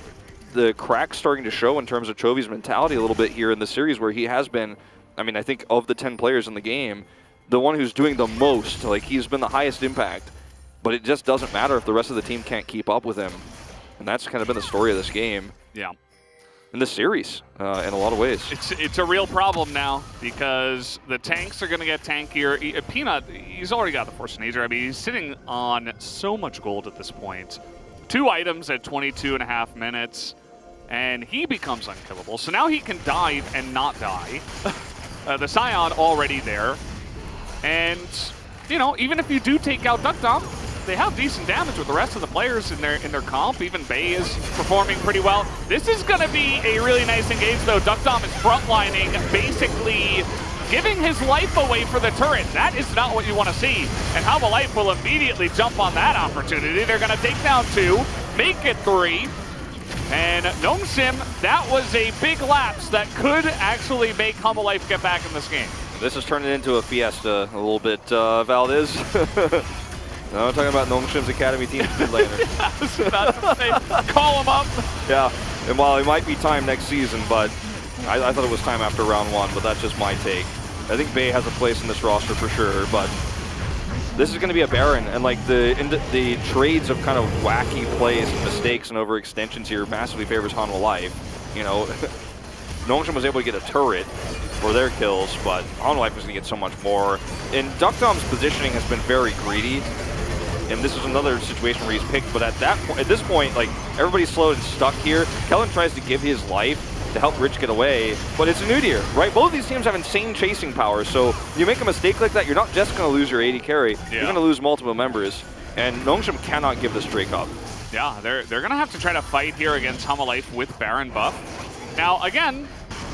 the crack starting to show in terms of Chovy's mentality a little bit here in the series, where he has been, I mean, I think of the 10 players in the game, the one who's doing the most. Like, he's been the highest impact, but it just doesn't matter if the rest of the team can't keep up with him. And that's kind of been the story of this game. Yeah. In this series, in a lot of ways. It's a real problem now, because the tanks are going to get tankier. Peanut, he's already got the Force Nature. I mean, he's sitting on so much gold at this point. 2 items at 22.5 minutes. And he becomes unkillable. So now he can dive and not die. The Scion already there. And, you know, even if you do take out DuckDom, they have decent damage with the rest of the players in their comp. Even Bay is performing pretty well. This is going to be a really nice engage, though. DuckDom is frontlining, basically giving his life away for the turret. That is not what you want to see. And How Life will immediately jump on that opportunity. They're going to take down 2, make it 3. And Nongshim, that was a big lapse that could actually make Humble Life get back in this game. This is turning into a fiesta a little bit, Valdez. No, I'm talking about Nongshim's Academy team later. I was about to say, call him up. Yeah, and while it might be time next season, but I thought it was time after round 1, but that's just my take. I think Bay has a place in this roster for sure, but this is going to be a Baron, and like the trades of kind of wacky plays and mistakes and overextensions here massively favors Hanwha Life. You know, Nongshim was able to get a turret for their kills, but Hanwha Life was going to get so much more. And DuckDom's positioning has been very greedy, and this is another situation where he's picked. But at this point, like, everybody's slowed and stuck here. Kellen tries to give his life to help Rich get away, but it's a new tier, right? Both of these teams have insane chasing power, so you make a mistake like that, you're not just going to lose your AD carry, you're going to lose multiple members, and Nongshim cannot give this streak up. Yeah, they're going to have to try to fight here against Hanwha Life with Baron buff. Now, again,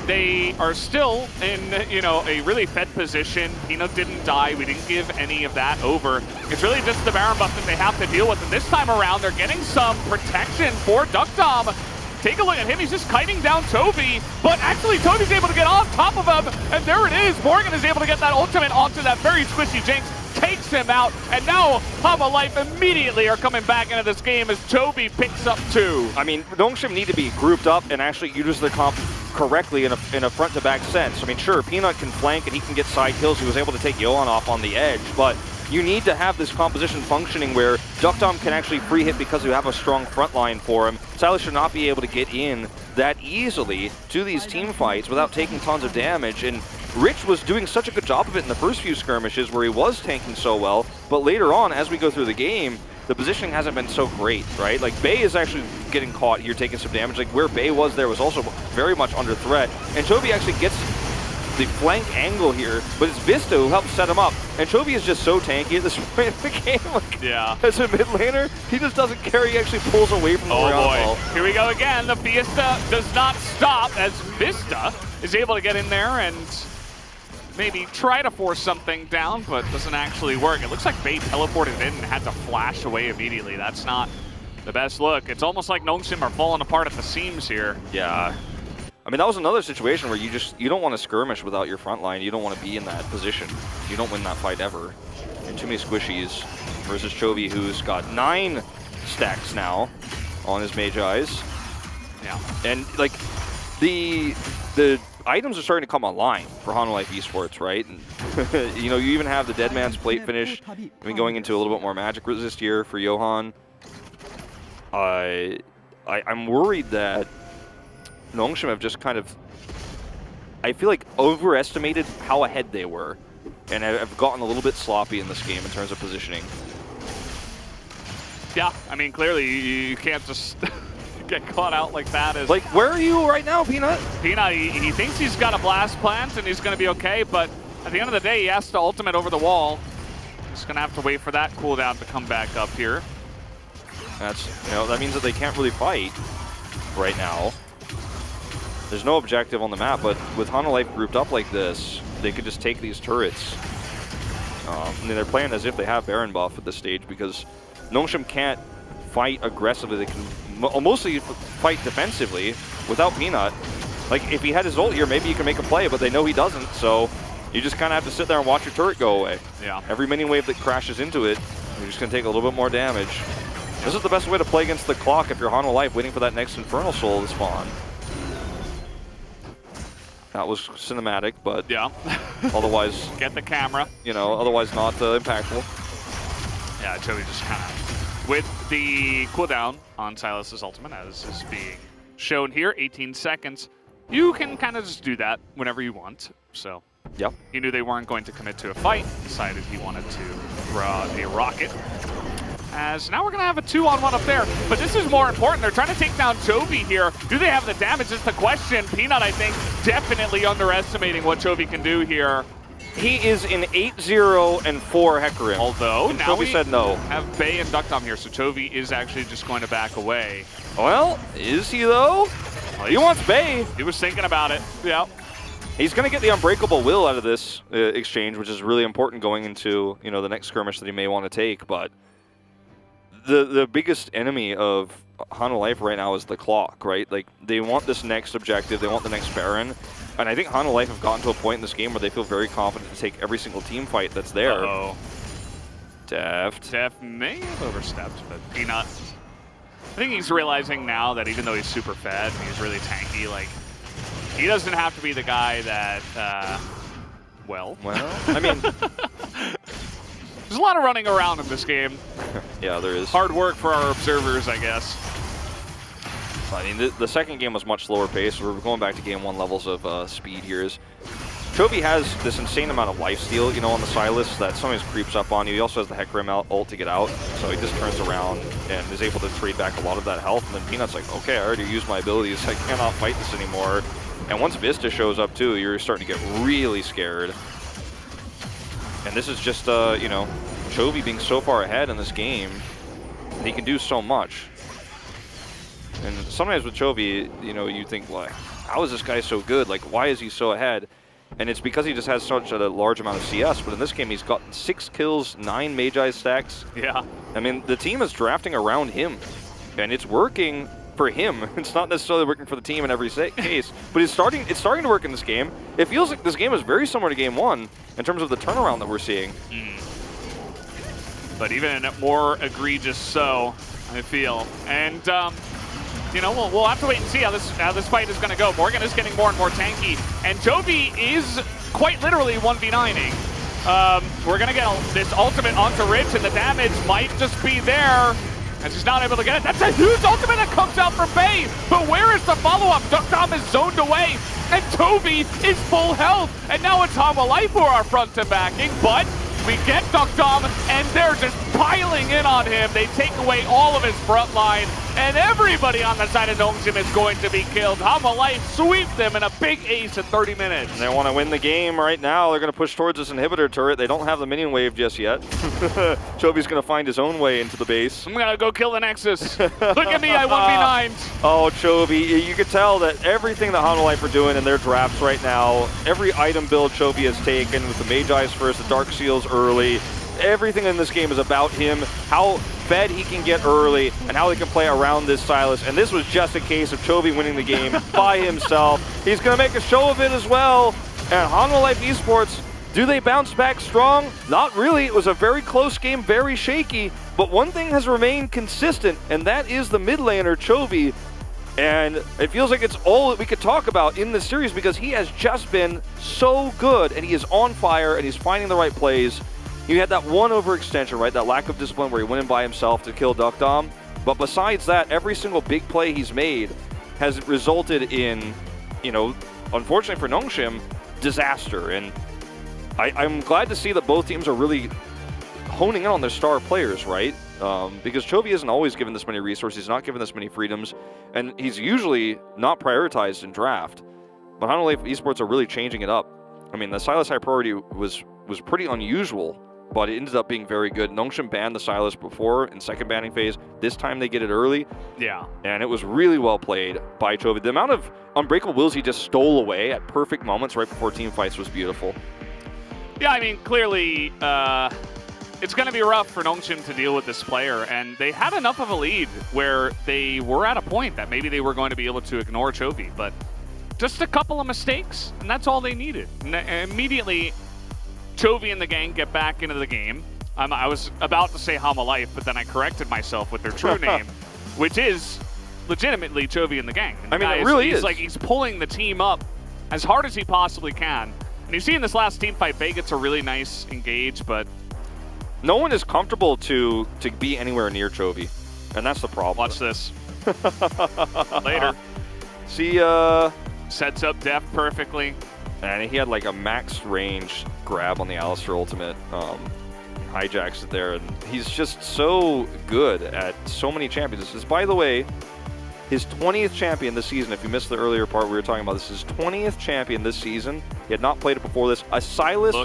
they are still in, you know, a really fed position. Peanut didn't die. We didn't give any of that over. It's really just the Baron buff that they have to deal with, and this time around, they're getting some protection for DuckDom. Take a look at him, he's just kiting down Chovy, but actually Toby's able to get on top of him, and there it is. Morgan is able to get that ultimate onto that very squishy Jinx, takes him out, and now Hanwha Life immediately are coming back into this game as Chovy picks up 2. I mean, Nongshim need to be grouped up and actually use the comp correctly in a front-to-back sense. I mean, sure, Peanut can flank and he can get side kills. He was able to take Johan off on the edge, but you need to have this composition functioning where DuckDom can actually free hit because you have a strong front line for him. Silas should not be able to get in that easily to these team fights without taking tons of damage, and Rich was doing such a good job of it in the first few skirmishes where he was tanking so well, but later on, as we go through the game, the positioning hasn't been so great, right? Like, Bay is actually getting caught here, taking some damage. Like, where Bay was there was also very much under threat, and Chovy actually gets the flank angle here, but it's Vista who helps set him up. And Chovy is just so tanky at this point in the game. Like, as a mid laner, he just doesn't care. He actually pulls away from the round ball. Here we go again. The Fiesta does not stop as Vista is able to get in there and maybe try to force something down, but doesn't actually work. It looks like Bay teleported in and had to flash away immediately. That's not the best look. It's almost like Nongshim are falling apart at the seams here. Yeah. I mean, that was another situation where you don't want to skirmish without your front line. You don't want to be in that position. You don't win that fight ever. And too many squishies versus Chovy, who's got 9 stacks now on his Mage Eyes. Yeah. And, like, the items are starting to come online for Hanwha Life Esports, right? And, you know, you even have the Dead Man's Plate finish. I mean, going into a little bit more magic resist here for Johan. I'm worried that Nongshim have just kind of, I feel like, overestimated how ahead they were, and have gotten a little bit sloppy in this game in terms of positioning. Yeah, I mean, clearly you can't just get caught out like that. Like, where are you right now, Peanut? Peanut, he thinks he's got a blast plant and he's going to be okay, but at the end of the day, he has to ultimate over the wall. He's going to have to wait for that cooldown to come back up here. That's, that means that they can't really fight right now. There's no objective on the map, but with Hanwha Life grouped up like this, they could just take these turrets. And they're playing as if they have Baron buff at this stage because Nongshim can't fight aggressively. They can mostly fight defensively without Peanut. Like, if he had his ult here, maybe you can make a play, but they know he doesn't, so you just kind of have to sit there and watch your turret go away. Yeah. Every minion wave that crashes into it, you're just going to take a little bit more damage. This is the best way to play against the clock if you're Hanwha Life waiting for that next Infernal Soul to spawn. That was cinematic, but yeah. Otherwise, get the camera. Otherwise not impactful. Yeah, Chovy just kind of, with the cooldown on Silas's ultimate, as is being shown here, 18 seconds. You can kind of just do that whenever you want. So, yep. He knew they weren't going to commit to a fight. Decided he wanted to throw out a rocket. As now we're going to have a 2-on-1 up there. But this is more important. They're trying to take down Chovy here. Do they have the damage? Is the question. Peanut, I think, definitely underestimating what Chovy can do here. He is in 8-0 and 4 Hecarim. Although, now Chovy we said no. have Bae and Duckdom here, so Chovy is actually just going to back away. Well, is he though? Well, he wants Bae. He was thinking about it. Yeah. He's going to get the Unbreakable Will out of this exchange, which is really important going into the next skirmish that he may want to take. But the biggest enemy of Hanwha Life right now is the clock, right? Like, they want this next objective, they want the next Baron. And I think Hanwha Life have gotten to a point in this game where they feel very confident to take every single team fight that's there. Uh-oh. Deft. Deft may have overstepped, but Peanut, I think he's realizing now that even though he's super fed and he's really tanky, like, he doesn't have to be the guy that, well, I mean, there's a lot of running around in this game. Yeah, there is. Hard work for our observers, I guess. I mean, the second game was much slower paced. We're going back to Game 1 levels of speed here. Chovy has this insane amount of lifesteal, on the Silas that sometimes creeps up on you. He also has the Hecarim ult to get out, so he just turns around and is able to trade back a lot of that health. And then Peanut's like, okay, I already used my abilities. I cannot fight this anymore. And once Vista shows up too, you're starting to get really scared. And this is just, Chovy being so far ahead in this game. He can do so much. And sometimes with Chovy, you think, like, how is this guy so good? Like, why is he so ahead? And it's because he just has such a large amount of CS. But in this game, he's gotten 6 kills, 9 Magi stacks. Yeah. I mean, the team is drafting around him. And it's working for him. It's not necessarily working for the team in every case. But it's starting to work in this game. It feels like this game is very similar to Game 1 in terms of the turnaround that we're seeing. But even more egregious so, I feel. And, we'll have to wait and see how this fight is going to go. Morgan is getting more and more tanky, and Chovy is quite literally 1v9ing. We're going to get this ultimate onto Rich, and the damage might just be there, as he's not able to get it. That's a huge ultimate that comes out for Bae, but where is the follow-up? Duckdom is zoned away, and Chovy is full health, and now it's Hanwha Life who are front and backing, but we get Duckdom, and they're just piling in on him. They take away all of his front line, and everybody on the side of Nongshim is going to be killed. Hanwha Life sweep them in a big ace in 30 minutes. And they want to win the game right now. They're going to push towards this inhibitor turret. They don't have the minion wave just yet. Chovy's going to find his own way into the base. I'm going to go kill the Nexus. Look at me, I 1v9'd. Oh, Chovy, you can tell that everything that Hanwha Life are doing in their drafts right now, every item build Chovy has taken with the Magi's first, the Dark Seals early, everything in this game is about him, how fed he can get early, and how he can play around this Silas. And this was just a case of Chovy winning the game by himself. He's going to make a show of it as well. And Hanwha Life Esports, do they bounce back strong? Not really. It was a very close game, very shaky. But one thing has remained consistent, and that is the mid laner, Chovy. And it feels like it's all that we could talk about in this series because he has just been so good, and he is on fire, and he's finding the right plays. You had that one overextension, right? That lack of discipline where he went in by himself to kill Duckdom. But besides that, every single big play he's made has resulted in, you know, unfortunately for Nongshim, disaster. And I'm glad to see that both teams are really honing in on their star players, right? Because Chovy isn't always given this many resources, he's not given this many freedoms, and he's usually not prioritized in draft. But Hana Life Esports are really changing it up. I mean, the Silas high priority was pretty unusual, but it ended up being very good. Nongshim banned the Silas before in second banning phase. This time they get it early. Yeah. And it was really well played by Chovy. The amount of unbreakable wills he just stole away at perfect moments right before team fights was beautiful. Yeah, I mean, clearly, it's going to be rough for Nongshim to deal with this player, and they had enough of a lead where they were at a point that maybe they were going to be able to ignore Chovy, but just a couple of mistakes, and that's all they needed. And immediately, Chovy and the gang get back into the game. I was about to say Hama Life, but then I corrected myself with their true name, which is legitimately Chovy and the gang. And I mean, it really is. Like, he's pulling the team up as hard as he possibly can. And you see in this last team fight, Bay gets a really nice engage, but no one is comfortable to be anywhere near Chovy, and that's the problem. Watch this. Later. See, sets up Def perfectly. And he had like a max range grab on the Alistair ultimate. Hijacks it there, and he's just so good at so many champions. This is, by the way, his 20th champion this season. If you missed the earlier part we were talking about, this is his 20th champion this season. He had not played it before this. A Silas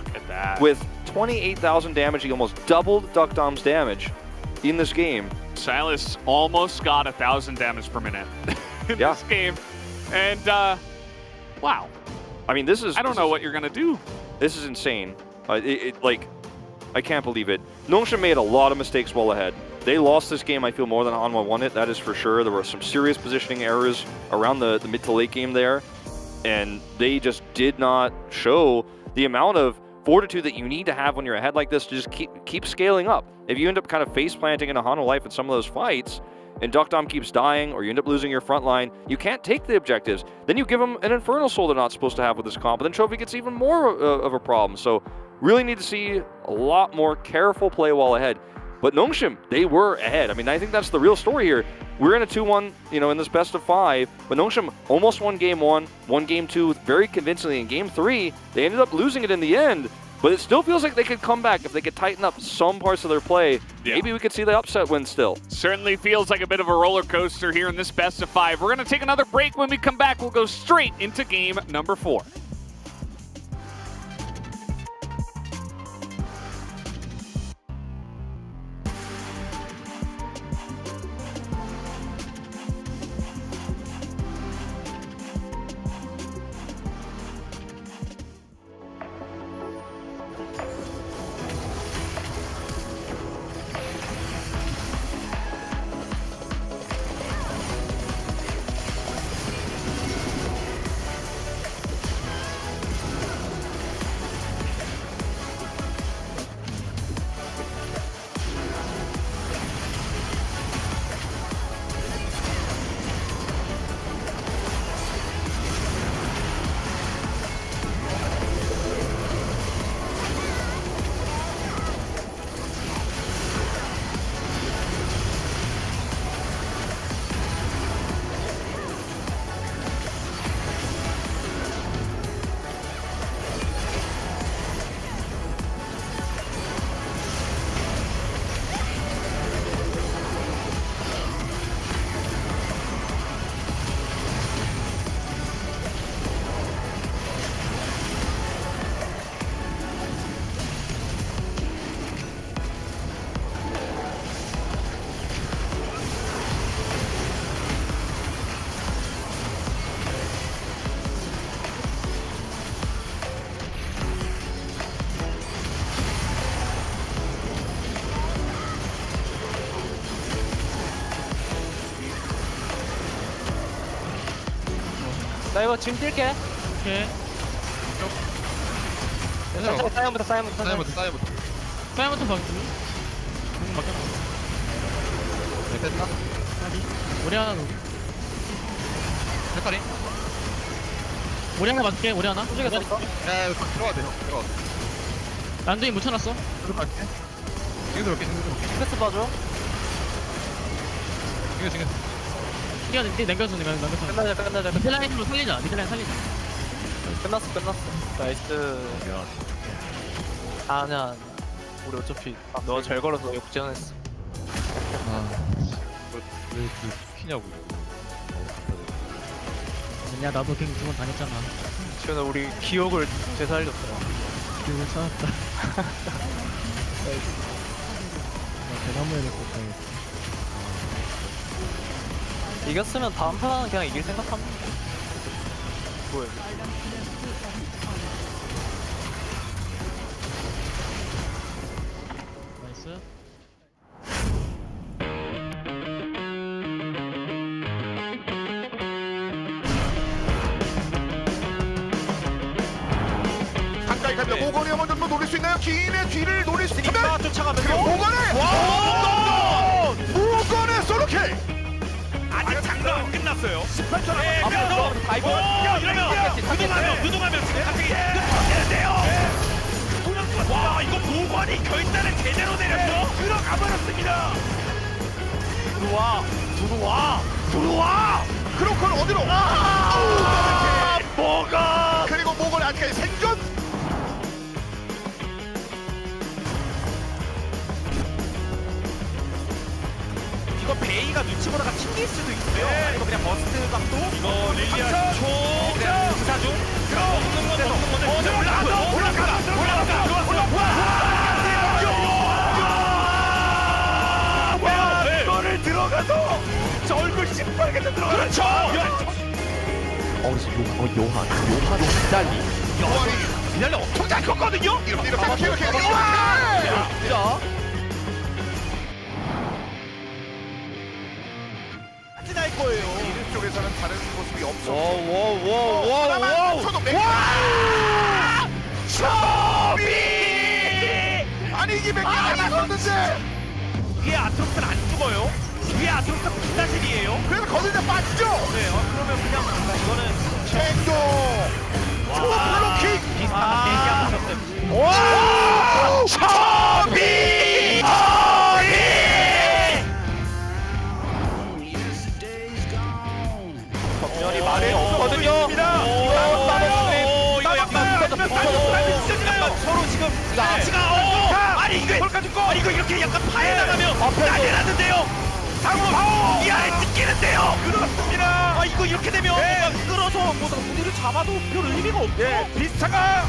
with 28,000 damage. He almost doubled Duck Dom's damage in this game. Silas almost got 1,000 damage per minute in this game. And, wow. I mean, this is... I don't know what you're going to do. This is insane. Like, I can't believe it. Nongshim made a lot of mistakes well ahead. They lost this game, I feel, more than Hanwha won it, that is for sure. There were some serious positioning errors around the mid to late game there, and they just did not show the amount of fortitude that you need to have when you're ahead like this to just keep scaling up. If you end up kind of face planting into Hanwha Life in some of those fights, and Duck Dom keeps dying, or you end up losing your front line, you can't take the objectives. Then you give them an Infernal Soul they're not supposed to have with this comp, but then Chovy gets even more of a problem. So really need to see a lot more careful play while ahead. But Nongshim, they were ahead. I mean, I think that's the real story here. We're in a 2-1, you know, in this best of 5, but Nongshim almost won Game 1, won Game 2 very convincingly. In Game 3, they ended up losing it in the end, but it still feels like they could come back if they could tighten up some parts of their play. Yeah. Maybe we could see the upset win still. Certainly feels like a bit of a roller coaster here in this best of 5. We're going to take another break. When we come back, we'll go straight into game number 4. 나 이거 지금 뛸게. 오케이. 사이언부터 사이언부터 박수. 맡겨놔. 네, 뺐다. 우리 하나 누구? 백카리. 우리 하나 맞을게. 우리 하나. 소식이 떴어. 야, 이거 들어가야 돼, 형. 들어가. 난두이 묻혀놨어. 들어갈게. 이거 들어올게, 이거 들어올게. 패스 봐줘. 끝나자. 미드라인으로 살리자. 끝났어. 나이스. 아니야. 우리 어차피 너 잘 걸어서 역전했어. 야 나도 갱 2번 다녔잖아. 지현아 우리 기억을 되살렸어. 기억을 찾았다. 나 대나무에 놓고 가야겠어. 이겼으면 다음 판은 그냥 이길 생각하면 뭐야? 나이스. 가까이 갑니다. 모건이가 먼저 노릴 수 있나요? 기인의 뒤를 노릴 수 있다면 쫓아가면서 그리고 모건의 솔로킬. 아직 장난 안 끝났어요. 18초 남았어요. 이러면 누동하면 지금 갑자기 되는데요. 와 이거 모건이 결단을 제대로 내렸어. 들어가 버렸습니다. 들어와. 크로커는 어디로? 뭐가? 그리고 모건 아직까지 생존. 이거 베이가 눈치 보다가 튕길 수도 있어요. 이거 그냥 버스트 각도. 이거 릴리아 초. 부사 중. 올라가. 이거를 들어가서 저 얼굴 시뻘겋게 들어가. 그렇죠. 요한으로 기다리 엄청 잘 컸거든요. 이렇게. 할 거예요. 이른 쪽에서는 다른 모습이 없어. 와와와와와 저도 초비 아니 이게 몇개 남았었는데 위에 아트록스는 안 죽어요. 위에 아트록스 비사실이에요. 그래서 거들다 빠지죠. 네, 그러면 그냥 이거는 쟁도 블로킹 비슷한 대기하셨어요. 와 초비 전멸이 말에 없거든요. 이거 약간 서로 지금 나치가 아니 이거 이렇게 약간 파에 나가면 난리 났는데요. 이 안에 찍히는데요. 그렇습니다. 아 이거 이렇게 되면 끌어서 뭐다 무늬를 잡아도 별 의미가 없죠. 비스타가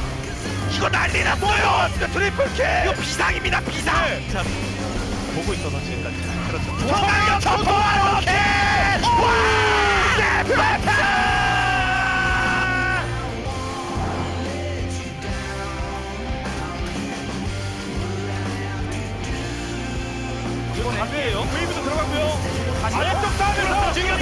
이거 난리 났어요. 트리플킬. 이거 비상입니다. 비상. 자 보고 있어서 지금까지. 그렇죠. 초반력 킬. 이거 반대예요. 웨이브도 들어가고요. 아래쪽 싸움에서 지금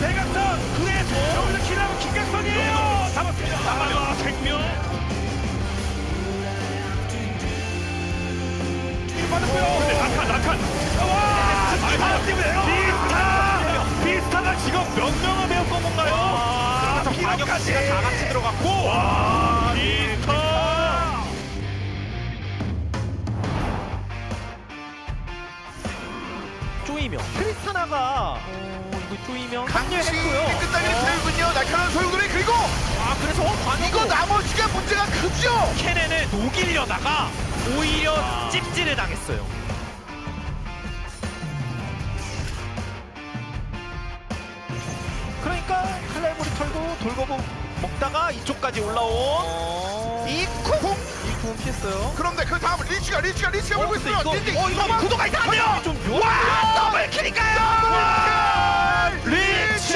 대각선 그래서 여기서 킬하면 김각선이에요. 잡았습니다. 잡아요. 생명. 근데 낙한. 비스타가 지금 몇 명을 배웠던 건가요? 피로까지 다 같이 들어갔고. 비스타. 쪼이명. 크리스타나가 이거 쪼이명. 강력했고요. 끝나기는 되군요. 날카로운 소용돌이 그리고 그래서 이거 나머지가 문제가 크죠. 케넨을 녹이려다가 오히려 찜질을 당했어요. 그러니까 클레이모리 털고 돌고 먹다가 이쪽까지 올라온 이쿵 피했어요. 그런데 그 다음은 리치가 몰고 있어요. 이거 구도가 이상한데요. 와 더블킬인가요? 리치.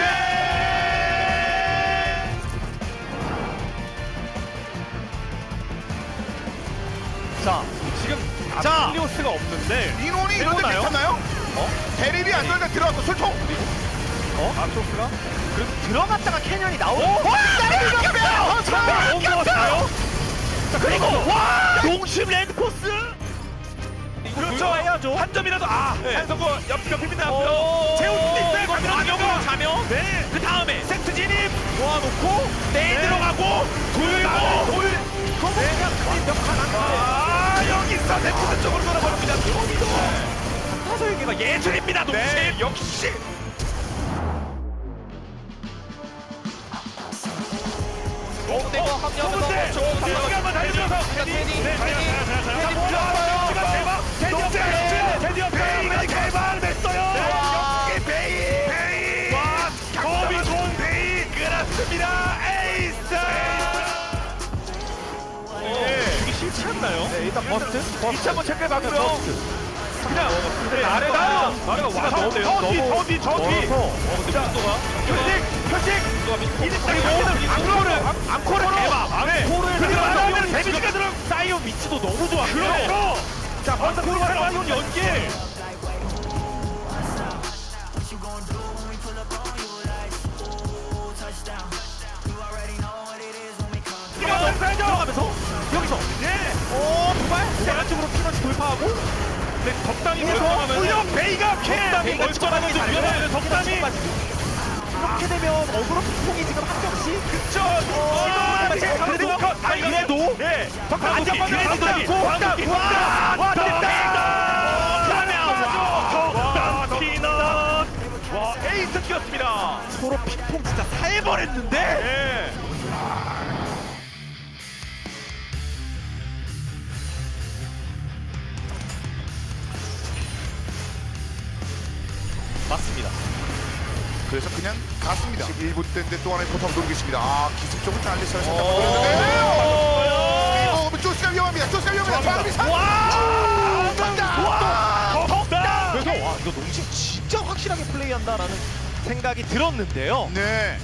자 지금 아플리오스가 없는데 인원이 이런데 들어오나요? 괜찮나요? 대립이 안 되니까 들어가고 술통. 아트록스가 그리고 들어갔다가 캐년이 나오고 자 그리고 와 농심 랜드포스 그렇죠 해야죠 한 점이라도 한성구 옆입니다 채울 수도 있어요 자명 그 다음에 세트 진입 모아놓고 네 들어가고 돌고 여기서 세트 쪽으로 돌아버립니다. 서서에게가 예술입니다. 농심. 네, 역시. 여기 한번 달려들어서 드디어 베이가 개발했어요. 역시 베이. 와, 겁이 좋은 베이. 그렇습니다. 에이스. 이게 싫지 않나요? 네, 일단 버스트 위치 한번 체크해봤고요. 그냥 아래가 와서 저 뒤. 자, 표식. 앙코를 대박. 그리고 나오면 데미지가 들어. 사이온 위치도 너무 좋아. 그렇죠. 자, 벌써 사이온 연계. 들어가면서 여기서 도발 안쪽으로 피너치 돌파하고 덕담이 멀쩡하면서 베이가 덕담이 멀쩡하면서 위험하면 덕담이 이렇게 되면 어그로 핑퐁이 지금 한 점씩 그쵸 그래도 이래도 덕담 안정받는 덕담 와 덕담 피넛 와 에이스 뛰었습니다. 서로 핑퐁 진짜 살벌했는데 맞습니다. 그래서 그냥 갔습니다. 1분 때인데 또 하나의 포탑 돌고 계십니다. 아, 기습적으로 달리스를 선택하고 조시가 위험합니다. 조시가 위험합니다. 바람이 와! 덕담! 그래서 와, 이거 농심 진짜 확실하게 플레이한다라는 생각이 들었는데요. 네.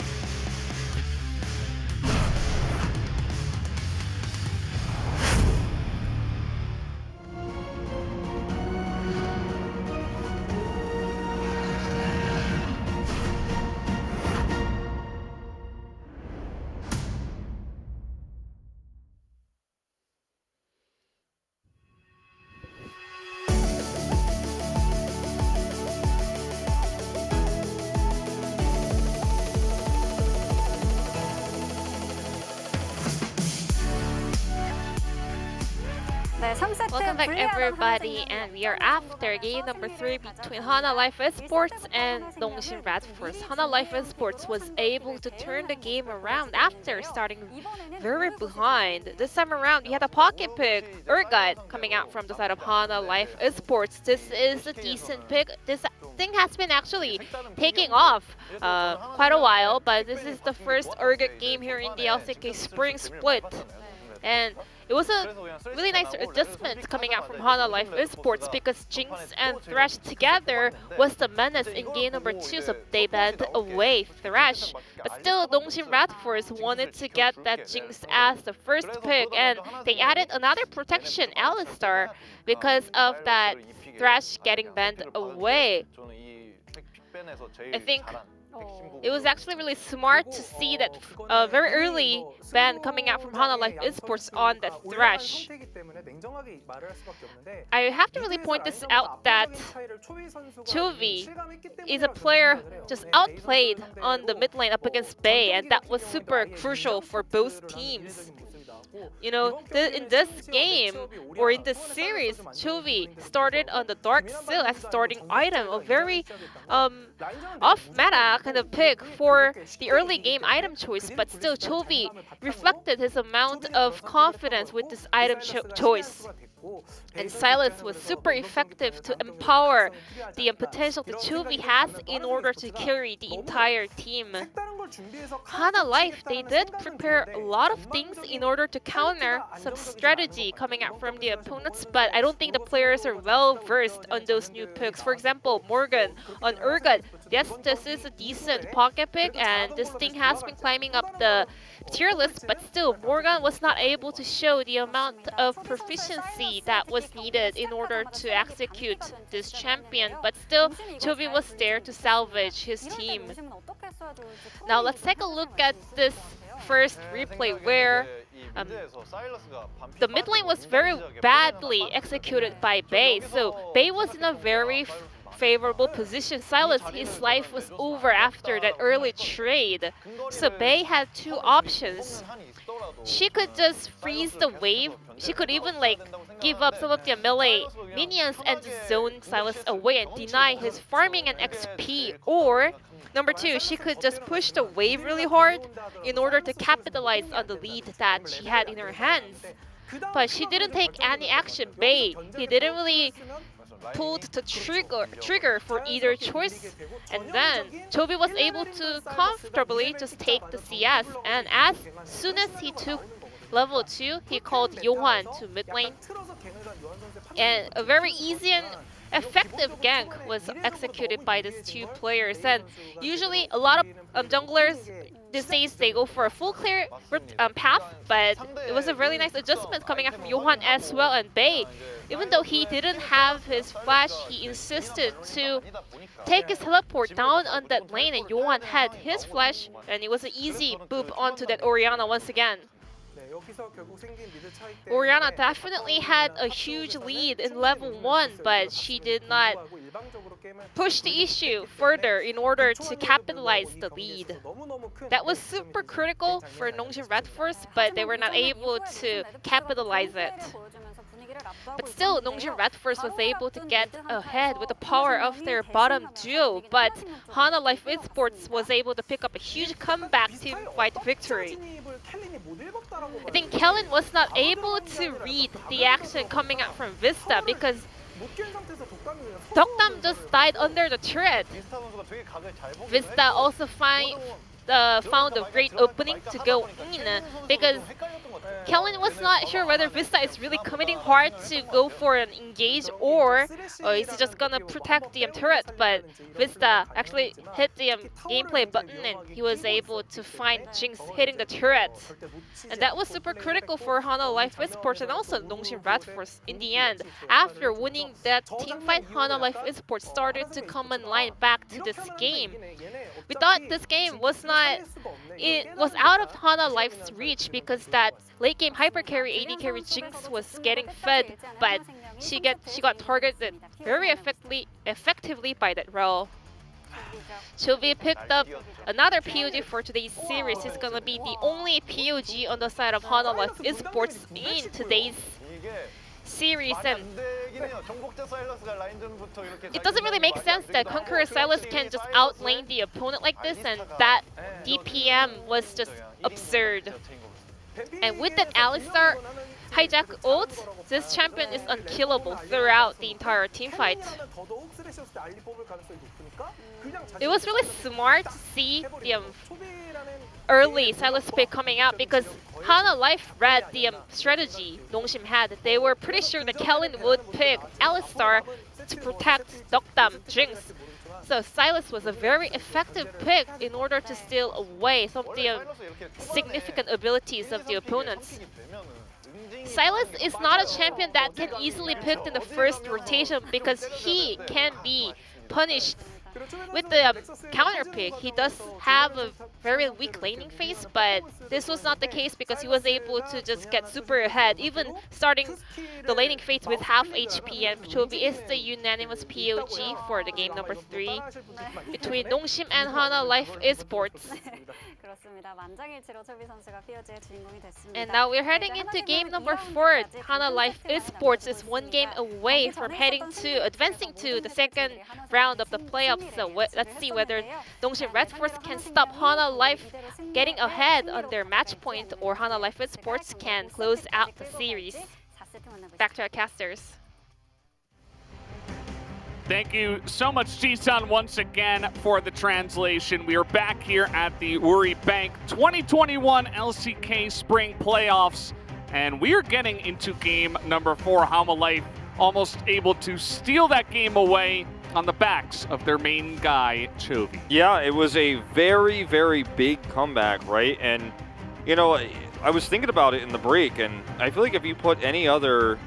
Welcome back everybody, and we are after game number 3 between Hana Life Esports and Nongsin Radforce. Hana Life Esports was able to turn the game around after starting very behind. This time around we had a pocket pick, Urgut, coming out from the side of Hana Life Esports. This is a decent pick. This thing has been actually taking off quite a while, but this is the first Urgut game here in the LCK Spring Split. And it was a really nice adjustment coming out from Hana Life Esports because Jinx and Thresh together was the menace in game number 2, so they banned away Thresh. But still, Nongsin Radforce wanted to get that Jinx as the first pick, and they added another protection, Alistar, because of that Thresh getting banned away. I think it was actually really smart to see that very early ban coming out from Hana Life Esports on the Thresh. I have to really point this out that Chovy is a player just outplayed on the mid lane up against Bae, and that was super crucial for both teams. You know, in this game, or in this series, Chovy started on the Dark Seal as a starting item, a very off-meta kind of pick for the early game item choice, but still Chovy reflected his amount of confidence with this item choice. And Silas was super effective to empower the potential that Chovy has in order to carry the entire team. Hana Life, they did prepare a lot of things in order to counter some strategy coming out from the opponents, but I don't think the players are well versed on those new picks. For example, Morgan on Urgut. Yes, this is a decent pocket pick, and this thing has been climbing up the tier list, but still, Morgan was not able to show the amount of proficiency that was needed in order to execute this champion, but still, Chovy was there to salvage his team. Now let's take a look at this first replay where the mid lane was very badly executed by Bae. So Bae was in a very favorable position, Silas, his life was over after that early trade. So Bae had two options. She could just freeze the wave. She could even like give up some of the melee minions and just zone Silas away and deny his farming and XP. Or number two, she could just push the wave really hard in order to capitalize on the lead that she had in her hands. But she didn't take any action. Bae, he didn't really pulled the trigger for either choice, and then Chovy was able to comfortably just take the CS, and as soon as he took level 2, he called Johan to mid lane, and a very easy and effective gank was executed by these two players. And usually a lot of junglers these days, they go for a full clear path, but it was a really nice adjustment coming out from Johan as well. And Bae, even though he didn't have his flash, he insisted to take his teleport down on that lane, and Johan had his flash, and it was an easy boop onto that Orianna once again. Orianna definitely had a huge lead in level 1, but she did not push the issue further in order to capitalize the lead. That was super critical for Nongshim Red Force, but they were not able to capitalize it. But still, Nongshim Red Force was able to get ahead with the power of their bottom duo, but Hana Life Esports was able to pick up a huge comeback team-fight victory. I think Kellen was not able to read the action coming out from Vista because Dokdam just died under the turret. Vista also found a great opening to go in because Kellen was not sure whether Vista is really committing hard to go for an engage or is he just gonna protect the turret, but Vista actually hit the gameplay button and he was able to find Jinx hitting the turret. And that was super critical for Hana Life Esports and also Nongshim Red Force in the end. After winning that teamfight, Hana Life Esports started to come in line back to this game. We thought this game was out of Hana Life's reach because that late game hyper carry AD carry Jinx was getting fed, but she got targeted very effectively by that role. Chovy picked up another POG for today's series. It's gonna be the only POG on the side of Hana Life Esports in today's series, and it doesn't really make sense that Conqueror Silas can just outlane the opponent like this, and that DPM was just absurd. And with that Alistar hijack ult, this champion is unkillable throughout the entire teamfight. It was really smart to see the early Silas pick coming out because Hana Life read the strategy Nongshim had. They were pretty sure that Kellen would pick Alistar to protect Dokdam Jinx. So Silas was a very effective pick in order to steal away some of the significant abilities of the opponents. Silas is not a champion that can easily pick in the first rotation because he can be punished with the counter pick. He does have a very weak laning phase, but this was not the case because he was able to just get super ahead, even starting the laning phase with half HP, and Chovy is the unanimous POG for the game number 3 between Nongshim and Hana Life Esports. And now we're heading into game number 4. Hana Life Esports is one game away from advancing to the second round of the playoffs. So let's see whether Nongshim Red Force can stop Hana Life getting ahead on their match point, or Hana Life Esports can close out the series. Back to our casters. Thank you so much, Ji-san, once again for the translation. We are back here at the Uri Bank 2021 LCK Spring Playoffs, and we are getting into game number 4. Hana Life almost able to steal that game away on the backs of their main guy, Chovy. Yeah, it was a very, very big comeback, right? And, you know, I was thinking about it in the break, and I feel like if you put any other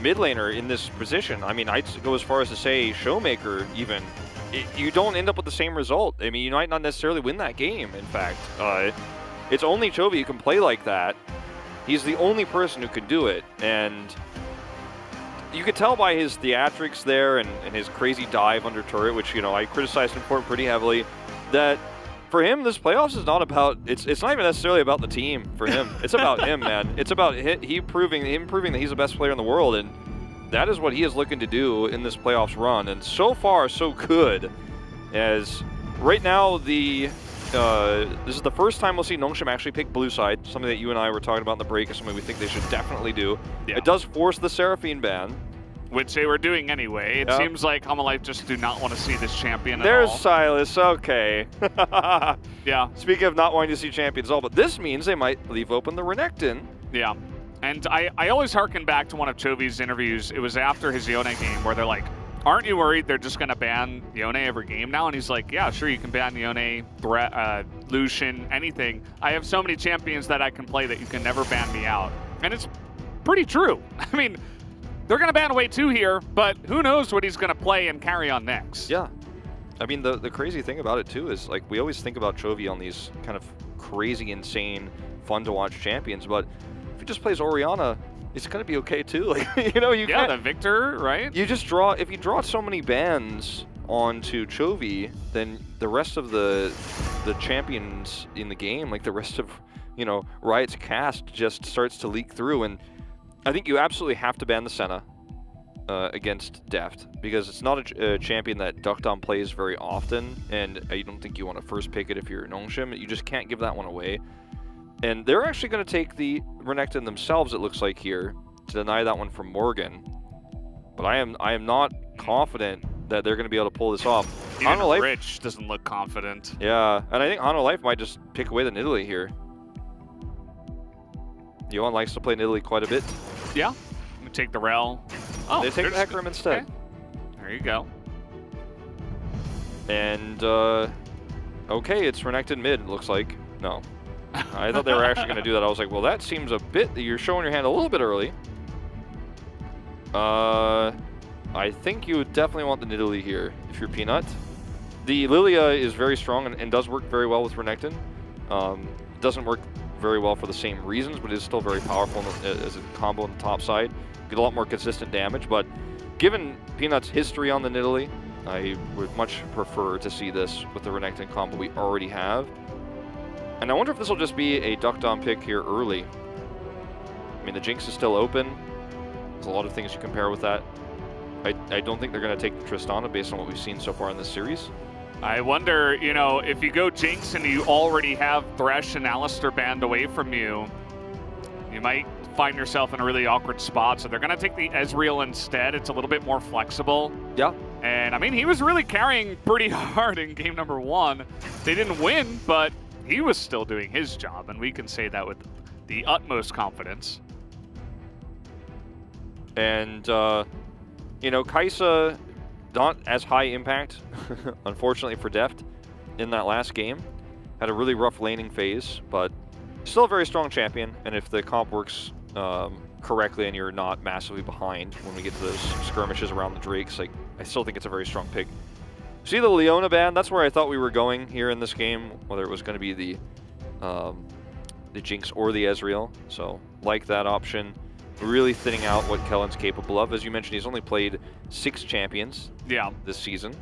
mid laner in this position, I mean, I'd go as far as to say Showmaker even, you don't end up with the same result. I mean, you might not necessarily win that game, in fact. It's only Chovy who can play like that. He's the only person who can do it, and you could tell by his theatrics there and his crazy dive under turret, which, you know, I criticized him for pretty heavily, that for him, this playoffs is not about, it's not even necessarily about the team for him. It's about him, man. It's about him proving that he's the best player in the world, and that is what he is looking to do in this playoffs run. And so far, so good, as right now, this is the first time we'll see Nongshim actually pick blue side, something that you and I were talking about in the break, is something we think they should definitely do. Yeah. It does force the Seraphine ban. Which they were doing anyway. It Yep. seems like HLE just do not want to see this champion There's at all. Silas, okay. Yeah. Speaking of not wanting to see champions at all, but this means they might leave open the Renekton. Yeah. And I always harken back to one of Chovy's interviews. It was after his Yone game where they're like, aren't you worried they're just going to ban Yone every game now? And he's like, yeah, sure, you can ban Yone, Lucian, anything. I have so many champions that I can play that you can never ban me out. And it's pretty true. I mean, they're going to ban away 2 here, but who knows what he's going to play and carry on next. Yeah. I mean, the crazy thing about it, too, is, like, we always think about Chovy on these kind of crazy, insane, fun-to-watch champions, but if he just plays Orianna, it's going to be okay, too. Like, you know, you the Victor, right? You just draw, if you draw so many bans onto Chovy, then the rest of the champions in the game, like the rest of, you know, Riot's cast just starts to leak through, and I think you absolutely have to ban the Senna against Deft, because it's not a champion that Duckdown plays very often, and I don't think you want to first pick it if you're Nongshim. You just can't give that one away. And they're actually going to take the Renekton themselves, it looks like here, to deny that one from Morgan. But I am not confident that they're going to be able to pull this off. Even Rich doesn't look confident. Yeah, and I think HLE might just pick away the Nidalee here. Johan likes to play Nidalee quite a bit. Yeah. We take the Rel. Oh, they take the Hecarim instead. Okay. There you go. And, okay, it's Renekton mid, it looks like. No. I thought they were actually going to do that. I was like, well, that seems a bit, you're showing your hand a little bit early. I think you would definitely want the Nidalee here if you're Peanut. The Lilia is very strong and does work very well with Renekton. It doesn't work very well for the same reasons, but it is still very powerful as a combo on the top side. Get a lot more consistent damage, but given Peanut's history on the Nidalee, I would much prefer to see this with the Renekton combo we already have. And I wonder if this will just be a Duckdown pick here early. I mean, the Jinx is still open. There's a lot of things you compare with that. I don't think they're going to take the Tristana based on what we've seen so far in this series. I wonder, you know, if you go Jinx and you already have Thresh and Alistar banned away from you, you might find yourself in a really awkward spot. So they're going to take the Ezreal instead. It's a little bit more flexible. Yeah. And, I mean, he was really carrying pretty hard in game number 1. They didn't win, but he was still doing his job, and we can say that with the utmost confidence. And, you know, Kai'Sa, not as high impact, unfortunately for Deft, in that last game. Had a really rough laning phase, but still a very strong champion. And if the comp works correctly and you're not massively behind when we get to those skirmishes around the Drakes, like, I still think it's a very strong pick. See the Leona ban? That's where I thought we were going here in this game, whether it was going to be the Jinx or the Ezreal. So, like that option. Really thinning out what Kellen's capable of. As you mentioned, he's only played 6 champions this season.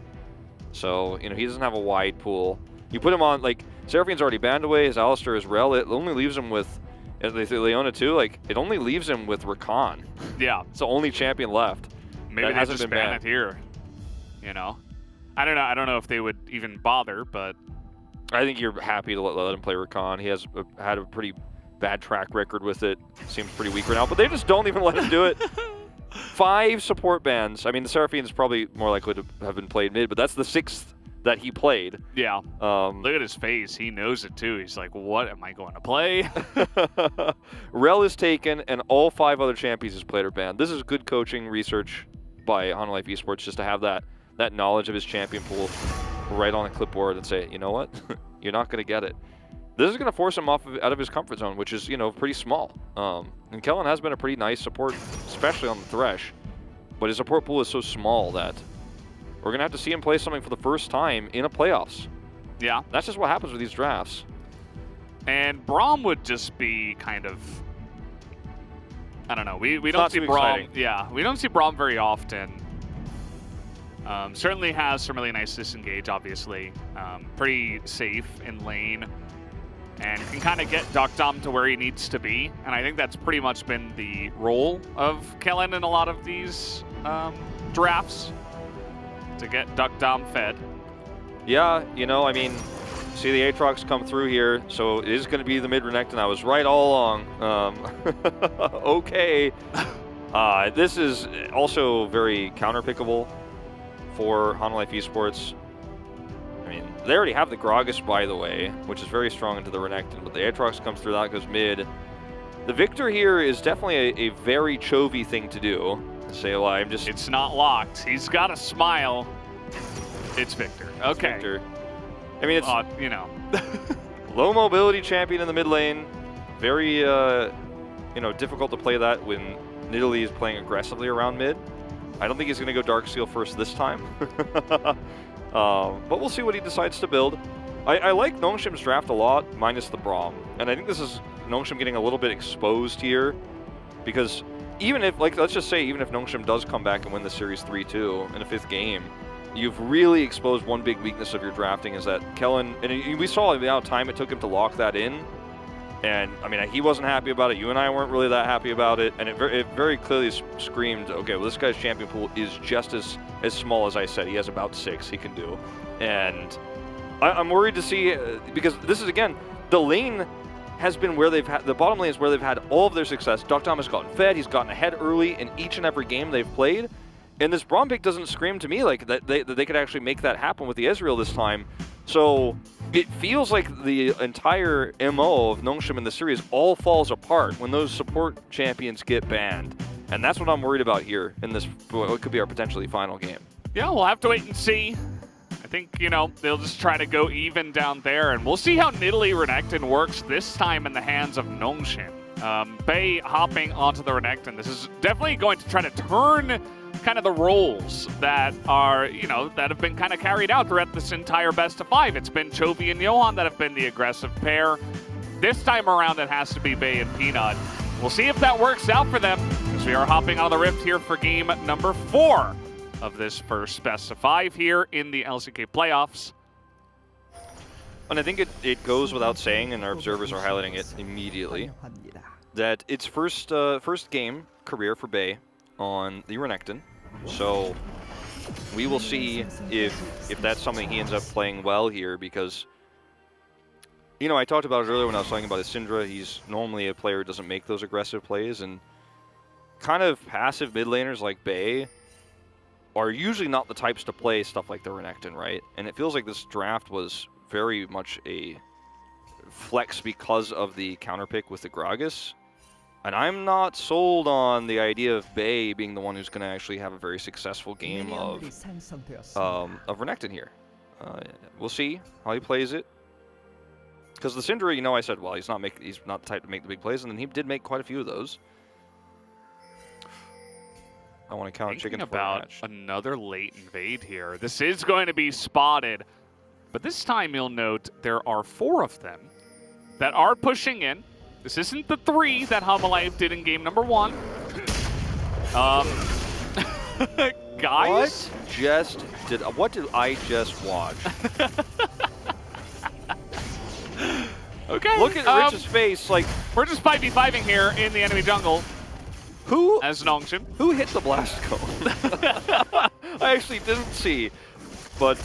So, you know, he doesn't have a wide pool. You put him on, like, Seraphine's already banned away, his Alistar, his Rel, it only leaves him with, Leona too, like, it only leaves him with Rakan. Yeah. It's the only champion left. Maybe they just ban it here, you know? I don't know if they would even bother, but I think you're happy to let him play Rakan. He has had a pretty bad track record with it. Seems pretty weak right now, but they just don't even let him do it. 5 support bans. I mean, the Seraphine's probably more likely to have been played mid, but that's the 6th that he played. Yeah. Look at his face. He knows it too. He's like, what am I going to play? Rel is taken, and all 5 other champions he's played are banned. This is good coaching research by HLE Esports, just to have that knowledge of his champion pool right on a clipboard and say, you know what? You're not going to get it. This is going to force him out of his comfort zone, which is, you know, pretty small. And Kellen has been a pretty nice support, especially on the Thresh. But his support pool is so small that we're going to have to see him play something for the first time in a playoffs. Yeah. That's just what happens with these drafts. And Braum would just be kind of I don't know. We don't not see too Braum. exciting. Yeah, we don't see Braum very often. Certainly has some really nice disengage, obviously. Pretty safe in lane. And can kind of get Duck Dom to where he needs to be. And I think that's pretty much been the role of Kellen in a lot of these drafts. To get Duck Dom fed. Yeah, you know, I mean, see the Aatrox come through here, so it is going to be the mid-Renekton. I was right all along. Okay. This is also very counter-pickable for Hanwha Life Esports. I mean, they already have the Gragas, by the way, which is very strong into the Renekton, but the Aatrox comes through, that goes mid. The Victor here is definitely a very Chovy thing to do. Say, well, I'm just... It's not locked. He's got a smile. It's Victor. Okay. Victor. I mean, it's... you know. low mobility champion in the mid lane. Very, you know, difficult to play that when Nidalee is playing aggressively around mid. I don't think he's going to go Darksteel first this time. But we'll see what he decides to build. I like Nongshim's draft a lot, minus the Braum. And I think this is Nongshim getting a little bit exposed here. Because even if, like, let's just say, even if Nongshim does come back and win the series 3-2 in a 5th game, you've really exposed one big weakness of your drafting is that Kellen, and we saw the amount of time it took him to lock that in. And, I mean, he wasn't happy about it. You and I weren't really that happy about it. And it very clearly screamed, okay, well, this guy's champion pool is just as small as I said. He has about 6 he can do. And I'm worried to see, because this is, again, the lane has been where they've had, the bottom lane is where they've had all of their success. Duck Dom has gotten fed. He's gotten ahead early in each and every game they've played. And this Braum pick doesn't scream to me like that they could actually make that happen with the Ezreal this time. So it feels like the entire MO of Nongshim in the series all falls apart when those support champions get banned. And that's what I'm worried about here in this, what could be our potentially final game. Yeah, we'll have to wait and see. I think, you know, they'll just try to go even down there, and we'll see how Nidalee Renekton works this time in the hands of Nongshim. Bei hopping onto the Renekton. This is definitely going to try to turn kind of the roles that are, you know, that have been kind of carried out throughout this entire best of 5. It's been Chovy and Johan that have been the aggressive pair. This time around, it has to be Bei and Peanut. We'll see if that works out for them, as we are hopping on the Rift here for game number 4 of this first best of 5 here in the LCK playoffs. And I think it goes without saying, and our observers are highlighting it immediately, that it's first game career for Bei on the Renekton. So we will see if that's something he ends up playing well here, because, you know, I talked about it earlier when I was talking about his Syndra. He's normally a player who doesn't make those aggressive plays, and kind of passive mid laners like Bei are usually not the types to play stuff like the Renekton, right? And it feels like this draft was very much a flex because of the counter pick with the Gragas. And I'm not sold on the idea of Bei being the one who's going to actually have a very successful game of Renekton here. We'll see how he plays it. Because the Syndra, you know, I said, well, he's not the type to make the big plays, and then he did make quite a few of those. I want to count chicken for a match. Another late invade here. This is going to be spotted, but this time you'll note there are 4 of them that are pushing in. This isn't the 3 that Hanwha Life did in game number 1. Guys? What did I just watch? Okay. Look at Rich's face, like... We're just 5v5ing here in the enemy jungle. Who? As Nongshim. Who hit the blast cone? I actually didn't see. But,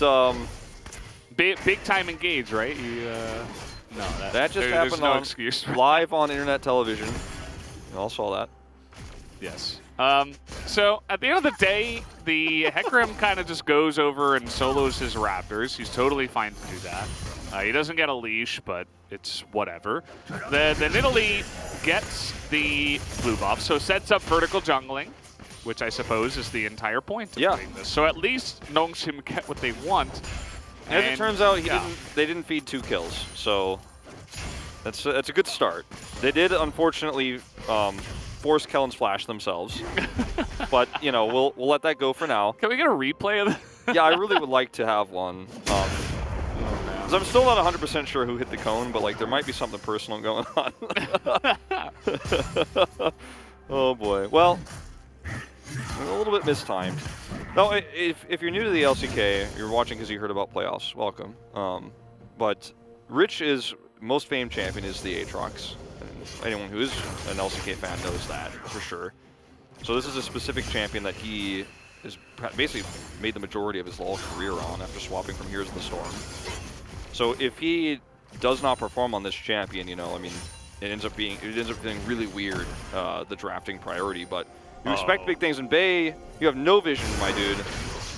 Big time engage, right? No, that just happened no excuse. Live on internet television. We all saw that. Yes. So at the end of the day, the Hecarim kind of just goes over and solos his Raptors. He's totally fine to do that. He doesn't get a leash, but it's whatever. The Nidalee gets the blue buff, so sets up vertical jungling, which I suppose is the entire point of doing this. So at least Nongshim get what they want. As it turns out, they didn't feed 2 kills, so that's a good start. They did, unfortunately, force Kellen's flash themselves, but, you know, we'll let that go for now. Can we get a replay of that? Yeah, I really would like to have one. Because I'm still not 100% sure who hit the cone, but, like, there might be something personal going on. Oh boy. Well, a little bit mistimed. No, if you're new to the LCK, you're watching because you heard about playoffs. Welcome. But Rich's most famed champion is the Aatrox. And anyone who is an LCK fan knows that for sure. So this is a specific champion that he is basically made the majority of his LoL career on after swapping from Heroes of the Storm. So if he does not perform on this champion, you know, I mean, it ends up being really weird, the drafting priority. But you expect big things in Bay. You have no vision, my dude.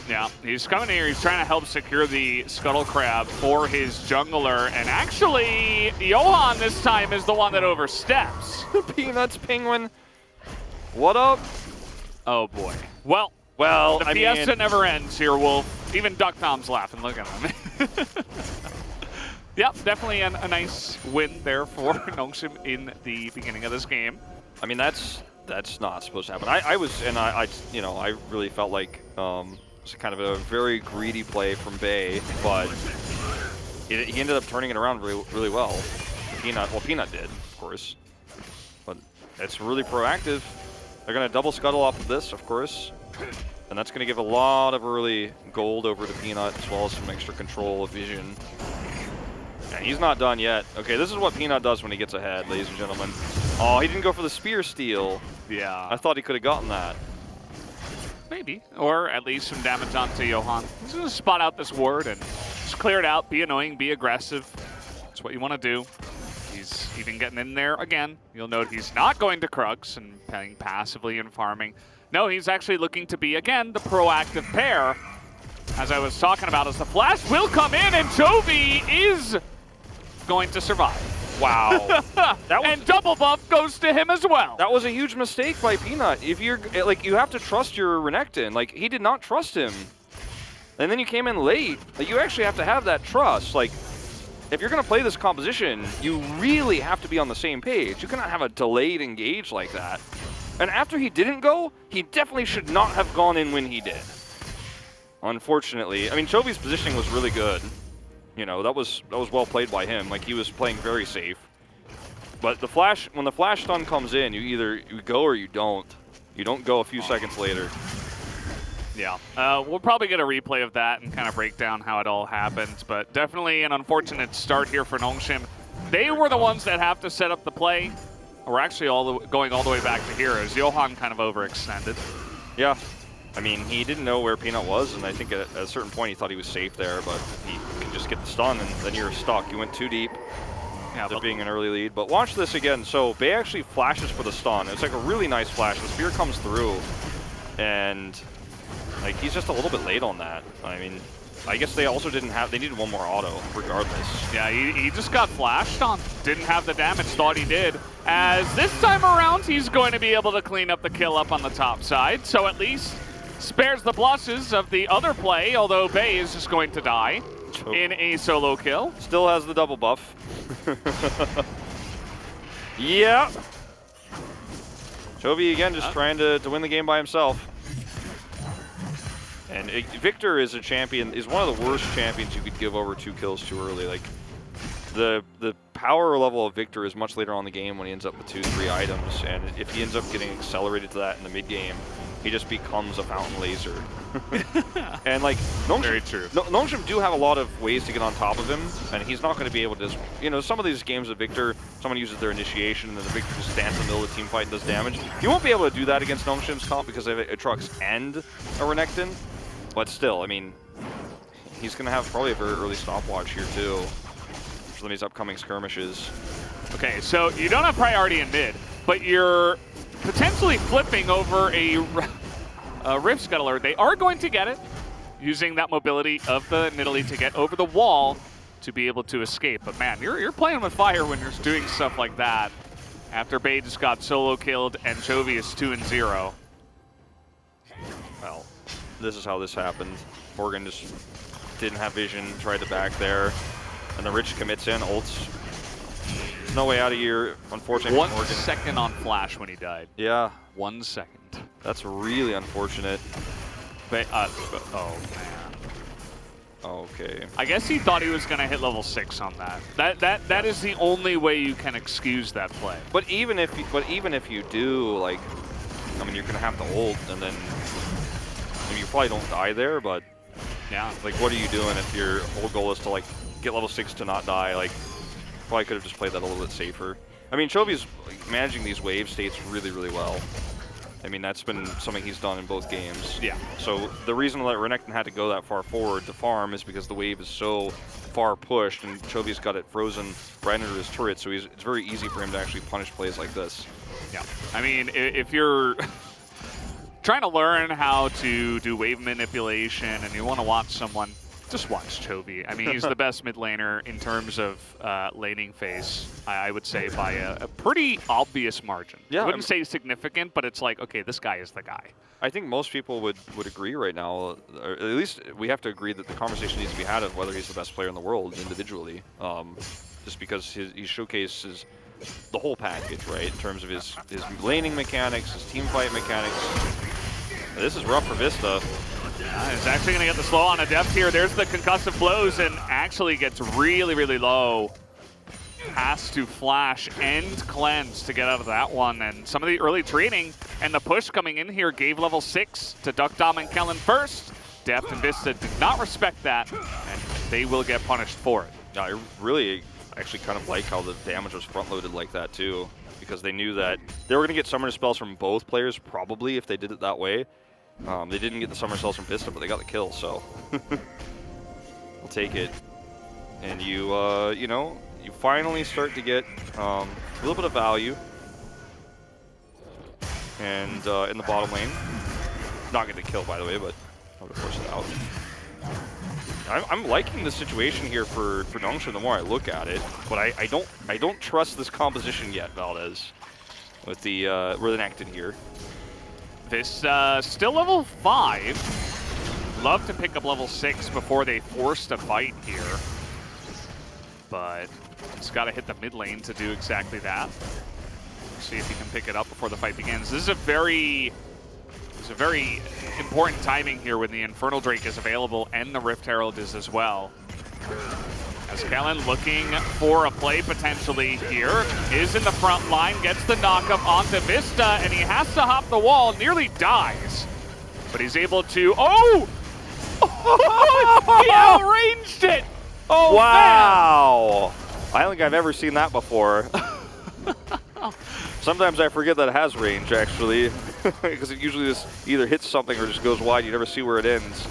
Yeah, he's coming here. He's trying to help secure the Scuttle Crab for his jungler. And actually, Johan this time is the one that oversteps. The Peanuts Penguin. What up? Oh boy. Well, the fiesta never ends here, Wolf. Even Duck Tom's laughing. Look at him. Yep, definitely a nice win there for Nongshim in the beginning of this game. I mean, that's not supposed to happen. I really felt like it was kind of a very greedy play from Bay, but he ended up turning it around really well. Peanut did, of course, but it's really proactive. They're going to double scuttle off of this, of course, and that's going to give a lot of early gold over to Peanut, as well as some extra control of vision. And he's not done yet. Okay, this is what Peanut does when he gets ahead, ladies and gentlemen. Oh, he didn't go for the spear steal. Yeah. I thought he could have gotten that. Maybe. Or at least some damage onto Johan. He's going to spot out this ward and just clear it out. Be annoying, be aggressive. That's what you want to do. He's even getting in there again. You'll note he's not going to Krugs and playing passively and farming. No, he's actually looking to be, again, the proactive pair. As I was talking about, as the flash will come in and Chovy is going to survive. Wow. And double buff goes to him as well. That was a huge mistake by Peanut. If you're like, you have to trust your Renekton. Like, he did not trust him. And then you came in late. Like, you actually have to have that trust. Like, if you're going to play this composition, you really have to be on the same page. You cannot have a delayed engage like that. And after he didn't go, he definitely should not have gone in when he did. Unfortunately. I mean, Chovy's positioning was really good. You know, that was well played by him. Like, he was playing very safe. But the flash, when the flash stun comes in, you go or you don't. You don't go a few seconds later. Yeah, we'll probably get a replay of that and kind of break down how it all happens, but definitely an unfortunate start here for Nongshim. They were the ones that have to set up the play. We're actually going all the way back to Heroes. Johan kind of overextended. Yeah, I mean, he didn't know where Peanut was, and I think at a certain point he thought he was safe there, but he can just get the stun, and then you're stuck. You went too deep. Yeah, there being an early lead. But watch this again. So Bay actually flashes for the stun. It's like a really nice flash. The spear comes through, and like, he's just a little bit late on that. I mean, I guess they also didn't have, they needed one more auto regardless. Yeah, he just got flashed on. Didn't have the damage, thought he did. As this time around, he's going to be able to clean up the kill up on the top side. So at least spares the blushes of the other play, although Bay is just going to die in a solo kill. Still has the double buff. Yeah. Chovy again just trying to win the game by himself. And Victor is a champion, is one of the worst champions you could give over 2 kills too early. Like, the power level of Victor is much later on in the game when he ends up with 2-3 items, and if he ends up getting accelerated to that in the mid game, he just becomes a fountain laser. And like, Nongshim do have a lot of ways to get on top of him, and he's not going to be able to just, you know, some of these games with Victor, someone uses their initiation and then the Victor just stands in the middle of the team fight and does damage. You won't be able to do that against Nongshim's comp because they have Aatrox and a Renekton, but still, I mean, he's going to have probably a very early stopwatch here too for these upcoming skirmishes. Okay, so you don't have priority in mid, but you're potentially flipping over a Rift Scuttler. They are going to get it, using that mobility of the Nidalee to get over the wall to be able to escape. But man, you're playing with fire when you're doing stuff like that. After Bay just got solo killed and Chovy is 2-0. Well, this is how this happened. Morgan just didn't have vision, tried to back there, and the Rich commits in, ults. There's no way out of here, unfortunately. 1 second on flash when he died. Yeah. 1 second. That's really unfortunate. Oh, man. Okay. I guess he thought he was going to hit level 6 on that. That is the only way you can excuse that play. But even if you do, like, I mean, you're gonna have to ult, and then I mean, you probably don't die there. But yeah, like, what are you doing if your whole goal is to like get level 6 to not die? Like, probably could have just played that a little bit safer. I mean, Chovy's like, managing these wave states really, really well. I mean, that's been something he's done in both games. Yeah. So the reason that Renekton had to go that far forward to farm is because the wave is so far pushed, and Chovy's got it frozen right under his turret, so it's very easy for him to actually punish plays like this. Yeah. I mean, if you're trying to learn how to do wave manipulation and you want to watch someone, just watch Chovy. I mean, he's the best mid laner in terms of laning phase, I would say, by a pretty obvious margin. Yeah, I wouldn't say significant, but it's like, okay, this guy is the guy. I think most people would agree right now, or at least we have to agree that the conversation needs to be had of whether he's the best player in the world individually. Just because he showcases the whole package, right, in terms of his laning mechanics, his team fight mechanics. This is rough for Vista. He's actually going to get the slow on a depth here. There's the concussive blows and actually gets really, really low. Has to flash and cleanse to get out of that one. And some of the early trading and the push coming in here gave level 6 to Duck Dom and Kellen first. Deft and Vista did not respect that, and they will get punished for it. Yeah, I really actually kind of like how the damage was front-loaded like that too, because they knew that they were going to get summoner spells from both players probably if they did it that way. They didn't get the summoner spells from Vista, but they got the kill, so we'll take it. And you know, you finally start to get a little bit of value, and in the bottom lane, not getting the kill by the way, but I'll force it out. I'm liking the situation here for Nongshim the more I look at it, but I don't trust this composition yet, Valdez, with the Renekton here. This still level 5. Love to pick up level 6 before they force a fight here, but it's got to hit the mid lane to do exactly that. See if he can pick it up before the fight begins. This is a very important timing here when the Infernal Drake is available and the Rift Herald is as well. As Kellen looking for a play potentially here, is in the front line, gets the knockup onto Vista, and he has to hop the wall, nearly dies. But he's able to, oh! He outranged it! Oh, wow! Man. I don't think I've ever seen that before. Sometimes I forget that it has range, actually, because it usually just either hits something or just goes wide. You never see where it ends.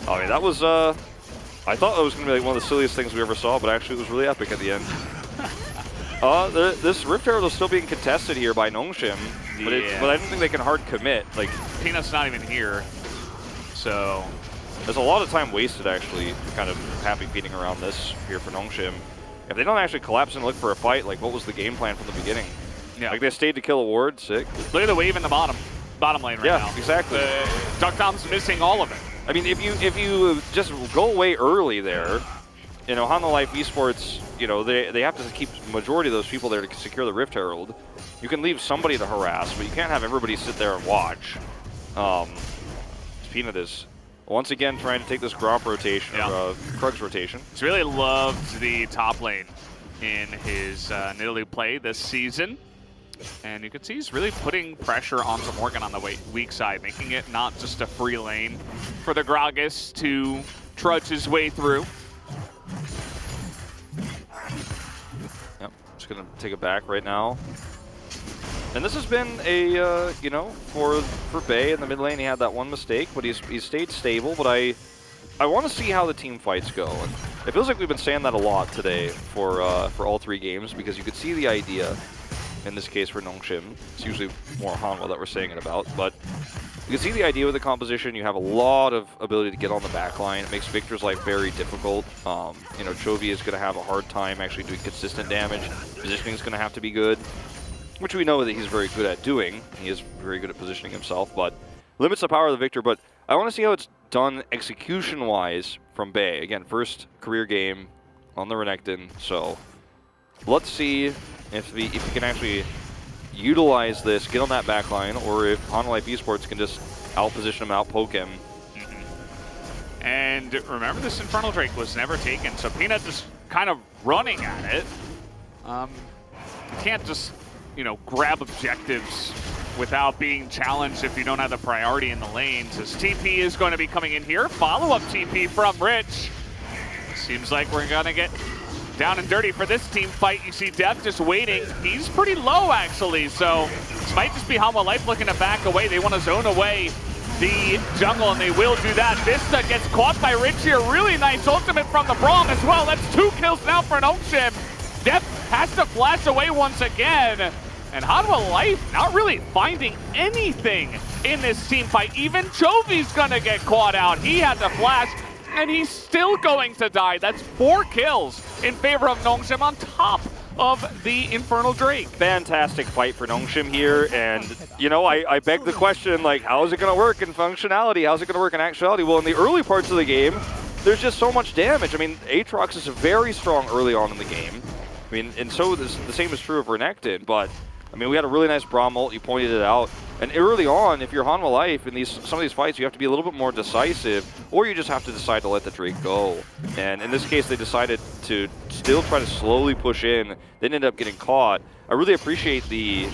I mean, that was, I thought it was going to be like one of the silliest things we ever saw, but actually it was really epic at the end. This Rift Herald is still being contested here by Nongshim, but I don't think they can hard commit. Like, Peanut's not even here, so there's a lot of time wasted, actually, kind of happy feeding around this here for Nongshim. If they don't actually collapse and look for a fight, like, what was the game plan from the beginning? Yeah. Like, they stayed to kill a ward, sick. Look at the wave in the bottom lane right now. Yeah, exactly. Duck Dom's missing all of it. I mean, if you just go away early there, you know, Hanwha Life Esports, you know, they have to keep the majority of those people there to secure the Rift Herald. You can leave somebody to harass, but you can't have everybody sit there and watch. Peanut is once again trying to take this Gromp rotation, or Krug's rotation. He's really loved the top lane in his Nidalee play this season. And you can see he's really putting pressure onto Morgan on the weak side, making it not just a free lane for the Gragas to trudge his way through. Yep, just gonna take it back right now. And this has been a, you know, for Bay in the mid lane, he had that one mistake, but he's stayed stable. But I want to see how the team fights go. And it feels like we've been saying that a lot today for all 3 games, because you could see the idea. In this case for Nongshim, it's usually more Hanwha that we're saying it about, but you can see the idea with the composition. You have a lot of ability to get on the back line. It makes Victor's life very difficult. You know, Chovy is going to have a hard time actually doing consistent damage. Positioning is going to have to be good, which we know that he's very good at doing. He is very good at positioning himself, but limits the power of the Victor. But I want to see how it's done execution-wise from Bay. Again, first career game on the Renekton, so let's see if we can actually utilize this, get on that back line, or if Hanwha Life Esports can just out-position him, out-poke him. And remember, this Infernal Drake was never taken, so Peanut is kind of running at it. You can't just, you know, grab objectives without being challenged if you don't have the priority in the lanes. As TP is going to be coming in here. Follow-up TP from Rich. Seems like we're going to get down and dirty for this team fight. You see Death just waiting. He's pretty low, actually, so this might just be Hanwha Life looking to back away. They want to zone away the jungle, and they will do that. Vista gets caught by Rich here. Really nice ultimate from the Braum as well. That's 2 kills now for Nongshim. Death has to flash away once again. And Hanwha Life not really finding anything in this team fight. Even Chovy's gonna get caught out. He had to flash, and he's still going to die. That's 4 kills in favor of Nongshim on top of the Infernal Drake. Fantastic fight for Nongshim here, and you know, I beg the question, like, how is it going to work in functionality? How's it going to work in actuality? Well, in the early parts of the game, there's just so much damage. I mean, Aatrox is very strong early on in the game. I mean, and so the same is true of Renekton, but I mean, we had a really nice Braum ult, you pointed it out. And early on, if you're Hanwha Life in some of these fights, you have to be a little bit more decisive, or you just have to decide to let the Drake go. And in this case, they decided to still try to slowly push in. They ended up getting caught. I really appreciate the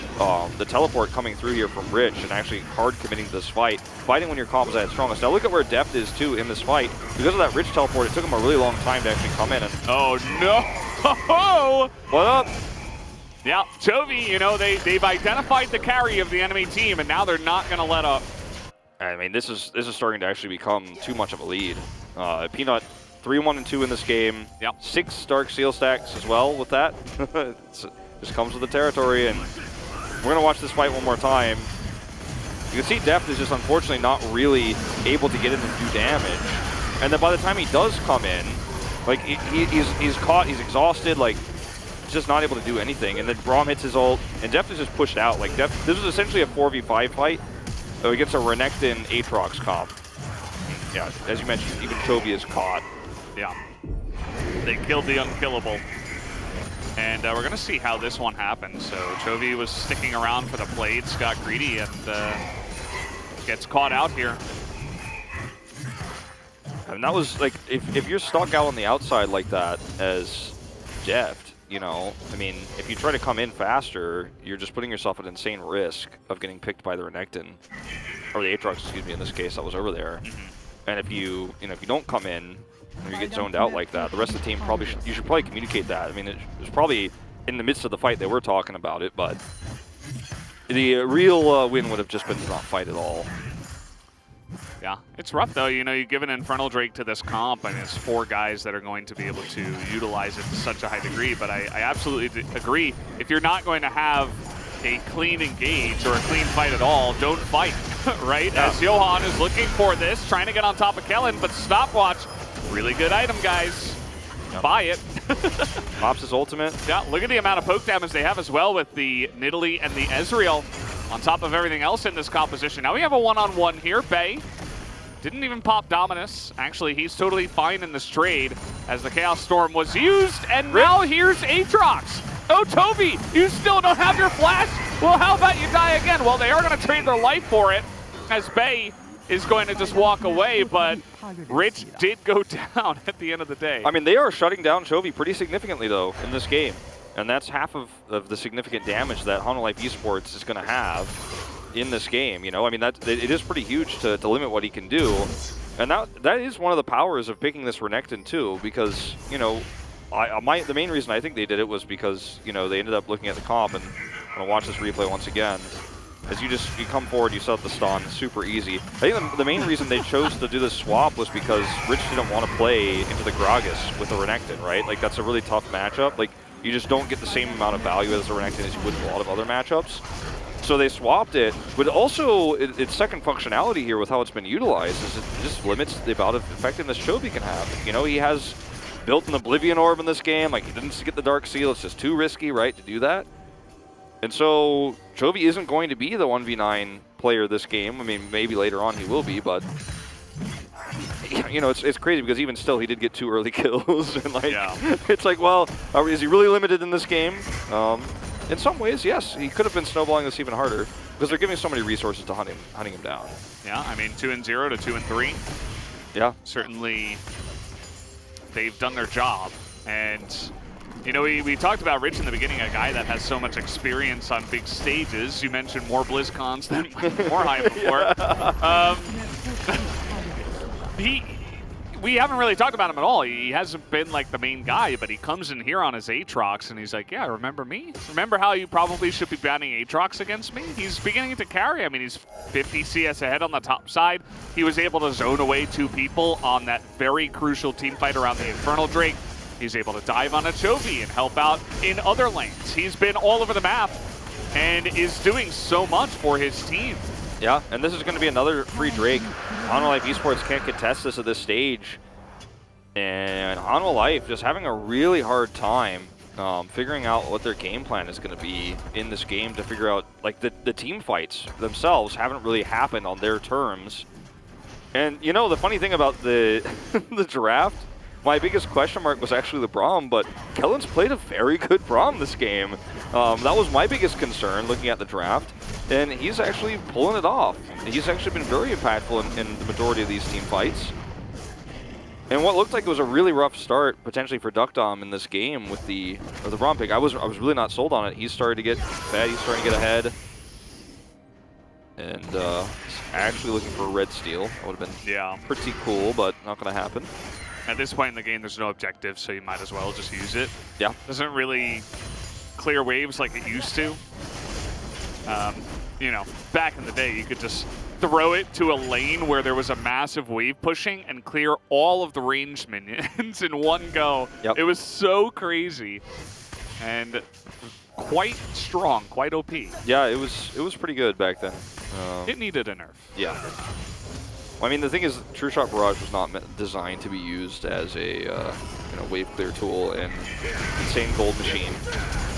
teleport coming through here from Rich and actually hard committing to this fight. Fighting when your comp is at its strongest. Now look at where Depth is too in this fight. Because of that Rich teleport, it took him a really long time to actually come in. And oh no! What up? Yeah, Chovy, you know, they've identified the carry of the enemy team, and now they're not going to let up. I mean, this is starting to actually become too much of a lead. Peanut 3-1-2 in this game. Yep. 6 Dark Seal stacks as well with that. Just comes with the territory, and we're going to watch this fight one more time. You can see Deft is just unfortunately not really able to get in and do damage. And then by the time he does come in, like, he's caught, he's exhausted, like, just not able to do anything. And then Braum hits his ult, and Deft is just pushed out. Like, Deft, this was essentially a 4v5 fight against a Renekton Aatrox comp. Yeah, as you mentioned, even Chovy is caught. Yeah. They killed the unkillable. And we're going to see how this one happens. So Chovy was sticking around for the blades, got greedy, and gets caught out here. And that was, like, if you're stuck out on the outside like that as Deft, you know, I mean, if you try to come in faster, you're just putting yourself at insane risk of getting picked by the Renekton, or the Aatrox, excuse me, in this case, that was over there. And if you don't come in, or you get zoned out like that, the rest of the team probably you should probably communicate that. I mean, it was probably in the midst of the fight they were talking about it, but the real win would have just been to not fight at all. Yeah, it's rough though. You know, you give an Infernal Drake to this comp, and it's 4 guys that are going to be able to utilize it to such a high degree. But I absolutely agree. If you're not going to have a clean engage or a clean fight at all, don't fight, right? Yeah. As Johan is looking for this, trying to get on top of Kellen, but stopwatch, really good item, guys. Yep. Buy it. Pops his ultimate. Yeah, look at the amount of poke damage they have as well with the Nidalee and the Ezreal on top of everything else in this composition. Now we have a one-on-one here. Bay didn't even pop Dominus. Actually, he's totally fine in this trade as the Chaos Storm was used, and now here's Aatrox. Oh, Toby, you still don't have your flash? Well, how about you die again? Well, they are going to trade their life for it, as Bay is going to just walk away, but Rich did go down at the end of the day. I mean, they are shutting down Chovy pretty significantly, though, in this game. And that's half of the significant damage that Hanwha Life Esports is going to have in this game. You know, I mean, it is pretty huge to limit what he can do. And that is one of the powers of picking this Renekton, too, because, you know, the main reason I think they did it was because, you know, they ended up looking at the comp, and I'm going to watch this replay once again. As you come forward, you set up the stun, super easy. I think the main reason they chose to do this swap was because Rich didn't want to play into the Gragas with the Renekton, right? Like, that's a really tough matchup. Like, you just don't get the same amount of value as the Renekton as you would in a lot of other matchups. So they swapped it, but also its second functionality here with how it's been utilized is it just limits the amount of effectiveness Chovy can have. You know, he has built an Oblivion Orb in this game, like he didn't get the Dark Seal, it's just too risky, right, to do that. And so Chovy isn't going to be the 1v9 player this game. I mean, maybe later on he will be, but you know, it's crazy because even still he did get 2 early kills, and like, yeah. It's like, well, is he really limited in this game? In some ways, yes, he could have been snowballing this even harder because they're giving so many resources to hunting him down. Yeah, I mean, 2-0 to 2-3. Yeah. Certainly, they've done their job. And, you know, we talked about Rich in the beginning, a guy that has so much experience on big stages. You mentioned more BlizzCons than more Hive before. We haven't really talked about him at all. He hasn't been like the main guy, but he comes in here on his Aatrox and he's like, yeah, remember me? Remember how you probably should be banning Aatrox against me? He's beginning to carry. I mean, he's 50 CS ahead on the top side. He was able to zone away 2 people on that very crucial team fight around the Infernal Drake. He's able to dive on a Chovy and help out in other lanes. He's been all over the map and is doing so much for his team. Yeah, and this is going to be another free Drake. Hanwha Life Esports can't contest this at this stage. And Hanwha Life just having a really hard time figuring out what their game plan is going to be in this game to figure out, like, the team fights themselves haven't really happened on their terms. And, you know, the funny thing about the the draft, my biggest question mark was actually the Braum, but Kellen's played a very good Braum this game. That was my biggest concern looking at the draft, and he's actually pulling it off. He's actually been very impactful in the majority of these team fights. And what looked like it was a really rough start, potentially for Duckdom in this game with the Braum pick. I was really not sold on it. He's starting to get fed, he's starting to get ahead. And he's actually looking for a red steal. That would have been pretty cool, but not going to happen. At this point in the game, there's no objective, so you might as well just use it. Yeah. Doesn't really clear waves like it used to. You know, back in the day, you could just throw it to a lane where there was a massive wave pushing and clear all of the ranged minions in one go. Yep. It was so crazy and quite strong, quite OP. Yeah, it was pretty good back then. It needed a nerf. Yeah. Well, I mean, the thing is, True Shot Barrage was not designed to be used as a you know, wave clear tool and insane gold machine.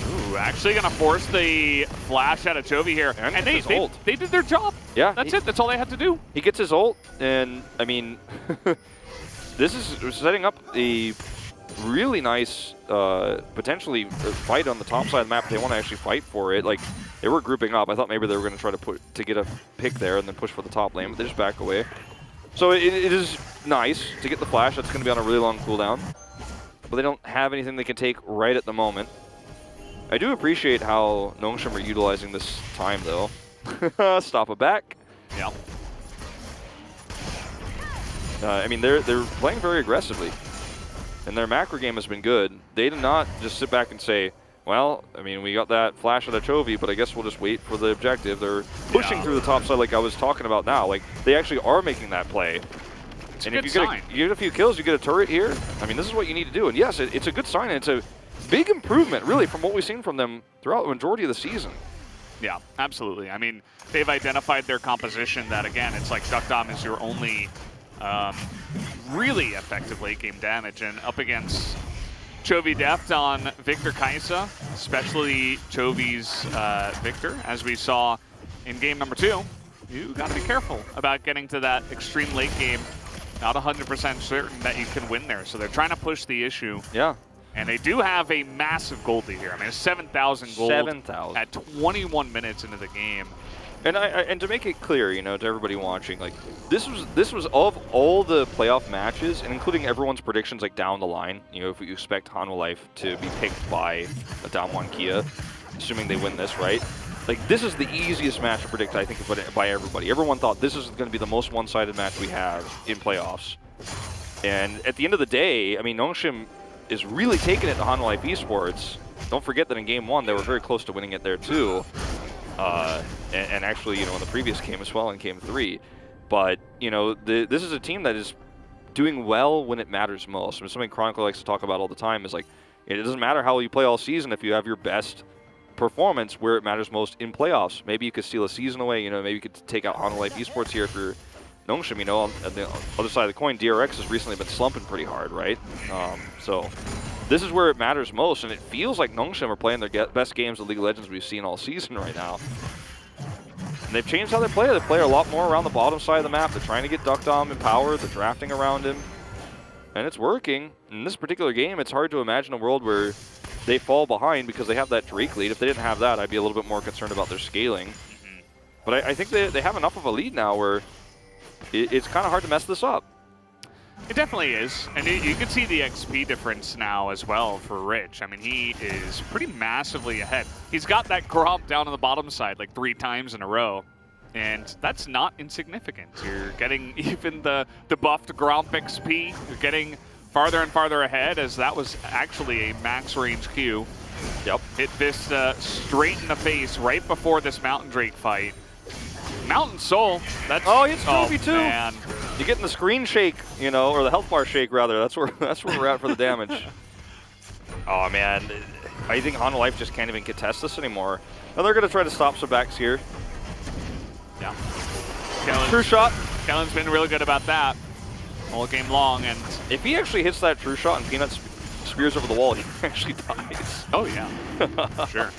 Ooh, actually gonna force the flash out of Chovy here. And they did their job. Yeah. That's it. That's all they had to do. He gets his ult, and I mean, this is setting up a really nice, potentially fight on the top side of the map. They want to actually fight for it. Like, they were grouping up. I thought maybe they were going to try to get a pick there and then push for the top lane, but they just back away. So it is nice to get the flash. That's going to be on a really long cooldown. But they don't have anything they can take right at the moment. I do appreciate how Nongshim are utilizing this time, though. Stop it back. Yeah. I mean, they're playing very aggressively. And their macro game has been good. They did not just sit back and say, well, I mean, we got that flash of the Chovy, but I guess we'll just wait for the objective. They're pushing through the top side like I was talking about now. Like, they actually are making that play. It's and a if good you sign. get a few kills, you get a turret here. I mean, this is what you need to do. And yes, it's a good sign, and it's a big improvement, really, from what we've seen from them throughout the majority of the season. Yeah, absolutely. I mean, they've identified their composition that, again, it's like Duckdom is your only really effective late game damage, and up against Chovy Deft on Victor Kaisa, especially Chovy's Victor, as we saw in game number 2, you gotta be careful about getting to that extreme late game. Not 100% certain that you can win there, so they're trying to push the issue. Yeah. And they do have a massive gold lead here. I mean, 7,000 gold 7,000 at 21 minutes into the game. And to make it clear, you know, to everybody watching, like, this was of all the playoff matches, and including everyone's predictions, like, down the line, you know, if you expect Hanwha Life to be picked by a down 1 Kia, assuming they win this, right? Like, this is the easiest match to predict, I think, by everybody. Everyone thought this is going to be the most one-sided match we have in playoffs. And at the end of the day, I mean, Nongshim is really taking it to Hanwha Life Esports. Don't forget that in Game 1, they were very close to winning it there, too. And actually, you know, in the previous game as well, in Game 3. But, you know, this is a team that is doing well when it matters most. I mean, something Chronicle likes to talk about all the time is, like, it doesn't matter how you play all season if you have your best performance where it matters most in playoffs. Maybe you could steal a season away, you know, maybe you could take out Hanwha Life Esports here for Nongshim, you know. On the other side of the coin, DRX has recently been slumping pretty hard, right? So this is where it matters most, and it feels like Nongshim are playing their best games of League of Legends we've seen all season right now. And they've changed how they play. They play a lot more around the bottom side of the map. They're trying to get Duckdom in power. They're drafting around him. And it's working. In this particular game, it's hard to imagine a world where they fall behind because they have that Drake lead. If they didn't have that, I'd be a little bit more concerned about their scaling. But I think they have enough of a lead now where it's kind of hard to mess this up. It definitely is, and you can see the XP difference now as well for Rich. I mean, he is pretty massively ahead. He's got that Gromp down on the bottom side like 3 times in a row, and that's not insignificant. You're getting even the buffed Gromp XP. You're getting farther and farther ahead, as that was actually a max range Q. Yep. Hit Vista straight in the face right before this Mountain Drake fight. Mountain Soul, that's... Oh, it's Toby too. Man. You're getting the screen shake, you know, or the health bar shake rather. That's where we're at for the damage. Oh man, I think Honda Life just can't even contest this anymore. Now they're gonna try to stop some backs here. Yeah. True shot. Kellen's been really good about that all game long, and if he actually hits that true shot and Peanut spears over the wall, he actually dies. Oh yeah, sure.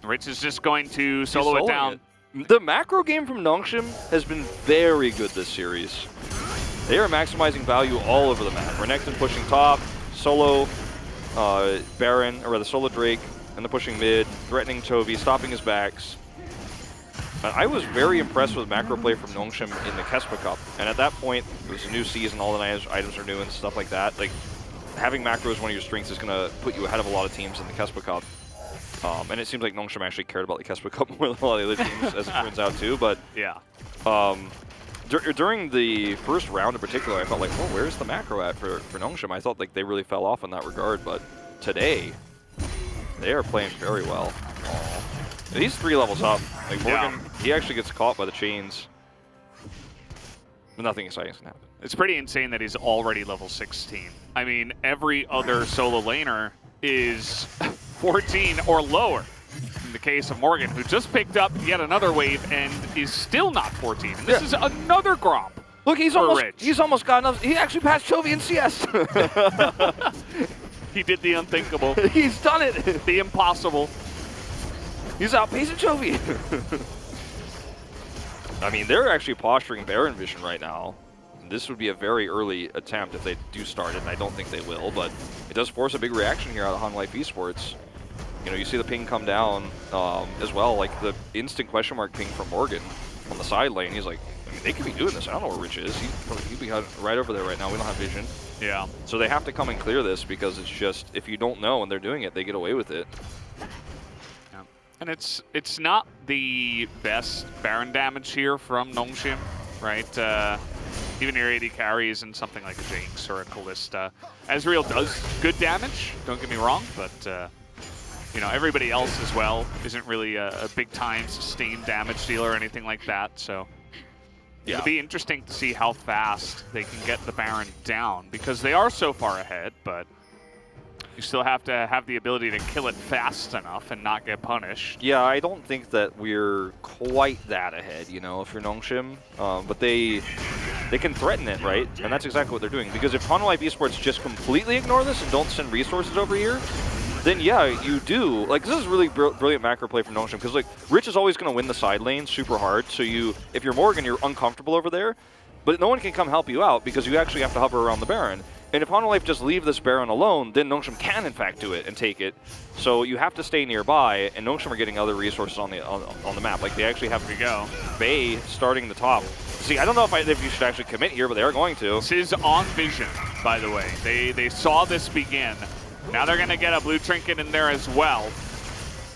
Rich is just going to solo it down. The macro game from Nongshim has been very good this series. They are maximizing value all over the map. Renekton pushing top, solo Baron, or rather solo Drake, and the pushing mid, threatening Toby, stopping his backs. I was very impressed with macro play from Nongshim in the Kespa Cup. And at that point, it was a new season, all the items are new and stuff like that. Like, having macro as one of your strengths is going to put you ahead of a lot of teams in the Kespa Cup. And it seems like Nongshim actually cared about the Kespa Cup more than a lot of the other teams, as it turns out too. But yeah, during the first round in particular, I felt like, oh, where's the macro at for Nongshim? I thought like they really fell off in that regard. But today, they are playing very well. And he's 3 levels up. Like Morgan, he actually gets caught by the chains. But nothing exciting can happen. It's pretty insane that he's already level 16. I mean, every other solo laner is 14 or lower. In the case of Morgan, who just picked up yet another wave and is still not 14. And this is another Gromp. Look, he's almost got enough. He actually passed Chovy in CS. He did the unthinkable. He's done it. The impossible. He's outpacing Chovy. I mean, they're actually posturing Baron Vision right now. This would be a very early attempt if they do start it, and I don't think they will, but it does force a big reaction here out of Hong Life Esports. You know, you see the ping come down as well, like the instant question mark ping from Morgan on the side lane. He's like, I mean, they could be doing this. I don't know where Rich is. He'd be right over there right now. We don't have vision. Yeah. So they have to come and clear this because it's just, if you don't know and they're doing it, they get away with it. Yeah. And it's not the best Baron damage here from Nongshim, right? Even your AD carries and something like a Jinx or a Callista. Ezreal does good damage, don't get me wrong, but you know, everybody else as well isn't really a big-time sustained damage dealer or anything like that, so it'll be interesting to see how fast they can get the Baron down, because they are so far ahead, but you still have to have the ability to kill it fast enough and not get punished. Yeah, I don't think that we're quite that ahead, you know, if you're Nongshim. But they can threaten it, right? And that's exactly what they're doing. Because if Honda Life Esports just completely ignore this and don't send resources over here, then yeah, you do. Like, this is really brilliant macro play from Nongshim. Because, like, Rich is always going to win the side lane super hard. So if you're Morgan, you're uncomfortable over there. But no one can come help you out because you actually have to hover around the Baron. And if Honda Life just leave this Baron alone, then Nongshim can in fact do it and take it. So you have to stay nearby, and Nongshim are getting other resources on the map. Like they actually have Bay starting the top. See, I don't know if you should actually commit here, but they are going to. This is on Vision, by the way. They saw this begin. Now they're going to get a blue trinket in there as well.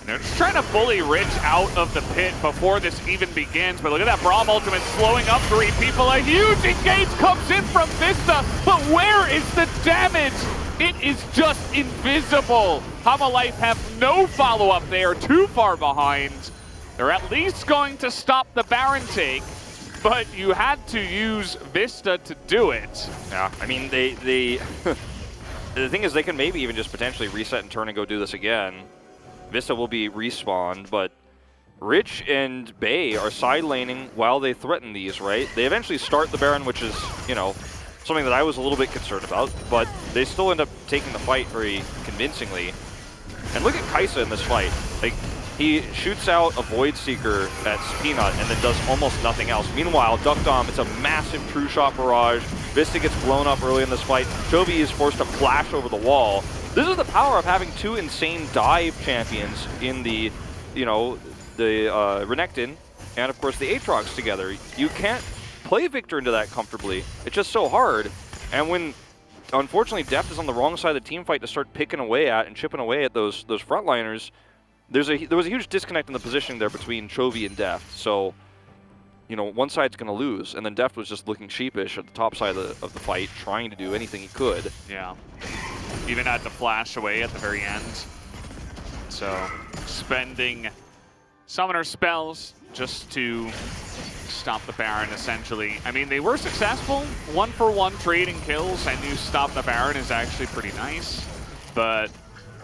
And they're just trying to bully Rich out of the pit before this even begins. But look at that Braum ultimate slowing up 3 people. A huge engage comes in from Vista. But where is the damage? It is just invisible. Hama Life have no follow-up. They are too far behind. They're at least going to stop the Baron take. But you had to use Vista to do it. Yeah, I mean, they the thing is they can maybe even just potentially reset and turn and go do this again. Vista will be respawned, but Rich and Bay are side laning while they threaten these, right? They eventually start the Baron, which is, you know, something that I was a little bit concerned about, but they still end up taking the fight very convincingly. And look at Kaisa in this fight. Like, he shoots out a Void Seeker at Peanut and then does almost nothing else. Meanwhile, Duck Dom, it's a massive True Shot barrage. Vista gets blown up early in this fight. Chovy is forced to flash over the wall. This is the power of having 2 insane dive champions in the, you know, the Renekton and, of course, the Aatrox together. You can't play Victor into that comfortably. It's just so hard. And when, unfortunately, Deft is on the wrong side of the team fight to start picking away at and chipping away at those frontliners, there was a huge disconnect in the positioning there between Chovy and Deft. So, you know, one side's going to lose, and then Deft was just looking sheepish at the top side of the fight, trying to do anything he could. Yeah. Even had to flash away at the very end. So, spending summoner spells just to stop the Baron, essentially. I mean, they were successful. 1-for-1 trading kills. I knew stop the Baron is actually pretty nice, but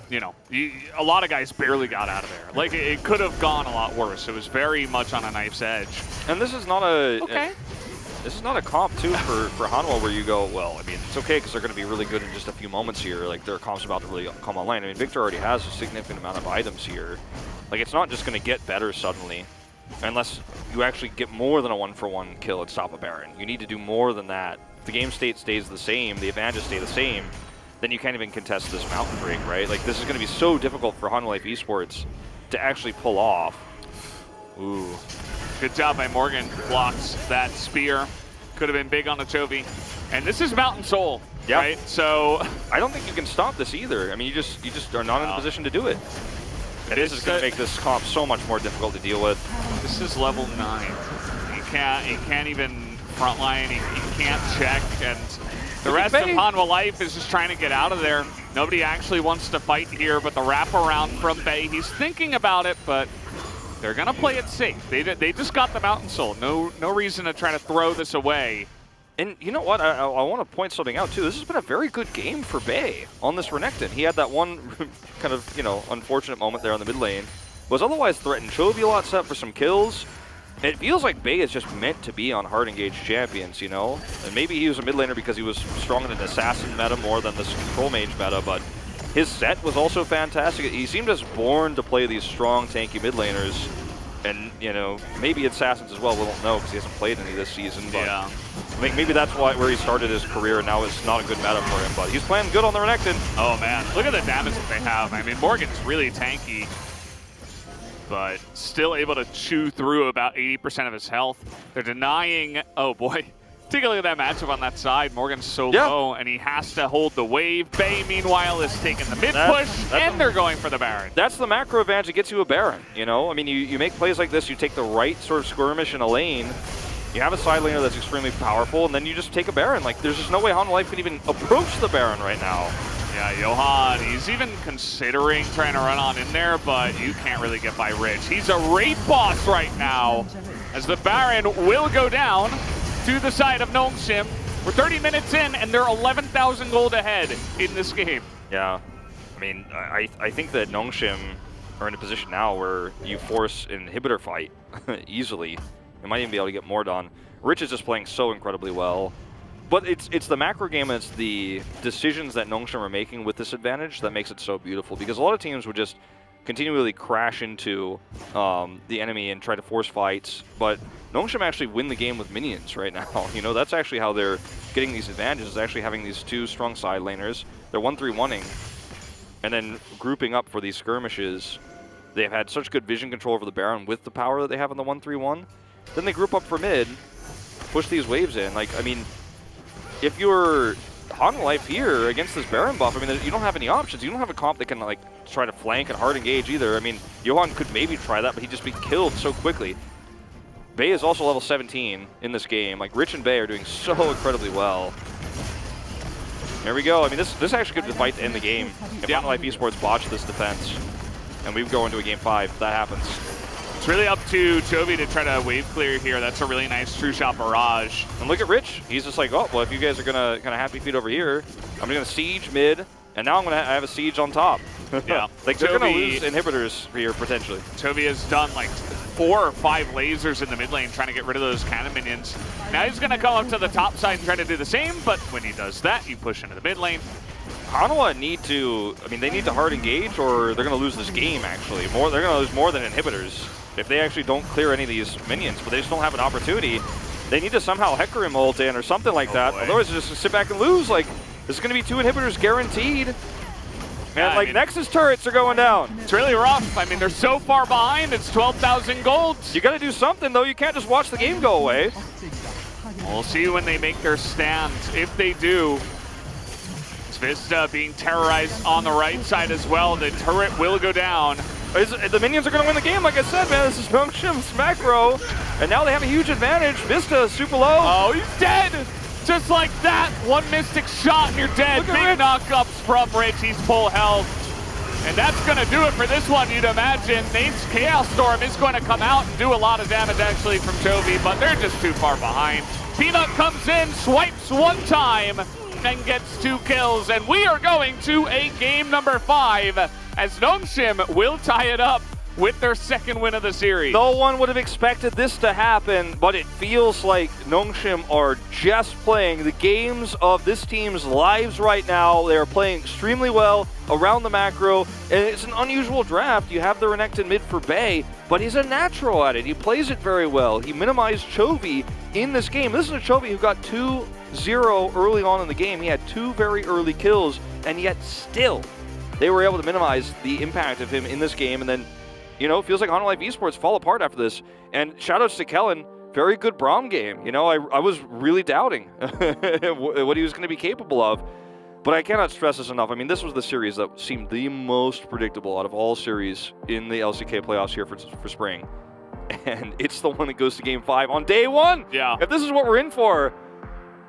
you know, a lot of guys barely got out of there. Like, it could have gone a lot worse. It was very much on a knife's edge. And this is not a this is not a comp too for Hanwha where you go, well, I mean, it's okay because they're going to be really good in just a few moments here. Like, their comp's about to really come online. I mean, Victor already has a significant amount of items here. Like, it's not just going to get better suddenly, unless you actually get more than a 1-for-1 kill at Stop a Baron. You need to do more than that. If the game state stays the same, the advantages stay the same, then you can't even contest this mountain break, right? Like, this is going to be so difficult for Hanwha Life Esports to actually pull off. Ooh. Good job by Morgan. Blocks that spear. Could have been big on the Chovy. And this is Mountain Soul, yeah. Right? So I don't think you can stop this either. I mean, you just are not in a position to do it. And this is going to make this comp so much more difficult to deal with. This is level 9. He can't even frontline. He can't check. And the rest of Hanwha Life is just trying to get out of there. Nobody actually wants to fight here, but the wraparound from Bae, he's thinking about it, but they're going to play it safe. They just got the Mountain Soul. No reason to try to throw this away. And you know what? I want to point something out, too. This has been a very good game for Bae on this Renekton. He had that one kind of, you know, unfortunate moment there on the mid lane. Was otherwise threatened. Chovy a lot set for some kills. It feels like Bae is just meant to be on hard engaged champions, you know? And maybe he was a mid laner because he was strong in an assassin meta more than this control mage meta, but his set was also fantastic. He seemed as born to play these strong, tanky mid laners. And, you know, maybe assassins as well. We don't know because he hasn't played any this season. But yeah. I think maybe that's where he started his career, and now it's not a good meta for him. But he's playing good on the Renekton. Oh, man. Look at the damage that they have. I mean, Morgan's really tanky, but still able to chew through about 80% of his health. They're denying... Oh, boy. Take a look at that matchup on that side. Morgan's so low, and he has to hold the wave. Bae, meanwhile, is taking the mid push, and they're going for the Baron. That's the macro advantage that gets you a Baron, you know? I mean, you make plays like this, you take the right sort of skirmish in a lane, you have a side laner that's extremely powerful, and then you just take a Baron. Like, there's just no way Hanwha Life could even approach the Baron right now. Yeah, Johan, he's even considering trying to run on in there, but you can't really get by Rich. He's a raid boss right now, as the Baron will go down to the side of Nongshim. We're 30 minutes in, and they're 11,000 gold ahead in this game. Yeah, I mean, I think that Nongshim are in a position now where you force an inhibitor fight easily. You might even be able to get more done. Rich is just playing so incredibly well. But it's the macro game and it's the decisions that Nongshim are making with this advantage that makes it so beautiful. Because a lot of teams would just continually crash into the enemy and try to force fights. But Nongshim actually win the game with minions right now. You know, that's actually how they're getting these advantages, is actually having these two strong side laners. They're 1-3-1-ing and then grouping up for these skirmishes. They've had such good vision control over the Baron with the power that they have in the 1-3-1. Then they group up for mid, push these waves in. Like, I mean, if you're Hanwha Life here against this Baron buff, I mean, you don't have any options. You don't have a comp that can, like, try to flank and hard engage either. I mean, Johan could maybe try that, but he'd just be killed so quickly. Bae is also level 17 in this game. Like, Rich and Bae are doing so incredibly well. There we go. I mean, this actually could be the fight to end the game. If Hanwha Life Esports botch this defense, and we go into a Game 5, that happens. It's really up to Chovy to try to wave clear here. That's a really nice true shot barrage. And look at Rich. He's just like, oh, well, if you guys are gonna kind of happy feet over here, I'm gonna siege mid, and now I'm gonna have a siege on top. Yeah, like they're gonna lose inhibitors here potentially. Chovy has done like 4 or 5 lasers in the mid lane trying to get rid of those cannon minions. Now he's gonna come up to the top side and try to do the same, but when he does that, you push into the mid lane. Hanwha need to, I mean, they need to hard engage or they're gonna lose this game actually. They're gonna lose more than inhibitors if they actually don't clear any of these minions, but they just don't have an opportunity. They need to somehow Hecarim ult in or something like that. Boy. Otherwise, just sit back and lose. Like, this is going to be 2 inhibitors guaranteed. And, like, Nexus turrets are going down. It's really rough. I mean, they're so far behind. It's 12,000 gold. You got to do something, though. You can't just watch the game go away. We'll see when they make their stand. If they do, Vista being terrorized on the right side as well. The turret will go down. The minions are going to win the game, like I said, man. This is Nongshim's macro, and now they have a huge advantage. Vista super low. Oh, he's dead! Just like that, one Mystic shot and you're dead. Big knockups from Rich, he's full health. And that's going to do it for this one, you'd imagine. Nate's Chaos Storm is going to come out and do a lot of damage actually from Chovy, but they're just too far behind. Peanut comes in, swipes one time, and gets 2 kills. And we are going to a game number 5 as Nongshim will tie it up with their second win of the series. No one would have expected this to happen, but it feels like Nongshim are just playing the games of this team's lives right now. They are playing extremely well around the macro, and it's an unusual draft. You have the Renekton mid for Bay, but he's a natural at it. He plays it very well. He minimized Chovy in this game. This is a Chovy who got 2-0 early on in the game. He had 2 very early kills, and yet still they were able to minimize the impact of him in this game. And then, you know, it feels like Life Esports fall apart after this. And shoutouts to Kellen, very good Braum game. You know, I was really doubting what he was going to be capable of. But I cannot stress this enough. I mean, this was the series that seemed the most predictable out of all series in the LCK playoffs here for spring. And it's the one that goes to Game 5 on day 1. Yeah. If this is what we're in for,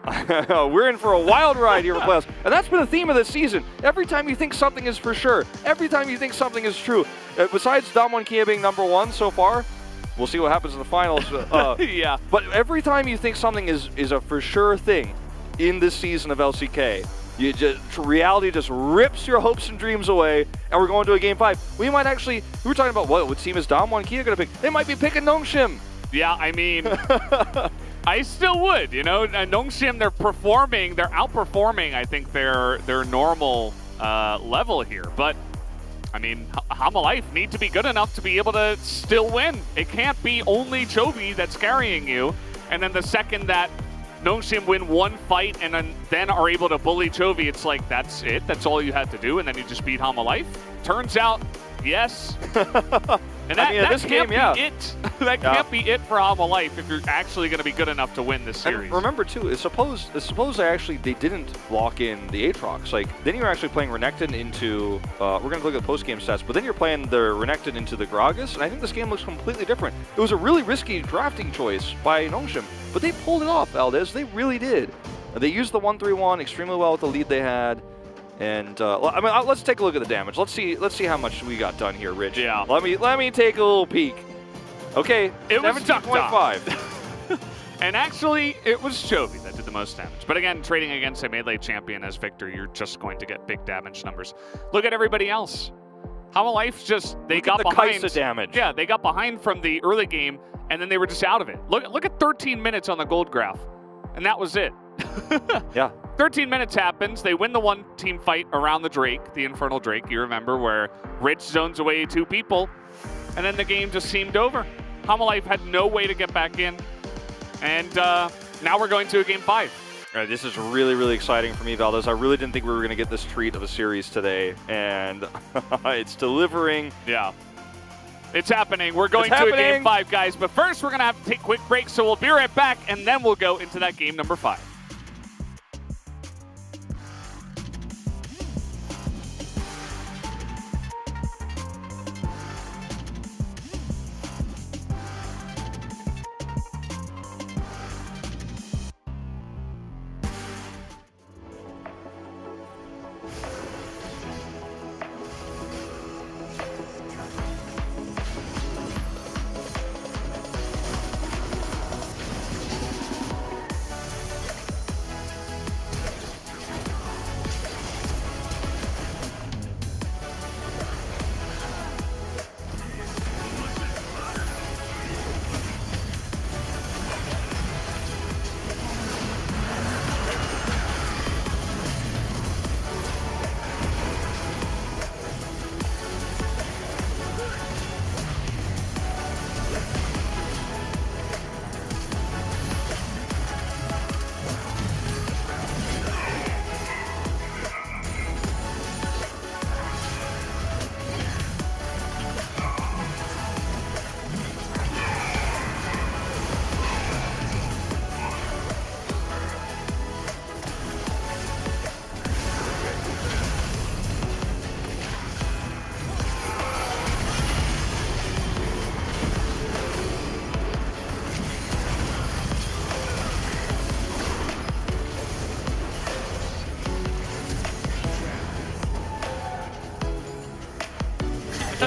we're in for a wild ride here for playoffs. And that's been the theme of this season. Every time you think something is for sure, every time you think something is true, besides Damwon Kia being number 1 so far, we'll see what happens in the finals. Yeah. But every time you think something is a for sure thing in this season of LCK, reality just rips your hopes and dreams away, and we're going to a Game 5. We might actually, we were talking about what team is Damwon Kia going to pick? They might be picking Nongshim. Yeah, I mean, I still would, you know. Nongshim, they're outperforming, I think, their normal level here. But, I mean, Life need to be good enough to be able to still win. It can't be only Chovy that's carrying you. And then the second that Nongshim win one fight and then are able to bully Chovy, it's like, that's it? That's all you had to do? And then you just beat Life? Turns out, yes. And that, that can't be it. That can't be it for Life if you're actually going to be good enough to win this series. And remember too, suppose they didn't lock in the Aatrox. Like, then you're actually playing Renekton into, we're going to look at the post-game stats, but then you're playing the Renekton into the Gragas, and I think this game looks completely different. It was a really risky drafting choice by Nongshim, but they pulled it off, Aldez. They really did. They used the 1-3-1 extremely well with the lead they had. And I mean, let's take a look at the damage. Let's see how much we got done here, Rich. Yeah. Let me take a little peek. Okay, it was 17.5. And actually, it was Chovy that did the most damage. But again, trading against a melee champion as Victor, you're just going to get big damage numbers. Look at everybody else. Life just got behind. Kaisa damage. Yeah, they got behind from the early game, and then they were just out of it. Look at 13 minutes on the gold graph, and that was it. Yeah. 13 minutes happens. They win the one team fight around the Drake, the Infernal Drake. You remember where Rich zones away 2 people, and then the game just seemed over. Life had no way to get back in, and now we're going to a Game 5. All right, this is really, really exciting for me, Valdez. I really didn't think we were going to get this treat of a series today, and it's delivering. Yeah. It's happening. We're going to a Game 5, guys. But first, we're going to have to take a quick break, so we'll be right back, and then we'll go into that game number 5.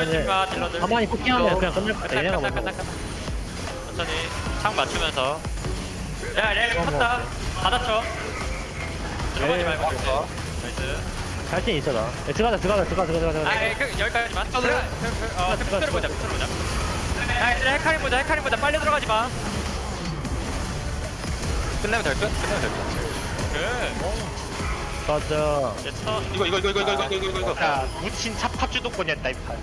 뛰어주지 마 딜러들. 가만히 포킹하면 그냥 끝날 것 같아. 얘네가 끝나. 먼저. 천천히 창 맞추면서. 야, 렐 컸다. 받았죠. 들어가지 말고. 나이스. 자신 있어 나. 들어가자. 여기까지만. 픽트를 보자. 헤카림 보자. 빨리 들어가지 마. 끝내면 될 듯? 맞아. 이거. 야, 무친 탑 주도권이었다 이 판.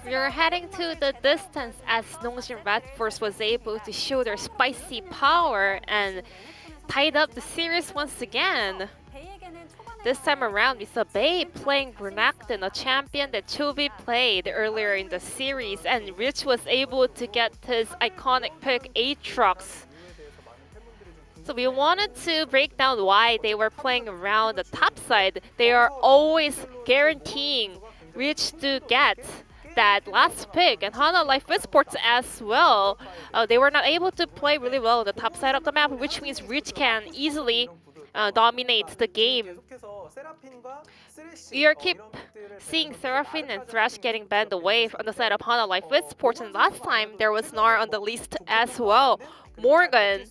We're heading to the distance as Nongshim Red Force was able to show their spicy power and tied up the series once again. This time around, we saw Bae playing Renekton, a champion that Chobi played earlier in the series, and Rich was able to get his iconic pick Aatrox. So we wanted to break down why they were playing around the top side. They are always guaranteeing Rich to get that last pick, and Hana Life Esports as well. They were not able to play really well on the top side of the map, which means Rich can easily dominate the game. We keep seeing Seraphine and Thresh getting banned away on the side of Hana Life Esports, and last time there was Nar on the list as well. Morgan,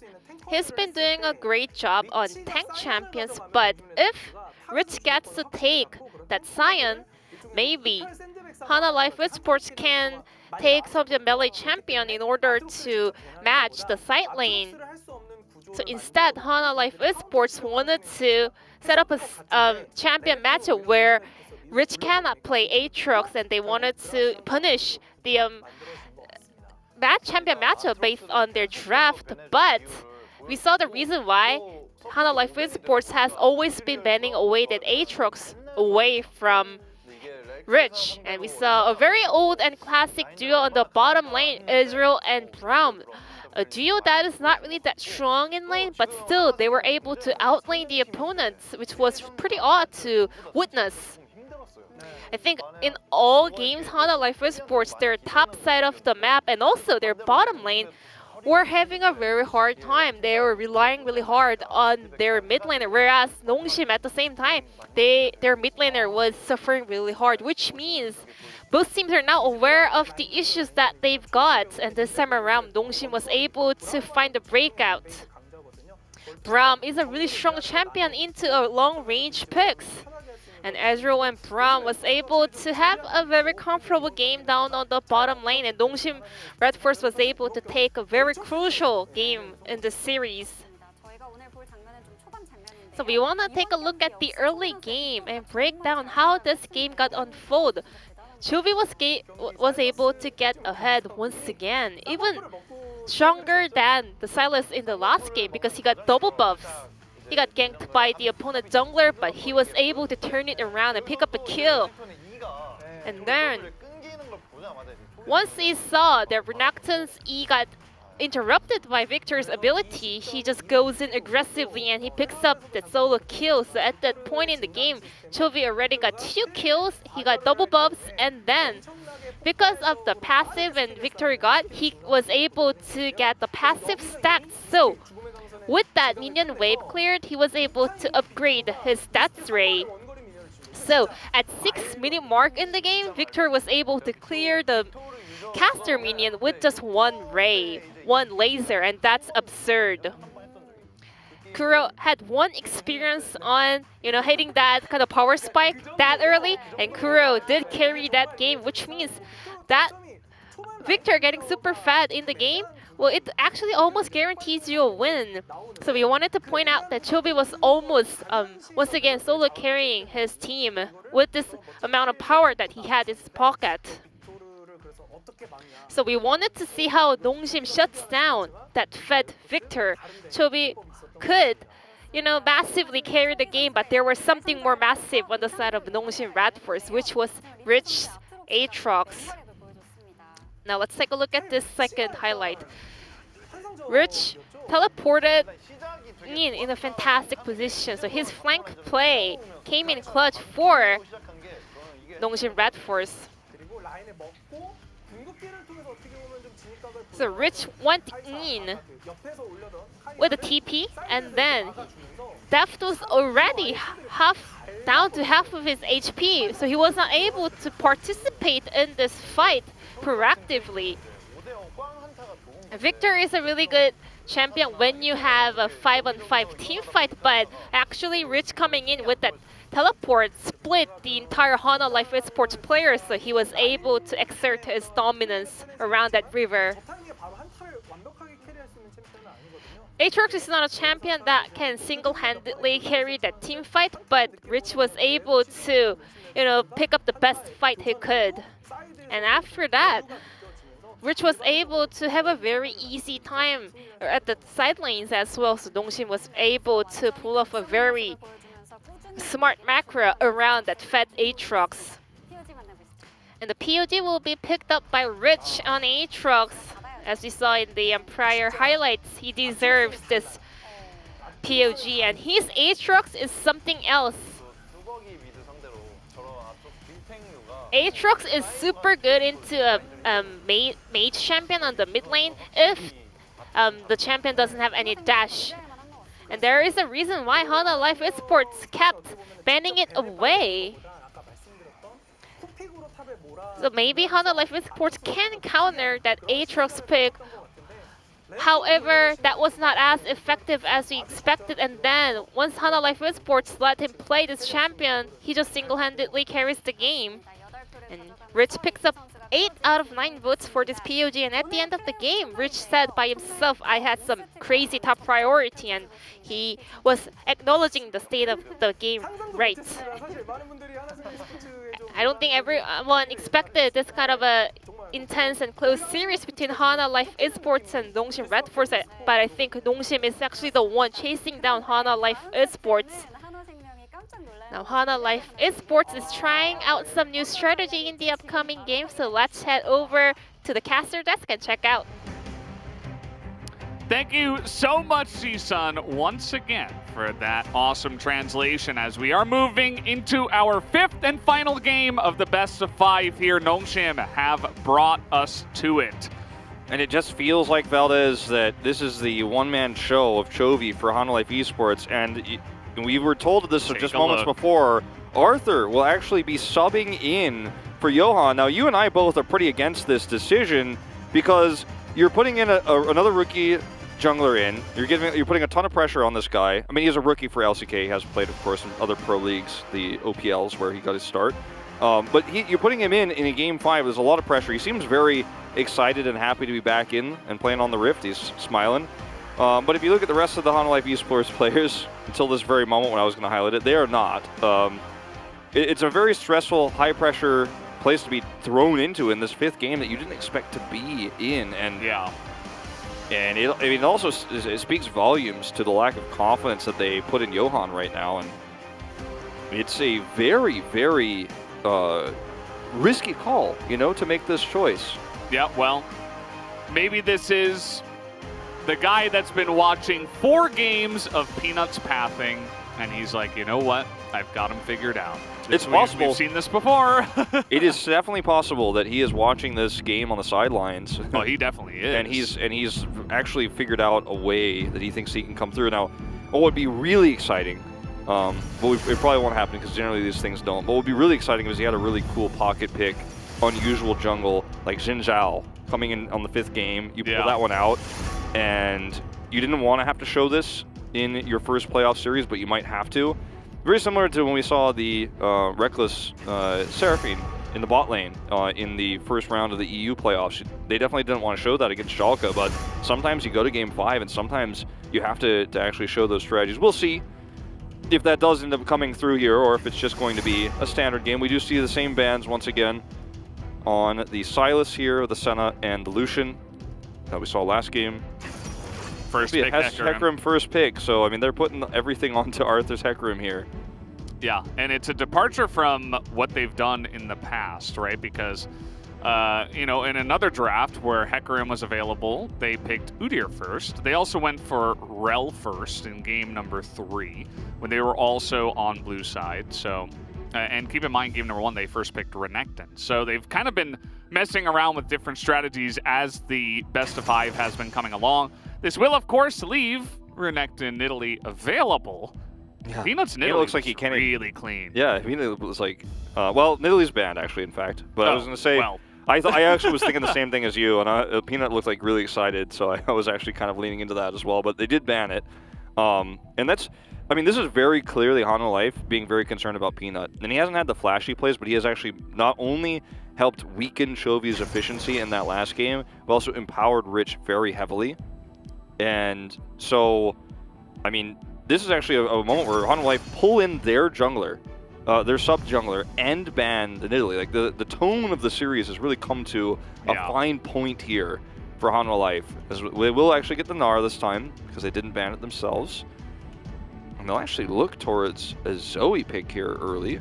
he's been doing a great job on tank champions, but if Rich gets to take that Sion, maybe Hana Life Esports can take some of the melee champion in order to match the side lane. So instead, Hana Life Esports wanted to set up a champion matchup where Rich cannot play Aatrox, and they wanted to punish the champion matchup based on their draft. But we saw the reason why Hana Life Esports has always been banning away that Aatrox away from Rich, and we saw a very old and classic duo on the bottom lane, Israel and Brown. A duo that is not really that strong in lane, but still they were able to outlane the opponents, which was pretty odd to witness. I think in all games, Hana Life Esports, their top side of the map and also their bottom lane were having a very hard time. They were relying really hard on their mid laner, whereas Nongshim at the same time, their mid laner was suffering really hard, which means both teams are now aware of the issues that they've got, and this time around, Nongshim was able to find a breakout. Braum is a really strong champion into a long-range picks, and Ezreal and Braum was able to have a very comfortable game down on the bottom lane, and Nongshim Red Force was able to take a very crucial game in the series. So we want to take a look at the early game and break down how this game got unfolded. Chobi was able to get ahead once again, even stronger than the Silas in the last game because he got double buffs. He got ganked by the opponent jungler, but he was able to turn it around and pick up a kill. And then, once he saw that Renekton's E got interrupted by Victor's ability, he just goes in aggressively and he picks up the solo kill. So at that point in the game, Chobi already got 2 kills, he got double buffs, and then because of the passive and Victor got, he was able to get the passive stacked. So with that minion wave cleared, he was able to upgrade his stats ray. So at 6-minute mark in the game, Victor was able to clear the caster minion with just 1 ray, 1 laser, and that's absurd. Kuro had 1 experience on, hitting that kind of power spike that early, and Kuro did carry that game, which means that Victor getting super fat in the game, well, it actually almost guarantees you a win. So we wanted to point out that Chobi was almost, once again, solo carrying his team with this amount of power that he had in his pocket. So we wanted to see how Nongshim shuts down that fed Victor. Chobi could, massively carry the game, but there was something more massive on the side of Nongshim Red Force, which was Rich's Aatrox. Now let's take a look at this second highlight. Rich teleported in a fantastic position, so his flank play came in clutch for Nongshim Red Force. So Rich went in with a TP, and then Deft was already down to half of his HP, so he was not able to participate in this fight proactively. Victor is a really good champion when you have a 5-on-5 team fight, but actually Rich coming in with that teleport split the entire Hana Life Esports players, so he was able to exert his dominance around that river. Aatrox is not a champion that can single-handedly carry that team fight, but Rich was able to, pick up the best fight he could. And after that, Rich was able to have a very easy time at the side lanes as well. So Nongshim was able to pull off a very smart macro around that fed Aatrox. And the POG will be picked up by Rich on Aatrox. As we saw in the prior highlights, he deserves this POG, and his Aatrox is something else. Aatrox is super good into a mage champion on the mid lane if the champion doesn't have any dash. And there is a reason why Hana Life Esports kept banning it away. So maybe Hana Life Esports can counter that Aatrox pick. However, that was not as effective as we expected, and then once Hana Life Esports let him play this champion, he just single-handedly carries the game. And Rich picks up 8 out of 9 votes for this POG, and at the end of the game, Rich said by himself, I had some crazy top priority, and he was acknowledging the state of the game right. I don't think everyone expected this kind of a intense and close series between Hana Life Esports and Nongshim Red Force, but I think Nongshim is actually the one chasing down Hana Life Esports. Now Hana Life Esports is trying out some new strategy in the upcoming game, so let's head over to the caster desk and check out. Thank you so much, C-Sun, once again for that awesome translation as we are moving into our 5th and final game of the best of 5 here. Nongshim have brought us to it. And it just feels like, Valdez, that this is the one-man show of Chovy for Hana Life Esports, and we were told this just moments before. Arthur will actually be subbing in for Johan. Now, you and I both are pretty against this decision because you're putting in another rookie jungler in. You're putting a ton of pressure on this guy. I mean, he's a rookie for LCK. He has played, of course, in other pro leagues, the OPLs, where he got his start. But you're putting him in a Game 5. There's a lot of pressure. He seems very excited and happy to be back in and playing on the Rift. He's smiling. But if you look at the rest of the Hana Life Esports players, until this very moment when I was going to highlight it, they are not. It's a very stressful, high-pressure place to be thrown into in this 5th game that you didn't expect to be in. And yeah. And it also speaks volumes to the lack of confidence that they put in Johan right now. And it's a very, very risky call, to make this choice. Yeah, well, maybe this is the guy that's been watching 4 games of Peanuts pathing, and he's like, you know what? I've got him figured out. It's possible. We've seen this before. It is definitely possible that he is watching this game on the sidelines. Oh, he definitely is. And he's actually figured out a way that he thinks he can come through. Now, what would be really exciting, but it probably won't happen because generally these things don't, but what would be really exciting is he had a really cool pocket pick, unusual jungle, like Xin Zhao coming in on the 5th game. You pull that one out, and you didn't want to have to show this in your first playoff series, but you might have to. Very similar to when we saw the Reckless Seraphine in the bot lane in the first round of the EU playoffs. They definitely didn't want to show that against Schalke, but sometimes you go to Game 5 and sometimes you have to actually show those strategies. We'll see if that does end up coming through here or if it's just going to be a standard game. We do see the same bans once again on the Sylas here, the Senna, and the Lucian that we saw last game. First pick, Hecarim first pick, so I mean they're putting everything onto Arthur's Hecarim here. Yeah, and it's a departure from what they've done in the past, right? Because, in another draft where Hecarim was available, they picked Udyr first. They also went for Rel first in game number 3 when they were also on blue side. So, and keep in mind, game number 1, they first picked Renekton. So they've kind of been messing around with different strategies as the best of 5 has been coming along. This will, of course, leave Renekton Nidalee available. Yeah. Peanuts Nidalee looks like he can't really clean. Yeah, I mean, it was like, Nidalee's banned, actually, in fact. But I was going to say, I actually was thinking the same thing as you, and Peanut looked like really excited, so I was actually kind of leaning into that as well. But they did ban it. And this is very clearly Hana Life being very concerned about Peanut. And he hasn't had the flashy plays, but he has actually not only helped weaken Chovy's efficiency in that last game, but also empowered Rich very heavily. And so, I mean, this is actually a moment where Hana Life pull in their jungler their sub-jungler, and banned in Italy. Like, the tone of the series has really come to a fine point here for Hanwha Life. As they will actually get the Gnar this time, because they didn't ban it themselves. And they'll actually look towards a Zoe pick here early.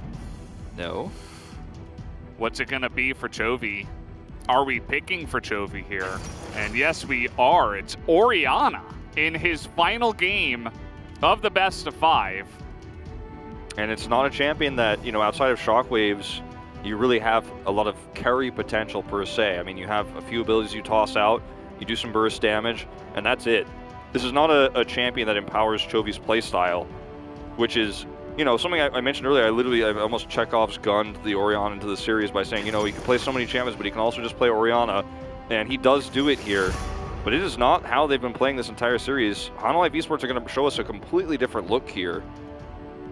No. What's it going to be for Chovy? Are we picking for Chovy here? And yes, we are. It's Orianna in his final game of the best of 5. And it's not a champion that, you know, outside of Shockwaves, you really have a lot of carry potential per se. I mean, you have a few abilities you toss out, you do some burst damage, and that's it. This is not a champion that empowers Chovy's playstyle, which is, you know, something I mentioned earlier. I almost Chekhov's gunned the Orianna into the series by saying, you know, he can play so many champions, but he can also just play Orianna, and he does do it here. But it is not how they've been playing this entire series. Hanwha Life Esports are going to show us a completely different look here.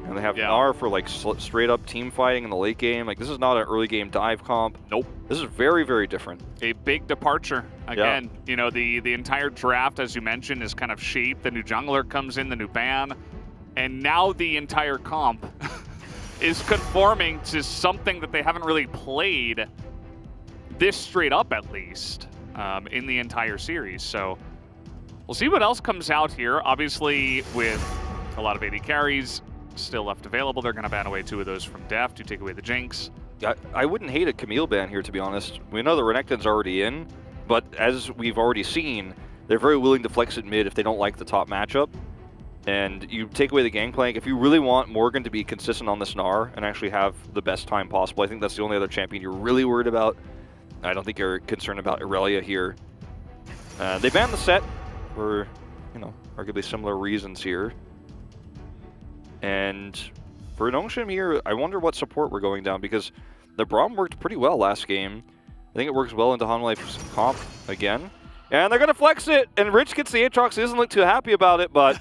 And they have Gnar for like straight up team fighting in the late game. Like, this is not an early game dive comp. Nope. This is very, very different. A big departure. Again, you know, the entire draft, as you mentioned, is kind of shaped. The new jungler comes in, the new ban. And now the entire comp is conforming to something that they haven't really played this straight up, at least, in the entire series. So we'll see what else comes out here. Obviously, with a lot of AD carries still left available, they're going to ban away 2 of those from Def to take away the Jinx. I wouldn't hate a Camille ban here, to be honest. We know the Renekton's already in, but as we've already seen, they're very willing to flex it mid if they don't like the top matchup. And you take away the Gangplank. If you really want Morgan to be consistent on this Gnar and actually have the best time possible, I think that's the only other champion you're really worried about. I don't think you're concerned about Irelia here. They banned the set for, you know, arguably similar reasons here. And for Nongshim here, I wonder what support we're going down, because the Braum worked pretty well last game. I think it works well into Hanwha Life's comp again. And they're going to flex it, and Rich gets the Aatrox. He doesn't look too happy about it, but...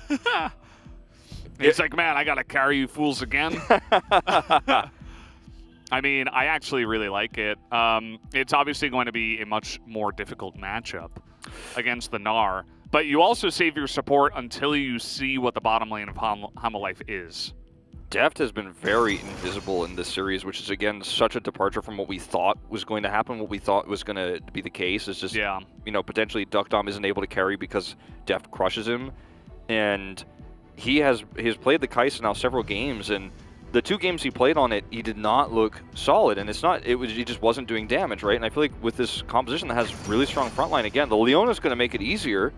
He's like, man, I got to carry you fools again. I mean, I actually really like it. It's obviously going to be a much more difficult matchup against the Gnar, but you also save your support until you see what the bottom lane of Hanwha Life is. Deft has been very invisible in this series, which is, again, such a departure from what we thought was going to happen. What we thought was going to be the case is just, you know, potentially Duckdom isn't able to carry because Deft crushes him. And he has played the Kai'Sa now several games, and the 2 games he played on it, he did not look solid. And he just wasn't doing damage, right? And I feel like with this composition that has really strong frontline, again, the Leona's going to make it easier.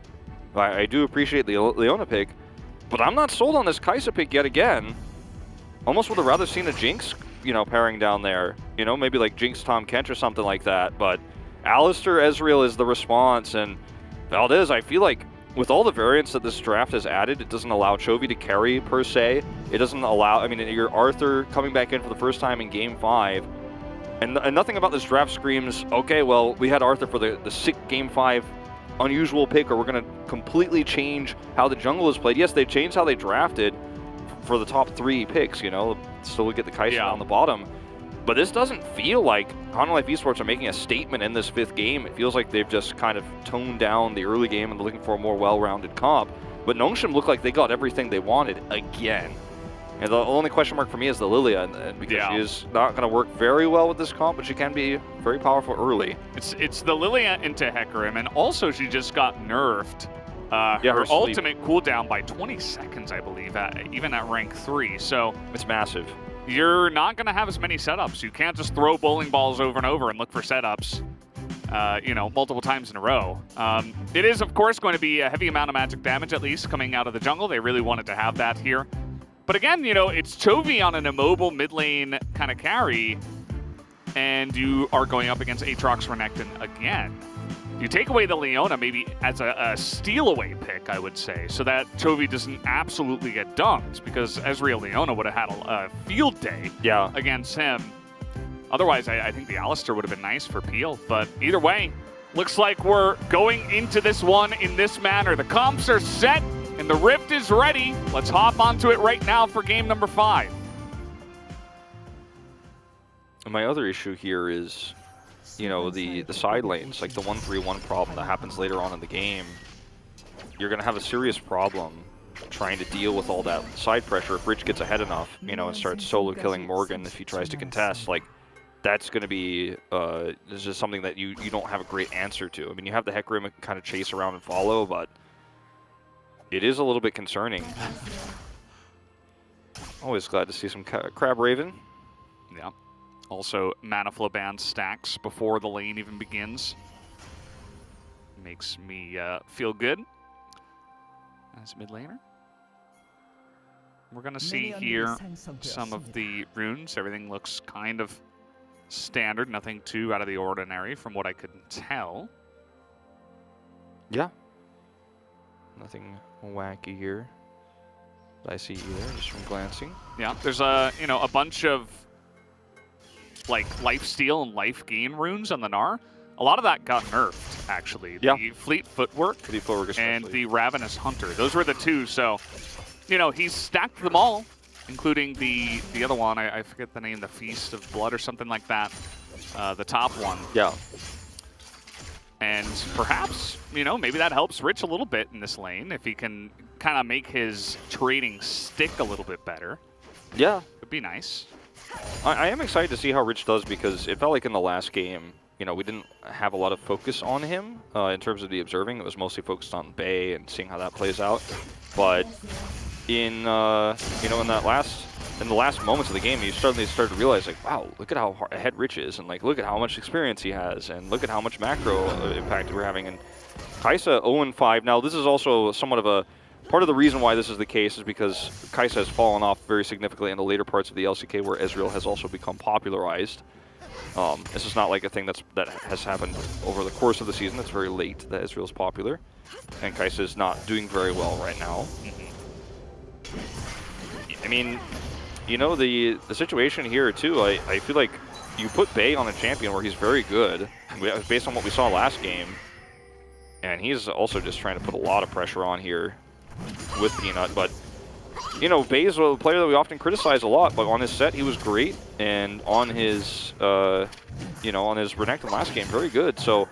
I do appreciate the Leona pick, but I'm not sold on this Kai'Sa pick yet again. Almost would have rather seen a Jinx, you know, pairing down there. You know, maybe like Jinx Tahm Kench or something like that. But Alistar Ezreal is the response. And Valdez, I feel like with all the variants that this draft has added, it doesn't allow Chovy to carry per se. It doesn't allow, I mean, your Arthur coming back in for the first time in Game 5. And nothing about this draft screams, okay, well, we had Arthur for the sick Game 5 unusual pick, or we're going to completely change how the jungle is played. Yes, they changed how they drafted for the top 3 picks, you know, still we get the Kai'Sa on the bottom. But this doesn't feel like Hanwha Life Esports are making a statement in this 5th game. It feels like they've just kind of toned down the early game and looking for a more well-rounded comp. But Nongshim looked like they got everything they wanted again. And the only question mark for me is the Lilia, and because she is not going to work very well with this comp, but she can be very powerful early. It's the Lilia into Hecarim, and also she just got nerfed. Her ultimate cooldown by 20 seconds, I believe, even at rank 3. So it's massive. You're not going to have as many setups. You can't just throw bowling balls over and over and look for setups, you know, multiple times in a row. It is, of course, going to be a heavy amount of magic damage, at least, coming out of the jungle. They really wanted to have that here. But again, you know, it's Chovy on an immobile mid lane kind of carry, and you are going up against Aatrox Renekton again. You take away the Leona maybe as a steal-away pick, I would say, so that Chovy doesn't absolutely get dunked, because Ezreal Leona would have had a field day against him. Otherwise, I think the Alistar would have been nice for Peel, but either way, looks like we're going into this one in this manner. The comps are set, and the Rift is ready. Let's hop onto it right now for game number 5. And my other issue here is, you know, the side lanes, like the 1-3-1 problem that happens later on in the game. You're going to have a serious problem trying to deal with all that side pressure. If Rich gets ahead enough, you know, and starts solo killing Morgan if he tries to contest, like, that's going to be this is something that you don't have a great answer to. I mean, you have the Hecarim that can kind of chase around and follow, but it is a little bit concerning. Always glad to see some Crab Raven. Yeah. Also, mana flow band stacks before the lane even begins. Makes me feel good as mid laner. We're going to see here some of the runes. Everything looks kind of standard, nothing too out of the ordinary from what I could tell. Yeah. Nothing wacky here that I see either, just from glancing. Yeah, there's a bunch of like life steal and life gain runes on the Gnar. A lot of that got nerfed, actually. Yeah. The Fleet Footwork and the Ravenous Hunter. Those were the two, so, you know, he's stacked them all, including the other one. I forget the name, the Feast of Blood or something like that. The top one. Yeah. And perhaps, you know, maybe that helps Rich a little bit in this lane if he can kind of make his trading stick a little bit better. Yeah. It'd be nice. I am excited to see how Rich does, because it felt like in the last game, you know, we didn't have a lot of focus on him in terms of the observing. It was mostly focused on Bay and seeing how that plays out. But in, you know, in the last moments of the game, you suddenly started to realize, like, wow, look at how ahead Rich is, and like, look at how much experience he has, and look at how much macro impact we're having. And Kai'Sa 0-5. Now, this is also somewhat of a part of the reason why this is the case is because Kai'Sa has fallen off very significantly in the later parts of the LCK, where Ezreal has also become popularized. This is not like a thing that has happened over the course of the season. It's very late that Ezreal's popular, and Kai'Sa is not doing very well right now. I mean, you know, the situation here too, I feel like you put Bay on a champion where he's very good, based on what we saw last game, and he's also just trying to put a lot of pressure on here with Peanut. But, you know, Bay is a player that we often criticize a lot, but on his set he was great, and on his, you know, on his Renekton last game, very good. So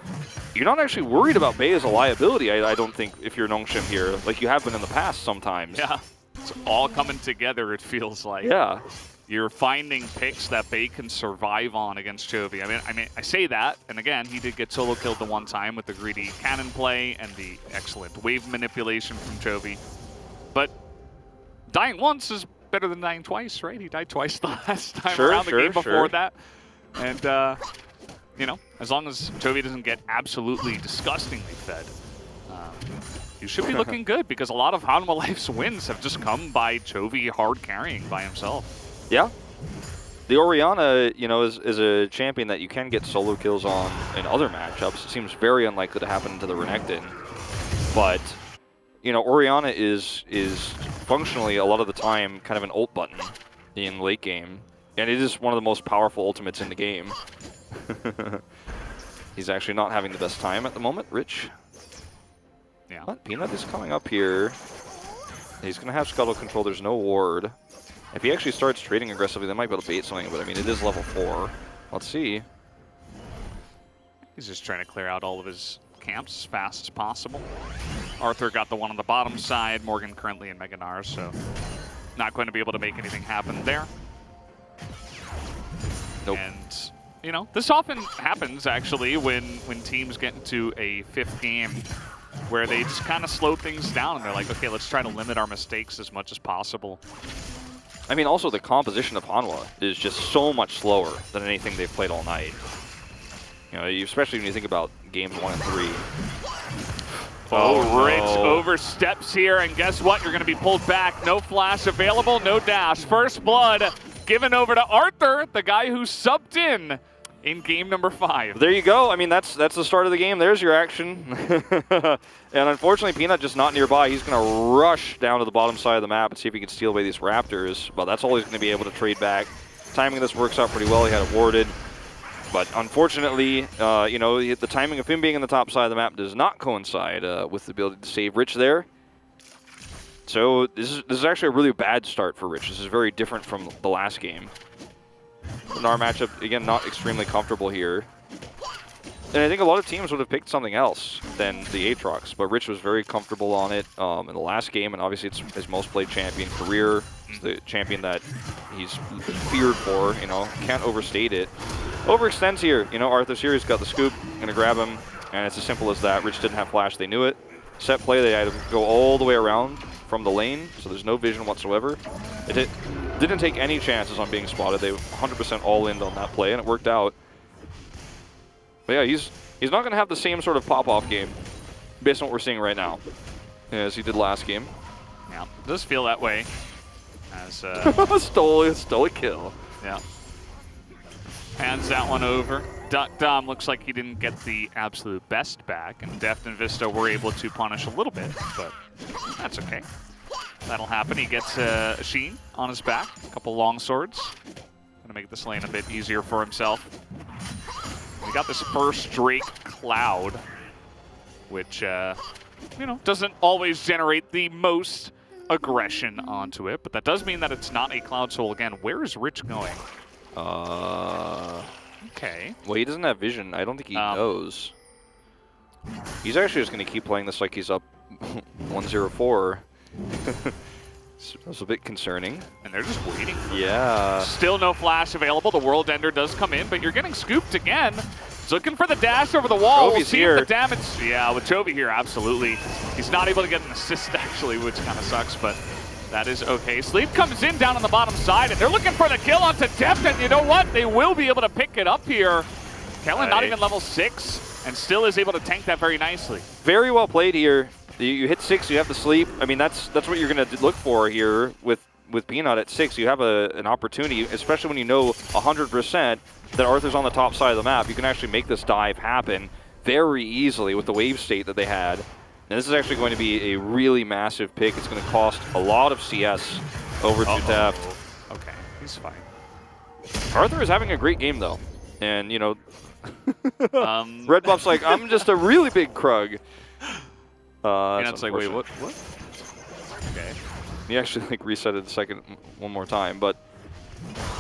you're not actually worried about Bay as a liability, I don't think, if you're Nongshim here, like you have been in the past sometimes. Yeah. It's all coming together, it feels like. Yeah. You're finding picks that Bay can survive on against Chovy. I mean, I say that, and again, he did get solo killed the one time with the greedy cannon play and the excellent wave manipulation from Chovy. But dying once is better than dying twice, right? He died twice the last time around the game before that. And, you know, as long as Chovy doesn't get absolutely disgustingly fed, you should be looking good, because a lot of Hanwha Life's wins have just come by Chovy hard carrying by himself. Yeah. The Orianna, you know, is a champion that you can get solo kills on in other matchups. It seems very unlikely to happen to the Renekton. But, you know, Orianna is functionally a lot of the time kind of an ult button in late game. And it is one of the most powerful ultimates in the game. He's actually not having the best time at the moment, Rich. Yeah. But Peanut is coming up here. He's going to have Scuttle control. There's no ward. If he actually starts trading aggressively, they might be able to bait something, but I mean, it is level 4. Let's see. He's just trying to clear out all of his camps as fast as possible. Arthur got the one on the bottom side. Morgan currently in Mega Gnar, so not going to be able to make anything happen there. Nope. And, you know, this often happens, actually, when teams get into a 5th game where they just kind of slow things down, and they're like, okay, let's try to limit our mistakes as much as possible. I mean, also the composition of Hanwha is just so much slower than anything they've played all night. You know, especially when you think about games 1 and 3. Oh, Rich oversteps here, and guess what? You're going to be pulled back. No flash available, no dash. First blood given over to Arthur, the guy who subbed in game number 5. There you go. I mean, that's the start of the game. There's your action. And unfortunately, Peanut just not nearby. He's going to rush down to the bottom side of the map and see if he can steal away these Raptors. But that's all he's going to be able to trade back. Timing of this works out pretty well. He had it warded. But unfortunately, you know, the timing of him being on the top side of the map does not coincide with the ability to save Rich there. So this is actually a really bad start for Rich. This is very different from the last game. The Gnar matchup, again, not extremely comfortable here. And I think a lot of teams would have picked something else than the Aatrox, but Rich was very comfortable on it in the last game, and obviously it's his most played champion career. It's the champion that he's feared for, you know, can't overstate it. Overextends here, you know, Arthur's here, he's got the scoop, gonna grab him, and it's as simple as that. Rich didn't have flash, they knew it. Set play, they had to go all the way around from the lane, so there's no vision whatsoever. It didn't take any chances on being spotted. They 100% all in on that play, and it worked out. But yeah, he's not going to have the same sort of pop-off game based on what we're seeing right now as he did last game. Yeah, it does feel that way. As stole a kill. Yeah. Hands that one over. Dom looks like he didn't get the absolute best back, and Deft and Vista were able to punish a little bit, but that's okay. That'll happen. He gets a Sheen on his back, a couple long swords. Gonna make this lane a bit easier for himself. We got this first Drake Cloud, which, you know, doesn't always generate the most aggression onto it, but that does mean that it's not a Cloud Soul again. Where is Rich going? Okay. Well, he doesn't have vision. I don't think he knows. He's actually just going to keep playing this like he's up 1-0-4. That's a bit concerning. And they're just waiting. Yeah. Still no flash available. The World Ender does come in, but you're getting scooped again. He's looking for the dash over the wall. We'll see if the damage. Yeah, with Chovy here, absolutely. He's not able to get an assist, actually, which kind of sucks, but that is okay. Sleep comes in down on the bottom side, and they're looking for the kill onto Deft, and you know what? They will be able to pick it up here. Kellen not even level 6, and still is able to tank that very nicely. Very well played here. You hit 6, you have the sleep. I mean, that's what you're going to look for here with Peanut at 6. You have an opportunity, especially when you know 100% that Arthur's on the top side of the map. You can actually make this dive happen very easily with the wave state that they had. And this is actually going to be a really massive pick. It's going to cost a lot of CS over to Deft. Okay, he's fine. Arthur is having a great game, though. And, you know, Red Buff's like, I'm just a really big Krug. And it's like, wait, what? Okay. He actually like reset it one more time, but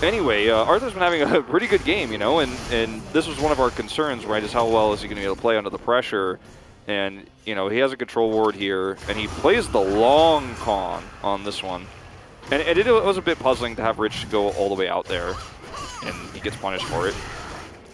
anyway, Arthur's been having a pretty good game, you know, and this was one of our concerns, right? Is how well is he going to be able to play under the pressure? And you know, he has a control ward here, and he plays the long con on this one, and it was a bit puzzling to have Rich go all the way out there, and he gets punished for it.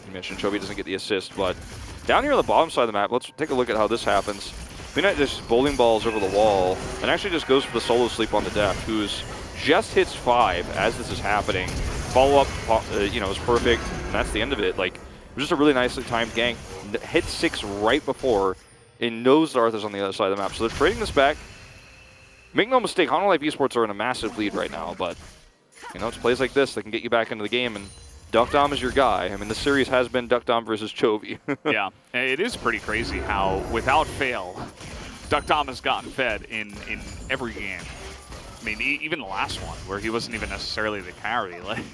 You mentioned Chovy doesn't get the assist, but down here on the bottom side of the map, let's take a look at how this happens. Peanut just bowling balls over the wall and actually just goes for the solo sleep on the Deft, who's just hits 5 as this is happening. Follow up, you know, is perfect, and that's the end of it. Like, it was just a really nicely timed gank. Hit 6 right before, and knows that Arthur's on the other side of the map. So they're trading this back. Make no mistake, Honolife Esports are in a massive lead right now, but you know, it's plays like this that can get you back into the game, and Duckdom is your guy. I mean, this series has been Duckdom versus Chovy. Yeah, it is pretty crazy how, without fail, Duckdom has gotten fed in every game. I mean, even the last one, where he wasn't even necessarily the carry. Like,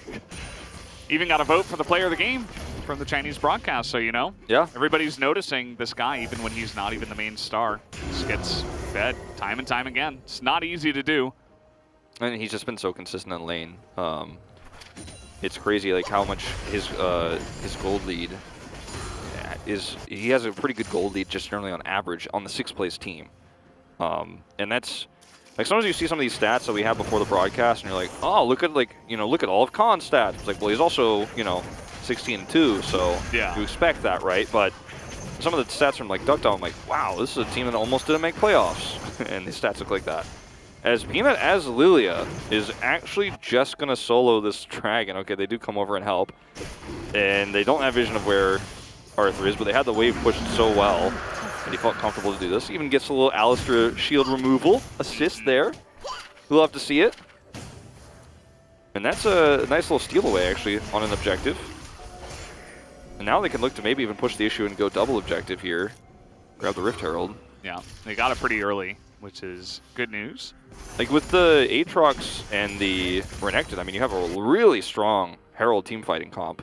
even got a vote for the player of the game from the Chinese broadcast, so you know. Yeah. Everybody's noticing this guy, even when he's not even the main star. Just gets fed time and time again. It's not easy to do. And he's just been so consistent in lane. It's crazy, like how much his gold lead is. He has a pretty good gold lead just generally on average on the 6th place team, and that's like sometimes you see some of these stats that we have before the broadcast, and you're like, oh, look at look at all of Khan's stats. It's like, well, he's also 16-2, so yeah, you expect that, right? But some of the stats from like Duckdom, I'm like, wow, this is a team that almost didn't make playoffs, and the stats look like that. As Peanut as Lilia is actually just going to solo this dragon. Okay, they do come over and help. And they don't have vision of where Arthur is, but they had the wave pushed so well. And he felt comfortable to do this. Even gets a little Alistair shield removal assist there. We'll have to see it. And that's a nice little steal away, actually, on an objective. And now they can look to maybe even push the issue and go double objective here. Grab the Rift Herald. Yeah, they got it pretty early, which is good news. Like with the Aatrox and the Renekton, I mean, you have a really strong Herald teamfighting comp.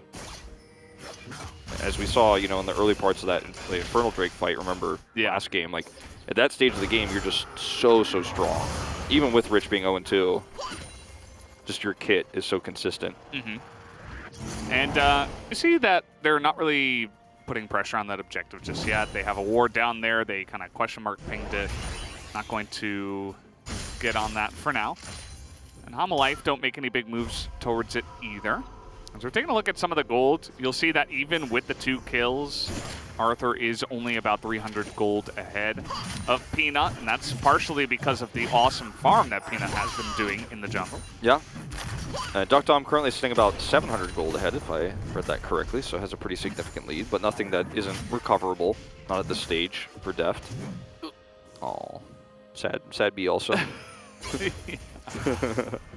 As we saw, in the early parts of the Infernal Drake fight, remember last game, like at that stage of the game, you're just so strong. Even with Rich being 0-2, just your kit is so consistent. Mm-hmm. And you see that they're not really putting pressure on that objective just yet. They have a ward down there. They kind of question mark pinged it. Not going to get on that for now. And Homolife don't make any big moves towards it either. As we're taking a look at some of the gold, you'll see that even with the 2 kills, Arthur is only about 300 gold ahead of Peanut, and that's partially because of the awesome farm that Peanut has been doing in the jungle. Yeah. Duck Dom currently sitting about 700 gold ahead, if I read that correctly, so has a pretty significant lead, but nothing that isn't recoverable, not at this stage for Deft. Oh, sad B also.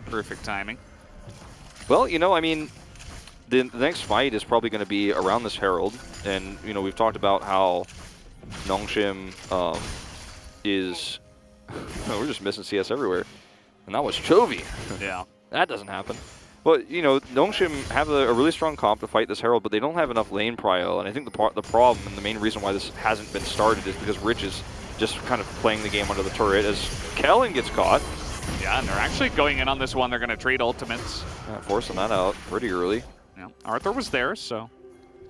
Perfect timing. Well, you know, I mean, the next fight is probably going to be around this Herald, and you know we've talked about how Nongshim is. We're just missing CS everywhere, and that was Chovy. Yeah, that doesn't happen. But you know, Nongshim have a really strong comp to fight this Herald, but they don't have enough lane prio, and I think the problem and the main reason why this hasn't been started is because Rich is just kind of playing the game under the turret as Kellen gets caught. Yeah, and they're actually going in on this one. They're going to trade ultimates. Forcing that out pretty early. Yeah, Arthur was there, so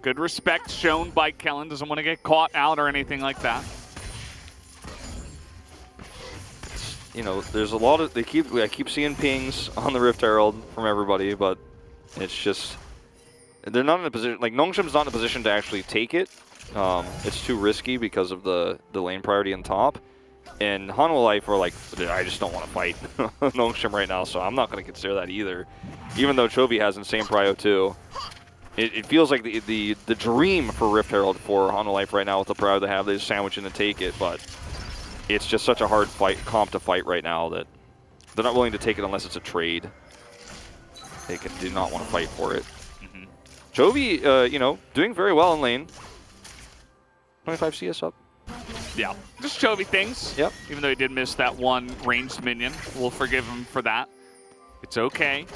good respect shown by Kellen. Doesn't want to get caught out or anything like that. You know, there's a lot of I keep seeing pings on the Rift Herald from everybody, but it's just they're not in a position. Like Nongshim's not in a position to actually take it. It's too risky because of the lane priority on top. And Homolife are like, I just don't want to fight Nongshim right now, so I'm not going to consider that either. Even though Chovy has insane prio too. It feels like the dream for Rift Herald for Homolife right now with the prio they have. They just sandwich in and take it, but it's just such a hard comp to fight right now that they're not willing to take it unless it's a trade. They do not want to fight for it. Chovy, you know, doing very well in lane. 25 CS up. Yeah, just Chovy things. Yep. Even though he did miss that one ranged minion, we'll forgive him for that. It's okay.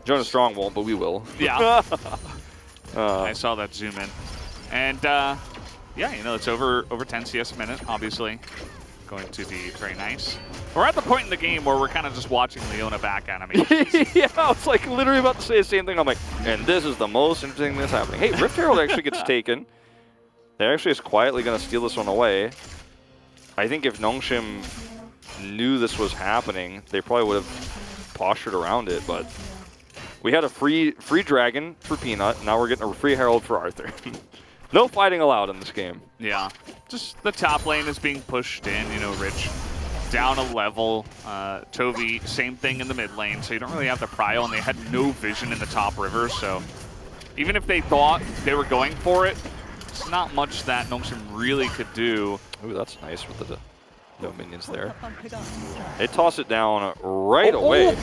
Jonas Strong won't, but we will. Yeah. I saw that zoom in. And yeah, you know, it's over 10 CS a minute, obviously. Going to be very nice. We're at the point in the game where we're kind of just watching Leona back animations. Yeah, I was like literally about to say the same thing. I'm like, and this is the most interesting thing that's happening. Hey, Rift Herald actually gets taken. They're actually just quietly going to steal this one away. I think if Nongshim knew this was happening, they probably would have postured around it, but we had a free dragon for Peanut, now we're getting a free Herald for Arthur. No fighting allowed in this game. Yeah, just the top lane is being pushed in, you know, Rich down a level. Chovy, same thing in the mid lane, so you don't really have the prio, and they had no vision in the top river, so even if they thought they were going for it, it's not much that Nongshim really could do. Ooh, that's nice with the no minions there. They toss it down right away. Oh,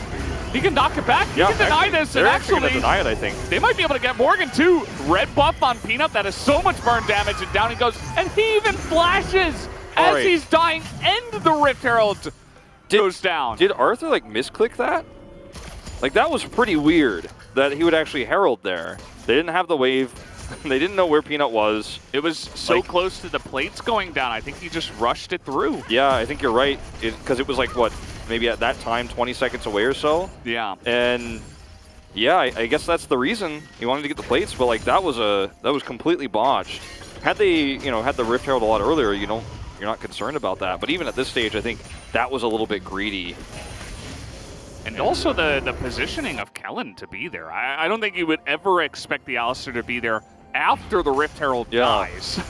he can knock it back. He can deny this. They're and actually going to deny it, I think. They might be able to get Morgan too. Red buff on Peanut. That is so much burn damage. And down he goes. And he even flashes as he's dying. And the Rift Herald goes down. Did Arthur like misclick that? Like that was pretty weird that he would actually Herald there. They didn't have the wave. They didn't know where Peanut was. It was so close to the plates going down. I think he just rushed it through. Yeah, I think you're right. Because it was like, what, maybe at that time, 20 seconds away or so? Yeah. And yeah, I guess that's the reason he wanted to get the plates. But like that was completely botched. Had they, you know, had the Rift Herald a lot earlier, you're not concerned about that. But even at this stage, I think that was a little bit greedy. And also the positioning of Kellen to be there. I don't think you would ever expect the Alistair to be there after the Rift Herald dies.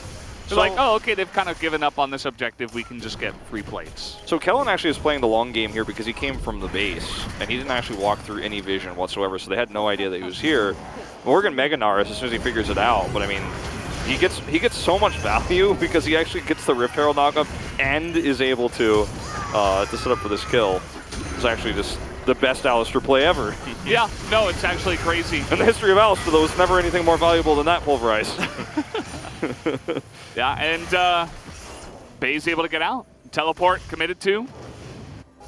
They're like, oh, okay, they've kind of given up on this objective. We can just get 3 plates. So Kellen actually is playing the long game here because he came from the base, and he didn't actually walk through any vision whatsoever, so they had no idea that he was here. Morgan Meganaris, as soon as he figures it out, but I mean, he gets so much value because he actually gets the Rift Herald knockup and is able to set up for this kill. It's actually just the best Alistair play ever. Yeah, no, it's actually crazy. In the history of Alistair, there was never anything more valuable than that Pulverize. Yeah, and Bay's able to get out. Teleport committed to.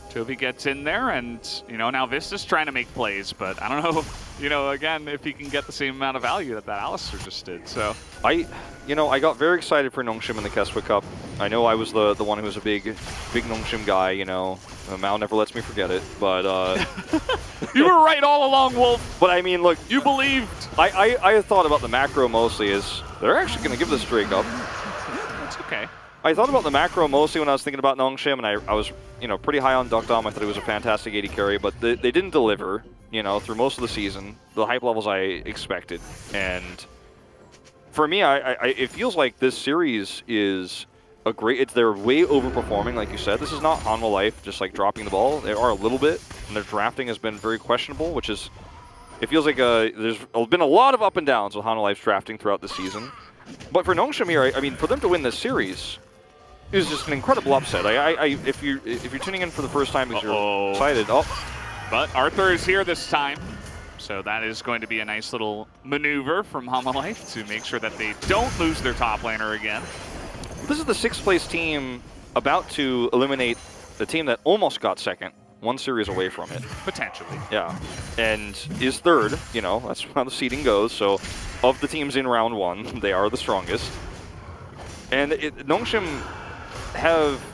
Chovy gets in there, and, you know, now Vista's trying to make plays, but I don't know, you know, again, if he can get the same amount of value that Alistair just did, so. I got very excited for Nongshim in the Keswick Cup. I know I was the one who was a big Nongshim guy, you know. Mao never lets me forget it, but You were right all along, Wolf. but I mean, look, You believed. I thought about the macro mostly as they're actually going to give this Drake up. That's okay. I thought about the macro mostly when I was thinking about Nongshim, and I was, you know, pretty high on Duckdom. I thought he was a fantastic AD carry, but they didn't deliver, you know, through most of the season. The hype levels I expected, and for me, it feels like this series is a great. They're way overperforming, like you said. This is not Hanwha Life just like dropping the ball. They are a little bit, and their drafting has been very questionable, which is. It feels like there's been a lot of up and downs with Hanwha Life's drafting throughout the season. But for Nongshim here, I mean, for them to win this series is just an incredible upset. If you're tuning in for the first time because you're excited, But Arthur is here this time, so that is going to be a nice little maneuver from Hanwha Life to make sure that they don't lose their top laner again. this is the 6th place team about to eliminate the team that almost got second, one series away from it. Potentially. Yeah, and is third, you know, that's how the seeding goes. So of the teams in round 1, they are the strongest. And Nongshim have,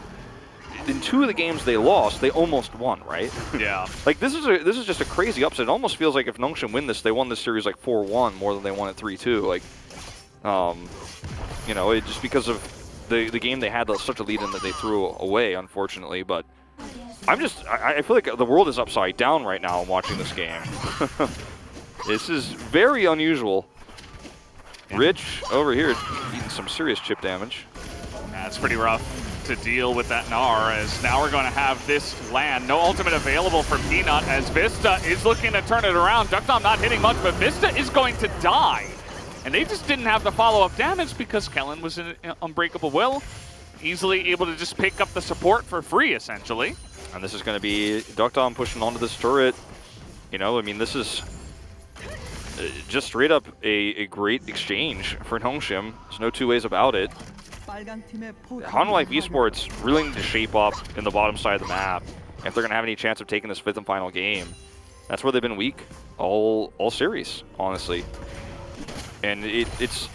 in 2 of the games they lost, they almost won, right? Yeah. Like, this is just a crazy upset. It almost feels like if Nongshim win this, they won this series like 4-1 more than they won at 3-2. Like, you know, just because of the game they had such a lead in that they threw away, unfortunately. But I feel like the world is upside down right now watching this game. This is very unusual. Rich over here eating some serious chip damage. That's pretty rough to deal with that Gnar, as now we're going to have this land. No ultimate available for Peanut, as Vista is looking to turn it around. Duckdom not hitting much, but Vista is going to die. And they just didn't have the follow-up damage because Kellen was in an Unbreakable Will. Easily able to just pick up the support for free, essentially. And this is going to be Duckdom pushing onto this turret. You know, I mean, this is just straight up a great exchange for Nongshim. There's no two ways about it. Hanwha Life Esports really need to shape up in the bottom side of the map if they're going to have any chance of taking this 5th and final game. That's where they've been weak all series, honestly. And it's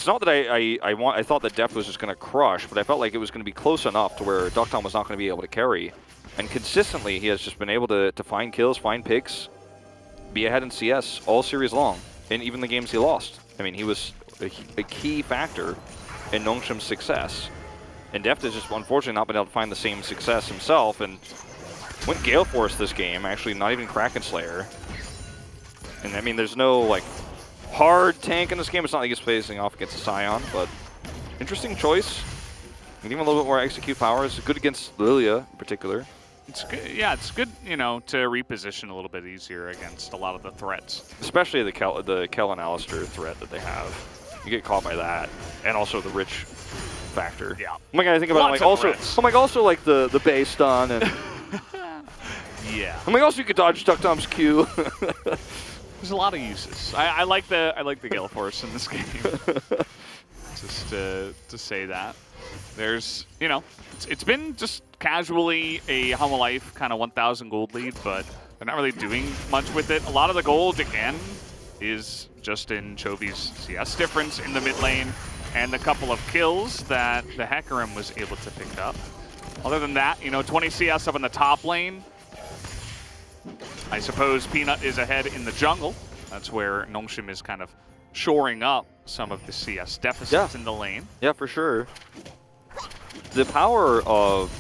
not that I thought that Deft was just going to crush, but I felt like it was going to be close enough to where Duckdom was not going to be able to carry. And consistently, he has just been able to find kills, find picks, be ahead in CS all series long, and even the games he lost. I mean, he was a key factor in Nongshim's success. And Deft has just unfortunately not been able to find the same success himself, and went Gale Force this game, actually not even Kraken Slayer. And I mean, there's no like hard tank in this game. It's not like he's facing off against a Scion, but interesting choice. And even a little bit more execute power is good against Lilia in particular. It's good, yeah, it's good, you know, to reposition a little bit easier against a lot of the threats. Especially the Kellen Alistair threat that they have. You get caught by that, and also the Rich factor. Yeah. Oh my god, I think about it, like also like the base stun and yeah. I'm like, also you could dodge Duckdom's Q. There's a lot of uses. I like the Gale Force in this game. Just to say that. There's, you know, it's been just casually a Hanwha Life kind of 1,000 gold lead, but they're not really doing much with it. A lot of the gold, again, is just in Chovy's CS difference in the mid lane and the couple of kills that the Hecarim was able to pick up. Other than that, you know, 20 CS up in the top lane. I suppose Peanut is ahead in the jungle. That's where Nongshim is kind of shoring up some of the CS deficits in the lane. Yeah, for sure. The power of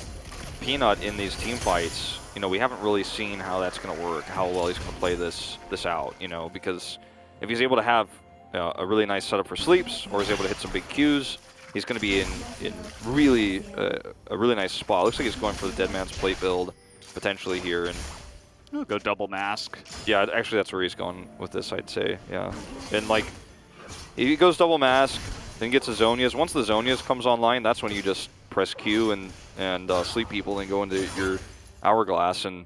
Peanut in these team fights, you know, we haven't really seen how that's going to work, how well he's going to play this out, you know, because if he's able to have a really nice setup for sleeps, or he's able to hit some big Qs, he's going to be in really a really nice spot. Looks like he's going for the Dead Man's Plate build potentially here, and He'll go double mask. yeah, actually that's where he's going with this, I'd say. Yeah, and like he goes double mask, then gets his Zonias. Once the Zonias comes online, that's when you just press Q and sleep people and go into your Hourglass, and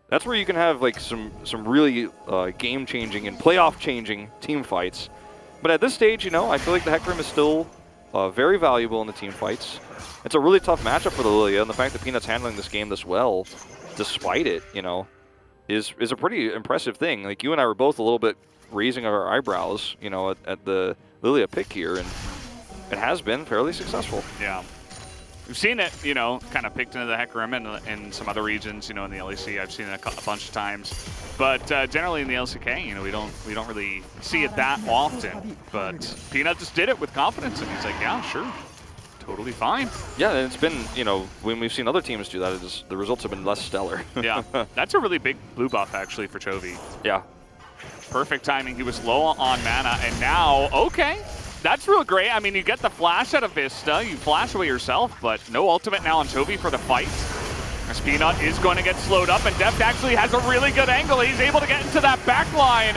that's where you can have like some really game-changing and playoff-changing team fights. But at this stage, you know, I feel like the Hecarim is still very valuable in the team fights. It's a really tough matchup for the Lilia, and the fact that Peanut's handling this game this well, despite it, you know, is a pretty impressive thing. Like, you and I were both a little bit raising our eyebrows, you know, at the Lilia pick here, and it has been fairly successful. Yeah. We've seen it, you know, kind of picked into the Heck Rim in some other regions, you know, in the LEC. I've seen it a bunch of times. But generally in the LCK, you know, we don't really see it that often. But Peanut just did it with confidence, and he's like, yeah, sure, totally fine. Yeah, and it's been, you know, when we've seen other teams do that, the results have been less stellar. Yeah, that's a really big blue buff, actually, for Chovy. Yeah. Perfect timing. He was low on mana, and now, okay. That's real great. I mean, you get the flash out of Vista, you flash away yourself, but no ultimate now on Chovy for the fight. As Peanut is going to get slowed up, and Deft actually has a really good angle. He's able to get into that back line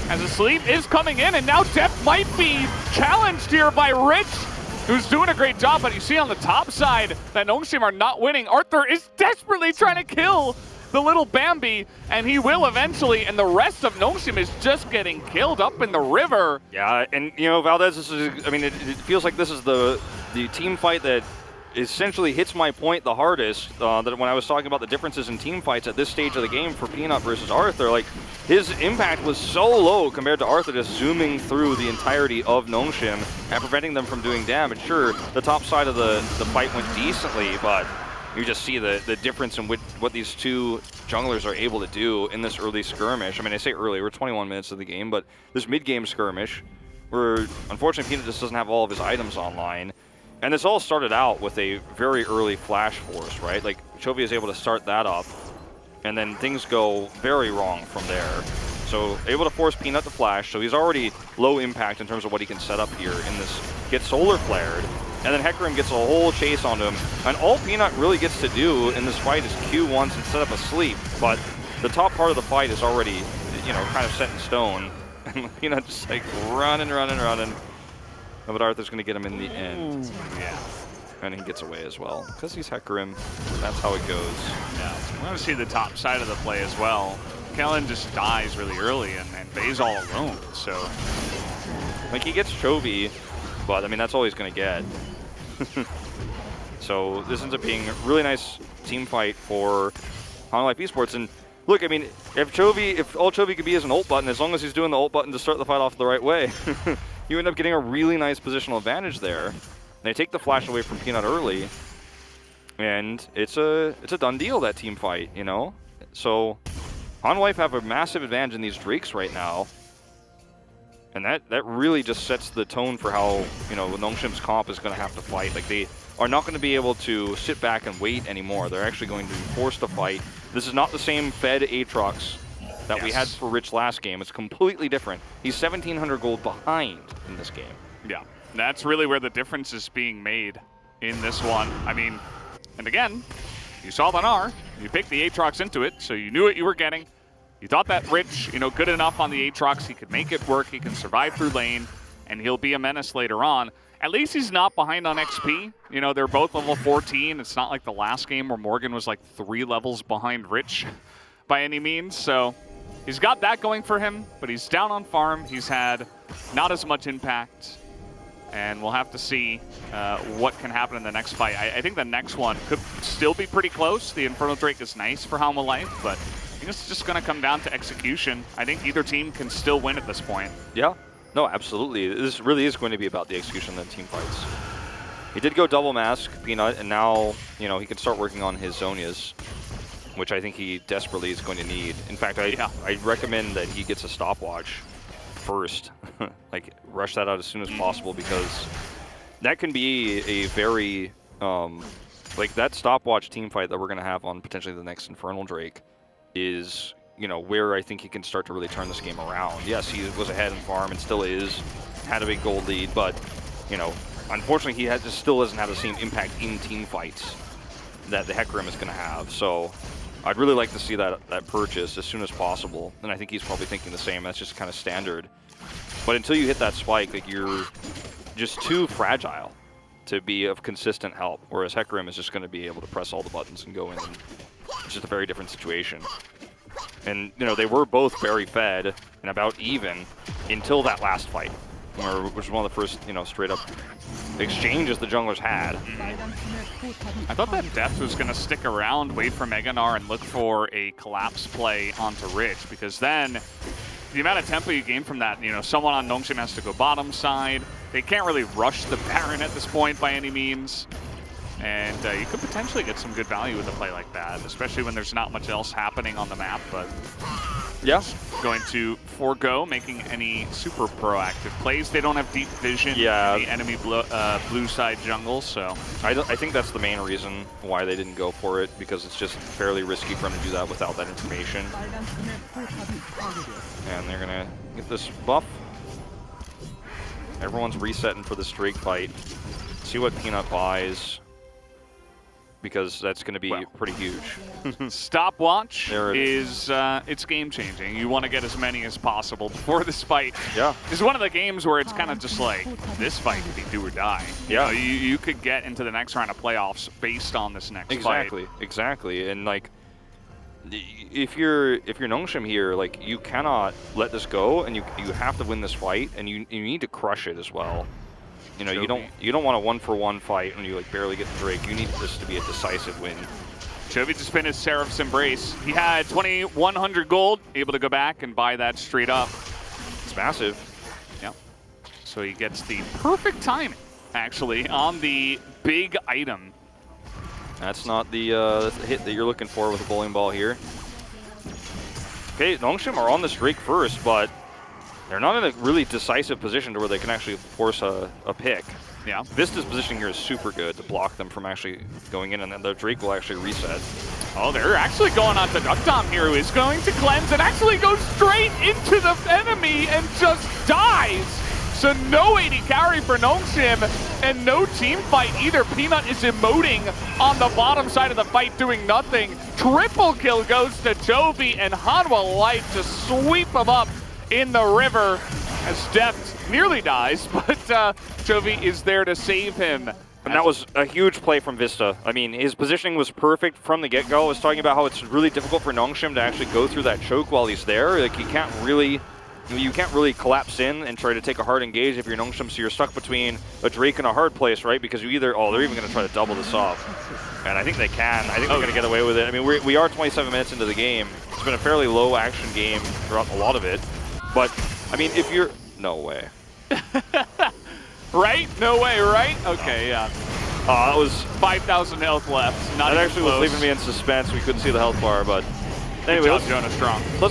as the sleep is coming in, and now Deft might be challenged here by Rich, who's doing a great job, but you see on the top side that Nongshim are not winning. Arthur is desperately trying to kill the little Bambi, and he will eventually, and the rest of Nongshim is just getting killed up in the river. Yeah, and you know, Valdez, this is, I mean, it feels like this is the team fight that essentially hits my point the hardest. That when I was talking about the differences in team fights at this stage of the game for Peanut versus Arthur, like, his impact was so low compared to Arthur just zooming through the entirety of Nongshim and preventing them from doing damage. Sure, the top side of the fight went decently, but you just see the difference in what these two junglers are able to do in this early skirmish. I mean, I say early, we're 21 minutes of the game, but this mid-game skirmish, where unfortunately Peanut just doesn't have all of his items online. And this all started out with a very early flash force, right? Like, Chovy is able to start that up, and then things go very wrong from there. So, able to force Peanut to flash, so he's already low impact in terms of what he can set up here in this. Gets solar flared, and then Hecarim gets a whole chase onto him. And all Peanut really gets to do in this fight is Q once and set up a sleep. But the top part of the fight is already, you know, kind of set in stone. And Peanut just like running. But Arthur's going to get him in the end. Yeah. And he gets away as well. Because he's Hecarim, that's how it goes. Yeah. I want to see the top side of the play as well. Kellen just dies really early, and Bay's all alone, so. Like, he gets Chovy, but I mean, that's all he's going to get. So this ends up being a really nice team fight for Honor Life Esports. And look, I mean, if all Chovy could be is an ult button, as long as he's doing the ult button to start the fight off the right way, you end up getting a really nice positional advantage there. They take the flash away from Peanut early, and it's a done deal, that team fight, you know? So Honor Life have a massive advantage in these Drakes right now. And that really just sets the tone for how, you know, Nongshim's comp is going to have to fight. Like, they are not going to be able to sit back and wait anymore. They're actually going to be forced to fight. This is not the same fed Aatrox that we had for Rich last game. It's completely different. He's 1,700 gold behind in this game. Yeah, that's really where the difference is being made in this one. I mean, and again, you saw the Gnar, you picked the Aatrox into it, so you knew what you were getting. You thought that Rich, you know, good enough on the Aatrox, he could make it work, he can survive through lane, and he'll be a menace later on. At least he's not behind on XP. You know, they're both level 14. It's not like the last game where Morgan was like 3 levels behind Rich by any means. So he's got that going for him, but he's down on farm. He's had not as much impact, and we'll have to see what can happen in the next fight. I think the next one could still be pretty close. The Infernal Drake is nice for Hanwha Life, but I think it's just going to come down to execution. I think either team can still win at this point. Yeah, no, absolutely. This really is going to be about the execution of the team fights. He did go double mask, Peanut, and now, you know, he can start working on his Zhonya's, which I think he desperately is going to need. In fact, I recommend that he gets a stopwatch first. Like, rush that out as soon as possible, because that can be a very, like, that stopwatch team fight that we're going to have on potentially the next Infernal Drake is, you know, where I think he can start to really turn this game around. Yes, he was ahead in farm and still is, had a big gold lead, but, you know, unfortunately he just still doesn't have the same impact in team fights that the Hecarim is going to have. So I'd really like to see that purchase as soon as possible, and I think he's probably thinking the same. That's just kind of standard. But until you hit that spike, like, you're just too fragile to be of consistent help, whereas Hecarim is just going to be able to press all the buttons and go in. And it's just a very different situation. And, you know, they were both very fed and about even until that last fight, which was one of the first, you know, straight up exchanges the junglers had. I thought that Deft was going to stick around, wait for Mega Gnar, and look for a collapse play onto Rich, because then the amount of tempo you gain from that, you know, someone on Nongshim has to go bottom side. They can't really rush the Baron at this point by any means. And you could potentially get some good value with a play like that, especially when there's not much else happening on the map. But yeah, going to forego making any super proactive plays. They don't have deep vision in the enemy blue side jungle, so I think that's the main reason why they didn't go for it, because it's just fairly risky for them to do that without that information. And they're gonna get this buff. Everyone's resetting for this Drake fight. See what Peanut buys, because that's going to be pretty huge. Stopwatch is it's game changing. You want to get as many as possible before this fight. Yeah, it's one of the games where it's kind of just like this fight could be do or die. Yeah, you know, you could get into the next round of playoffs based on this next fight. Exactly. And like, if you're Nongshim here, like, you cannot let this go, and you have to win this fight, and you need to crush it as well. You know, you don't want a 1-for-1 fight when you like barely get the Drake. You need this to be a decisive win. Chovy just finished Seraph's Embrace. He had 2,100 gold, able to go back and buy that straight up. It's massive. Yep. So he gets the perfect timing, actually, on the big item. That's not the hit that you're looking for with a bowling ball here. Okay, Nongshim are on this Drake first, but they're not in a really decisive position to where they can actually force a pick. Yeah. Vista's positioning here is super good to block them from actually going in, and then the Drake will actually reset. Oh, they're actually going on to Duckdom here, who is going to cleanse and actually goes straight into the enemy and just dies. So no AD carry for Nongshim, and no team fight either. Peanut is emoting on the bottom side of the fight, doing nothing. Triple kill goes to Chovy, and Hanwha Light to sweep him up in the river as Deft nearly dies, but Chovy is there to save him. And that was a huge play from Vista. I mean, his positioning was perfect from the get-go. I was talking about how it's really difficult for Nongshim to actually go through that choke while he's there. Like, you can't really collapse in and try to take a hard engage if you're Nongshim, so you're stuck between a Drake and a hard place, right? Because you either, they're even going to try to double this off. And I think they can. I think they're going to get away with it. I mean, we are 27 minutes into the game. It's been a fairly low-action game throughout a lot of it. But, I mean, if you're... No way. Right? No way, right? Okay, yeah. That was 5,000 health left. Not that actually was leaving me in suspense. We couldn't see the health bar, but anyway, let's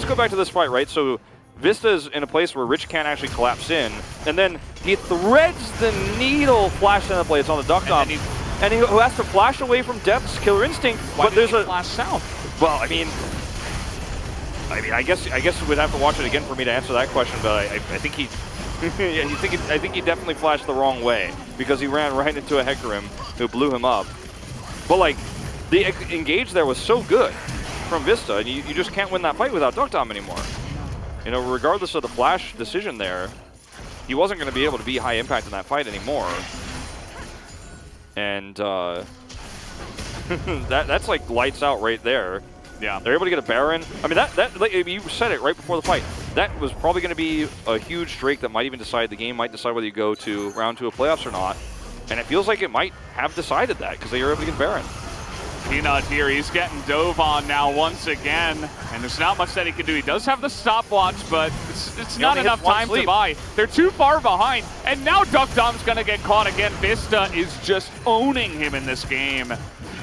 go back to this fight, right? So Vista's in a place where Rich can't actually collapse in, and then he threads the needle flash into play. It's on the Duck Dom, and he has to flash away from Depth's Killer Instinct. Why but there's a flash south. Well, I mean, I guess we'd have to watch it again for me to answer that question, but I think he. Yeah, I think he definitely flashed the wrong way, because he ran right into a Hecarim who blew him up. But like, the engage there was so good from Vista, and you just can't win that fight without Duck Dom anymore. You know, regardless of the flash decision there, he wasn't going to be able to be high impact in that fight anymore. And that's like lights out right there. Yeah, they're able to get a Baron. I mean, that like, you said it right before the fight. That was probably going to be a huge Drake that might even decide the game, might decide whether you go to round 2 of playoffs or not. And it feels like it might have decided that, because they were able to get Baron. Peanut here, he's getting dove on now once again, and there's not much that he can do. He does have the stopwatch, but it's not enough time to buy. They're too far behind, and now Duck Dom's going to get caught again. Vista is just owning him in this game.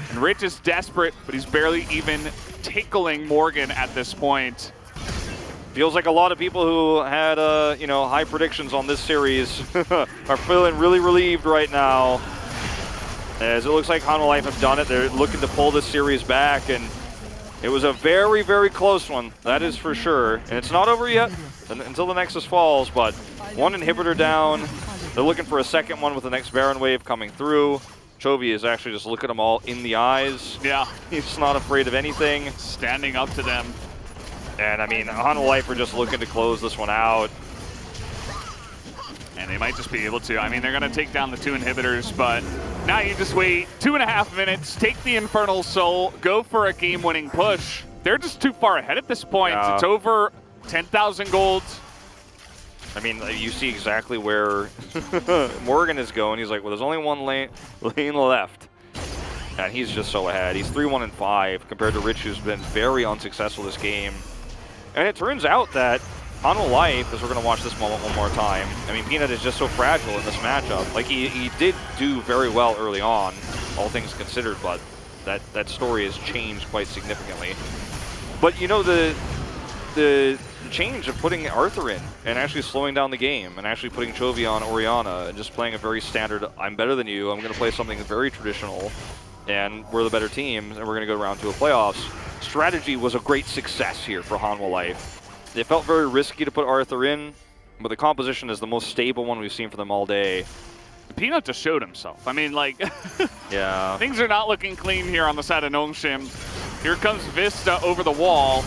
And Rich is desperate, but he's barely even tickling Morgan at this point. Feels like a lot of people who had, high predictions on this series are feeling really relieved right now. As it looks like Hanwha Life have done it. They're looking to pull this series back, and it was a very, very close one. That is for sure. And it's not over yet until the Nexus falls, but one inhibitor down. They're looking for a second one with the next Baron wave coming through. Chovy is actually just looking them all in the eyes. Yeah. He's not afraid of anything. Standing up to them. And I mean, Hanwha Life are just looking to close this one out. And they might just be able to. I mean, they're going to take down the 2 inhibitors, but now you just wait 2.5 minutes, take the Infernal Soul, go for a game-winning push. They're just too far ahead at this point. Yeah. It's over 10,000 gold. I mean, you see exactly where Morgan is going. He's like, well, there's only one lane left. And he's just so ahead. He's 3-1-5 compared to Rich, who's been very unsuccessful this game. And it turns out that Hanwha Life, as we're going to watch this moment one more time, I mean, Peanut is just so fragile in this matchup. Like, he did do very well early on, all things considered, but that story has changed quite significantly. But, you know, the change of putting Arthur in and actually slowing down the game and actually putting Chovy on Orianna and just playing a very standard, I'm better than you, I'm going to play something very traditional, and we're the better team, and we're going to go round to a playoffs. Strategy was a great success here for Hanwha Life. It felt very risky to put Arthur in, but the composition is the most stable one we've seen from them all day. Peanut just showed himself. I mean, like, yeah, things are not looking clean here on the side of Nongshim. Here comes Vista over the wall.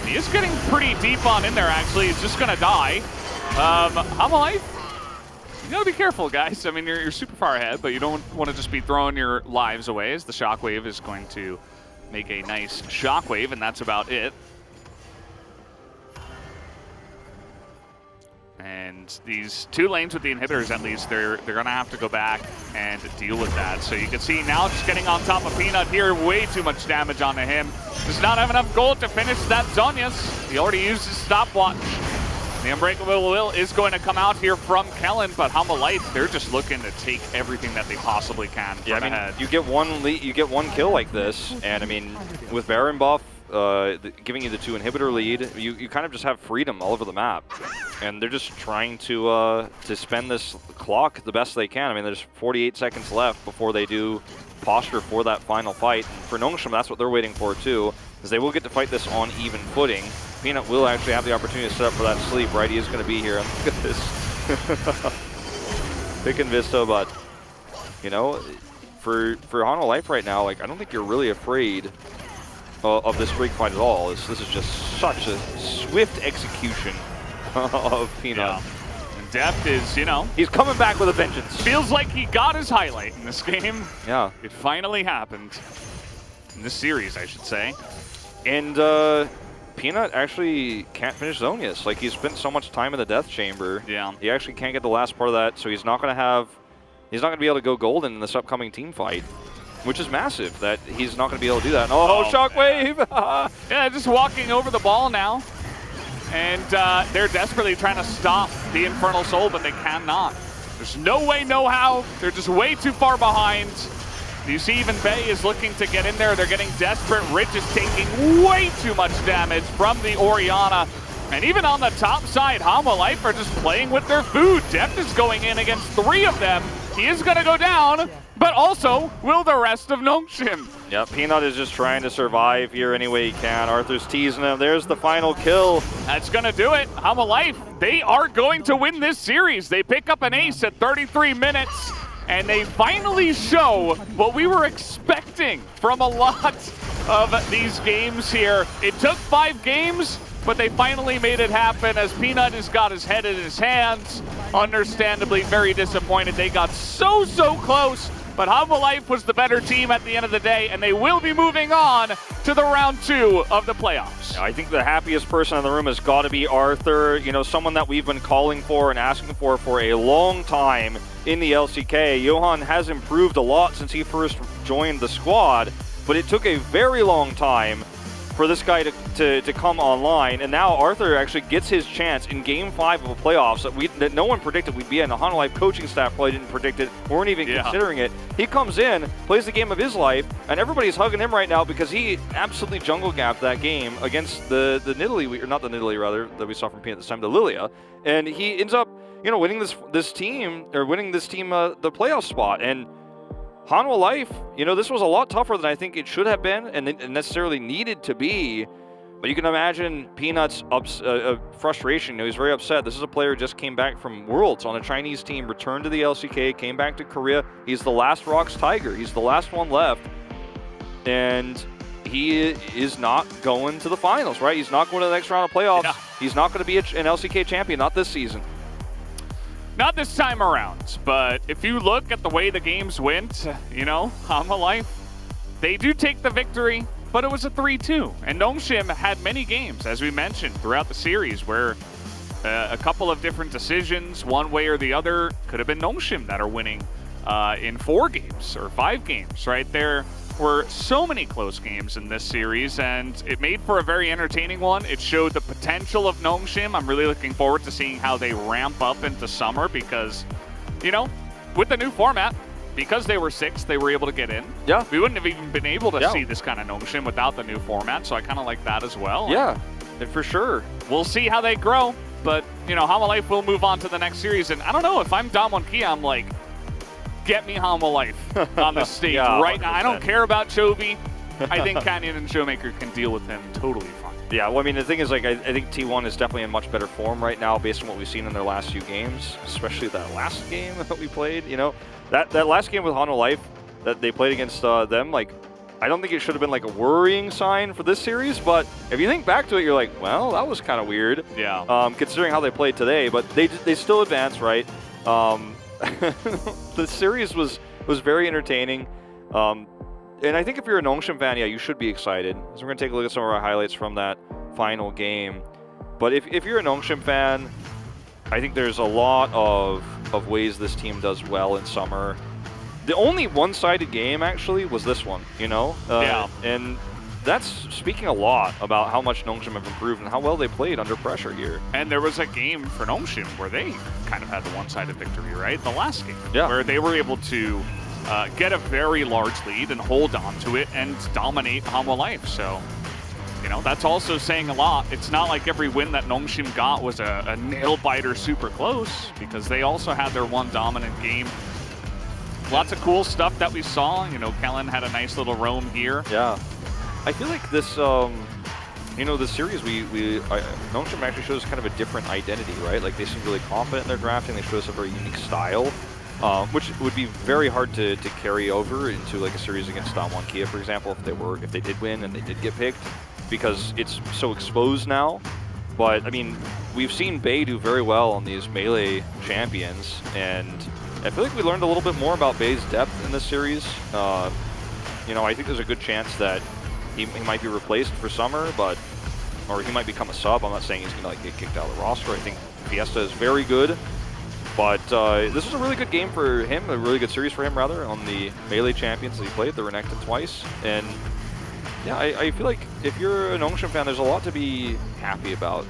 He is getting pretty deep on in there, actually. He's just going to die. Hanwha Life, you got to be careful, guys. I mean, you're super far ahead, but you don't want to just be throwing your lives away, as the Shockwave is going to make a nice Shockwave, and that's about it. And these two lanes with the inhibitors, at least, they're going to have to go back and deal with that. So you can see now just getting on top of Peanut here, way too much damage onto him. Does not have enough gold to finish that Zhonya's. He already used his stopwatch. The Unbreakable Will is going to come out here from Kellen, but Hanwha Life, they're just looking to take everything that they possibly can. Yeah, I mean, you get one kill like this, and I mean, with Baron buff, giving you the 2 inhibitor lead, you kind of just have freedom all over the map. And they're just trying to spend this clock the best they can. I mean, there's 48 seconds left before they do posture for that final fight. And for Nongshim, that's what they're waiting for too, is they will get to fight this on even footing. Peanut will actually have the opportunity to set up for that sleep, right? He is going to be here. And look at this. Picking Vista, but, you know, for Hanwha Life right now, like, I don't think you're really afraid of this streak fight at all. This is just such a swift execution of Peanut. Yeah. And Deft is, you know, he's coming back with a vengeance. Feels like he got his highlight in this game. Yeah. It finally happened. In this series, I should say. And Peanut actually can't finish Zhonya's. Like, he's spent so much time in the death chamber. Yeah. He actually can't get the last part of that, so he's not going to be able to go golden in this upcoming team fight. Which is massive, that he's not going to be able to do that. Oh, Shockwave! Yeah, just walking over the ball now. And they're desperately trying to stop the Infernal Soul, but they cannot. There's no way, no how. They're just way too far behind. You see even Bay is looking to get in there. They're getting desperate. Rich is taking way too much damage from the Orianna. And even on the top side, Hanwha Life are just playing with their food. Deft is going in against 3 of them. He is going to go down, but also will the rest of Nongshim. Yeah, Peanut is just trying to survive here any way he can. Arthur's teasing him. There's the final kill. That's going to do it. Hanwha Life, they are going to win this series. They pick up an ace at 33 minutes, and they finally show what we were expecting from a lot of these games here. It took 5 games, but they finally made it happen as Peanut has got his head in his hands. Understandably very disappointed. They got so close, but Hanwha Life was the better team at the end of the day, and they will be moving on to the round 2 of the playoffs. I think the happiest person in the room has got to be Arthur, you know, someone that we've been calling for and asking for a long time in the LCK. Johan has improved a lot since he first joined the squad, but it took a very long time for this guy to come online, and now Arthur actually gets his chance in Game 5 of a playoffs that no one predicted we'd be in. The Hanwha Life coaching staff probably didn't predict it, weren't even considering it. He comes in, plays the game of his life, and everybody's hugging him right now because he absolutely jungle gapped that game against the Nidalee, or not the Nidalee rather, that we saw from Peanut this time, the Lilia, and he ends up, you know, winning this team the playoff spot. And Hanwha Life, you know, this was a lot tougher than I think it should have been and necessarily needed to be. But you can imagine Peanut's frustration. You know, he's very upset. This is a player who just came back from Worlds on a Chinese team, returned to the LCK, came back to Korea. He's the last Rocks Tiger. He's the last one left. And he is not going to the finals, right? He's not going to the next round of playoffs. Yeah. He's not going to be an LCK champion, not this season. Not this time around, but if you look at the way the games went, you know, Hanwha Life, they do take the victory, but it was a 3-2. And Nongshim had many games, as we mentioned, throughout the series where a couple of different decisions, one way or the other, could have been Nongshim that are winning in 4 games or 5 games, right? They're were so many close games in this series, and it made for a very entertaining one. It showed the potential of Nongshim. I'm really looking forward to seeing how they ramp up into summer because, you know, with the new format, because they were 6th, they were able to get in. Yeah. We wouldn't have even been able to see this kind of Nongshim without the new format, so I kind of like that as well. Yeah, and for sure. We'll see how they grow, but, you know, Hanwha Life will move on to the next series, and I don't know, if I'm Damwon Kia, I'm like, get me Hanwha Life on the stage right now. I don't care about Chovy. I think Canyon and Showmaker can deal with him totally fine. Yeah, well, I mean, the thing is, like, I think T1 is definitely in much better form right now based on what we've seen in their last few games, especially that last game that we played, you know? That last game with Hanwha Life that they played against them, like, I don't think it should have been, like, a worrying sign for this series, but if you think back to it, you're like, well, that was kind of weird. Yeah. Considering how they played today, but they still advanced, right? The series was very entertaining. And I think if you're a Nongshim fan, yeah, you should be excited. So we're going to take a look at some of our highlights from that final game. But if you're a Nongshim fan, I think there's a lot of ways this team does well in summer. The only one-sided game, actually, was this one, you know? Yeah. And that's speaking a lot about how much Nongshim have improved and how well they played under pressure here. And there was a game for Nongshim where they kind of had the one-sided victory, right? The last game. Yeah. Where they were able to get a very large lead and hold on to it and dominate Hanwha Life. So, you know, that's also saying a lot. It's not like every win that Nongshim got was a nail-biter super close, because they also had their one dominant game. Lots of cool stuff that we saw. You know, Kellen had a nice little roam here. Yeah. I feel like this, you know, this series, Nongshim actually shows kind of a different identity, right? Like, they seem really confident in their drafting. They show us a very unique style, which would be very hard to carry over into, like, a series against Damwon Kia, for example, if they did win and they did get picked, because it's so exposed now. But, I mean, we've seen Bae do very well on these melee champions, and I feel like we learned a little bit more about Bae's depth in this series. You know, I think there's a good chance that he might be replaced for summer, or he might become a sub. I'm not saying he's going to, like, get kicked out of the roster. I think Fiesta is very good, but this was a really good game for him, a really good series for him, rather, on the melee champions that he played. They were Renekton twice, and yeah, I feel like if you're a Nongshim fan, there's a lot to be happy about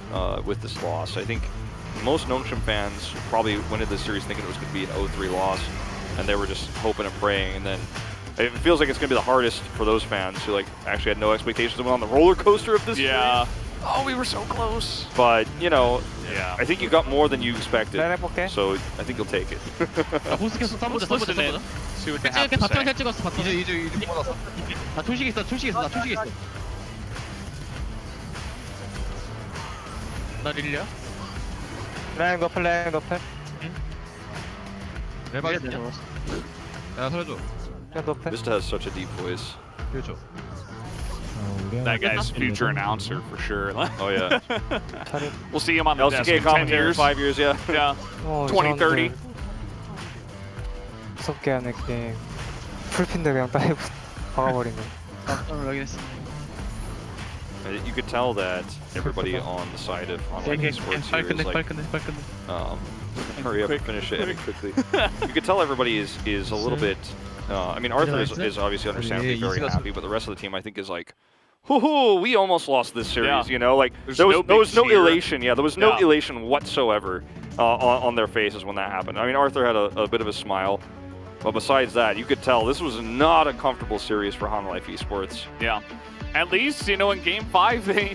with this loss. I think most Nongshim fans probably went into this series thinking it was going to be an 0-3 loss, and they were just hoping and praying, and then it feels like it's going to be the hardest for those fans who, like, actually had no expectations and went on the roller coaster of this series. Oh, we were so close. But, you know, Yeah. I think you got more than you expected, so I think you'll take it. Let's listen in, see what they have to say. 이제 뽑아놨어. 나 초식 있어. 나 릴리야? 플랜 거. 레바 야, 살려줘. Vista has such a deep voice. 그렇죠. That guy's future announcer for sure. Oh yeah. We'll see him on the desk LCK in 10 commentator in years. 5 years, yeah. Yeah. 2030. 무섭게 하는 게임 풀핀데 그냥 따이고 박아버린 거. You could tell that everybody on the side of online sports here is like, hurry up and finish it quickly. You could tell everybody is a little bit. I mean, Arthur is obviously understandably very happy, but the rest of the team, I think, is like, hoo-hoo, we almost lost this series, Yeah. you know? Like, there was no elation. Yeah, there was no elation whatsoever on their faces when that happened. I mean, Arthur had a bit of a smile, but besides that, you could tell this was not a comfortable series for Hanwha Life Esports. Yeah. At least, you know, in Game 5, they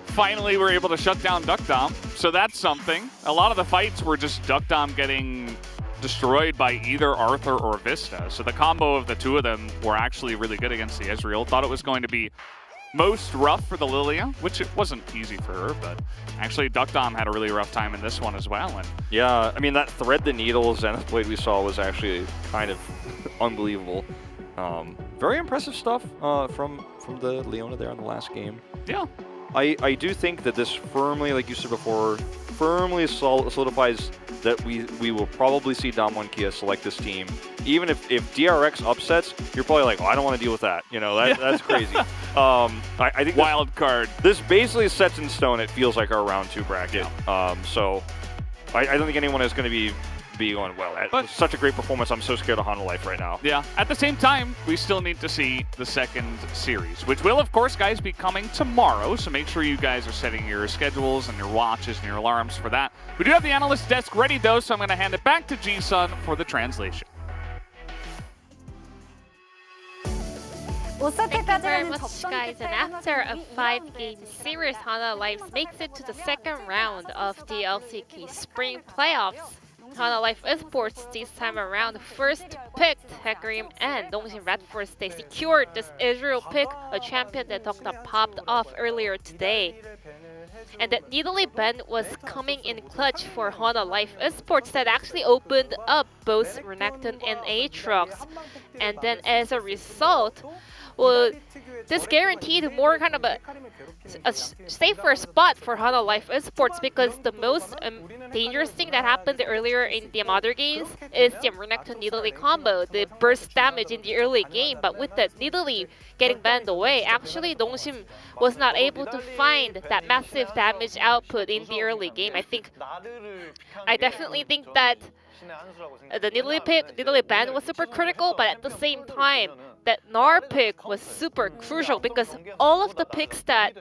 finally were able to shut down Duckdom, so that's something. A lot of the fights were just Duckdom getting destroyed by either Arthur or Vista. So the combo of the two of them were actually really good against the Ezreal. Thought it was going to be most rough for the Lilia, which it wasn't easy for her, but actually Duckdom had a really rough time in this one as well. And yeah, I mean, that Thread the Needle Zenith Blade we saw was actually kind of unbelievable. Very impressive stuff from the Leona there in the last game. Yeah. I do think that this firmly, like you said before, firmly solidifies that we will probably see Damwon Kia select this team. Even if DRX upsets, you're probably like, oh, I don't want to deal with that. You know, that's crazy. I think wild card. This basically sets in stone, it feels like, our round 2 bracket. So I don't think anyone is going to be to be going well. It But- was such a great performance. I'm so scared of Honda Life right now. Yeah, at the same time, we still need to see the second series, which will, of course, guys, be coming tomorrow. So make sure you guys are setting your schedules and your watches and your alarms for that. We do have the analyst desk ready, though, so I'm going to hand it back to Ji-sun for the translation. Thank you very much, guys. And after a 5-game series, Hana Life makes it to the second round of the LCK Spring Playoffs. Hana Life Esports this time around first picked Hecarim and Nongsin Red Force. They secured this Israel pick, a champion that Dokta popped off earlier today. And that Nidalee Ben was coming in clutch for Hana Life Esports that actually opened up both Renekton and Aatrox. And then as a result, well, this guaranteed more kind of a safer spot for Hana Life Esports, because the most dangerous thing that happened earlier in the other games is the Renekton Nidalee combo, the burst damage in the early game. But with that Nidalee getting banned away, actually Nongsim was not able to find that massive damage output in the early game. I definitely think that the Nidalee ban was super critical, but at the same time, that Gnar pick was super crucial, because all of the picks that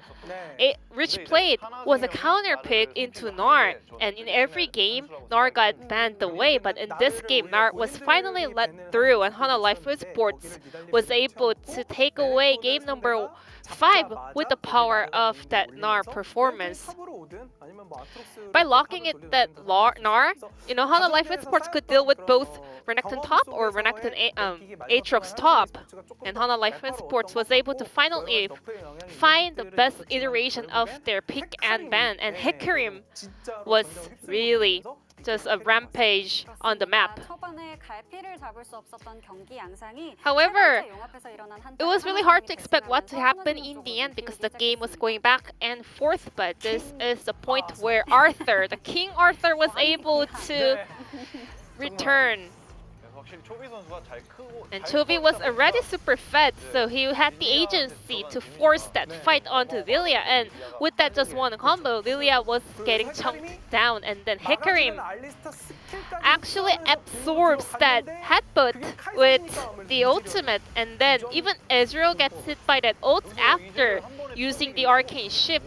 Rich played was a counter pick into Gnar, and in every game, Gnar got banned away. But in this game, Gnar was finally let through, and Hana Life Esports was able to take away game number 5 with the power of that Gnar performance. By locking it that Gnar, Hana Life Esports could deal with both Renekton top or Renekton Aatrox top. And Hana Life Esports was able to finally find the best iteration of their pick and ban. And Hecarim was really just a rampage on the map. However, it was really hard to expect what to happen in the end, because the game was going back and forth. But this is the point where Arthur, the King Arthur, was able to return. And Chovy was already super fed, so he had the agency to force that fight onto Lilia. And with that just one combo, Lilia was getting chunked down, and then Hecarim actually absorbs that headbutt with the ultimate, and then even Ezreal gets hit by that ult after using the arcane shift.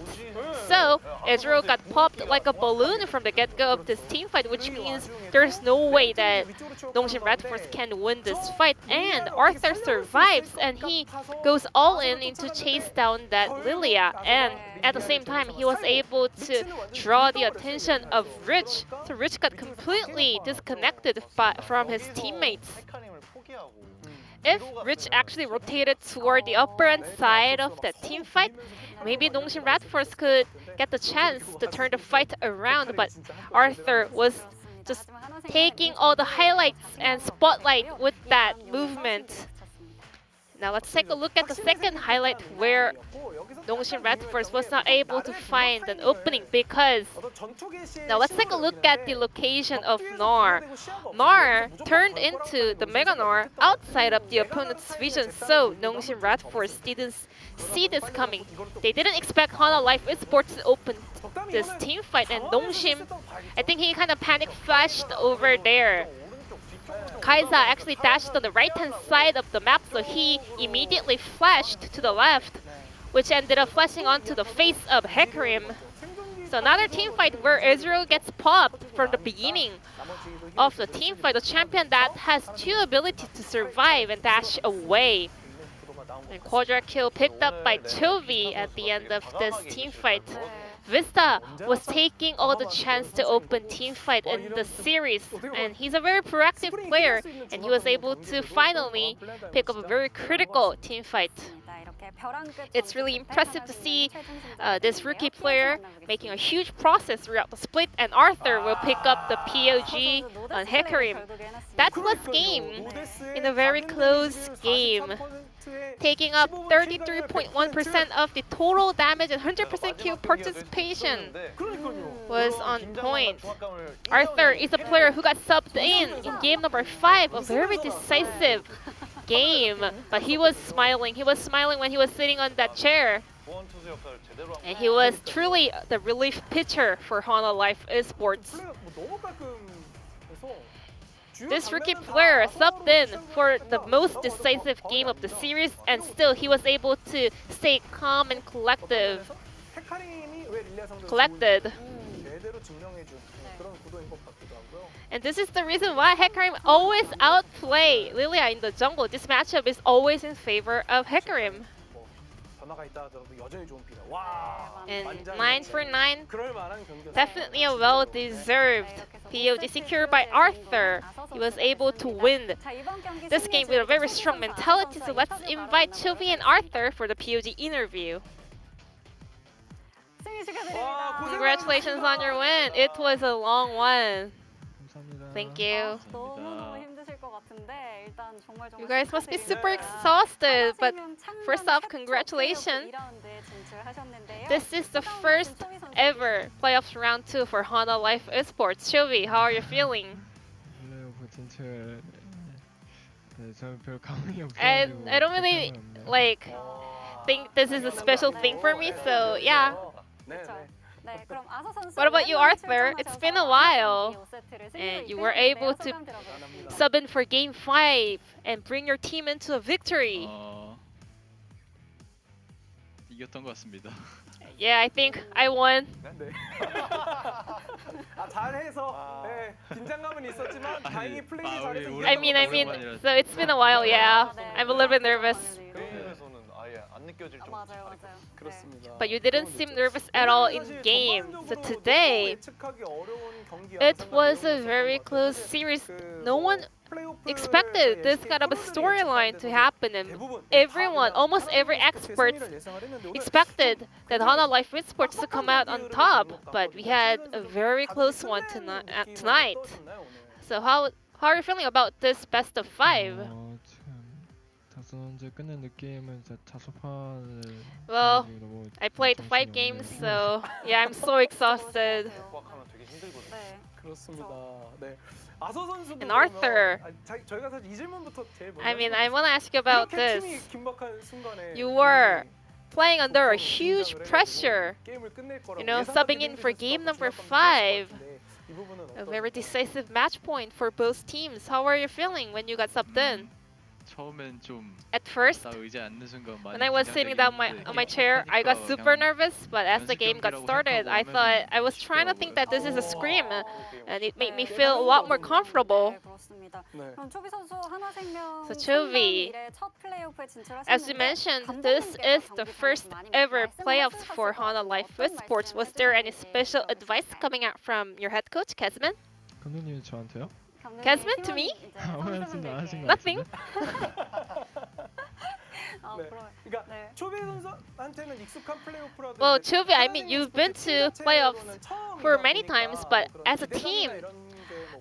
So Ezreal got popped like a balloon from the get-go of this teamfight, which means there's no way that Nongsin Red Force can win this fight. And Arthur survives, and he goes all in to chase down that Lilia. And at the same time, he was able to draw the attention of Rich. So Rich got completely disconnected from his teammates. If Rich actually rotated toward the upper end side of that team fight, maybe Nongsin Red Force could get the chance to turn the fight around. But Arthur was just taking all the highlights and spotlight with that movement. Now let's take a look at the second highlight, where Nongsin Red Force was not able to find an opening, because now let's take a look at the location of Gnar. Gnar turned into the Mega Gnar outside of the opponent's vision, so Nongsin Red Force didn't see this coming. They didn't expect Hana Life Esports to open this team fight, and Nongsim, I think he kind of panic flashed over there. Kai'Sa actually dashed on the right-hand side of the map, so he immediately flashed to the left, which ended up flashing onto the face of Hecarim. So another team fight where Ezreal gets popped from the beginning of the team fight, a champion that has 2 abilities to survive and dash away. And quadra kill picked up by Chovy at the end of this team fight. Vista was taking all the chance to open team fight in the series, and he's a very proactive player, and he was able to finally pick up a very critical team fight. It's really impressive to see this rookie player making a huge process throughout the split, and Arthur will pick up the POG on Hecarim. That was game in a very close game, taking up 33.1% of the total damage, and 100% kill participation was on point. Arthur is a player who got subbed in game number 5, a very decisive game, but he was smiling. He was smiling when he was sitting on that chair. And he was truly the relief pitcher for Hana Life Esports. This rookie player subbed in for the most decisive game of the series, and still he was able to stay calm and collected. And this is the reason why Hecarim always outplay Lilia in the jungle. This matchup is always in favor of Hecarim. And 9 for 9, definitely a well-deserved POG secured by Arthur. He was able to win this game with a very strong mentality, so let's invite Chobi and Arthur for the POG interview. Congratulations on your win. It was a long one. Thank you. You guys must be super exhausted, but first off, congratulations. This is the first ever playoffs round 2 for Hana Life Esports. Chobi, how are you feeling? And I don't really think this is a special thing for me, so yeah. What about you, Arthur? It's been a while, and you were able to sub in for Game 5 and bring your team into a victory. 이겼던 것 같습니다. Yeah, I think I won. I mean, so it's been a while, yeah. I'm a little bit nervous. But you didn't seem nervous at all in game. So today, it was a very close series. No one expected this kind of a storyline to happen, and everyone, almost every expert, expected that Hana Life Esports to come out on top. But we had a very close one tonight. So how are you feeling about this best of 5? Well, I played 5 games, so yeah, I'm so exhausted. And Arthur, I mean, I want to ask you about this. You were playing under a huge pressure, you know, subbing in for game number 5. A very decisive match point for both teams. How are you feeling when you got subbed in? At first, when I was sitting down on my chair, I got super nervous, but as the game got started, I was trying to think that this is a scrim, and it made me feel a lot more comfortable. So Chobi, as you mentioned, this is the first ever playoffs for Hana Life Esports. Was there any special advice coming out from your head coach, Kesman? Kesman, to me? Nothing. Well, Chobi, I mean, you've been to playoffs for many times, but as a team,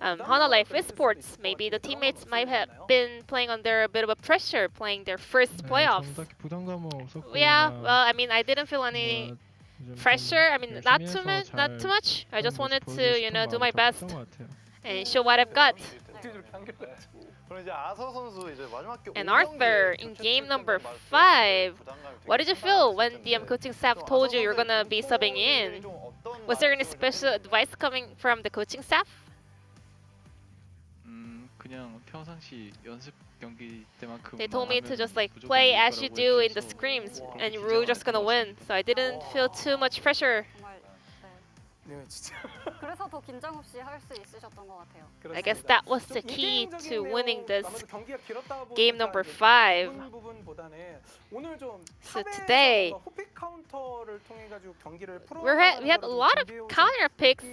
Hana Life Esports, maybe the teammates might have been playing under a bit of a pressure, playing their first playoffs. Yeah, well, I mean, I didn't feel any pressure. I mean, not too much. I just wanted to, you know, do my best and show what I've got. And Arthur, in game number 5, what did you feel when the coaching staff told you you're gonna be subbing in? Was there any special advice coming from the coaching staff? They told me to just play as you do in the scrims, and you were just gonna win. So I didn't feel too much pressure. I guess that was the key to winning this game number 5. So today, we had a lot of counter picks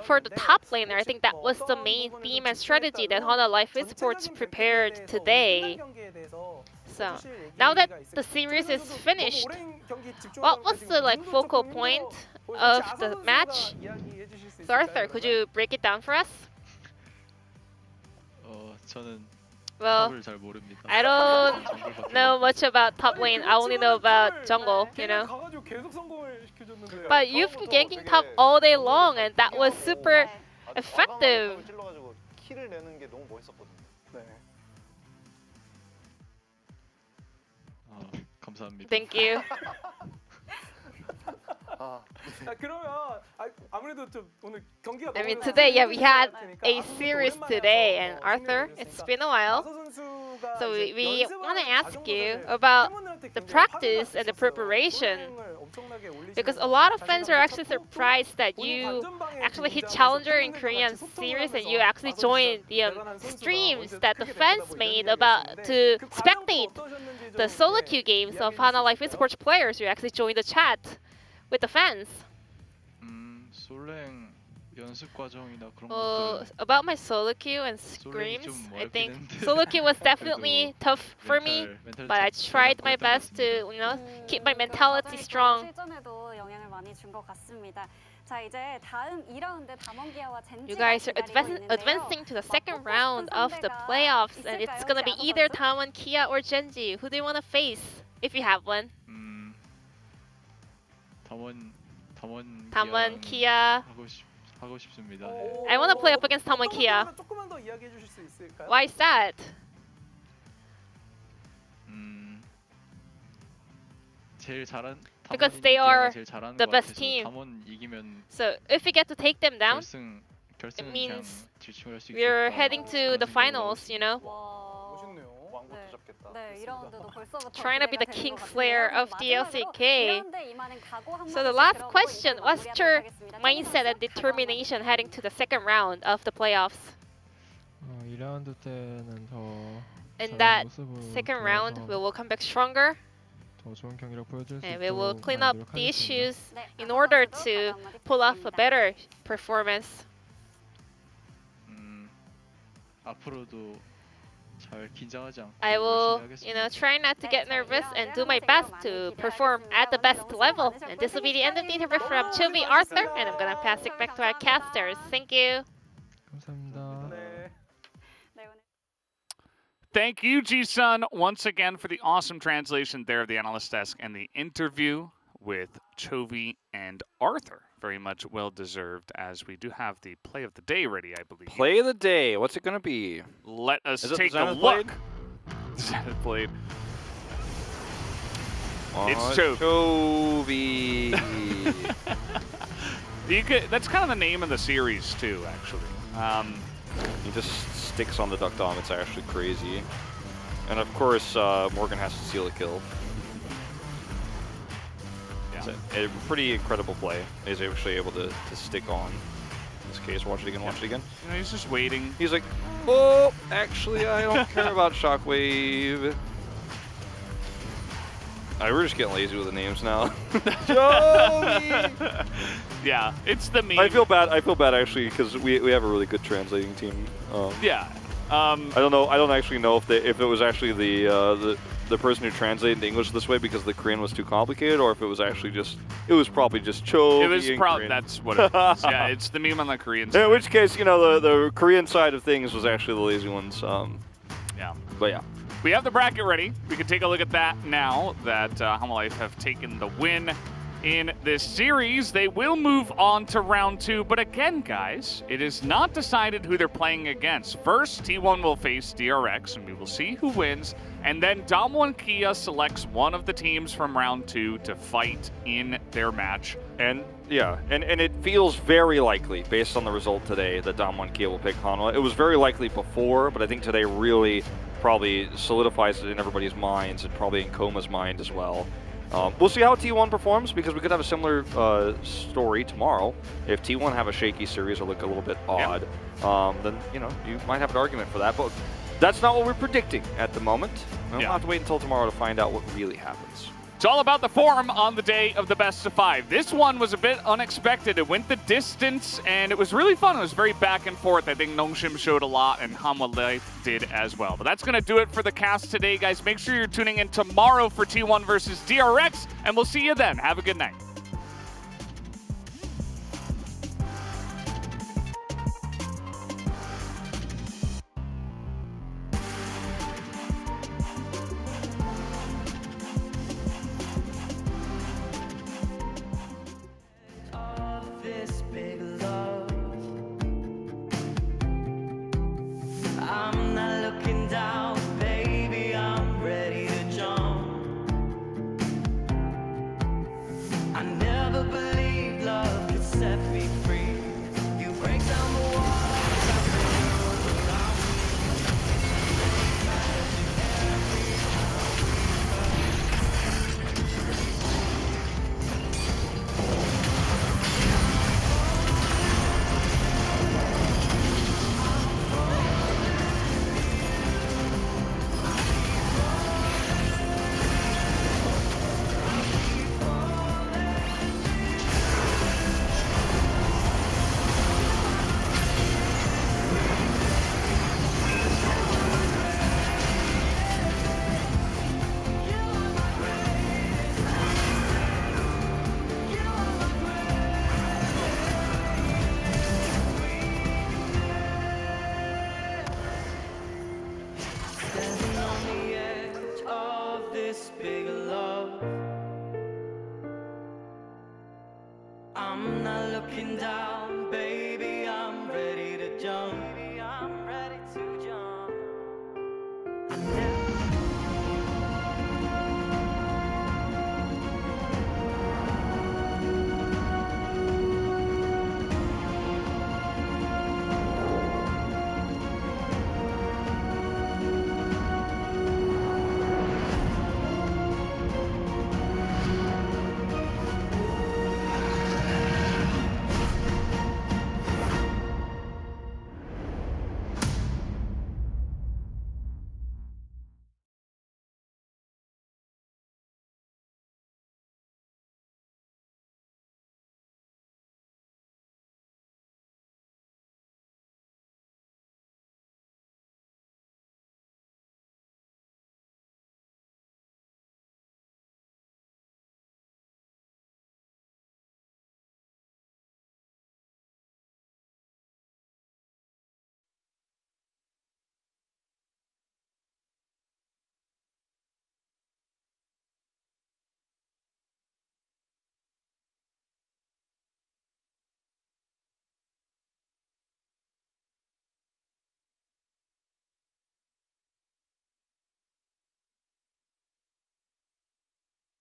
for the top laner. I think that was the main theme and strategy that Hana Life Esports prepared today. So now that the series is finished, what was the focal point of the match? So Arthur, could you break it down for us? Well, I don't know much about top lane. I only know about jungle, you know. But you've been ganking top all day long, and that was super effective. Thank you. I mean, today, yeah, we had a series today, and Arthur, it's been a while. So we want to ask you about the practice and the preparation, because a lot of fans are actually surprised that you actually hit Challenger in Korean series and you actually joined the streams that the fans made about to spectate the solo queue games of Hana Life Esports players. You actually joined the chat with the fans. 솔랭 연습 과정이나 그런 Well, about my solo queue and scrims, I think solo queue was definitely tough for me, but I tried my best to, you know, keep my mentality strong. You guys are advancing to the second round of the playoffs, and it's gonna be either Damwon, Kia, or Genji. Who do you want to face if you have one? Damwon, Kia. 하고 싶습니다. I want to play up against Damwon, Kia. Why is that? 제일 잘한 Because they are 제일 잘하는 the 것 best 같아서 team. 담원 이기면 So if we get to take them down, 결승은 it means 그냥 질침을 할수 we're 있겠다. heading to the finals, you know? Trying to be the king slayer of the LCK. So the last question, what's your mindset and determination heading to the second round of the playoffs? 2라운드 때는 더 In that second round, we will come back stronger. 더 좋은 경기를 보여줄 수 And we will 있도록 clean 많이 up the 노력하겠습니다. issues in order to pull off a better performance. 앞으로도 잘 긴장하지 않고 I will, 열심히 you know, 하겠습니다. try not to get nervous and do my best to perform at the best level. And this will be the end of the interview from Chobi Arthur, and I'm gonna pass it back to our casters. Thank you. 감사합니다. Thank you, Ji-sun, once again for the awesome translation there of the analyst desk and the interview with Chovy and Arthur. Very much well-deserved, as we do have the play of the day ready, I believe. Play of the day. What's it going to be? Let us Is it take the a Zenith look. Blade? Zenith Blade. It's Chovy. Chovy. That's kind of the name of the series, too, actually. He just sticks on the duck dom. It's actually crazy. And of course, Morgan has to steal a kill. Yeah. It's a pretty incredible play. He's actually able to stick on. In this case, watch it again, watch it again. You know, he's just waiting. He's like, oh, actually, I don't care about Shockwave. We're just getting lazy with the names now. Joey! Yeah, it's the meme. I feel bad actually, because we have a really good translating team. Yeah. I don't actually know if it was actually the person who translated into English this way because the Korean was too complicated, or if it was actually probably just Cho. It was probably, that's what it was. Yeah, it's the meme on the Korean side. In which case, you know, the Korean side of things was actually the lazy ones. Yeah. But yeah. We have the bracket ready. We can take a look at that now that Hana Life have taken the win in this series. They will move on to round 2, but again, guys, it is not decided who they're playing against. First, T1 will face DRX, and we will see who wins, and then Damwon Kia selects one of the teams from round 2 to fight in their match. And yeah, and it feels very likely, based on the result today, that Damwon Kia will pick Hanwha. It was very likely before, but I think today really probably solidifies it in everybody's minds, and probably in Koma's mind as well. We'll see how T1 performs, because we could have a similar story tomorrow. If T1 have a shaky series or look a little bit odd, then, you know, you might have an argument for that. But that's not what we're predicting at the moment. We'll have to wait until tomorrow to find out what really happens. It's all about the form on the day of the best of 5. This one was a bit unexpected. It went the distance, and it was really fun. It was very back and forth. I think Nongshim showed a lot, and Hanwha Life did as well. But that's going to do it for the cast today, guys. Make sure you're tuning in tomorrow for T1 versus DRX, and we'll see you then. Have a good night. I this big love. I'm not looking down